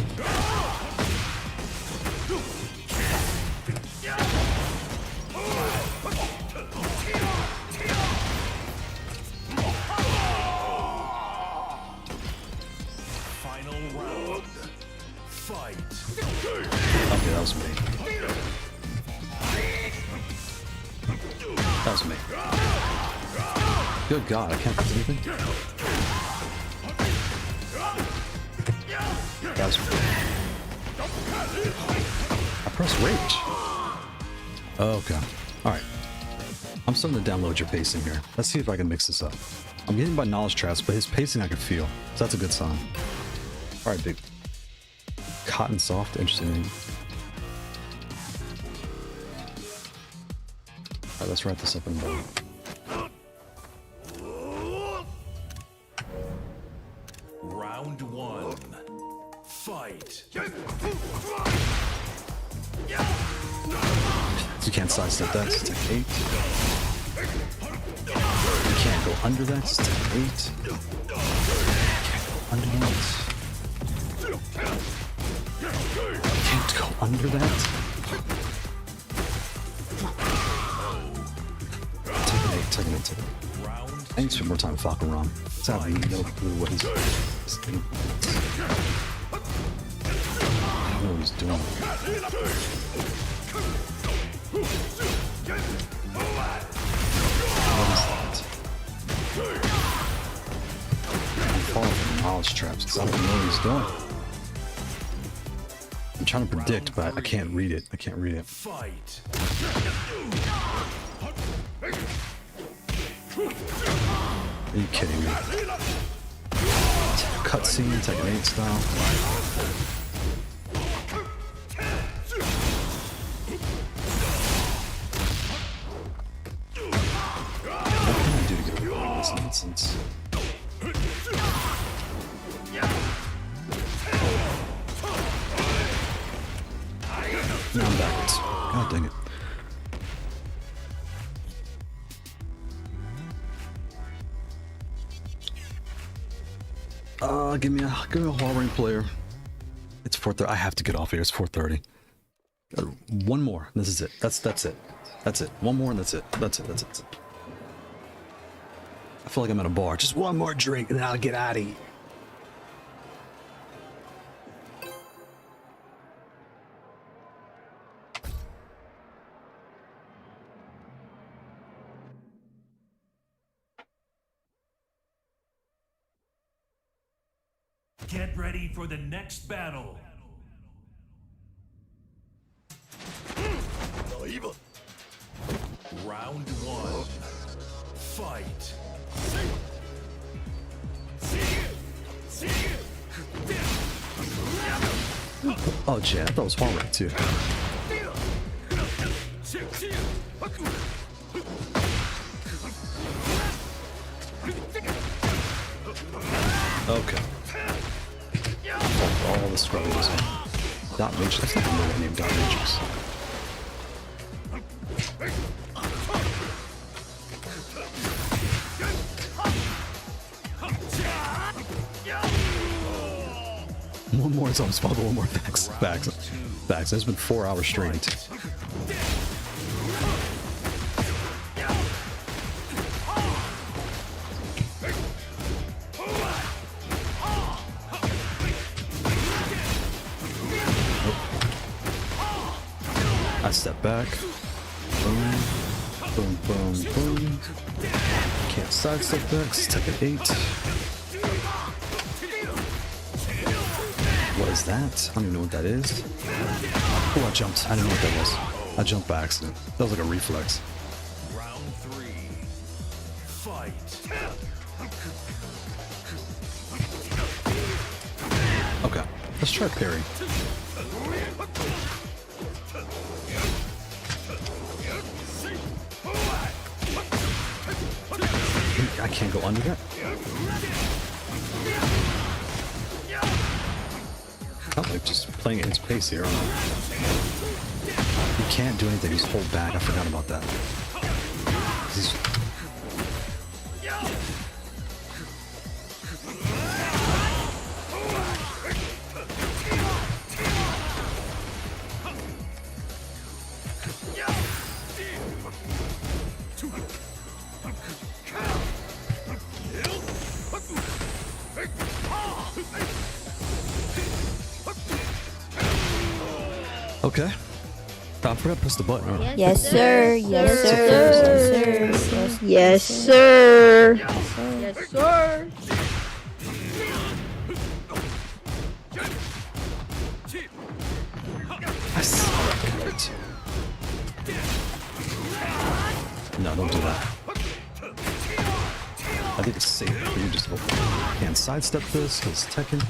Final round. Fight. Okay, that was me. That was me. Good God, I can't press anything. That was me. I pressed rage. Okay. Alright. I'm starting to download your pacing here. Let's see if I can mix this up. I'm getting by knowledge traps, but his pacing I can feel. So that's a good sign. Alright, big. Cotton soft, interesting name. Alright, let's wrap this up and down. Round one. Fight. You can't sidestep that, it's Tekken 8. You can't go under that, it's Tekken 8. You can't go under that. You can't go under that. Tekken 8. Thanks for more time, Falcon Rom. I have no clue what he's doing. I don't know what he's doing. What is that? I'm falling for knowledge traps because I don't know what he's doing. I'm trying to predict, but I can't read it. I can't read it. Fight. Are you kidding me? cutscene, Tekken 8 style. What can I do to get rid of this nonsense? Now I'm backwards. God dang it. Give me a Huawei player. It's 4:30. I have to get off here. It's 4:30. One more. This is it. That's it. That's it. One more and that's it. That's it. I feel like I'm at a bar. Just one more drink and then I'll get out of here. Get ready for the next battle. Round 1. Fight. Oh, yeah, I thought it was Huawei too. Okay. All the scrubs. Dot Matrix. That's not the real name, Dot Matrix. One more is almost one more. Facts. It's been 4 hours straight. I step back. Boom. Boom, boom, boom. Can't sidestep that 'cause it's Tekken 8. What is that? I don't even know what that is. Oh, I jumped. I didn't know what that was. I jumped by accident. That was like a reflex. Round 3. Fight. Okay, let's try parry. I can't go under that. I'm like just playing at his pace here. You can't do anything, just hold back. I forgot about that. He's... Okay. I forgot to press the button. Right? Yes, sir. Yes, sir. Yes, sir. Yes, sir. I suck. No, don't do that. I think it's safe for you just to can't sidestep this because Tekken.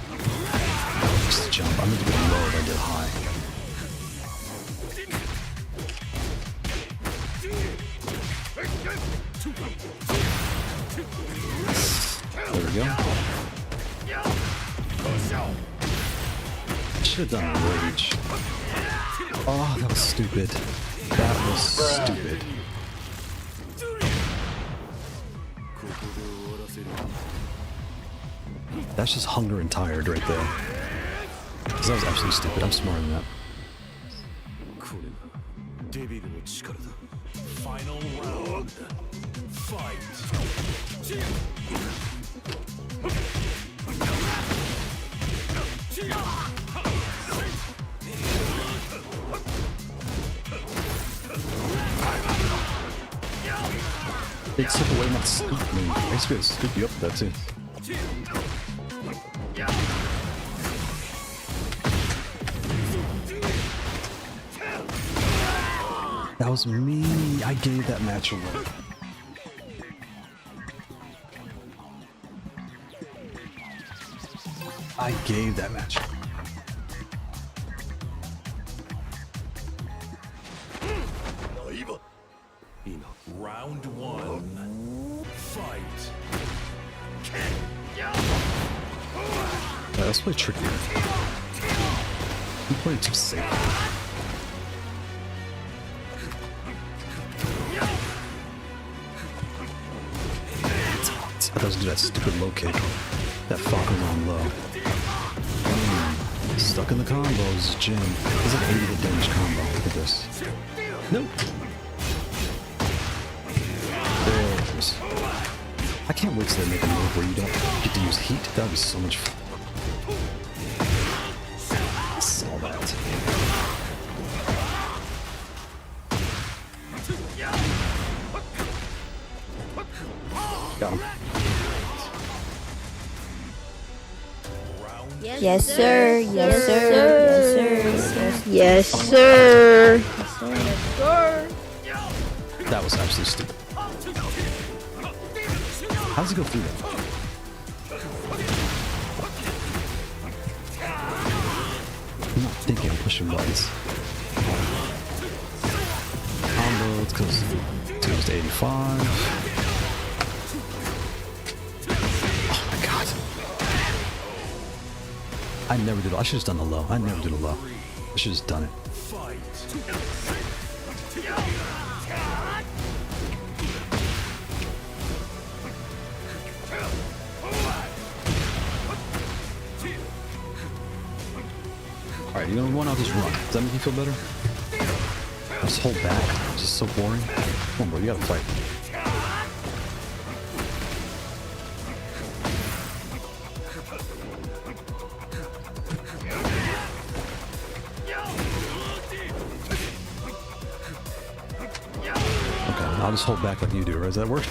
Just jump. I'm gonna do it low if I did high. There we go. I should have done rage. Oh, that was stupid. That was stupid. That's just hunger and tired right there. That was absolutely stupid. I'm smarter than that. Final round. Fight. They took away my scoop. I mean, I used to be able to scoop you up with that too. That was me. I gave that match away. I gave that match. Round one. Fight. Alright, let's play trickier. I'm playing too safe. I thought I was gonna do that stupid low kick. That Falcon on low. Stuck in the combos, Jim. It's like 80 hit damage combo. Look at this. Nope. There it is. I can't wait till they make a move where you don't get to use heat. That would be so much fun. I saw that. Got him. Yes, sir. Yes, sir. Yes, sir. Yes, sir. That was absolutely stupid. How does he go through that? I'm not thinking, I'm pushing buttons. Combos, because 2 is to 85. Oh my god. I never did. I should have done the low. I never did a low. I should have just done it. Alright, you gonna run out this run. Does that make you feel better? Just hold back. It's just so boring. Come on, bro, you gotta fight. Okay, I'll just hold back like you do, right? Does that work?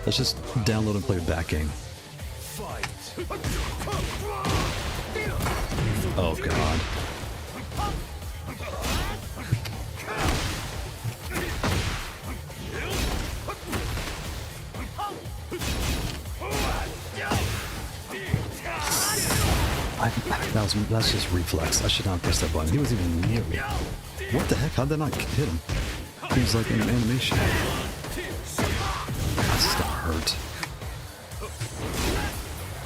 Let's just download and play a back game. Oh god. That's just reflex. I should not press that button. He wasn't even near me. What the heck? How'd that not hit him? He was like in an animation. That still hurt.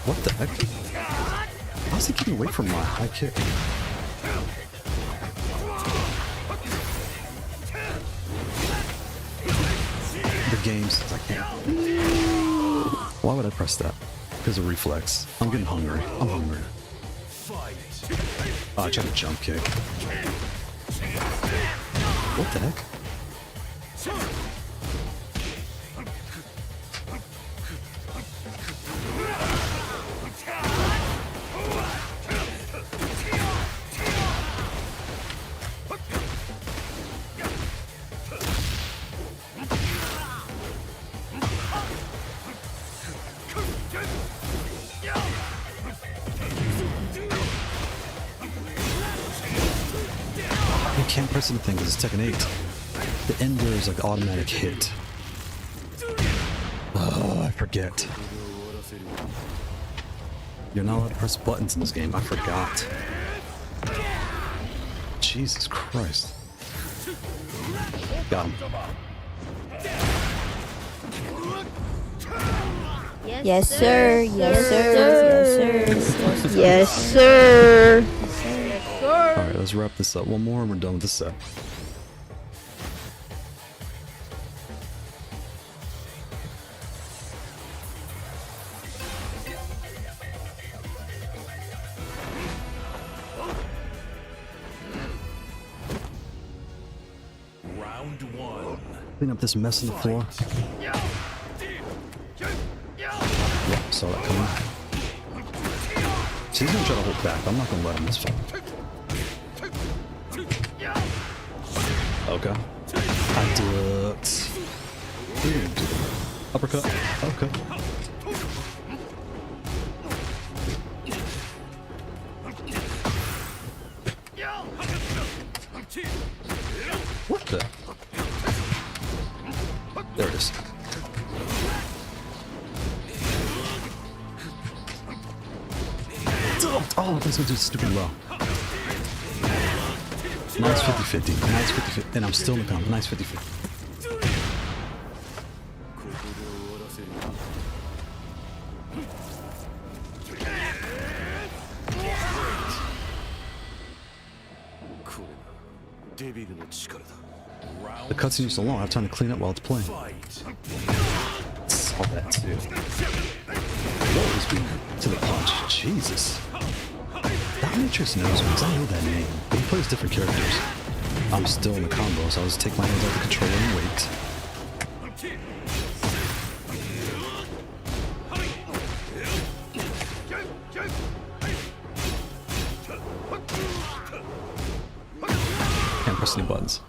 What the heck? How's he keeping away from my high kick? The games, I can't. Why would I press that? Because of reflex. I'm getting hungry. I'm hungry. Oh, I tried a jump kick. What the heck? You can't press anything because it's Tekken 8. The ender is like automatic hit. Oh, I forget. You're not allowed to press buttons in this game. I forgot. Jesus Christ. Got him. Yes, sir. Yes, sir. Yes, sir. Yes, sir. Alright, let's wrap this up. One more and we're done with this set. Round one. Clean up this mess on the floor. Yeah, saw that coming. So he's gonna try to hold back. I'm not gonna let him this far. Okay. I ducked. What are you gonna do? Uppercut. Okay. What the? There it is. Oh Let's go do stupid low. Nice 50-50. Nice 50-50. And I'm still in the combo. Nice 50-50. The cutscene is so long, I have time to clean up while it's playing. Saw that too. What was being to the punch? Jesus. Dominatrix knows me because I know that name, but he plays different characters. I'm still in the combo, so I'll just take my hands off the controller and wait. Can't press any buttons.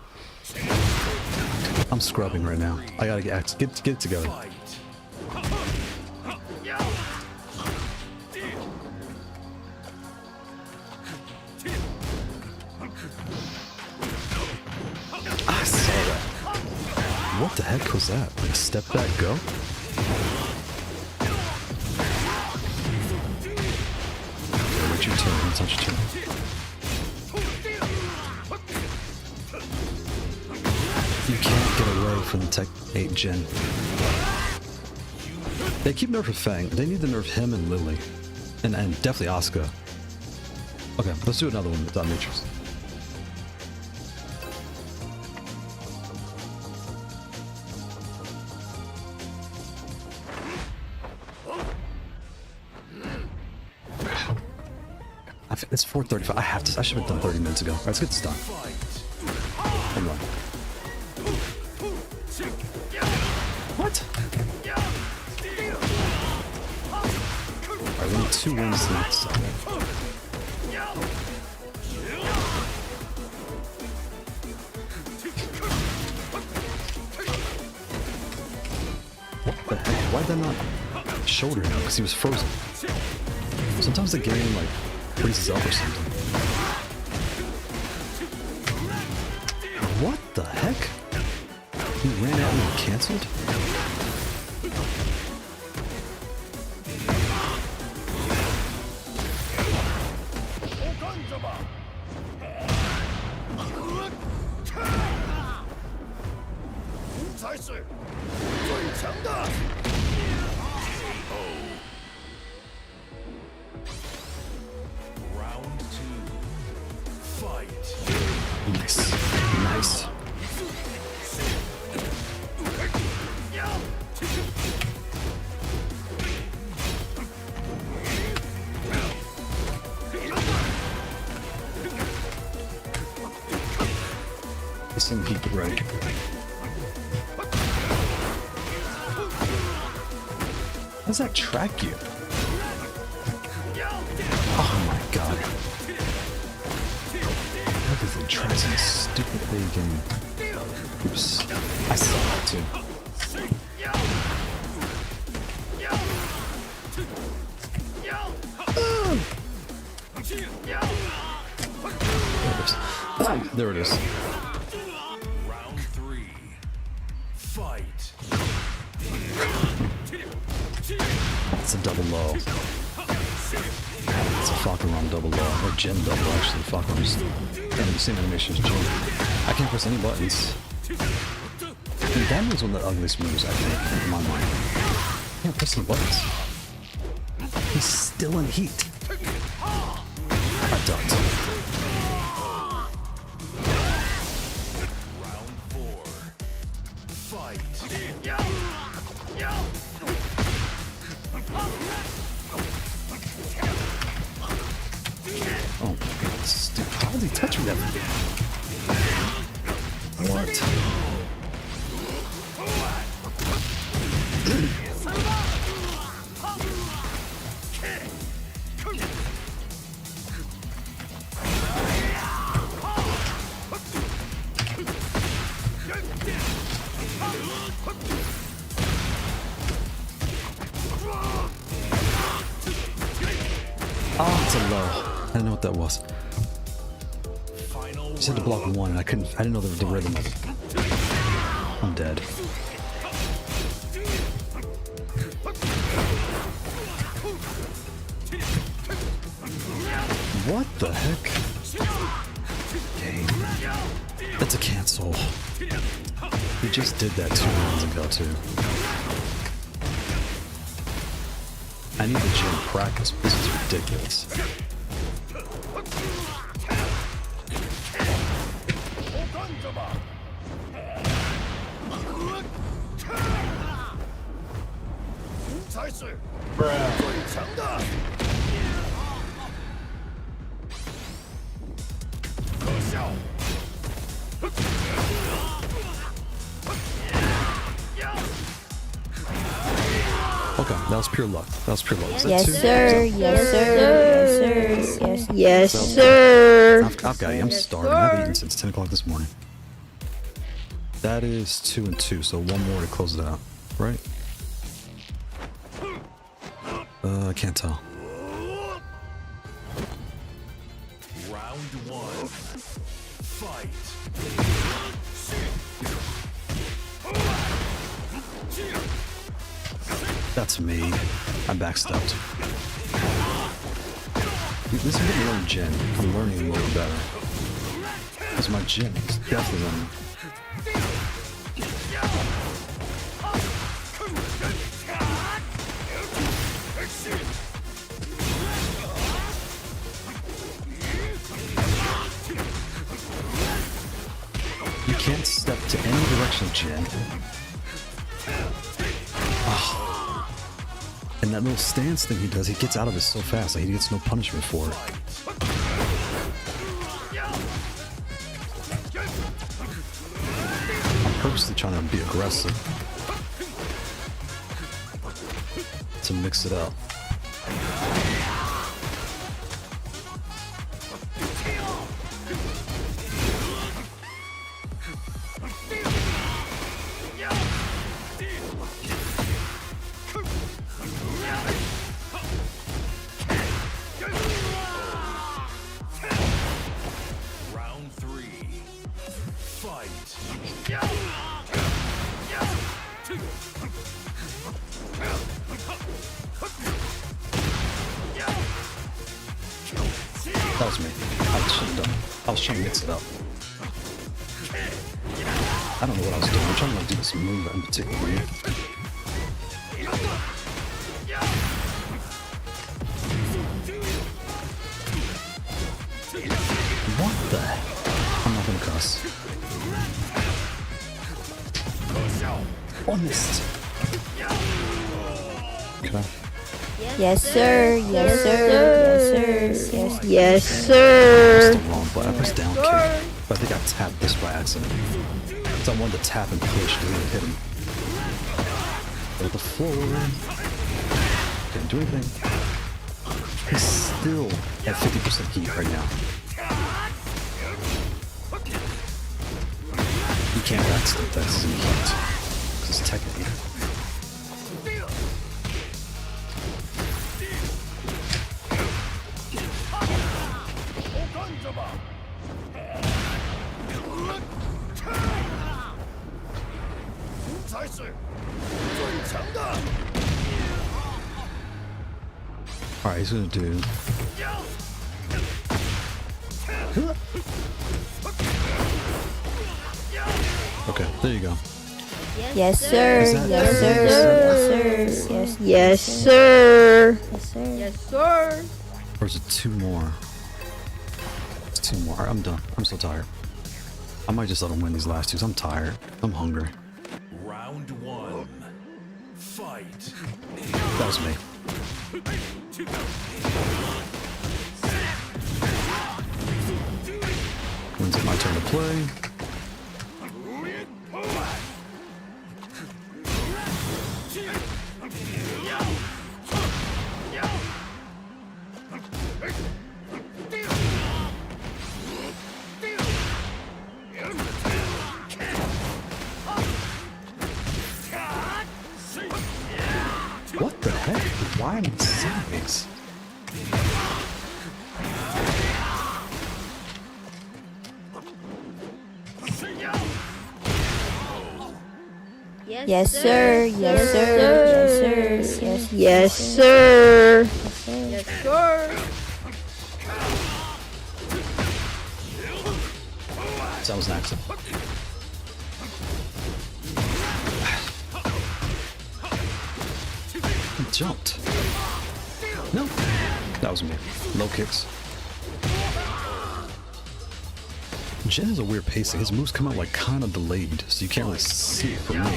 I'm scrubbing right now. I gotta get it together. I saw that. What the heck was that? Like a step back go? Okay, wait your turn. It's not your turn. You can't get away from the Tech 8 Gen. They keep nerfing Fang. They need to nerf him and Lily. And definitely Asuka. Okay, let's do another one with Dominatrix. It's 4:35. I should have done 30 minutes ago. Alright, let's get this done. Hold on. What? Alright, we need 2 wins next. What the heck? Why did that not shoulder him? Because he was frozen. Sometimes the game, like, freezes up or something. What the heck? He ran out and canceled? Nice. Nice. This thing heat right. How does that track you? Oh my god. Everything tracks in stupid bacon. Oops. I saw that too. There it is. Round 3. Fight. It's a double low. It's a Falcon on double low. Or Gen double, actually. Falcon is the same animation as Gen. I can't press any buttons. And that was one of the ugliest moves, I think, in my mind. I can't press any buttons. He's still in heat. I ducked. Round 4. Fight. Oh my god, this is stupid. How did he touch me that? What? Oh, it's a low. I didn't know what that was. Final Just had to block one and I didn't know the rhythm of it. I'm dead. What the heck? Game. That's a cancel. He just did that 2 rounds ago too. I need the gym practice. This is ridiculous. Okay, that was pure luck. That was pure luck. Is that Yes, two? sir. Yes, sir. Yes, sir. Yes, Yes, sir. I've got you. I'm starving. I haven't eaten since 10 o'clock this morning. That is 2 and 2, so one more to close it out, right? I can't tell. Round 1. Fight. That's me. I backstepped. Dude, this is getting learn Jin. I'm learning a little better. Because my Jin is definitely learning. You can't step to any direction, Jin. Oh. And that little stance thing he does, he gets out of it so fast, like he gets no punishment for it. I'm purposely trying to be aggressive to mix it up. Round 3. Fight. That was me. I should have done it. I was trying to mix it up. I don't know what I was doing. I'm trying to like, do this move in particular. What the heck? I'm not gonna cuss. Oh, missed. Can I? Yes, sir. Yes, sir. Yes, sir. Yes, Yes, That's sir. the wrong button. I pressed down kick. But I think I tapped this by accident. So I wanted to tap and push to hit him. Go to the floor. Didn't do anything. He's still at 50% heat right now. You can't backstep that. This is in heat. Because it's technically. Alright, he's gonna do. Okay, there you go. yes, sir. Is that- Yes, sir. Yes, sir. Yes, Yes, sir. yes, sir. Or is it 2 more? It's 2 more. Alright, I'm done. I'm so tired. I might just let him win these last 2 'cause I'm tired. I'm hungry. Round 1. Fight. That was me. When's it my turn to play? What the heck? Why am I sideways? Yes, sir. Yes, sir. Yes, sir. Yes, Yes, sir. yes, sir. That was an accident. I jumped. No. That was me. Low kicks. Jin has a weird pacing. His moves come out like kind of delayed, so you can't really see it from me.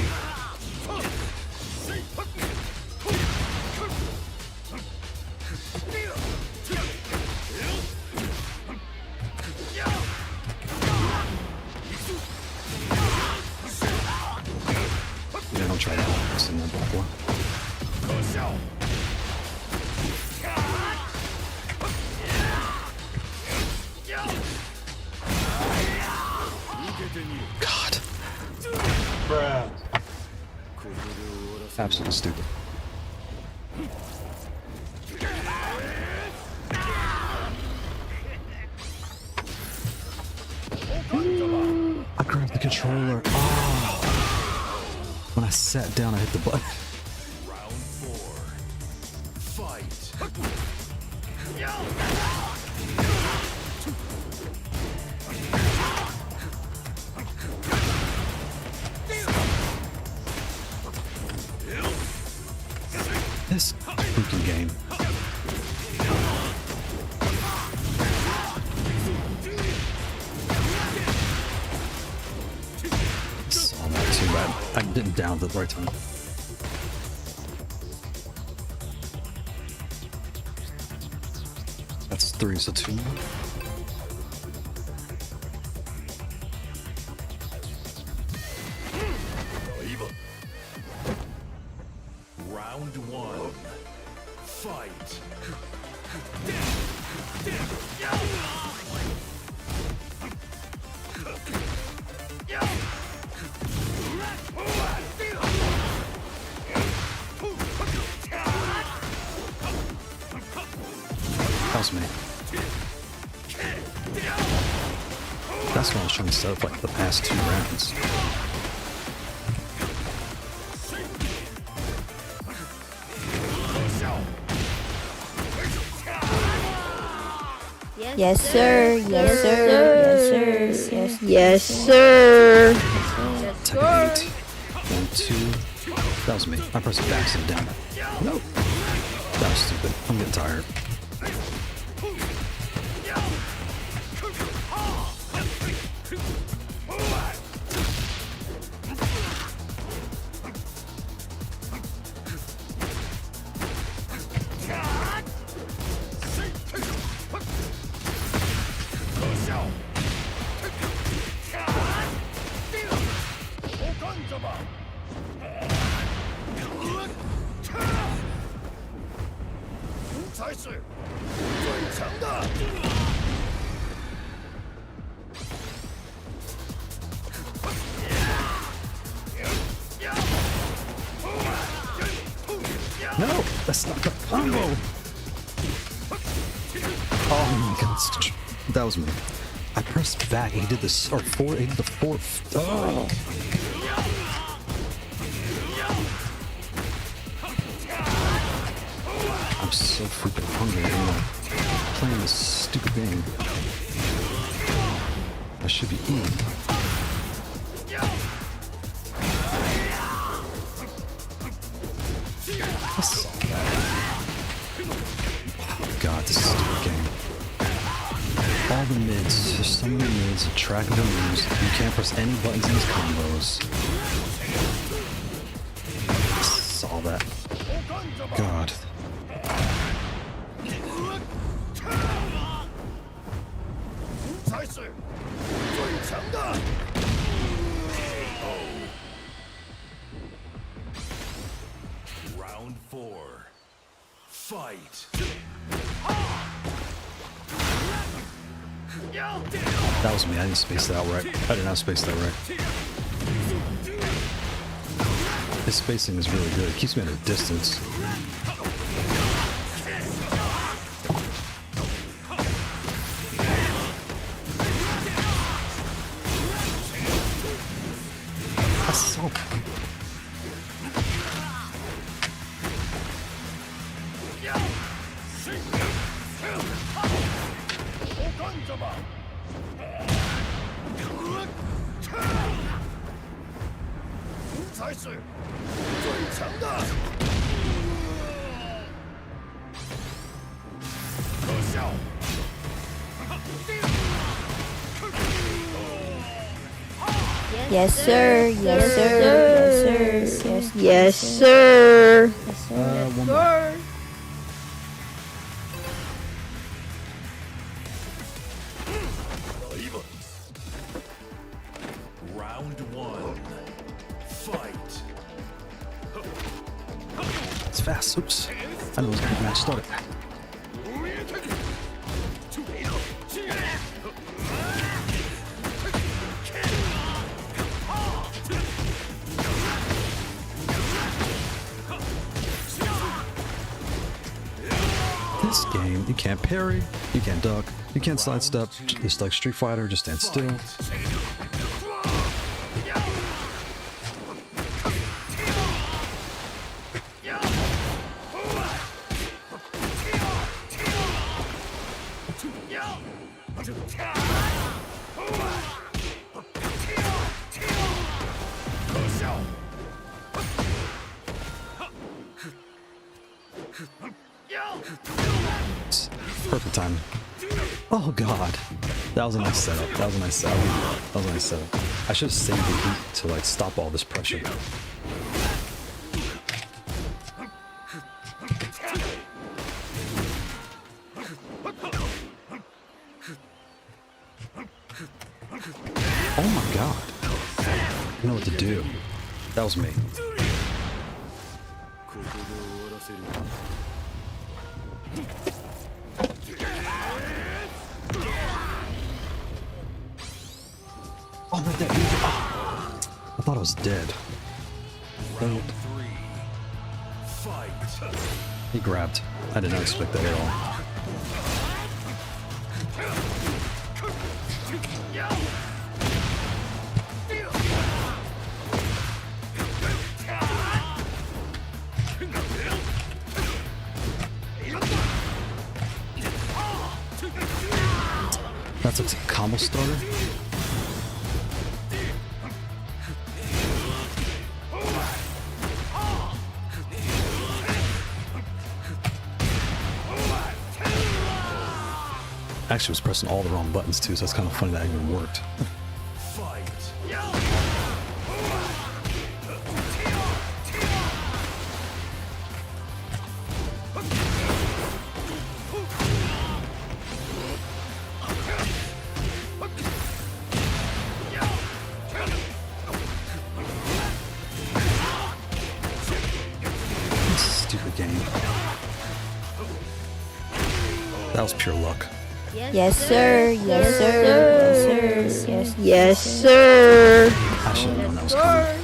Yeah, don't try that. I've seen that before. God. Bruh. Absolutely stupid. I grabbed the controller. Oh. When I sat down, I hit the button. Round 4. Fight. This freaking game. Saw that too bad. I didn't down at the right time. That's 3, so 2 more. Round 1. Fight. That was me. That's what I was trying to set up like the past 2 rounds. Yes, sir. Yes, sir. Yes, sir. Yes, Yes, sir. Tekken 8. 1, 2. That was me. I pressed back and down. No. That was stupid. I'm getting tired. No, that's not the combo. Oh my god, that was me. I pressed back. He did this, or 4. He did the 4th. Oh. I'm so freaking hungry. I'm playing this stupid game. I should be eating. Oh god, this is a stupid game. All the mids, there's so many mids, track their moves. You can't press any buttons in these combos. Saw that. God. Round 4. Fight. That was me. I didn't space that out right. I did not space that right. His spacing is really good. It keeps me at a distance. That's so... Yes, sir. Yes, sir. Yes, sir. Yes, Yes, sir. Yes, sir. One more. Round one. Fight. It's fast. Oops. I know it was going to match started. This game, you can't parry, you can't duck, you can't sidestep. It's like Street Fighter, just stand still. Perfect timing. Oh god. That was a nice setup. That was a nice setup. That was a nice setup. I should have saved the heat to like stop all this pressure. Oh my god. I know what to do. That was me. Oh, my dead. I thought I was dead. Round three. Fight. He grabbed. I did not expect that at all. That's a combo starter? Actually, I was pressing all the wrong buttons too, so it's kind of funny that even worked. Fight. Stupid game. That was pure luck. Yes, sir. Yes, sir. Yes, sir. Yes, Yes, sir. I should have known that was coming.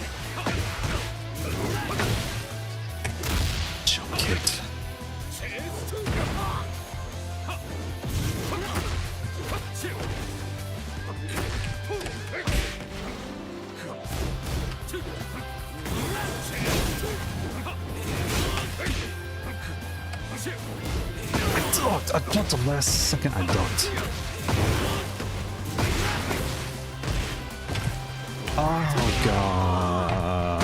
Jump kicked. I jumped the last second I ducked. Oh god.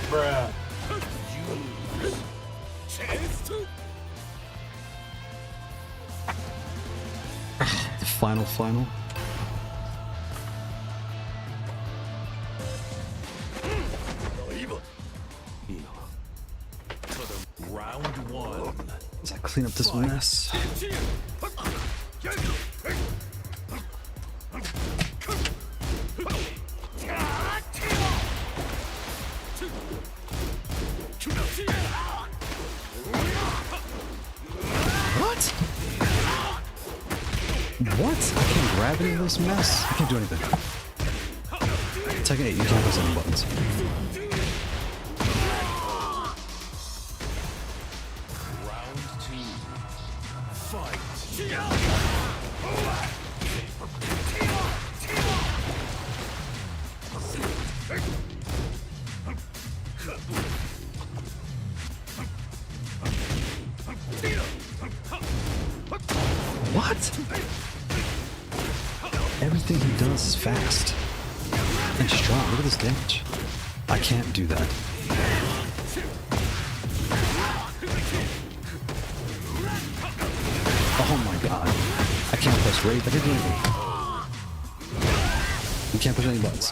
Bruh. The final. Round one. As I clean up this mess. What? I can't grab any of this mess? I can't do anything. Tekken 8, you can't press any buttons. Round two. Fight. What? Everything he does is fast and strong. Look at this damage. I can't do that. Oh my god. I can't press raid. I can't do anything. You can't push any buttons.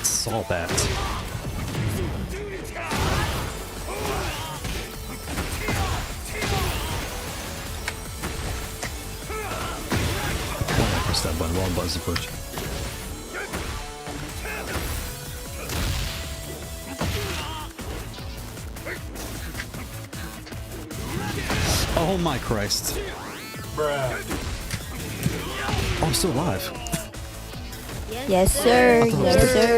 Saw that. Why did I press that button? Wrong buttons to push. Oh my Christ. Bruh. Oh, I'm still alive. Yes, sir. Yes, sir.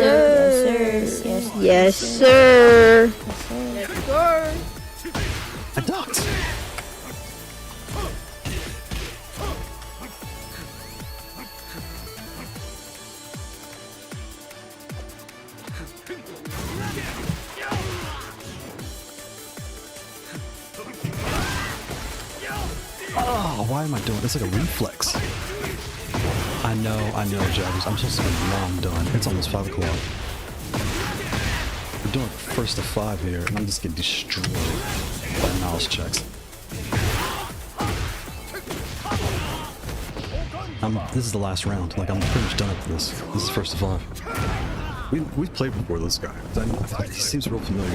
Yes, sir. Yes, sir. Yes, sir. I ducked. Oh, why am I doing this? It's like a reflex. I know, Jaggers. I'm supposed to be long done. It's almost 5 o'clock. We're doing first to 5 here, and I'm just getting destroyed by knowledge checks. This is the last round. Like, I'm pretty much done after this. This is first to 5. We've played before this guy. He seems real familiar.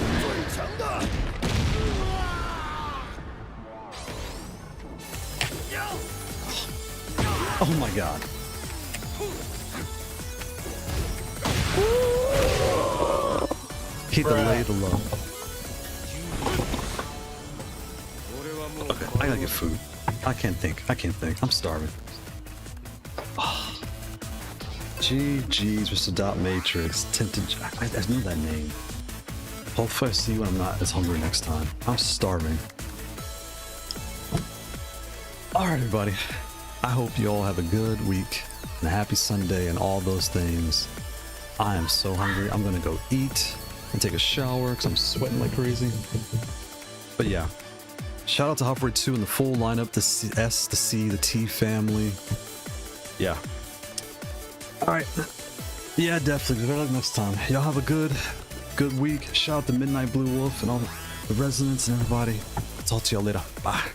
Oh my god. Hit the lay the low. Okay, I gotta get food. I can't think. I'm starving. Oh. GG's, Mr. Dot Matrix. Tinted. I know that name. Hopefully I see you when I'm not as hungry next time. I'm starving. Alright, everybody. I hope you all have a good week and a happy Sunday and all those things. I am so hungry. I'm gonna go eat and take a shower because I'm sweating like crazy. But yeah, shout out to Haute42 and the full lineup, the S, the C, the T family. Yeah. Alright. Yeah, definitely. Better luck next time. Y'all have a good week. Shout out to Midnight Blue Wolf and all the residents and everybody. I'll talk to y'all later. Bye.